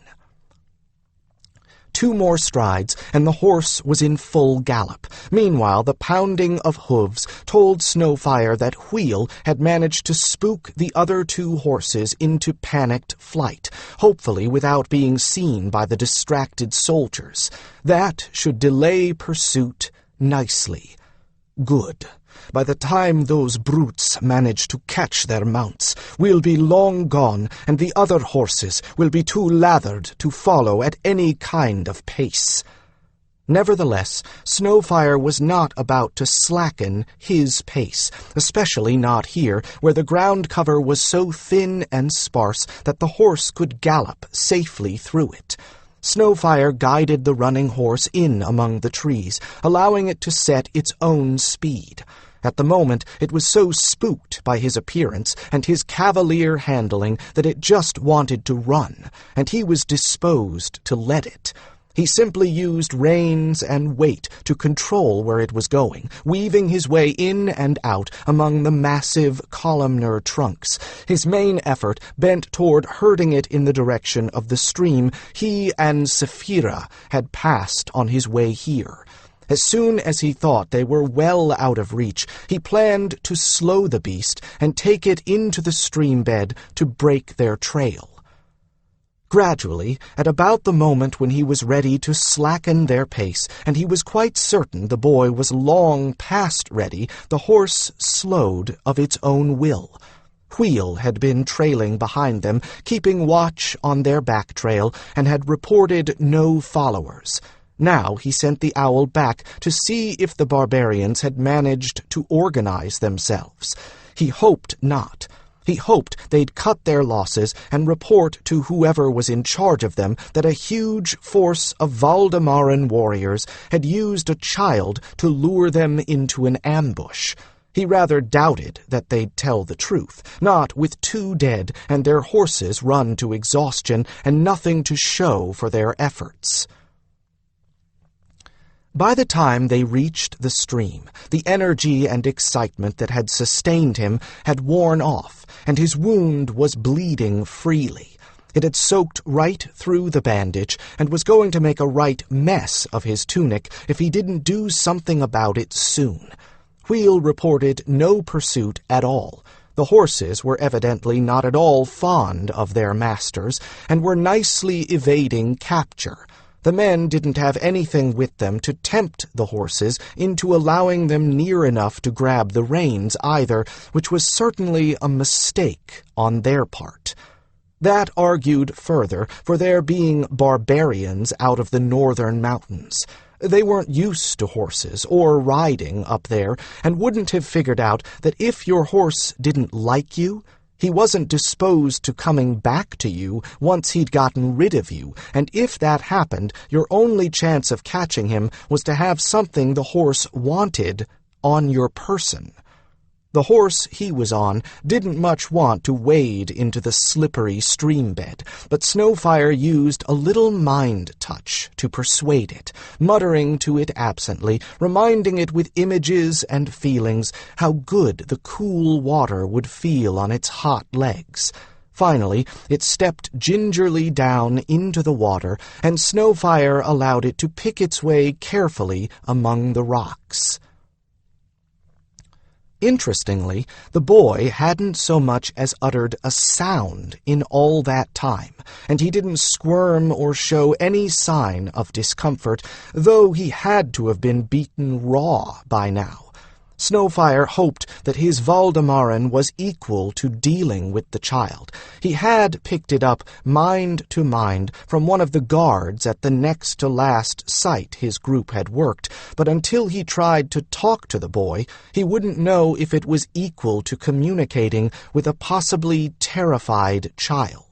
2 more strides, and the horse was in full gallop. Meanwhile, the pounding of hooves told Snowfire that Wheel had managed to spook the other 2 horses into panicked flight, hopefully without being seen by the distracted soldiers. That should delay pursuit nicely. Good. By the time those brutes manage to catch their mounts, we'll be long gone, and the other horses will be too lathered to follow at any kind of pace. Nevertheless, Snowfire was not about to slacken his pace, especially not here, where the ground cover was so thin and sparse that the horse could gallop safely through it. Snowfire guided the running horse in among the trees, allowing it to set its own speed. At the moment, it was so spooked by his appearance and his cavalier handling that it just wanted to run, and he was disposed to let it. He simply used reins and weight to control where it was going, weaving his way in and out among the massive columnar trunks, his main effort bent toward herding it in the direction of the stream he and Saphira had passed on his way here. As soon as he thought they were well out of reach, he planned to slow the beast and take it into the stream bed to break their trail. Gradually, at about the moment when he was ready to slacken their pace, and he was quite certain the boy was long past ready, the horse slowed of its own will. Wheel had been trailing behind them, keeping watch on their back trail, and had reported no followers. Now he sent the owl back to see if the barbarians had managed to organize themselves. He hoped not. He hoped they'd cut their losses and report to whoever was in charge of them that a huge force of Valdemaran warriors had used a child to lure them into an ambush. He rather doubted that they'd tell the truth, not with 2 dead and their horses run to exhaustion and nothing to show for their efforts. By the time they reached the stream, the energy and excitement that had sustained him had worn off, and his wound was bleeding freely. It had soaked right through the bandage and was going to make a right mess of his tunic if he didn't do something about it soon. Wheel reported no pursuit at all. The horses were evidently not at all fond of their masters and were nicely evading capture. The men didn't have anything with them to tempt the horses into allowing them near enough to grab the reins either, which was certainly a mistake on their part. That argued further for their being barbarians out of the northern mountains. They weren't used to horses or riding up there, and wouldn't have figured out that if your horse didn't like you, he wasn't disposed to coming back to you once he'd gotten rid of you, and if that happened, your only chance of catching him was to have something the horse wanted on your person. The horse he was on didn't much want to wade into the slippery stream bed, but Snowfire used a little mind touch to persuade it, muttering to it absently, reminding it with images and feelings how good the cool water would feel on its hot legs. Finally, it stepped gingerly down into the water, and Snowfire allowed it to pick its way carefully among the rocks. Interestingly, the boy hadn't so much as uttered a sound in all that time, and he didn't squirm or show any sign of discomfort, though he had to have been beaten raw by now. Snowfire hoped that his Valdemaran was equal to dealing with the child. He had picked it up mind to mind from one of the guards at the next-to-last site his group had worked, but until he tried to talk to the boy, he wouldn't know if it was equal to communicating with a possibly terrified child.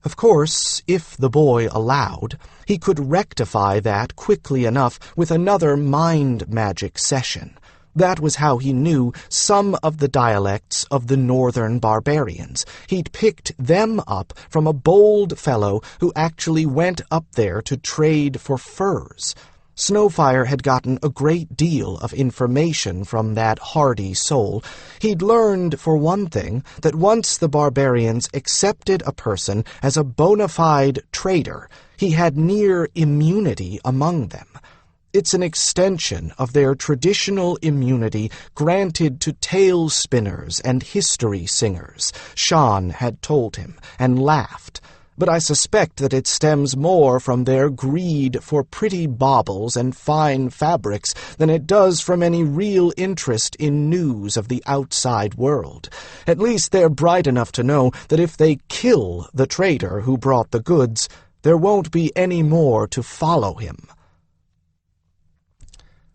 Of course, if the boy allowed, he could rectify that quickly enough with another mind magic session. That was how he knew some of the dialects of the northern barbarians. He'd picked them up from a bold fellow who actually went up there to trade for furs. Snowfire had gotten a great deal of information from that hardy soul. He'd learned, for one thing, that once the barbarians accepted a person as a bona fide trader, he had near immunity among them. It's an extension of their traditional immunity granted to tale spinners and history singers, Sean had told him, and laughed. But I suspect that it stems more from their greed for pretty baubles and fine fabrics than it does from any real interest in news of the outside world. At least they're bright enough to know that if they kill the trader who brought the goods, there won't be any more to follow him.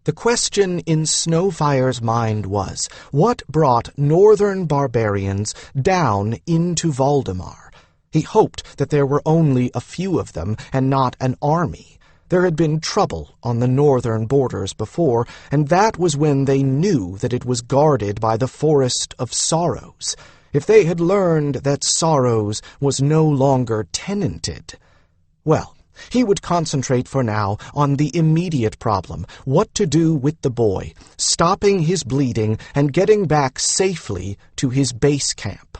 The question in Snowfire's mind was, what brought northern barbarians down into Valdemar? He hoped that there were only a few of them and not an army. There had been trouble on the northern borders before, and that was when they knew that it was guarded by the Forest of Sorrows. If they had learned that Sorrows was no longer tenanted, well, he would concentrate for now on the immediate problem, what to do with the boy, stopping his bleeding and getting back safely to his base camp.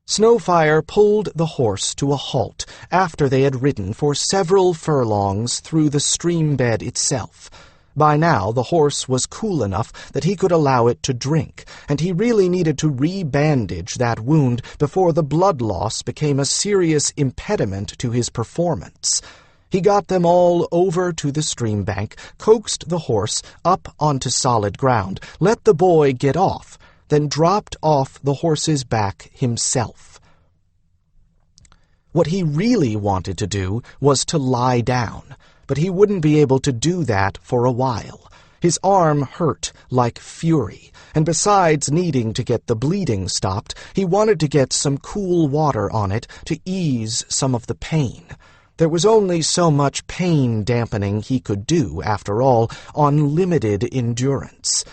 Snowfire pulled the horse to a halt after they had ridden for several furlongs through the stream bed itself. By now the horse was cool enough that he could allow it to drink, and he really needed to re-bandage that wound before the blood loss became a serious impediment to his performance. He got them all over to the stream bank, coaxed the horse up onto solid ground, let the boy get off, then dropped off the horse's back himself. What he really wanted to do was to lie down, but he wouldn't be able to do that for a while. His arm hurt like fury, and besides needing to get the bleeding stopped, he wanted to get some cool water on it to ease some of the pain. There was only so much pain dampening he could do, after all, on limited endurance.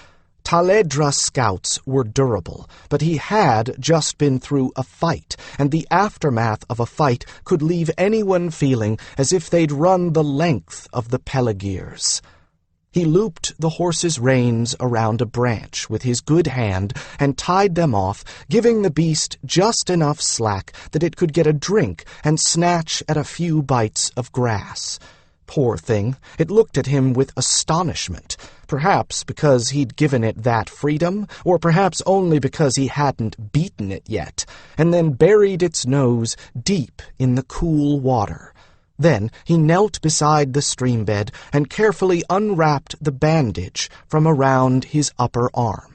Taledra scouts were durable, but he had just been through a fight, and the aftermath of a fight could leave anyone feeling as if they'd run the length of the Pelagirs. He looped the horse's reins around a branch with his good hand and tied them off, giving the beast just enough slack that it could get a drink and snatch at a few bites of grass. Poor thing, it looked at him with astonishment, perhaps because he'd given it that freedom, or perhaps only because he hadn't beaten it yet, and then buried its nose deep in the cool water. Then he knelt beside the stream bed and carefully unwrapped the bandage from around his upper arm.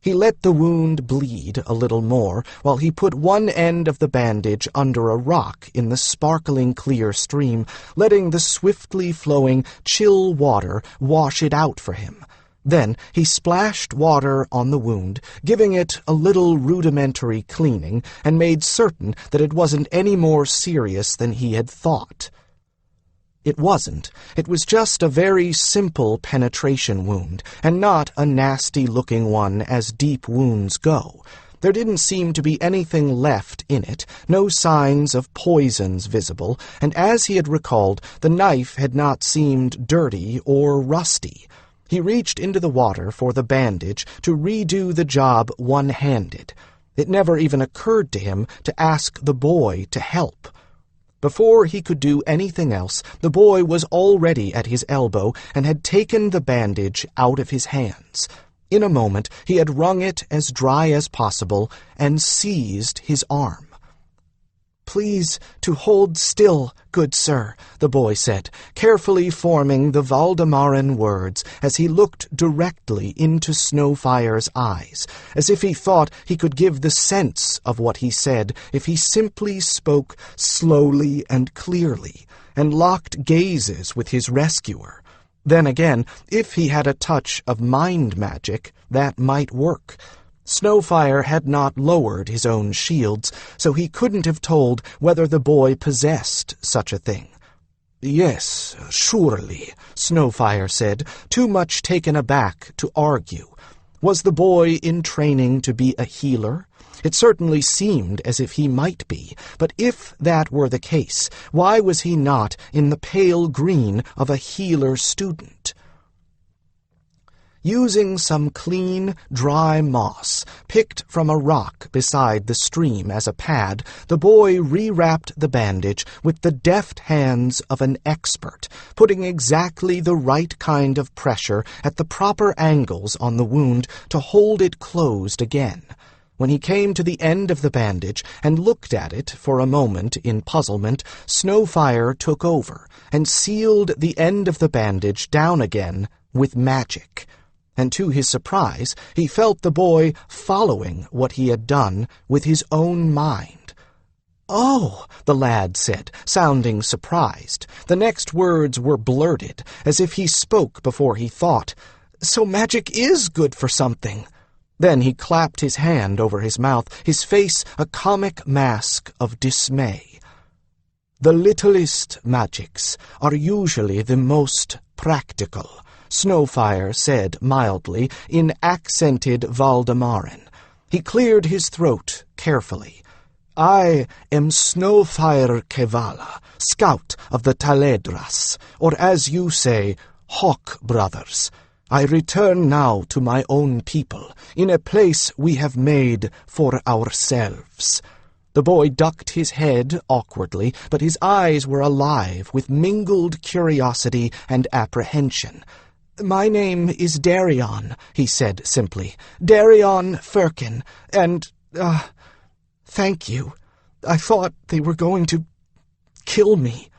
He let the wound bleed a little more while he put one end of the bandage under a rock in the sparkling clear stream, letting the swiftly flowing chill water wash it out for him. Then he splashed water on the wound, giving it a little rudimentary cleaning, and made certain that it wasn't any more serious than he had thought. It wasn't. It was just a very simple penetration wound, and not a nasty-looking one as deep wounds go. There didn't seem to be anything left in it, no signs of poisons visible, and as he had recalled, the knife had not seemed dirty or rusty. He reached into the water for the bandage to redo the job one-handed. It never even occurred to him to ask the boy to help. Before he could do anything else, the boy was already at his elbow and had taken the bandage out of his hands. In a moment, he had wrung it as dry as possible and seized his arm. "Please to hold still, good sir," the boy said, carefully forming the Valdemaran words as he looked directly into Snowfire's eyes, as if he thought he could give the sense of what he said if he simply spoke slowly and clearly, and locked gazes with his rescuer. Then again, if he had a touch of mind magic, that might work. Snowfire had not lowered his own shields, so he couldn't have told whether the boy possessed such a thing. "Yes, surely," Snowfire said, too much taken aback to argue. Was the boy in training to be a healer? It certainly seemed as if he might be, but if that were the case, why was he not in the pale green of a healer student? Using some clean, dry moss, picked from a rock beside the stream as a pad, the boy rewrapped the bandage with the deft hands of an expert, putting exactly the right kind of pressure at the proper angles on the wound to hold it closed again. When he came to the end of the bandage and looked at it for a moment in puzzlement, Snowfire took over and sealed the end of the bandage down again with magic. And to his surprise, he felt the boy following what he had done with his own mind. "Oh," the lad said, sounding surprised. The next words were blurted, as if he spoke before he thought. "So magic is good for something." Then he clapped his hand over his mouth, his face a comic mask of dismay. "The littlest magics are usually the most practical," Snowfire said mildly in accented Valdemaran. He cleared his throat carefully. "I am Snowfire Kevala, scout of the Taledras, or as you say, Hawk Brothers. I return now to my own people, in a place we have made for ourselves." The boy ducked his head awkwardly, but his eyes were alive with mingled curiosity and apprehension. "My name is Darian," he said simply. "Darian Firkin, and, thank you. I thought they were going to kill me.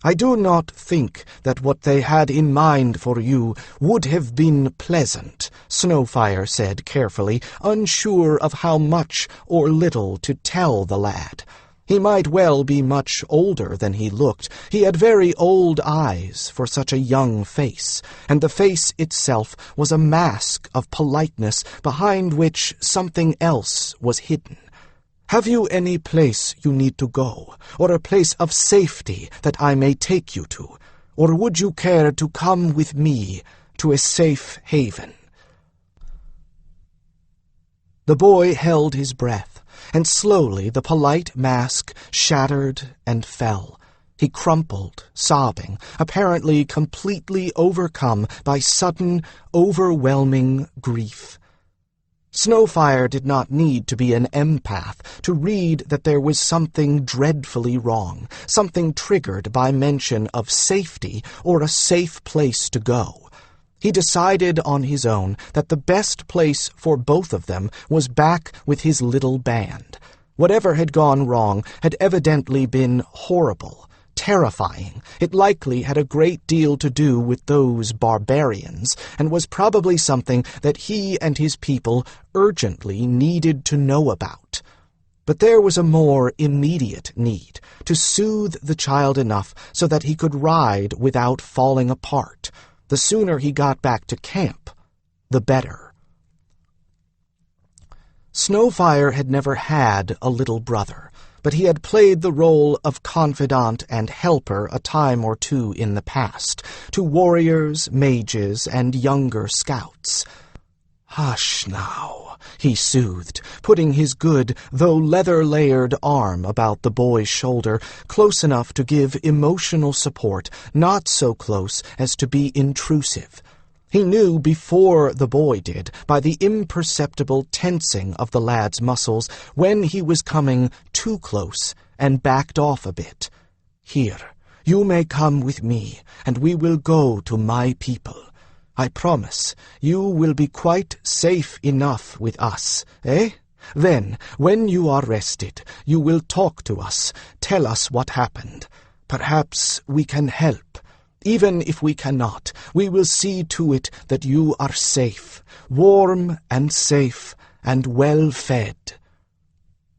I do not think that what they had in mind for you would have been pleasant," Snowfire said carefully, unsure of how much or little to tell the lad. He might well be much older than he looked. He had very old eyes for such a young face, and the face itself was a mask of politeness behind which something else was hidden. "Have you any place you need to go, or a place of safety that I may take you to? Or would you care to come with me to a safe haven?" The boy held his breath, and slowly the polite mask shattered and fell. He crumpled, sobbing, apparently completely overcome by sudden, overwhelming grief. Snowfire did not need to be an empath to read that there was something dreadfully wrong, something triggered by mention of safety or a safe place to go. He decided on his own that the best place for both of them was back with his little band. Whatever had gone wrong had evidently been horrible, terrifying. It likely had a great deal to do with those barbarians, and was probably something that he and his people urgently needed to know about. But there was a more immediate need, to soothe the child enough so that he could ride without falling apart. The sooner he got back to camp, the better. Snowfire had never had a little brother, but he had played the role of confidant and helper a time or two in the past, to warriors, mages, and younger scouts. "Hush now," he soothed, putting his good, though leather-layered arm about the boy's shoulder, close enough to give emotional support, not so close as to be intrusive. He knew before the boy did, by the imperceptible tensing of the lad's muscles, when he was coming too close, and backed off a bit. "Here, you may come with me, and we will go to my people. I promise you will be quite safe enough with us, eh? Then, when you are rested, you will talk to us, tell us what happened. Perhaps we can help. Even if we cannot, we will see to it that you are safe, warm and safe, and well fed."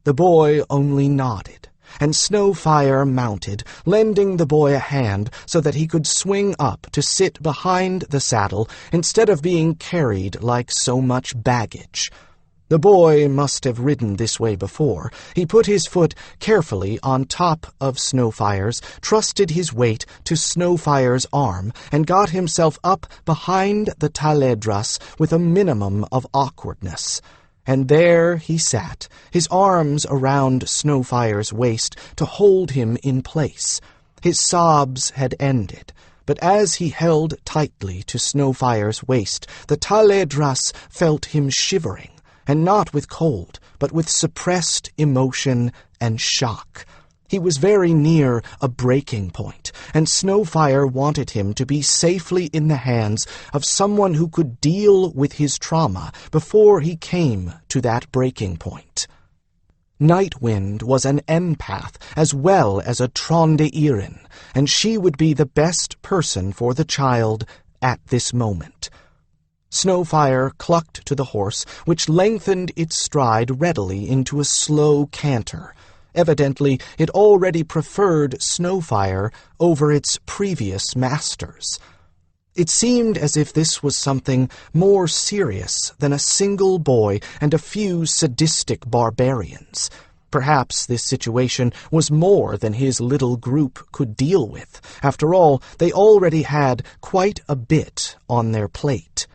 The boy only nodded, and Snowfire mounted, lending the boy a hand so that he could swing up to sit behind the saddle instead of being carried like so much baggage. The boy must have ridden this way before. He put his foot carefully on top of Snowfire's, trusted his weight to Snowfire's arm, and got himself up behind the Taledras with a minimum of awkwardness. And there he sat, his arms around Snowfire's waist to hold him in place. His sobs had ended, but as he held tightly to Snowfire's waist, the Taledras felt him shivering, and not with cold, but with suppressed emotion and shock. He was very near a breaking point, and Snowfire wanted him to be safely in the hands of someone who could deal with his trauma before he came to that breaking point. Nightwind was an empath as well as a Tronde-Irin, and she would be the best person for the child at this moment. Snowfire clucked to the horse, which lengthened its stride readily into a slow canter. Evidently, it already preferred Snowfire over its previous masters. It seemed as if this was something more serious than a single boy and a few sadistic barbarians. Perhaps this situation was more than his little group could deal with. After all, they already had quite a bit on their plate.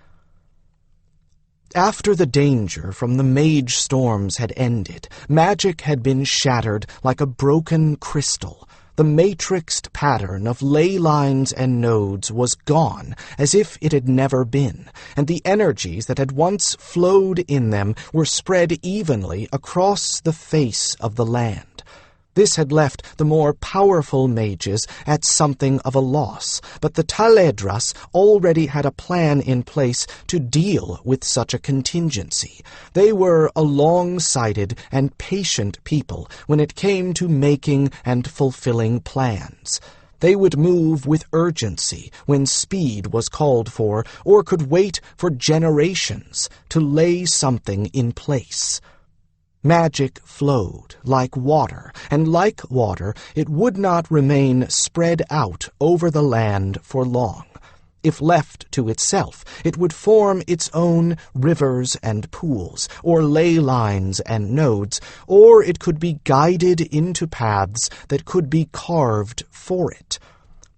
After the danger from the Mage storms had ended, magic had been shattered like a broken crystal. The matrixed pattern of ley lines and nodes was gone, as if it had never been, and the energies that had once flowed in them were spread evenly across the face of the land. This had left the more powerful mages at something of a loss, but the Taledras already had a plan in place to deal with such a contingency. They were a long-sighted and patient people when it came to making and fulfilling plans. They would move with urgency when speed was called for, or could wait for generations to lay something in place. Magic flowed like water, and like water it would not remain spread out over the land for long. If left to itself, it would form its own rivers and pools, or ley lines and nodes, or it could be guided into paths that could be carved for it.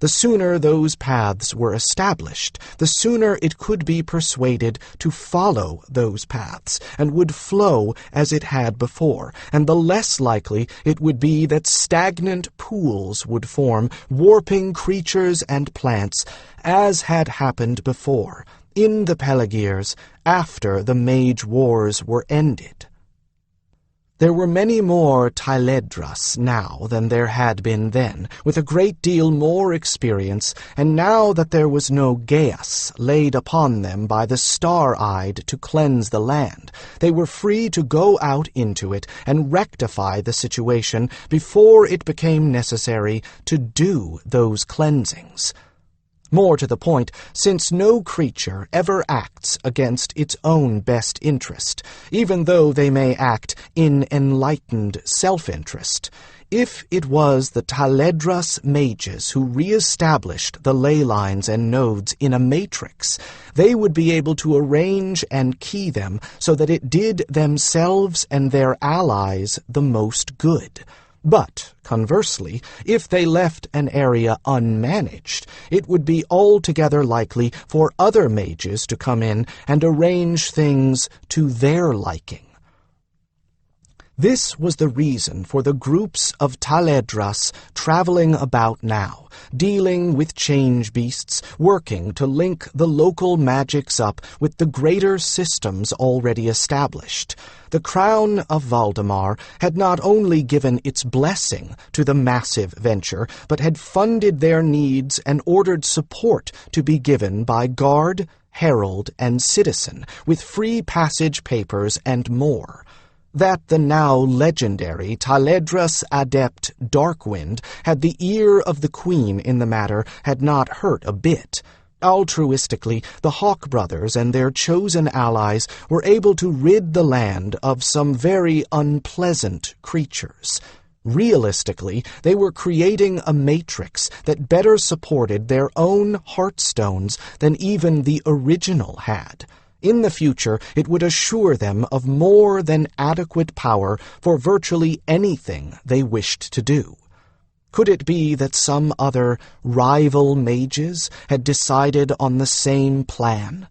The sooner those paths were established, the sooner it could be persuaded to follow those paths, and would flow as it had before, and the less likely it would be that stagnant pools would form, warping creatures and plants, as had happened before, in the Pelagirs, after the Mage Wars were ended. There were many more Taledras now than there had been then, with a great deal more experience, and now that there was no geas laid upon them by the Star-Eyed to cleanse the land, they were free to go out into it and rectify the situation before it became necessary to do those cleansings. More to the point, since no creature ever acts against its own best interest, even though they may act in enlightened self-interest, if it was the Taledras mages who re-established the ley lines and nodes in a matrix, they would be able to arrange and key them so that it did themselves and their allies the most good. But, conversely, if they left an area unmanaged, it would be altogether likely for other mages to come in and arrange things to their liking. This was the reason for the groups of Taledras traveling about now, dealing with change beasts, working to link the local magics up with the greater systems already established. The Crown of Valdemar had not only given its blessing to the massive venture, but had funded their needs and ordered support to be given by guard, herald, and citizen, with free passage papers and more. That the now legendary Taledras adept Darkwind had the ear of the Queen in the matter had not hurt a bit. Altruistically, the Hawk brothers and their chosen allies were able to rid the land of some very unpleasant creatures. Realistically, they were creating a matrix that better supported their own heartstones than even the original had. In the future, it would assure them of more than adequate power for virtually anything they wished to do. Could it be that some other rival mages had decided on the same plan?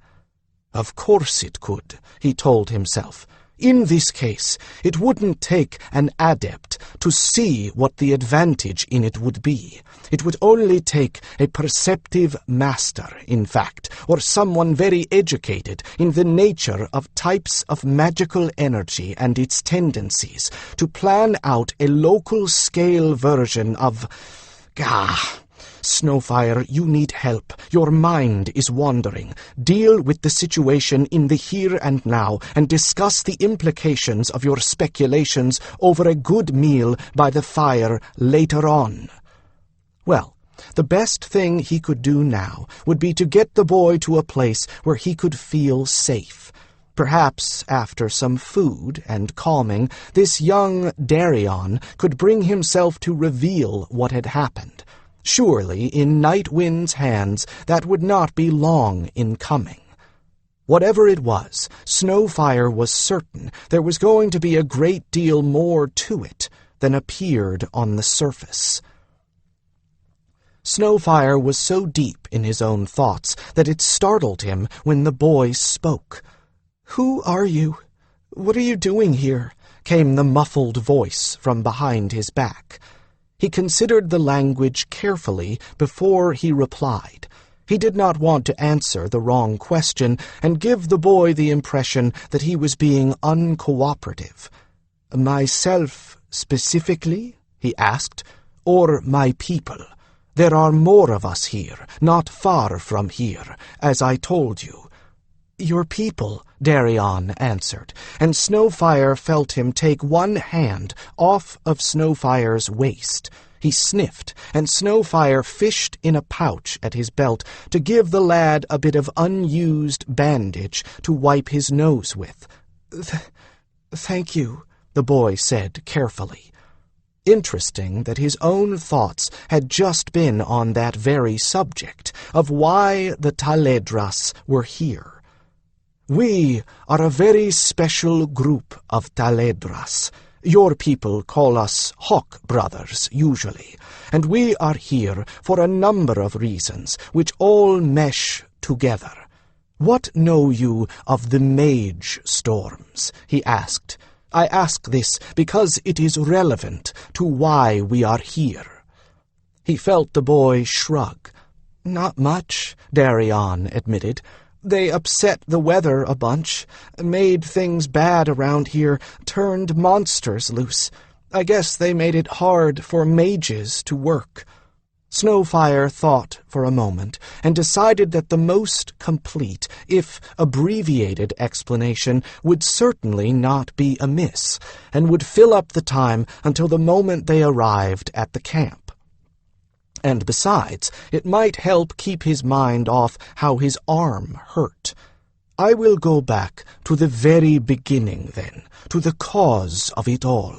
Of course it could, he told himself. In this case, it wouldn't take an adept to see what the advantage in it would be. It would only take a perceptive master, in fact, or someone very educated in the nature of types of magical energy and its tendencies, to plan out a local-scale version of... Snowfire, you need help. Your mind is wandering. Deal with the situation in the here and now, and discuss the implications of your speculations over a good meal by the fire later on. Well, the best thing he could do now would be to get the boy to a place where he could feel safe. Perhaps, after some food and calming, this young Darian could bring himself to reveal what had happened. Surely, in Nightwind's hands, that would not be long in coming. Whatever it was, Snowfire was certain there was going to be a great deal more to it than appeared on the surface. Snowfire was so deep in his own thoughts that it startled him when the boy spoke. "Who are you? What are you doing here?" came the muffled voice from behind his back. He considered the language carefully before he replied. He did not want to answer the wrong question and give the boy the impression that he was being uncooperative. "Myself specifically?" he asked. "Or my people? There are more of us here, not far from here, as I told you." "Your people," Darian answered, and Snowfire felt him take one hand off of Snowfire's waist. He sniffed, and Snowfire fished in a pouch at his belt to give the lad a bit of unused bandage to wipe his nose with. Thank you," the boy said carefully. Interesting that his own thoughts had just been on that very subject, of why the Taledras were here. "We are a very special group of Taledras. Your people call us Hawk brothers, usually, and we are here for a number of reasons, which all mesh together. What know you of the Mage storms?" he asked. "I ask this because it is relevant to why we are here." He felt the boy shrug. "Not much," Darian admitted. "They upset the weather a bunch, made things bad around here, turned monsters loose. I guess they made it hard for mages to work." Snowfire thought for a moment and decided that the most complete, if abbreviated explanation would certainly not be amiss, and would fill up the time until the moment they arrived at the camp. And besides, it might help keep his mind off how his arm hurt. "I will go back to the very beginning, then, to the cause of it all.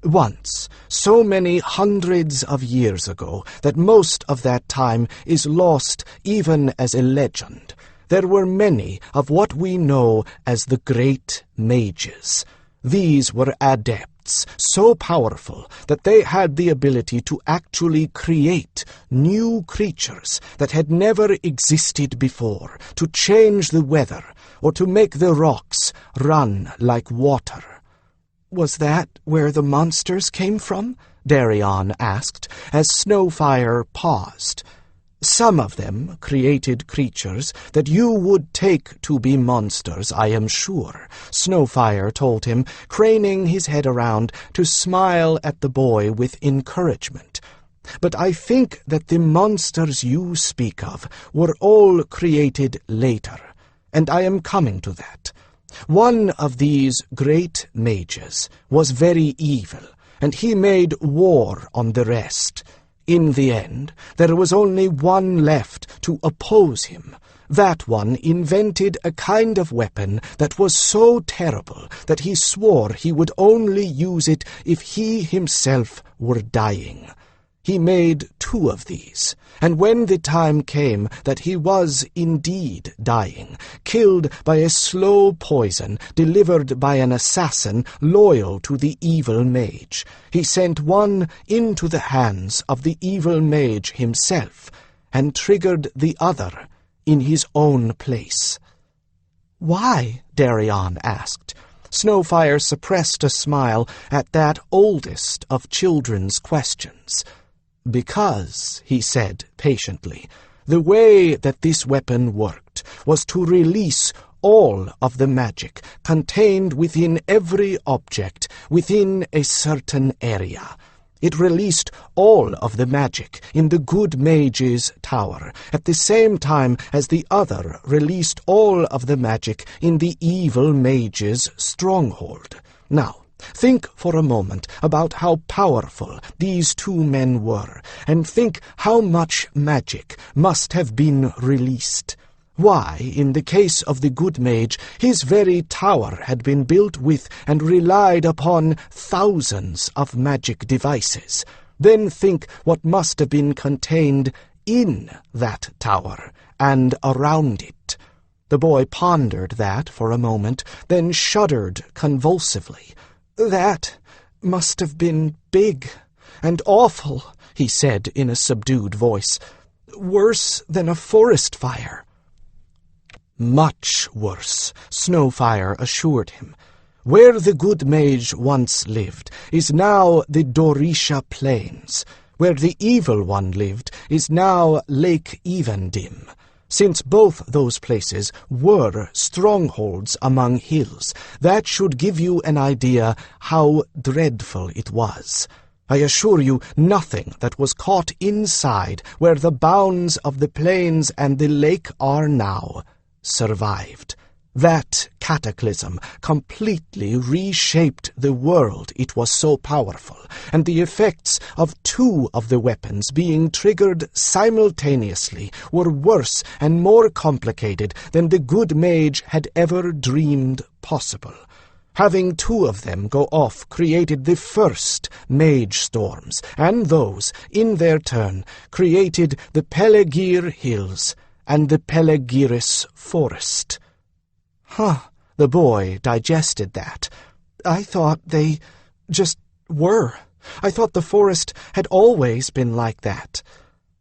Once, so many hundreds of years ago that most of that time is lost even as a legend, there were many of what we know as the Great Mages. These were adepts beasts so powerful that they had the ability to actually create new creatures that had never existed before, to change the weather, or to make the rocks run like water. "Was that where the monsters came from?" Darian asked, as Snowfire paused. "Some of them created creatures that you would take to be monsters, I am sure," Snowfire told him, craning his head around to smile at the boy with encouragement. "But I think that the monsters you speak of were all created later, and I am coming to that. One of these great mages was very evil, and he made war on the rest. In the end, there was only one left to oppose him. That one invented a kind of weapon that was so terrible that he swore he would only use it if he himself were dying. He made 2 of these, and when the time came that he was indeed dying, killed by a slow poison delivered by an assassin loyal to the evil mage, he sent one into the hands of the evil mage himself, and triggered the other in his own place." "Why?" Darian asked. Snowfire suppressed a smile at that oldest of children's questions. "Because," he said patiently, "the way that this weapon worked was to release all of the magic contained within every object within a certain area. It released all of the magic in the good mage's tower, at the same time as the other released all of the magic in the evil mage's stronghold. Now, think for a moment about how powerful these 2 men were, and think how much magic must have been released. Why, in the case of the good mage, his very tower had been built with and relied upon thousands of magic devices. Then think what must have been contained in that tower and around it." The boy pondered that for a moment, then shuddered convulsively. "That must have been big and awful," he said in a subdued voice. "Worse than a forest fire." "Much worse," Snowfire assured him. "Where the good mage once lived is now the Dorisha Plains. Where the evil one lived is now Lake Evendim. Since both those places were strongholds among hills, that should give you an idea how dreadful it was. I assure you nothing that was caught inside where the bounds of the plains and the lake are now survived. That cataclysm completely reshaped the world, it was so powerful, and the effects of 2 of the weapons being triggered simultaneously were worse and more complicated than the good mage had ever dreamed possible. Having 2 of them go off created the first mage storms, and those, in their turn, created the Pelegir Hills and the Pelegiris Forest. "Huh," the boy digested that. "I thought they just were. I thought the forest had always been like that."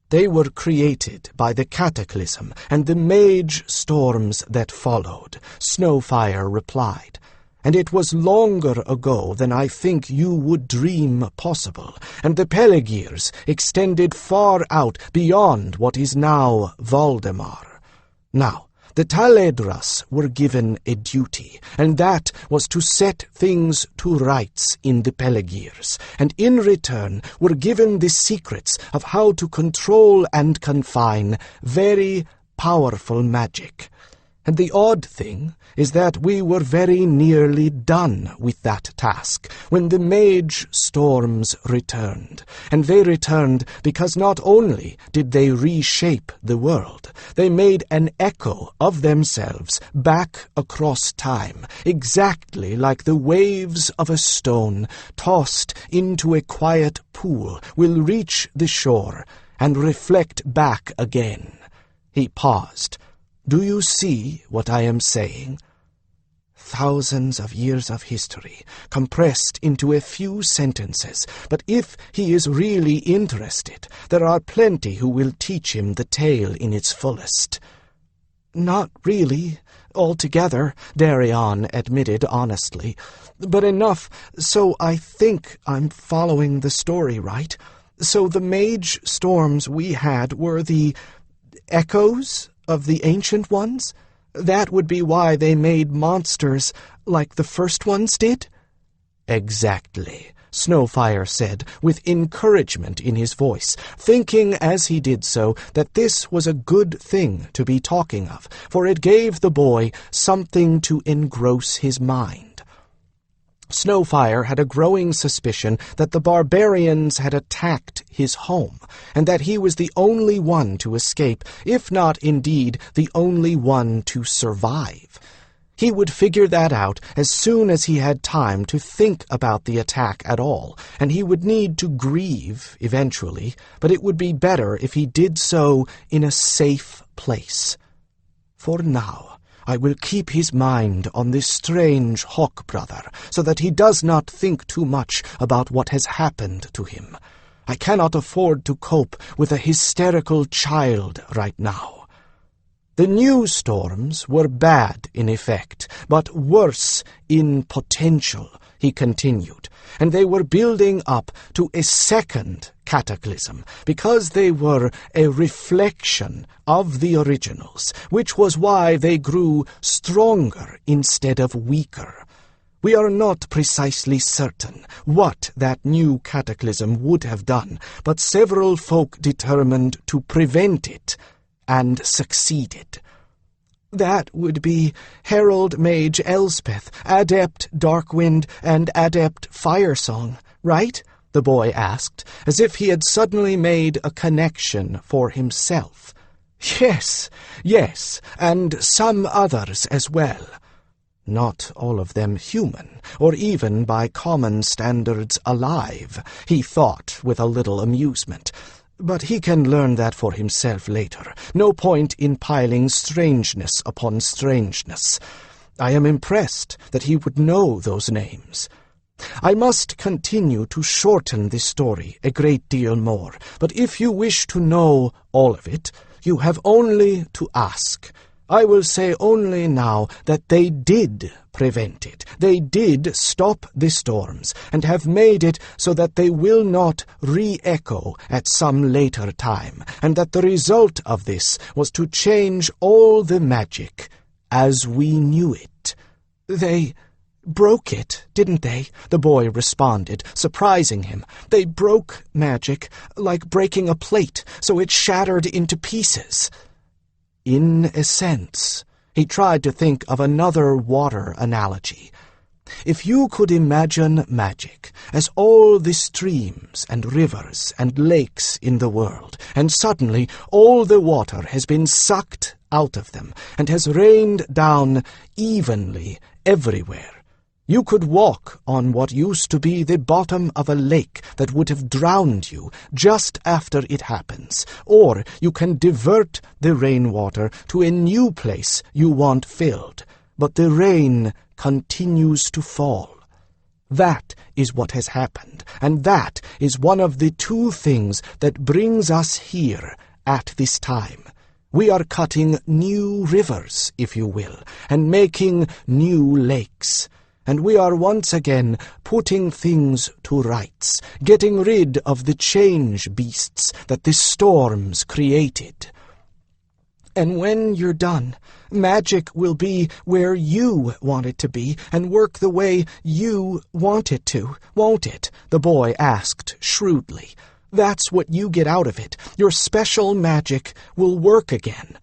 "They were created by the cataclysm and the mage storms that followed," Snowfire replied. "And it was longer ago than I think you would dream possible, and the Pelegirs extended far out beyond what is now Valdemar. Now, the Taledras were given a duty, and that was to set things to rights in the Pelegirs, and in return were given the secrets of how to control and confine very powerful magic. And the odd thing is that we were very nearly done with that task when the mage storms returned. And they returned because not only did they reshape the world, they made an echo of themselves back across time, exactly like the waves of a stone tossed into a quiet pool will reach the shore and reflect back again." He paused. "Do you see what I am saying?" thousands of years of history, compressed into a few sentences, but if he is really interested, there are plenty who will teach him the tale in its fullest." "Not really, altogether," Darian admitted honestly, "but enough so I think I'm following the story right. So the mage storms we had were the echoes of the ancient ones? That would be why they made monsters like the first ones did?" "Exactly," Snowfire said, with encouragement in his voice, thinking as he did so that this was a good thing to be talking of, for it gave the boy something to engross his mind. Snowfire had a growing suspicion that the barbarians had attacked his home, and that he was the only one to escape, if not indeed the only one to survive. He would figure that out as soon as he had time to think about the attack at all, and he would need to grieve eventually, but it would be better if he did so in a safe place. For now, I will keep his mind on this strange hawk brother, so that he does not think too much about what has happened to him. I cannot afford to cope with a hysterical child right now." The new storms were bad in effect, but worse in potential, he continued, and they were building up to a second cataclysm, because they were a reflection of the originals, which was why they grew stronger instead of weaker. We are not precisely certain what that new cataclysm would have done, but several folk determined to prevent it, and succeeded. That would be Herald Mage Elspeth, Adept Darkwind, and Adept Firesong, right? The boy asked, as if he had suddenly made a connection for himself. Yes, and some others as well. Not all of them human, or even by common standards alive, he thought with a little amusement. But he can learn that for himself later. No point in piling strangeness upon strangeness. I am impressed that he would know those names. I must continue to shorten this story a great deal more, but if you wish to know all of it, you have only to ask. I will say only now that they did prevent it. They did stop the storms, and have made it so that they will not re-echo at some later time, and that the result of this was to change all the magic as we knew it. They broke it, didn't they? The boy responded, surprising him. They broke magic like breaking a plate, so it shattered into pieces. In a sense, he tried to think of another water analogy. If you could imagine magic as all the streams and rivers and lakes in the world, and suddenly all the water has been sucked out of them and has rained down evenly everywhere, you could walk on what used to be the bottom of a lake that would have drowned you just after it happens, or you can divert the rainwater to a new place you want filled, but the rain continues to fall. That is what has happened, and that is one of the two things that brings us here at this time. We are cutting new rivers, if you will, and making new lakes. And we are once again putting things to rights, getting rid of the change beasts that the storms created. And when you're done, magic will be where you want it to be and work the way you want it to, won't it? The boy asked shrewdly. That's what you get out of it. Your special magic will work again.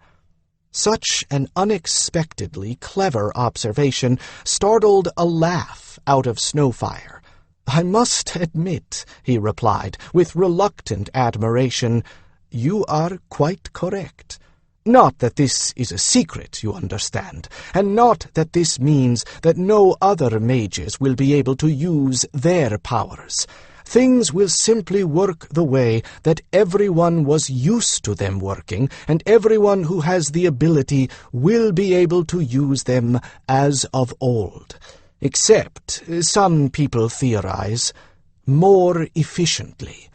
Such an unexpectedly clever observation startled a laugh out of Snowfire. I must admit, he replied, with reluctant admiration, you are quite correct. Not that this is a secret, you understand, and not that this means that no other mages will be able to use their powers. Things will simply work the way that everyone was used to them working, and everyone who has the ability will be able to use them as of old. Except, some people theorize, more efficiently.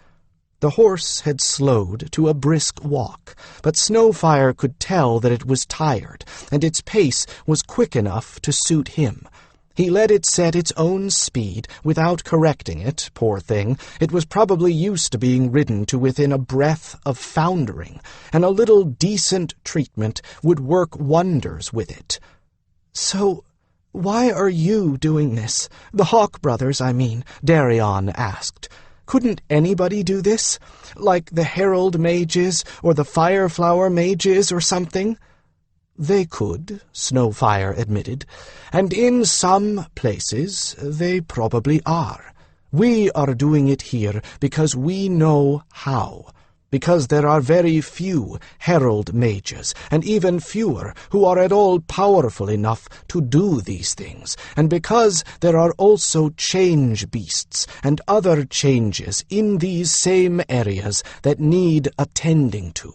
The horse had slowed to a brisk walk, but Snowfire could tell that it was tired, and its pace was quick enough to suit him. He let it set its own speed without correcting it, poor thing. It was probably used to being ridden to within a breath of foundering, and a little decent treatment would work wonders with it. "So, why are you doing this? The Hawk brothers, I mean," Darian asked. "Couldn't anybody do this? Like the Herald Mages or the Fireflower Mages or something?" "They could," Snowfire admitted, "and in some places they probably are. We are doing it here because we know how. Because there are very few Herald Mages, and even fewer who are at all powerful enough to do these things, and because there are also change beasts and other changes in these same areas that need attending to.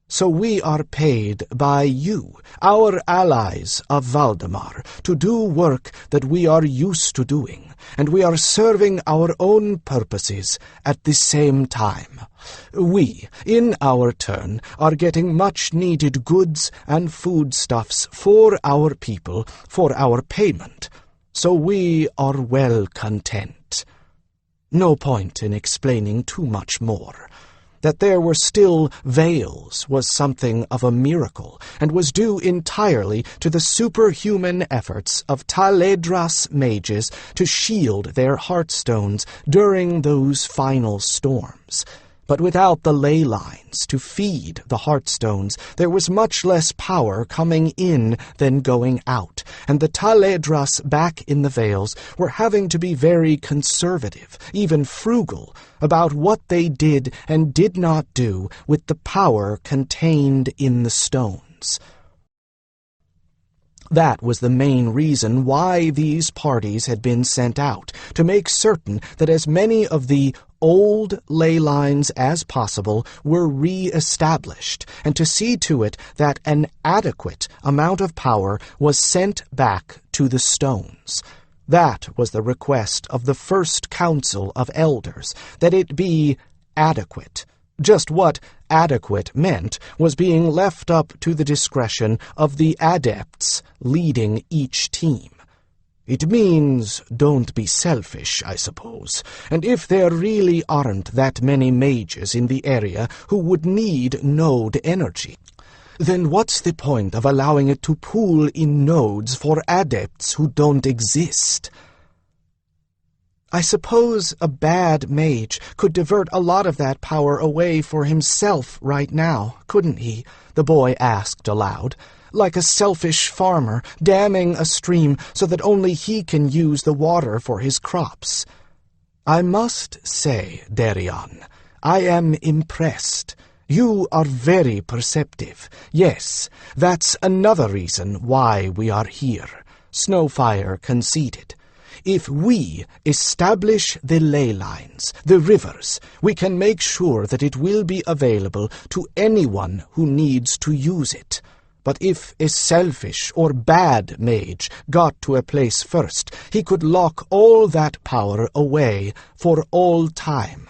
So we are paid by you, our allies of Valdemar, to do work that we are used to doing, and we are serving our own purposes at the same time. We, in our turn, are getting much-needed goods and foodstuffs for our people, for our payment. So we are well content." No point in explaining too much more. That there were still veils was something of a miracle, and was due entirely to the superhuman efforts of Taledras mages to shield their heartstones during those final storms. But without the ley lines to feed the heartstones, there was much less power coming in than going out, and the Taledras back in the Vales were having to be very conservative, even frugal, about what they did and did not do with the power contained in the stones. That was the main reason why these parties had been sent out, to make certain that as many of the old ley lines as possible were re-established, and to see to it that an adequate amount of power was sent back to the stones. That was the request of the first council of elders, that it be adequate. Just what adequate meant was being left up to the discretion of the adepts leading each team. It means don't be selfish, I suppose, and if there really aren't that many mages in the area who would need node energy, then what's the point of allowing it to pool in nodes for adepts who don't exist? I suppose a bad mage could divert a lot of that power away for himself right now, couldn't he? The boy asked aloud. Like a selfish farmer damming a stream so that only he can use the water for his crops. I must say, Darian, I am impressed. You are very perceptive. Yes, that's another reason why we are here, Snowfire conceded. If we establish the ley lines, the rivers, we can make sure that it will be available to anyone who needs to use it. But if a selfish or bad mage got to a place first, he could lock all that power away for all time.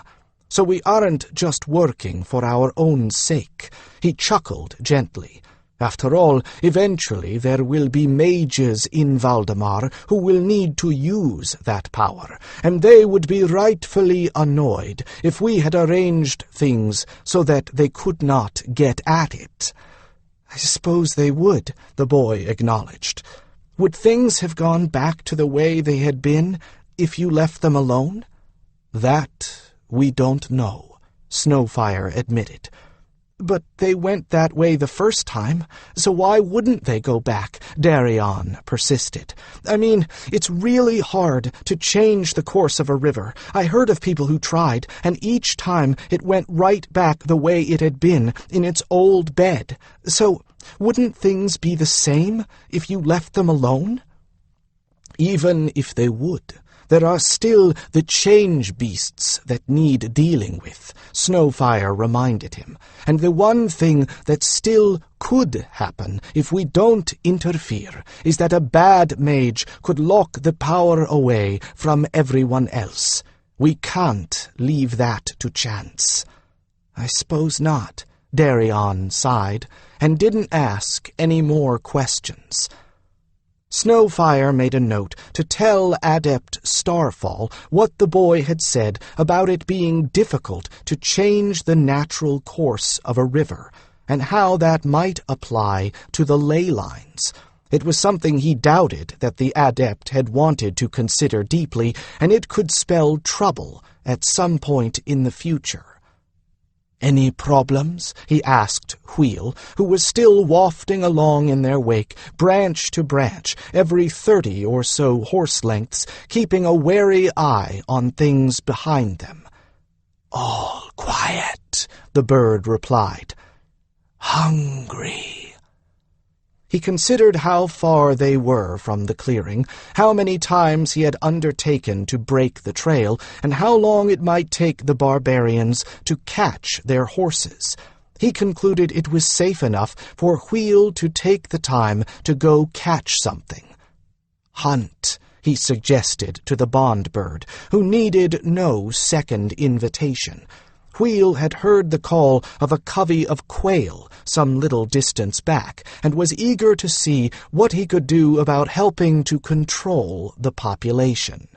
So we aren't just working for our own sake. He chuckled gently. After all, eventually there will be mages in Valdemar who will need to use that power, and they would be rightfully annoyed if we had arranged things so that they could not get at it. I suppose they would, the boy acknowledged. Would things have gone back to the way they had been if you left them alone? That we don't know, Snowfire admitted. But they went that way the first time, so why wouldn't they go back? Darian persisted. I mean, it's really hard to change the course of a river. I heard of people who tried, and each time it went right back the way it had been in its old bed. So wouldn't things be the same if you left them alone? Even if they would, There are still the change beasts that need dealing with, Snowfire reminded him, and the one thing that still could happen if we don't interfere is that a bad mage could lock the power away from everyone else. We can't leave that to chance. I suppose not, Darian sighed, and didn't ask any more questions. Snowfire made a note to tell Adept Starfall what the boy had said about it being difficult to change the natural course of a river, and how that might apply to the ley lines. It was something he doubted that the Adept had wanted to consider deeply, and it could spell trouble at some point in the future. "Any problems?" he asked Wheel, who was still wafting along in their wake, branch to branch, every 30 or so horse lengths, keeping a wary eye on things behind them. "All quiet," the bird replied. "Hungry." He considered how far they were from the clearing, how many times he had undertaken to break the trail, and how long it might take the barbarians to catch their horses. He concluded it was safe enough for Wheel to take the time to go catch something. "Hunt," he suggested to the bond bird, who needed no second invitation. Wheel had heard the call of a covey of quail some little distance back, and was eager to see what he could do about helping to control the population.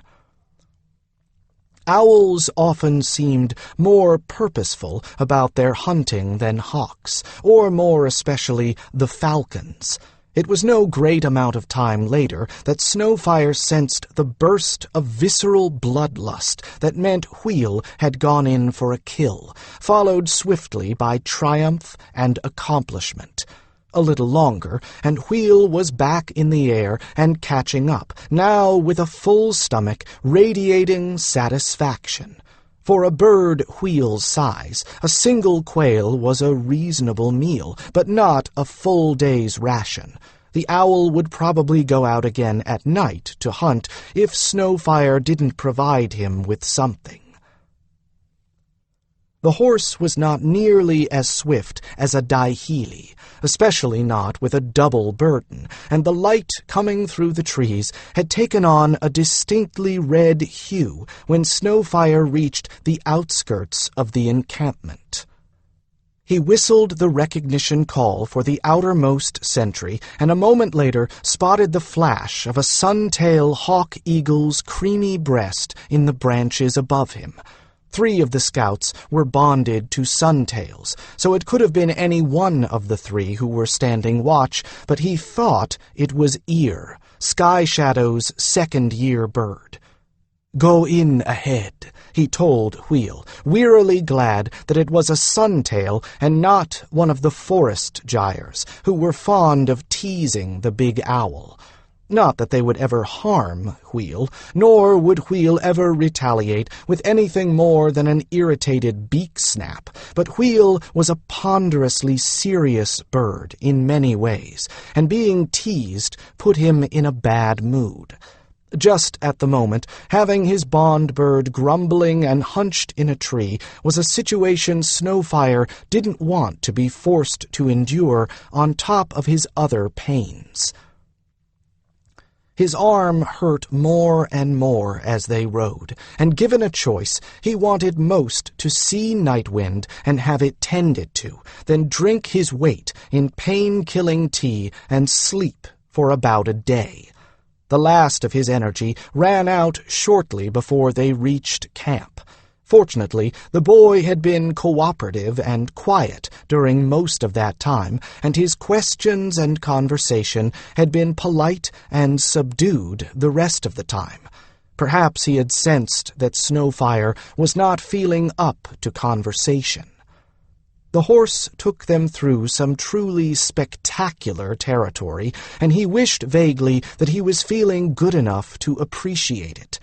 Owls often seemed more purposeful about their hunting than hawks, or more especially the falcons. It was no great amount of time later that Snowfire sensed the burst of visceral bloodlust that meant Wheel had gone in for a kill, followed swiftly by triumph and accomplishment. A little longer, and Wheel was back in the air and catching up, now with a full stomach radiating satisfaction. For a bird Wheel's size, a single quail was a reasonable meal, but not a full day's ration. The owl would probably go out again at night to hunt if Snowfire didn't provide him with something. The horse was not nearly as swift as a daihili, especially not with a double burden, and the light coming through the trees had taken on a distinctly red hue when Snowfire reached the outskirts of the encampment. He whistled the recognition call for the outermost sentry, and a moment later spotted the flash of a sun-tail hawk-eagle's creamy breast in the branches above him. 3 of the scouts were bonded to suntails, so it could have been any one of the 3 who were standing watch, but he thought it was Ear, Sky Shadow's second-year bird. "Go in ahead," he told Wheel, wearily glad that it was a suntail and not one of the forest gyres, who were fond of teasing the big owl. Not that they would ever harm Wheel, nor would Wheel ever retaliate with anything more than an irritated beak snap, but Wheel was a ponderously serious bird in many ways, and being teased put him in a bad mood. Just at the moment, having his bond bird grumbling and hunched in a tree was a situation Snowfire didn't want to be forced to endure on top of his other pains. His arm hurt more and more as they rode, and given a choice, he wanted most to see Nightwind and have it tended to, then drink his weight in pain-killing tea and sleep for about a day. The last of his energy ran out shortly before they reached camp. Fortunately, the boy had been cooperative and quiet during most of that time, and his questions and conversation had been polite and subdued the rest of the time. Perhaps he had sensed that Snowfire was not feeling up to conversation. The horse took them through some truly spectacular territory, and he wished vaguely that he was feeling good enough to appreciate it.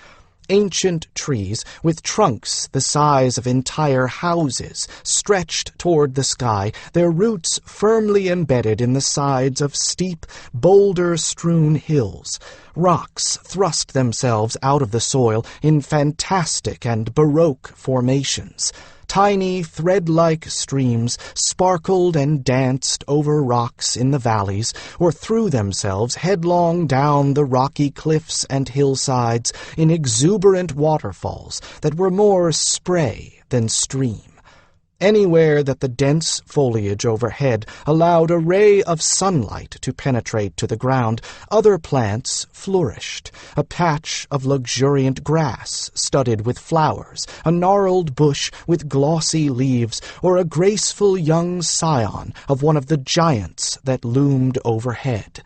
Ancient trees, with trunks the size of entire houses, stretched toward the sky, their roots firmly embedded in the sides of steep, boulder-strewn hills. Rocks thrust themselves out of the soil in fantastic and baroque formations. Tiny, thread-like streams sparkled and danced over rocks in the valleys, or threw themselves headlong down the rocky cliffs and hillsides in exuberant waterfalls that were more spray than stream. Anywhere that the dense foliage overhead allowed a ray of sunlight to penetrate to the ground, other plants flourished. A patch of luxuriant grass studded with flowers, a gnarled bush with glossy leaves, or a graceful young scion of one of the giants that loomed overhead.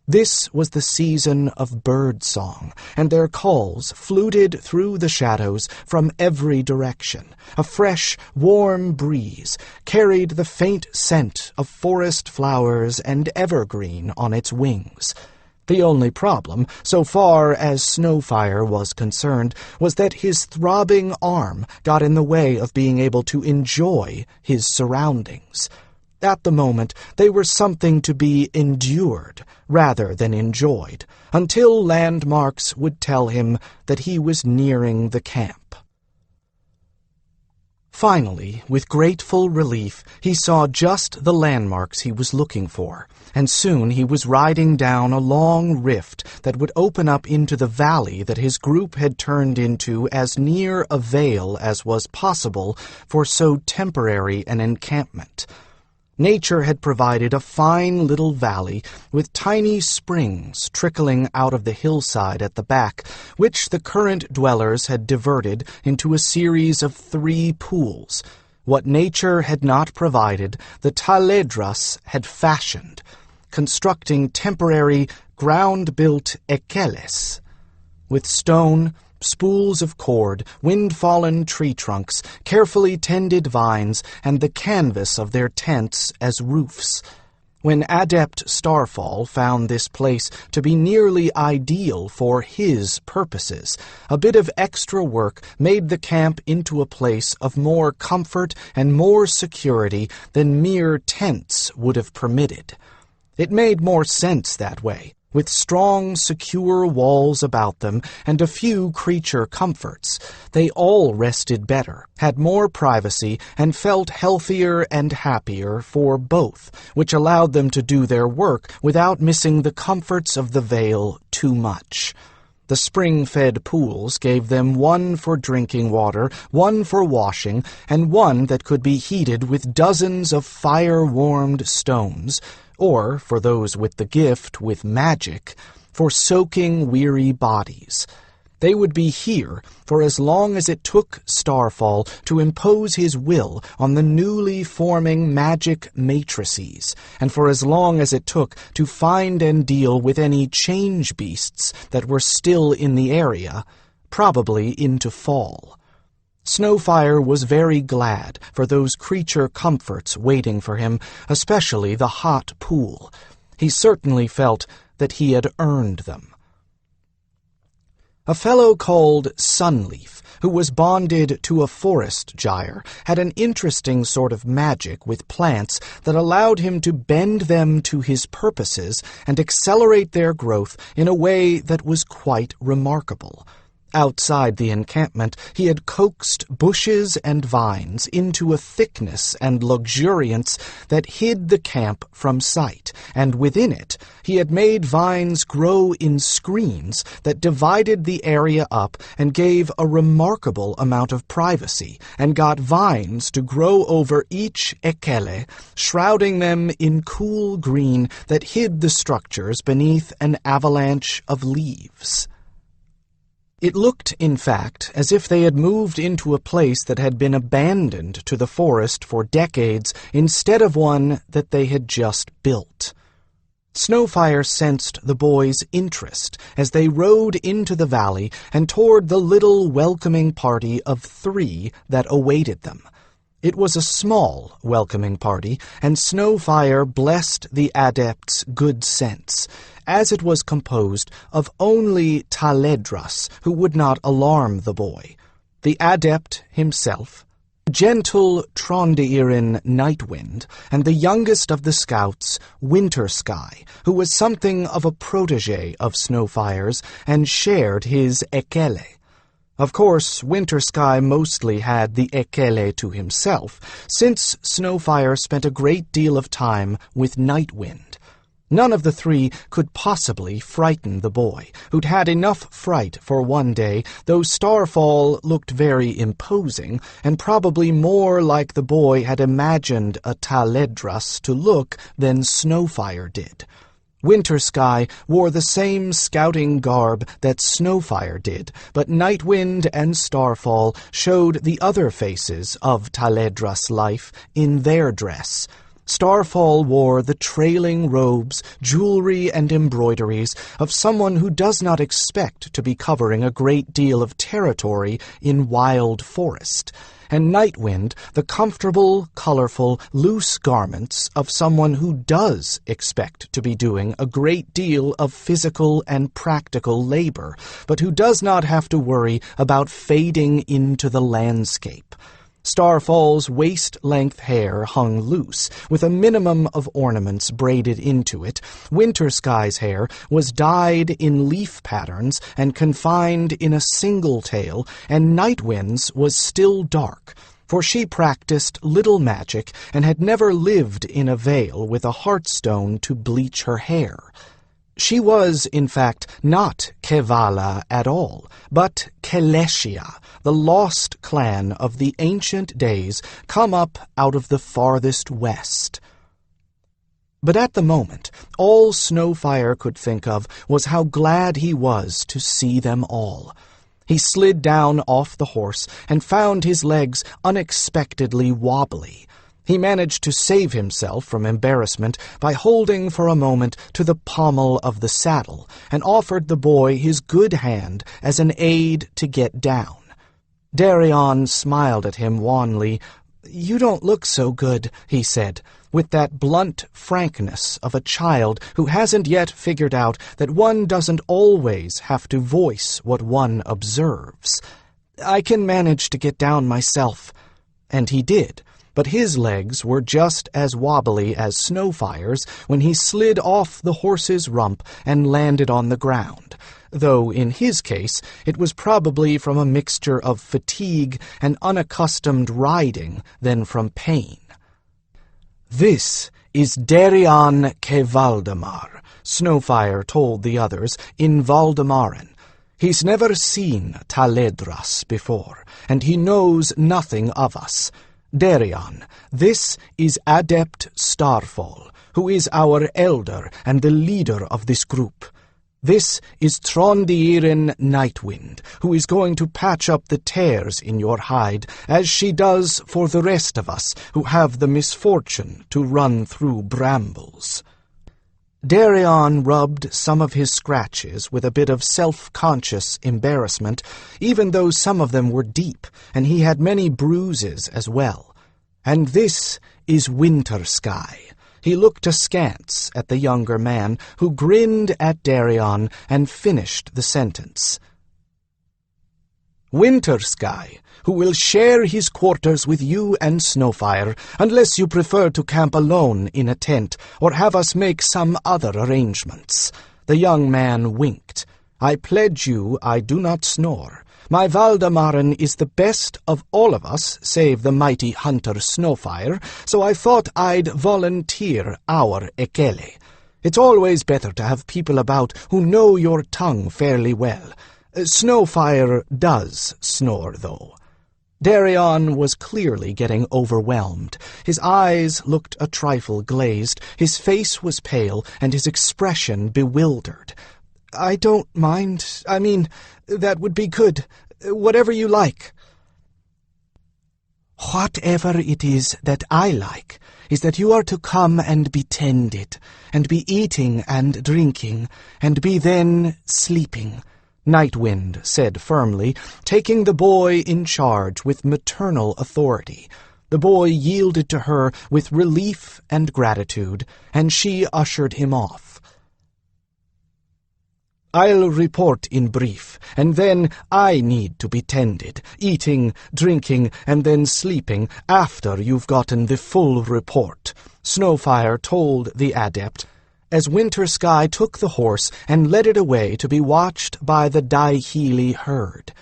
This was the season of bird-song, and their calls fluted through the shadows from every direction. A fresh, warm breeze carried the faint scent of forest flowers and evergreen on its wings. The only problem, so far as Snowfire was concerned, was that his throbbing arm got in the way of being able to enjoy his surroundings. At the moment, they were something to be endured rather than enjoyed, until landmarks would tell him that he was nearing the camp. Finally, with grateful relief, he saw just the landmarks he was looking for, and soon he was riding down a long rift that would open up into the valley that his group had turned into as near a vale as was possible for so temporary an encampment. Nature had provided a fine little valley with tiny springs trickling out of the hillside at the back, which the current dwellers had diverted into a series of 3 pools. What nature had not provided, the Taledras had fashioned, constructing temporary ground-built ekeles. With stone, spools of cord, wind-fallen tree trunks, carefully tended vines, and the canvas of their tents as roofs. When Adept Starfall found this place to be nearly ideal for his purposes, a bit of extra work made the camp into a place of more comfort and more security than mere tents would have permitted. It made more sense that way, with strong, secure walls about them and a few creature comforts. They all rested better, had more privacy, and felt healthier and happier for both, which allowed them to do their work without missing the comforts of the Vale too much. The spring-fed pools gave them 1 for drinking water, 1 for washing, and 1 that could be heated with dozens of fire-warmed stones, or, for those with the gift, with magic, for soaking weary bodies. They would be here for as long as it took Starfall to impose his will on the newly forming magic matrices, and for as long as it took to find and deal with any change beasts that were still in the area, probably into fall. Snowfire was very glad for those creature comforts waiting for him, especially the hot pool. He certainly felt that he had earned them. A fellow called Sunleaf, who was bonded to a forest gyre, had an interesting sort of magic with plants that allowed him to bend them to his purposes and accelerate their growth in a way that was quite remarkable. Outside the encampment, he had coaxed bushes and vines into a thickness and luxuriance that hid the camp from sight, and within it he had made vines grow in screens that divided the area up and gave a remarkable amount of privacy, and got vines to grow over each ekele, shrouding them in cool green that hid the structures beneath an avalanche of leaves. It looked, in fact, as if they had moved into a place that had been abandoned to the forest for decades instead of one that they had just built. Snowfire sensed the boys' interest as they rode into the valley and toward the little welcoming party of 3 that awaited them. It was a small welcoming party, and Snowfire blessed the Adept's good sense. as it was composed of only Taledras, who would not alarm the boy, the adept himself, gentle Trondiirin Nightwind, and the youngest of the scouts, Winter Sky, who was something of a protege of Snowfire's and shared his ekele. Of course, Winter Sky mostly had the ekele to himself, since Snowfire spent a great deal of time with Nightwind. None of the three could possibly frighten the boy, who'd had enough fright for one day, though Starfall looked very imposing, and probably more like the boy had imagined a Taledras to look than Snowfire did. Winter Sky wore the same scouting garb that Snowfire did, but Nightwind and Starfall showed the other faces of Taledras' life in their dress. Starfall wore the trailing robes, jewelry, and embroideries of someone who does not expect to be covering a great deal of territory in wild forest, and Nightwind the comfortable, colorful, loose garments of someone who does expect to be doing a great deal of physical and practical labor, but who does not have to worry about fading into the landscape. Starfall's waist-length hair hung loose, with a minimum of ornaments braided into it. Winter Sky's hair was dyed in leaf patterns and confined in a single tail, and Nightwind's was still dark, for she practiced little magic and had never lived in a vale with a heartstone to bleach her hair. She was, in fact, not Kevala at all, but Keleshia, the lost clan of the ancient days come up out of the farthest west. But at the moment, all Snowfire could think of was how glad he was to see them all. He slid down off the horse and found his legs unexpectedly wobbly. He managed to save himself from embarrassment by holding for a moment to the pommel of the saddle and offered the boy his good hand as an aid to get down. Darian smiled at him wanly. "You don't look so good," he said, with that blunt frankness of a child who hasn't yet figured out that one doesn't always have to voice what one observes. "I can manage to get down myself." And he did. But his legs were just as wobbly as Snowfire's when he slid off the horse's rump and landed on the ground, though in his case it was probably from a mixture of fatigue and unaccustomed riding than from pain. "This is Darian Valdemar," Snowfire told the others in Valdemaran. "He's never seen Taledras before, and he knows nothing of us. Darian, this is Adept Starfall, who is our elder and the leader of this group. This is Trondiirin Nightwind, who is going to patch up the tears in your hide, as she does for the rest of us who have the misfortune to run through brambles." Darian rubbed some of his scratches with a bit of self-conscious embarrassment, even though some of them were deep, and he had many bruises as well. "And this is Winter Sky." He looked askance at the younger man, who grinned at Darian and finished the sentence. "Winter Sky, who will share his quarters with you and Snowfire, unless you prefer to camp alone in a tent, or have us make some other arrangements." The young man winked. "I pledge you I do not snore. My Valdemaran is the best of all of us, save the mighty hunter Snowfire, so I thought I'd volunteer our ekele. It's always better to have people about who know your tongue fairly well. Snowfire does snore, though." Darian was clearly getting overwhelmed. His eyes looked a trifle glazed, his face was pale, and his expression bewildered. "I don't mind. I mean, that would be good. Whatever you like." "Whatever it is that I like is that you are to come and be tended, and be eating and drinking, and be then sleeping," Nightwind said firmly, taking the boy in charge with maternal authority. The boy yielded to her with relief and gratitude, and she ushered him off. I'll report in brief, and then I need to be tended, eating, drinking, and then sleeping after you've gotten the full report," Snowfire told the adept, as Winter Sky took the horse and led it away to be watched by the Daihili herd.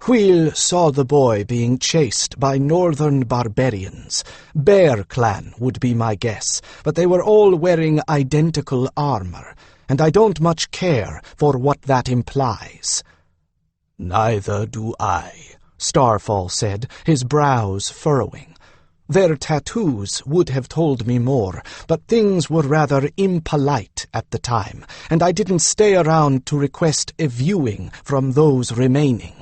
Wheel saw the boy being chased by northern barbarians. Bear Clan would be my guess, but they were all wearing identical armor, and I don't much care for what that implies." "Neither do I," Starfall said, his brows furrowing. Their tattoos would have told me more, but things were rather impolite at the time, and I didn't stay around to request a viewing from those remaining.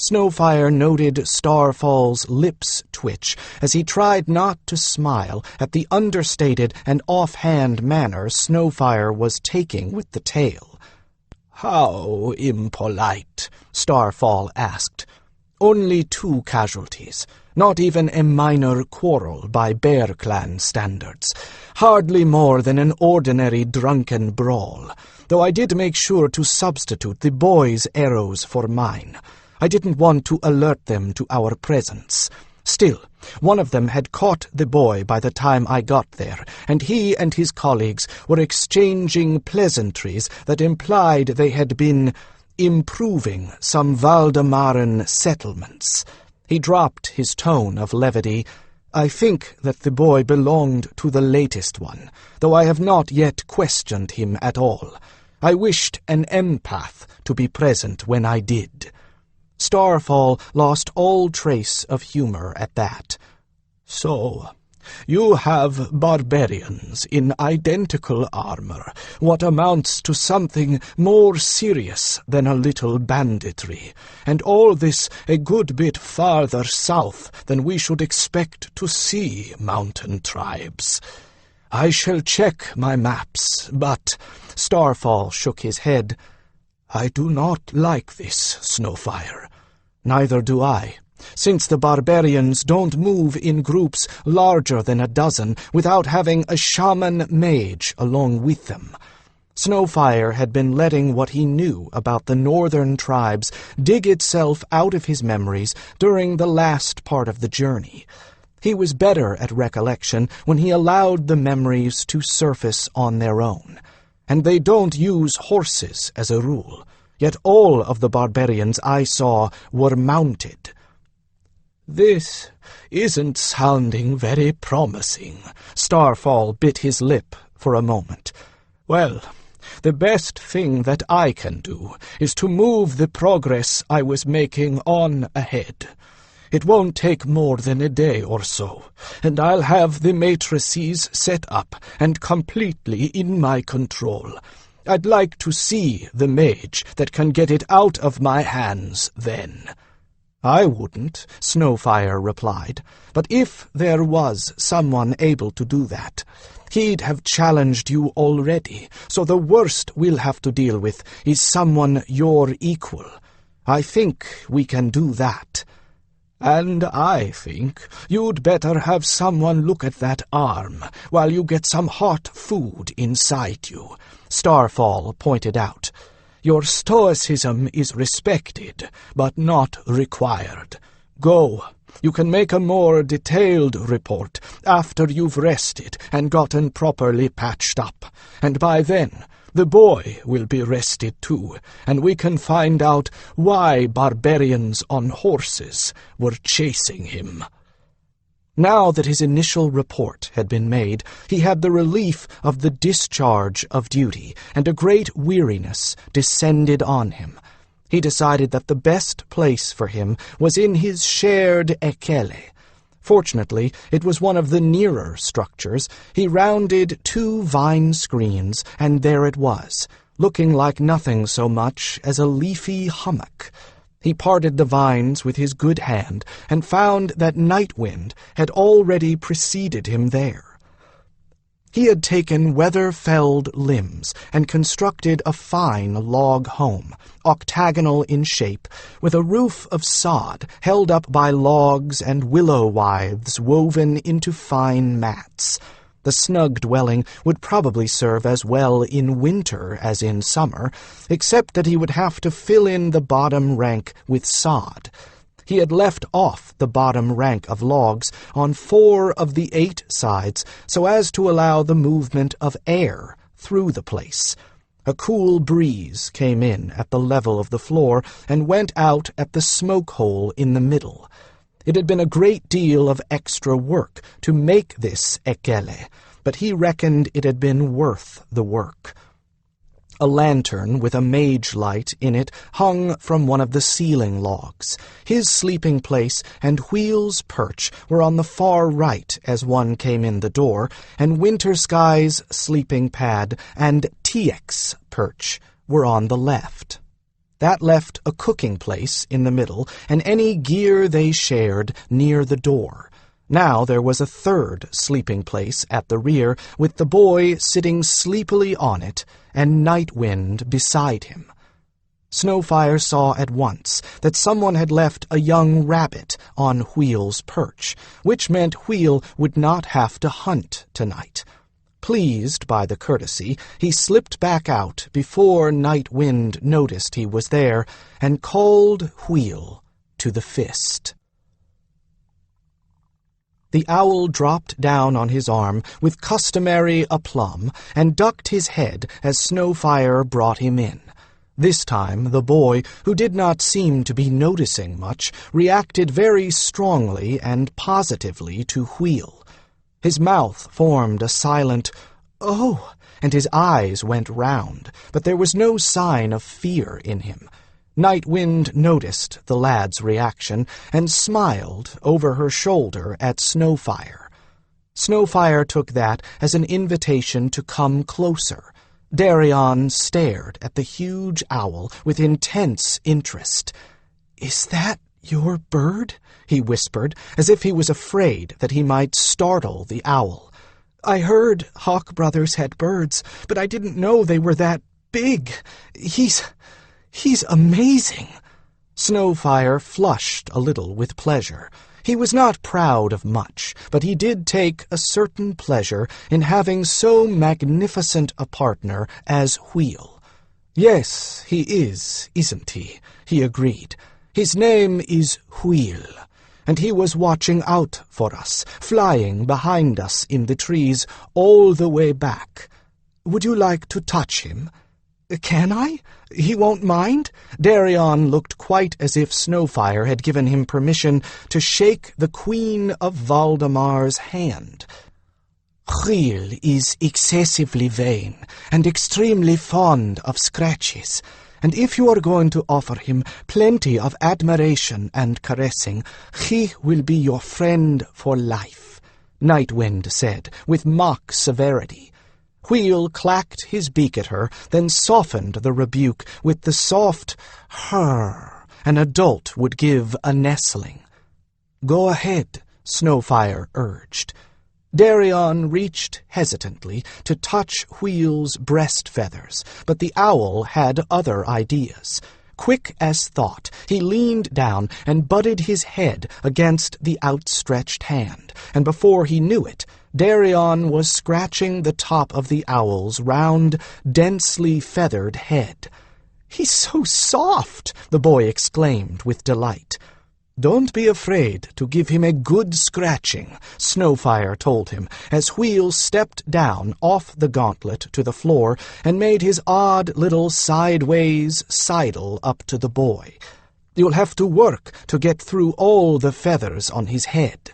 Snowfire noted Starfall's lips twitch as he tried not to smile at the understated and offhand manner Snowfire was taking with the tale. "How impolite?" Starfall asked. "Only 2 casualties. Not even a minor quarrel by Bear Clan standards. Hardly more than an ordinary drunken brawl, though I did make sure to substitute the boys' arrows for mine. I didn't want to alert them to our presence. Still, one of them had caught the boy by the time I got there, and he and his colleagues were exchanging pleasantries that implied they had been improving some Valdemaran settlements." He dropped his tone of levity. "I think that the boy belonged to the latest one, though I have not yet questioned him at all. I wished an empath to be present when I did." Starfall lost all trace of humor at that. "So, you have barbarians in identical armor, what amounts to something more serious than a little banditry, and all this a good bit farther south than we should expect to see mountain tribes. I shall check my maps, but—" Starfall shook his head. "I do not like this, Snowfire." "Neither do I, since the barbarians don't move in groups larger than a dozen without having a shaman mage along with them." Snowfire had been letting what he knew about the northern tribes dig itself out of his memories during the last part of the journey. He was better at recollection when he allowed the memories to surface on their own. And they don't use horses as a rule. Yet all of the barbarians I saw were mounted. "This isn't sounding very promising." Starfall bit his lip for a moment. "Well, the best thing that I can do is to move the progress I was making on ahead. It won't take more than a day or so, and I'll have the matrices set up and completely in my control. I'd like to see the mage that can get it out of my hands then." "I wouldn't," Snowfire replied, "but if there was someone able to do that, he'd have challenged you already, so the worst we'll have to deal with is someone your equal. I think we can do that." "And I think you'd better have someone look at that arm while you get some hot food inside you," Starfall pointed out. "Your stoicism is respected, but not required. Go. You can make a more detailed report after you've rested and gotten properly patched up, and by then the boy will be rested too, and we can find out why barbarians on horses were chasing him." Now that his initial report had been made, he had the relief of the discharge of duty, and a great weariness descended on him. He decided that the best place for him was in his shared ekele. Fortunately, it was one of the nearer structures. He rounded 2 vine screens, and there it was, looking like nothing so much as a leafy hummock. He parted the vines with his good hand, and found that Nightwind had already preceded him there. He had taken weather-felled limbs and constructed a fine log home, octagonal in shape, with a roof of sod held up by logs and willow withes woven into fine mats. The snug dwelling would probably serve as well in winter as in summer, except that he would have to fill in the bottom rank with sod. He had left off the bottom rank of logs on 4 of the 8 sides so as to allow the movement of air through the place. A cool breeze came in at the level of the floor and went out at the smoke hole in the middle. It had been a great deal of extra work to make this ekele, but he reckoned it had been worth the work. A lantern with a mage light in it hung from one of the ceiling logs. His sleeping place and Wheel's perch were on the far right as one came in the door, and Winter Sky's sleeping pad and Tiek's perch were on the left. That left a cooking place in the middle, and any gear they shared near the door. Now there was a third sleeping place at the rear, with the boy sitting sleepily on it, and Nightwind beside him. Snowfire saw at once that someone had left a young rabbit on Wheel's perch, which meant Wheel would not have to hunt tonight. Pleased by the courtesy, he slipped back out before Nightwind noticed he was there, and called Wheel to the fist. The owl dropped down on his arm with customary aplomb and ducked his head as Snowfire brought him in. This time the boy, who did not seem to be noticing much, reacted very strongly and positively to Wheel. His mouth formed a silent, "Oh," and his eyes went round, but there was no sign of fear in him. Nightwind noticed the lad's reaction and smiled over her shoulder at Snowfire. Snowfire took that as an invitation to come closer. Darian stared at the huge owl with intense interest. "Is that your bird?" he whispered, as if he was afraid that he might startle the owl. "I heard Hawk brothers had birds, but I didn't know they were that big. He's amazing." Snowfire flushed a little with pleasure. He was not proud of much, but he did take a certain pleasure in having so magnificent a partner as Wheel. "Yes, he is, isn't he?" he agreed. "His name is Wheel, and he was watching out for us, flying behind us in the trees all the way back. Would you like to touch him?" "Can I? He won't mind?" Darian looked quite as if Snowfire had given him permission to shake the Queen of Valdemar's hand. "Wheel is excessively vain and extremely fond of scratches, and if you are going to offer him plenty of admiration and caressing, he will be your friend for life," Nightwind said, with mock severity. Wheel clacked his beak at her, then softened the rebuke with the soft "Her" an adult would give a nestling. "Go ahead," Snowfire urged. Darian reached hesitantly to touch Wheel's breast feathers, but the owl had other ideas. Quick as thought, he leaned down and butted his head against the outstretched hand, and before he knew it, Darian was scratching the top of the owl's round, densely feathered head. "He's so soft!" the boy exclaimed with delight. "Don't be afraid to give him a good scratching," Snowfire told him, as Wheel stepped down off the gauntlet to the floor and made his odd little sideways sidle up to the boy. "You'll have to work to get through all the feathers on his head."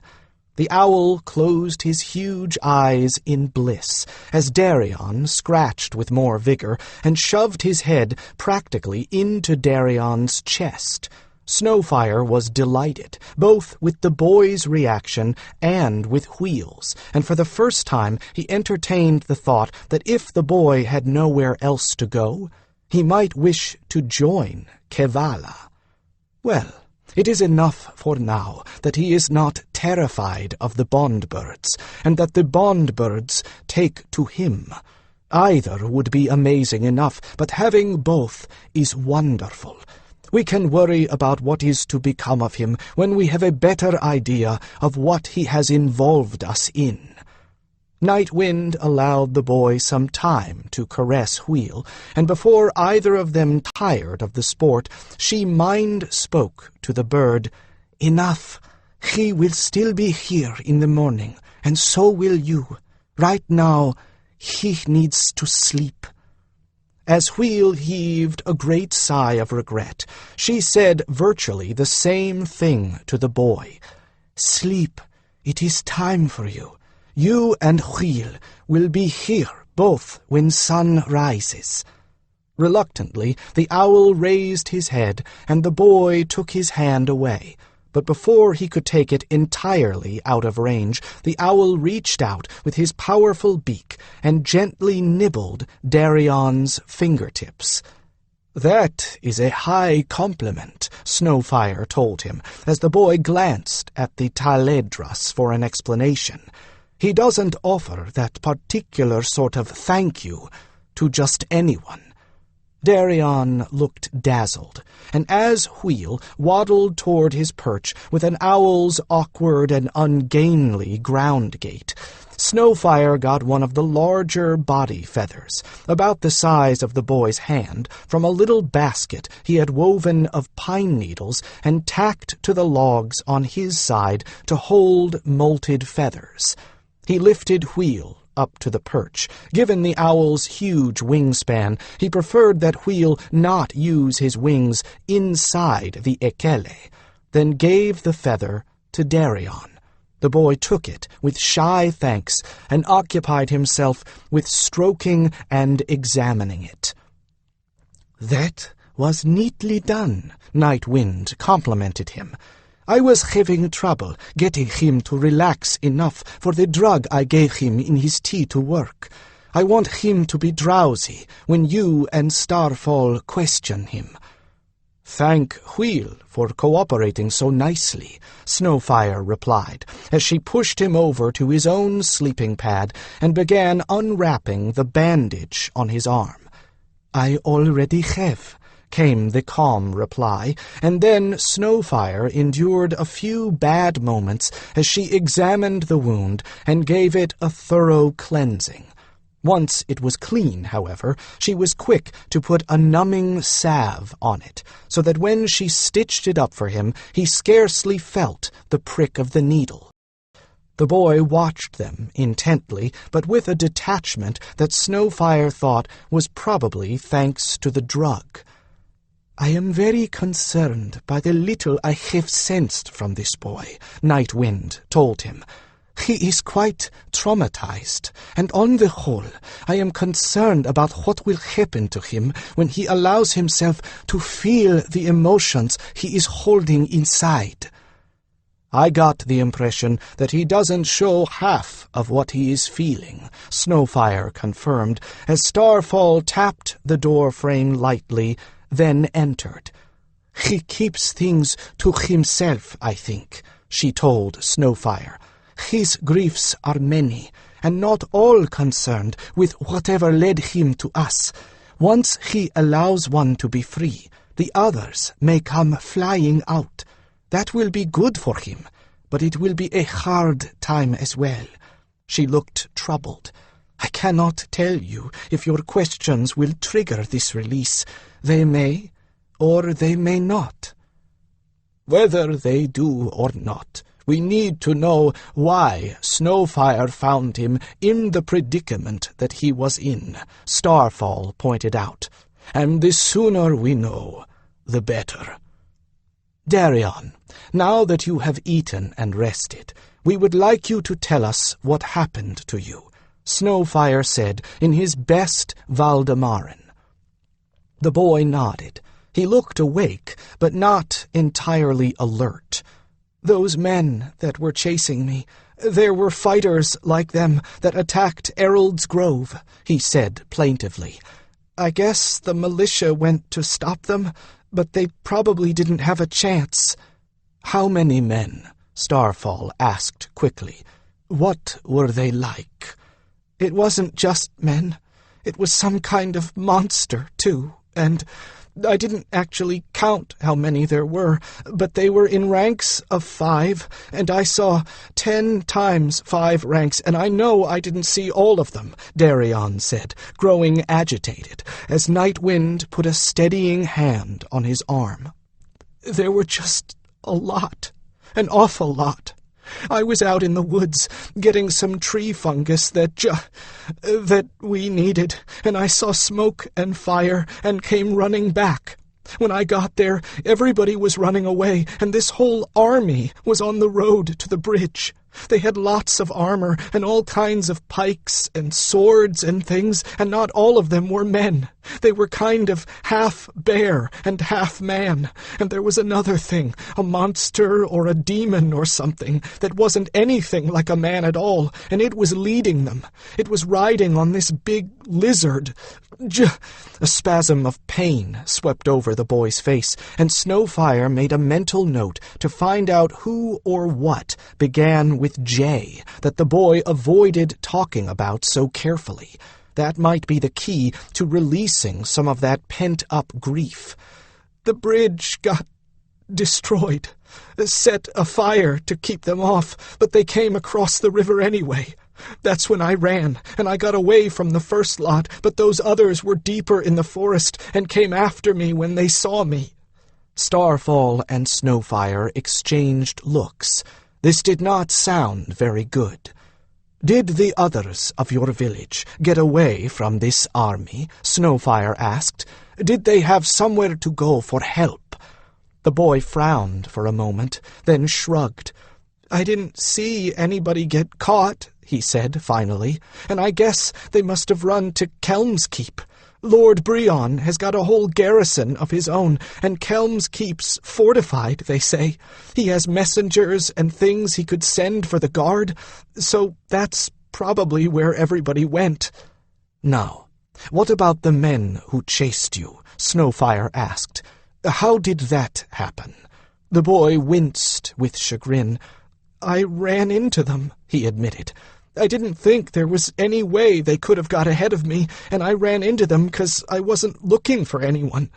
The owl closed his huge eyes in bliss as Darian scratched with more vigor and shoved his head practically into Darian's chest. Snowfire was delighted, both with the boy's reaction and with Wheel's, and for the first time he entertained the thought that if the boy had nowhere else to go, he might wish to join Kevala. Well, it is enough for now that he is not terrified of the bondbirds, and that the bondbirds take to him. Either would be amazing enough, but having both is wonderful. We can worry about what is to become of him when we have a better idea of what he has involved us in. Night Wind allowed the boy some time to caress Wheel, and before either of them tired of the sport, she mind-spoke to the bird. "Enough. He will still be here in the morning, and so will you. Right now, he needs to sleep." As Wheel heaved a great sigh of regret, she said virtually the same thing to the boy. "Sleep. It is time for you. You and Wheel will be here both when sun rises." Reluctantly, the owl raised his head, and the boy took his hand away. But before he could take it entirely out of range, the owl reached out with his powerful beak and gently nibbled Darian's fingertips. "That is a high compliment," Snowfire told him, as the boy glanced at the Taledras for an explanation. "He doesn't offer that particular sort of thank you to just anyone." Darian looked dazzled, and as Wheel waddled toward his perch with an owl's awkward and ungainly ground gait, Snowfire got one of the larger body feathers, about the size of the boy's hand, from a little basket he had woven of pine needles and tacked to the logs on his side to hold molted feathers. He lifted Wheel up to the perch. Given the owl's huge wingspan, he preferred that Wheel not use his wings inside the ekele, then gave the feather to Darian. The boy took it with shy thanks and occupied himself with stroking and examining it. "That was neatly done," Night Wind complimented him. "I was having trouble getting him to relax enough for the drug I gave him in his tea to work. I want him to be drowsy when you and Starfall question him." "Thank Wheel for cooperating so nicely," Snowfire replied, as she pushed him over to his own sleeping pad and began unwrapping the bandage on his arm. "I already have," came the calm reply, and then Snowfire endured a few bad moments as she examined the wound and gave it a thorough cleansing. Once it was clean, however, she was quick to put a numbing salve on it, so that when she stitched it up for him, he scarcely felt the prick of the needle. The boy watched them intently, but with a detachment that Snowfire thought was probably thanks to the drug. "I am very concerned by the little I have sensed from this boy," Night Wind told him. "He is quite traumatized, and on the whole, I am concerned about what will happen to him when he allows himself to feel the emotions he is holding inside." "I got the impression that he doesn't show half of what he is feeling," Snowfire confirmed, as Starfall tapped the door frame lightly, then entered. "He keeps things to himself, I think," she told Snowfire. "His griefs are many, and not all concerned with whatever led him to us. Once he allows one to be free, the others may come flying out. That will be good for him, but it will be a hard time as well." She looked troubled. "I cannot tell you if your questions will trigger this release. They may, or they may not." "Whether they do or not, we need to know why Snowfire found him in the predicament that he was in," Starfall pointed out. "And the sooner we know, the better. Darian, now that you have eaten and rested, we would like you to tell us what happened to you," Snowfire said in his best Valdemaran. The boy nodded. He looked awake, but not entirely alert. "Those men that were chasing me, there were fighters like them that attacked Errol's Grove," he said plaintively. "I guess the militia went to stop them, but they probably didn't have a chance." "How many men?" Starfall asked quickly. "What were they like?" "It wasn't just men. It was some kind of monster, too, and I didn't actually count how many there were, but they were in ranks of 5, and I saw 10 times 5 ranks, and I know I didn't see all of them," Darian said, growing agitated, as Nightwind put a steadying hand on his arm. "There were just a lot, an awful lot. I was out in the woods getting some tree fungus that we needed, and I saw smoke and fire and came running back. When I got there, everybody was running away, and this whole army was on the road to the bridge. They had lots of armor and all kinds of pikes and swords and things, and not all of them were men. They were kind of half bear and half man. And there was another thing, a monster or a demon or something, that wasn't anything like a man at all, and it was leading them. It was riding on this big lizard. A spasm of pain swept over the boy's face, and Snowfire made a mental note to find out who or what began with J that the boy avoided talking about so carefully. That might be the key to releasing some of that pent-up grief. "The bridge got destroyed, set afire to keep them off, but they came across the river anyway. That's when I ran, and I got away from the first lot, but those others were deeper in the forest and came after me when they saw me." Starfall and Snowfire exchanged looks. This did not sound very good. "Did the others of your village get away from this army?" Snowfire asked. "Did they have somewhere to go for help?" The boy frowned for a moment, then shrugged. "I didn't see anybody get caught," he said finally, "and I guess they must have run to Kelm's Keep. Lord Breon has got a whole garrison of his own, and Kelm's Keep's fortified, they say. He has messengers and things he could send for the guard, so that's probably where everybody went." "Now, what about the men who chased you?" Snowfire asked. "How did that happen?" The boy winced with chagrin. "I ran into them," he admitted. "I didn't think there was any way they could have got ahead of me, and I ran into them 'cause I wasn't looking for anyone.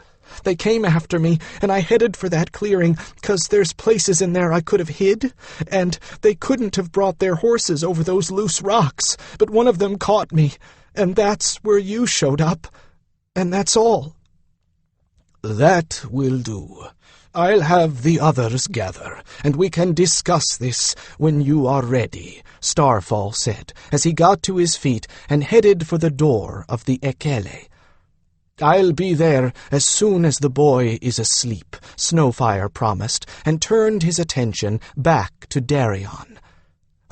They came after me, and I headed for that clearing 'cause there's places in there I could have hid, and they couldn't have brought their horses over those loose rocks, but one of them caught me, and that's where you showed up, and that's all." "That will do. I'll have the others gather, and we can discuss this when you are ready," Starfall said, as he got to his feet and headed for the door of the Ekele. "I'll be there as soon as the boy is asleep," Snowfire promised, and turned his attention back to Darian.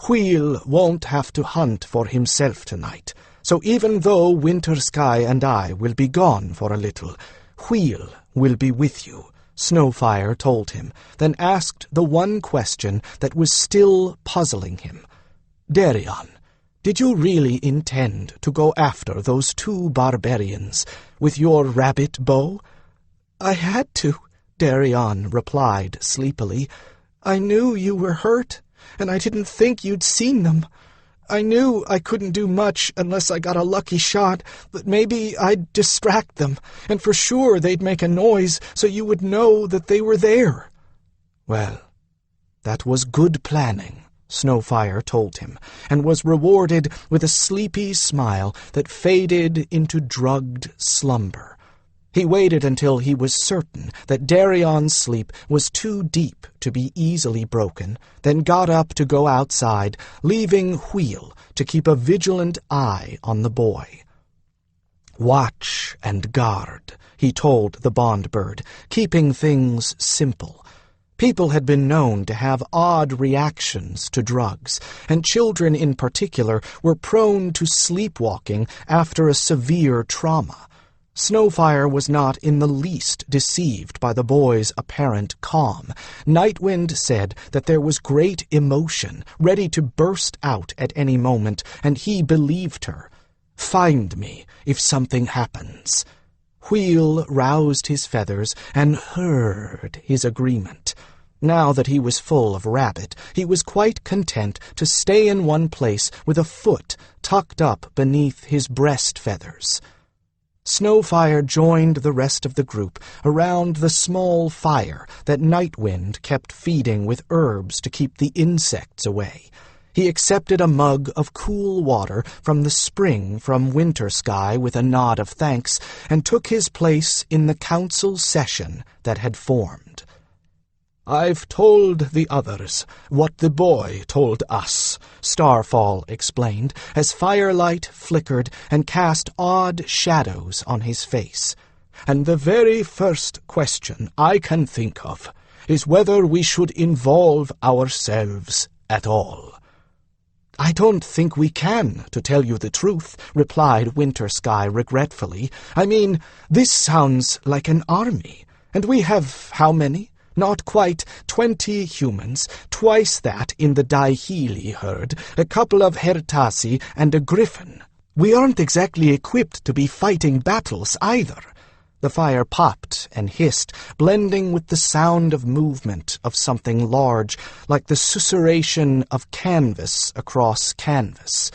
"Wheel won't have to hunt for himself tonight, so even though Winter Sky and I will be gone for a little, Wheel will be with you," Snowfire told him, then asked the one question that was still puzzling him. "Darian, did you really intend to go after those 2 barbarians with your rabbit bow?" "I had to," Darian replied sleepily. "I knew you were hurt, and I didn't think you'd seen them. I knew I couldn't do much unless I got a lucky shot, but maybe I'd distract them, and for sure they'd make a noise so you would know that they were there." "Well, that was good planning," Snowfire told him, and was rewarded with a sleepy smile that faded into drugged slumber. He waited until he was certain that Darian's sleep was too deep to be easily broken, then got up to go outside, leaving Wheel to keep a vigilant eye on the boy. "Watch and guard," he told the bond-bird, keeping things simple. People had been known to have odd reactions to drugs, and children in particular were prone to sleepwalking after a severe trauma. Snowfire was not in the least deceived by the boy's apparent calm. Nightwind said that there was great emotion, ready to burst out at any moment, and he believed her. "Find me if something happens." Wheel roused his feathers and heard his agreement. Now that he was full of rabbit, he was quite content to stay in one place with a foot tucked up beneath his breast feathers. Snowfire joined the rest of the group around the small fire that Nightwind kept feeding with herbs to keep the insects away. He accepted a mug of cool water from the spring from Winter Sky with a nod of thanks and took his place in the council session that had formed. "I've told the others what the boy told us," Starfall explained, as firelight flickered and cast odd shadows on his face. "And the very first question I can think of is whether we should involve ourselves at all." "I don't think we can, to tell you the truth," replied Winter Sky regretfully. "I mean, this sounds like an army, and we have how many? Not quite 20 humans, twice that in the Daihili herd, a couple of Hertasi, and a griffin. We aren't exactly equipped to be fighting battles either." The fire popped and hissed, blending with the sound of movement of something large, like the susurration of canvas across canvas.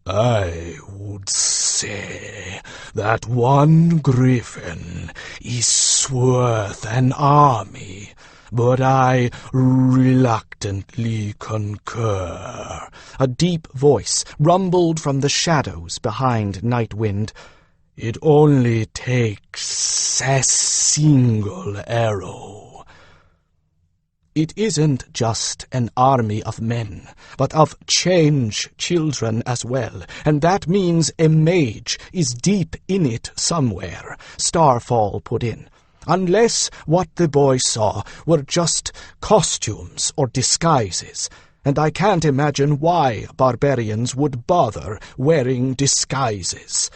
"I would say that one griffin is worth an army, but I reluctantly concur." A deep voice rumbled from the shadows behind Nightwind. "It only takes a single arrow." "It isn't just an army of men, but of change children as well, and that means a mage is deep in it somewhere," Starfall put in. "Unless what the boy saw were just costumes or disguises, and I can't imagine why barbarians would bother wearing disguises."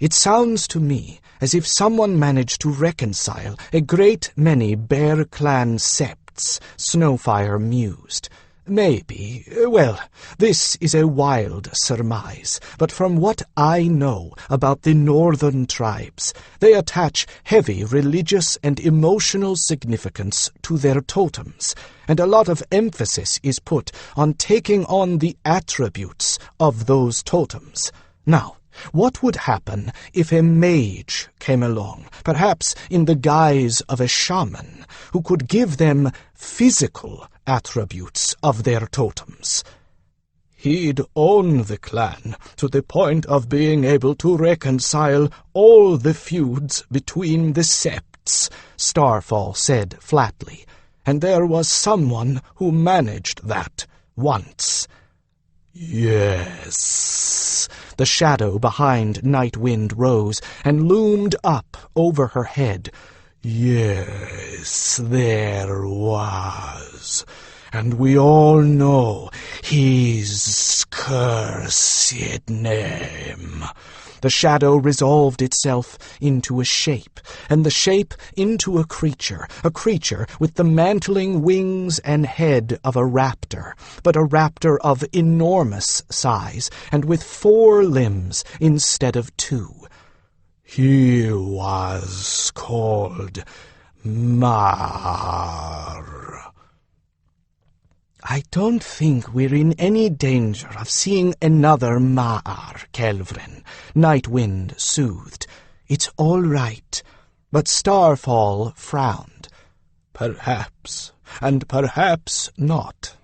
"It sounds to me as if someone managed to reconcile a great many Bear Clan septs," Snowfire mused. "Maybe. Well, this is a wild surmise, but from what I know about the northern tribes, they attach heavy religious and emotional significance to their totems, and a lot of emphasis is put on taking on the attributes of those totems. Now, what would happen if a mage came along, perhaps in the guise of a shaman, who could give them physical attributes of their totems?" "He'd own the clan to the point of being able to reconcile all the feuds between the septs," Starfall said flatly. "And there was someone who managed that once." "Yes." The shadow behind Nightwind rose and loomed up over her head. "Yes, there was. And we all know his cursed name." The shadow resolved itself into a shape, and the shape into a creature with the mantling wings and head of a raptor, but a raptor of enormous size, and with 4 limbs instead of 2. "He was called Mar." "I don't think we're in any danger of seeing another Maar, Kelvrin," Nightwind soothed. "It's all right." But Starfall frowned. "Perhaps, and perhaps not.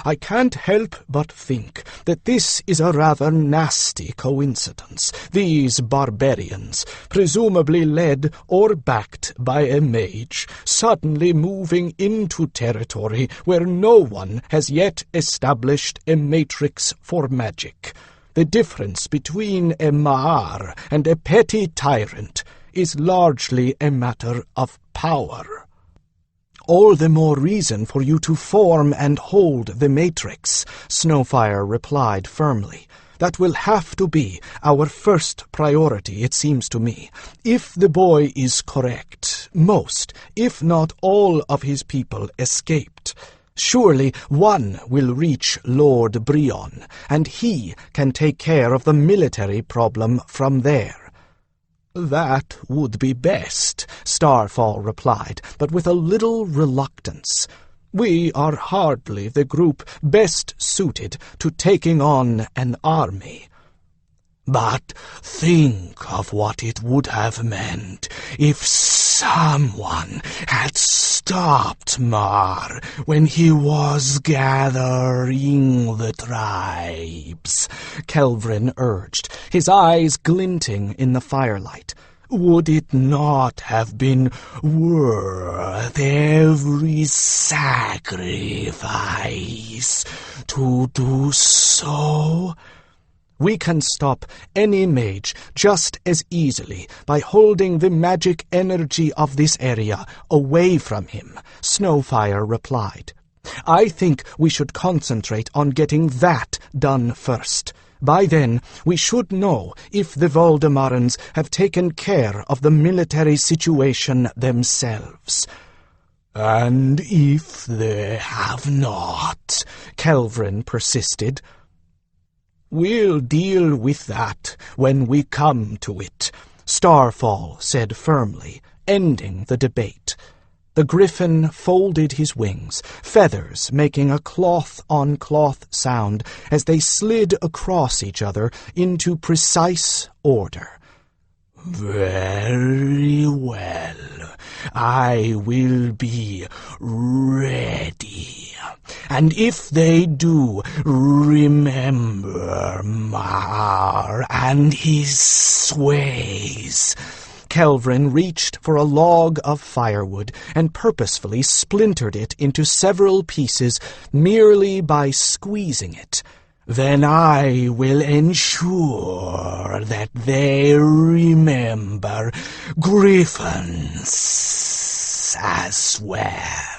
I can't help but think that this is a rather nasty coincidence. These barbarians, presumably led or backed by a mage, suddenly moving into territory where no one has yet established a matrix for magic. The difference between a Maar and a petty tyrant is largely a matter of power." "All the more reason for you to form and hold the Matrix," Snowfire replied firmly. "That will have to be our first priority, it seems to me. If the boy is correct, most, if not all of his people escaped. Surely one will reach Lord Brion, and he can take care of the military problem from there." "That would be best," Starfall replied, but with a little reluctance. "We are hardly the group best suited to taking on an army." But think of what it would have meant if someone had stopped Mar when he was gathering the tribes, Kelvin urged, his eyes glinting in the firelight. Would it not have been worth every sacrifice to do so? We can stop any mage just as easily by holding the magic energy of this area away from him, Snowfire replied. I think we should concentrate on getting that done first. By then, we should know if the Voldemarans have taken care of the military situation themselves. And if they have not, Kelvin persisted. We'll deal with that when we come to it, Starfall said firmly, ending the debate. The griffin folded his wings, feathers making a cloth-on-cloth sound as they slid across each other into precise order. Very well. I will be ready. And if they do remember Mar and his ways... Kelvin reached for a log of firewood and purposefully splintered it into several pieces merely by squeezing it. Then I will ensure that they remember griffins as well.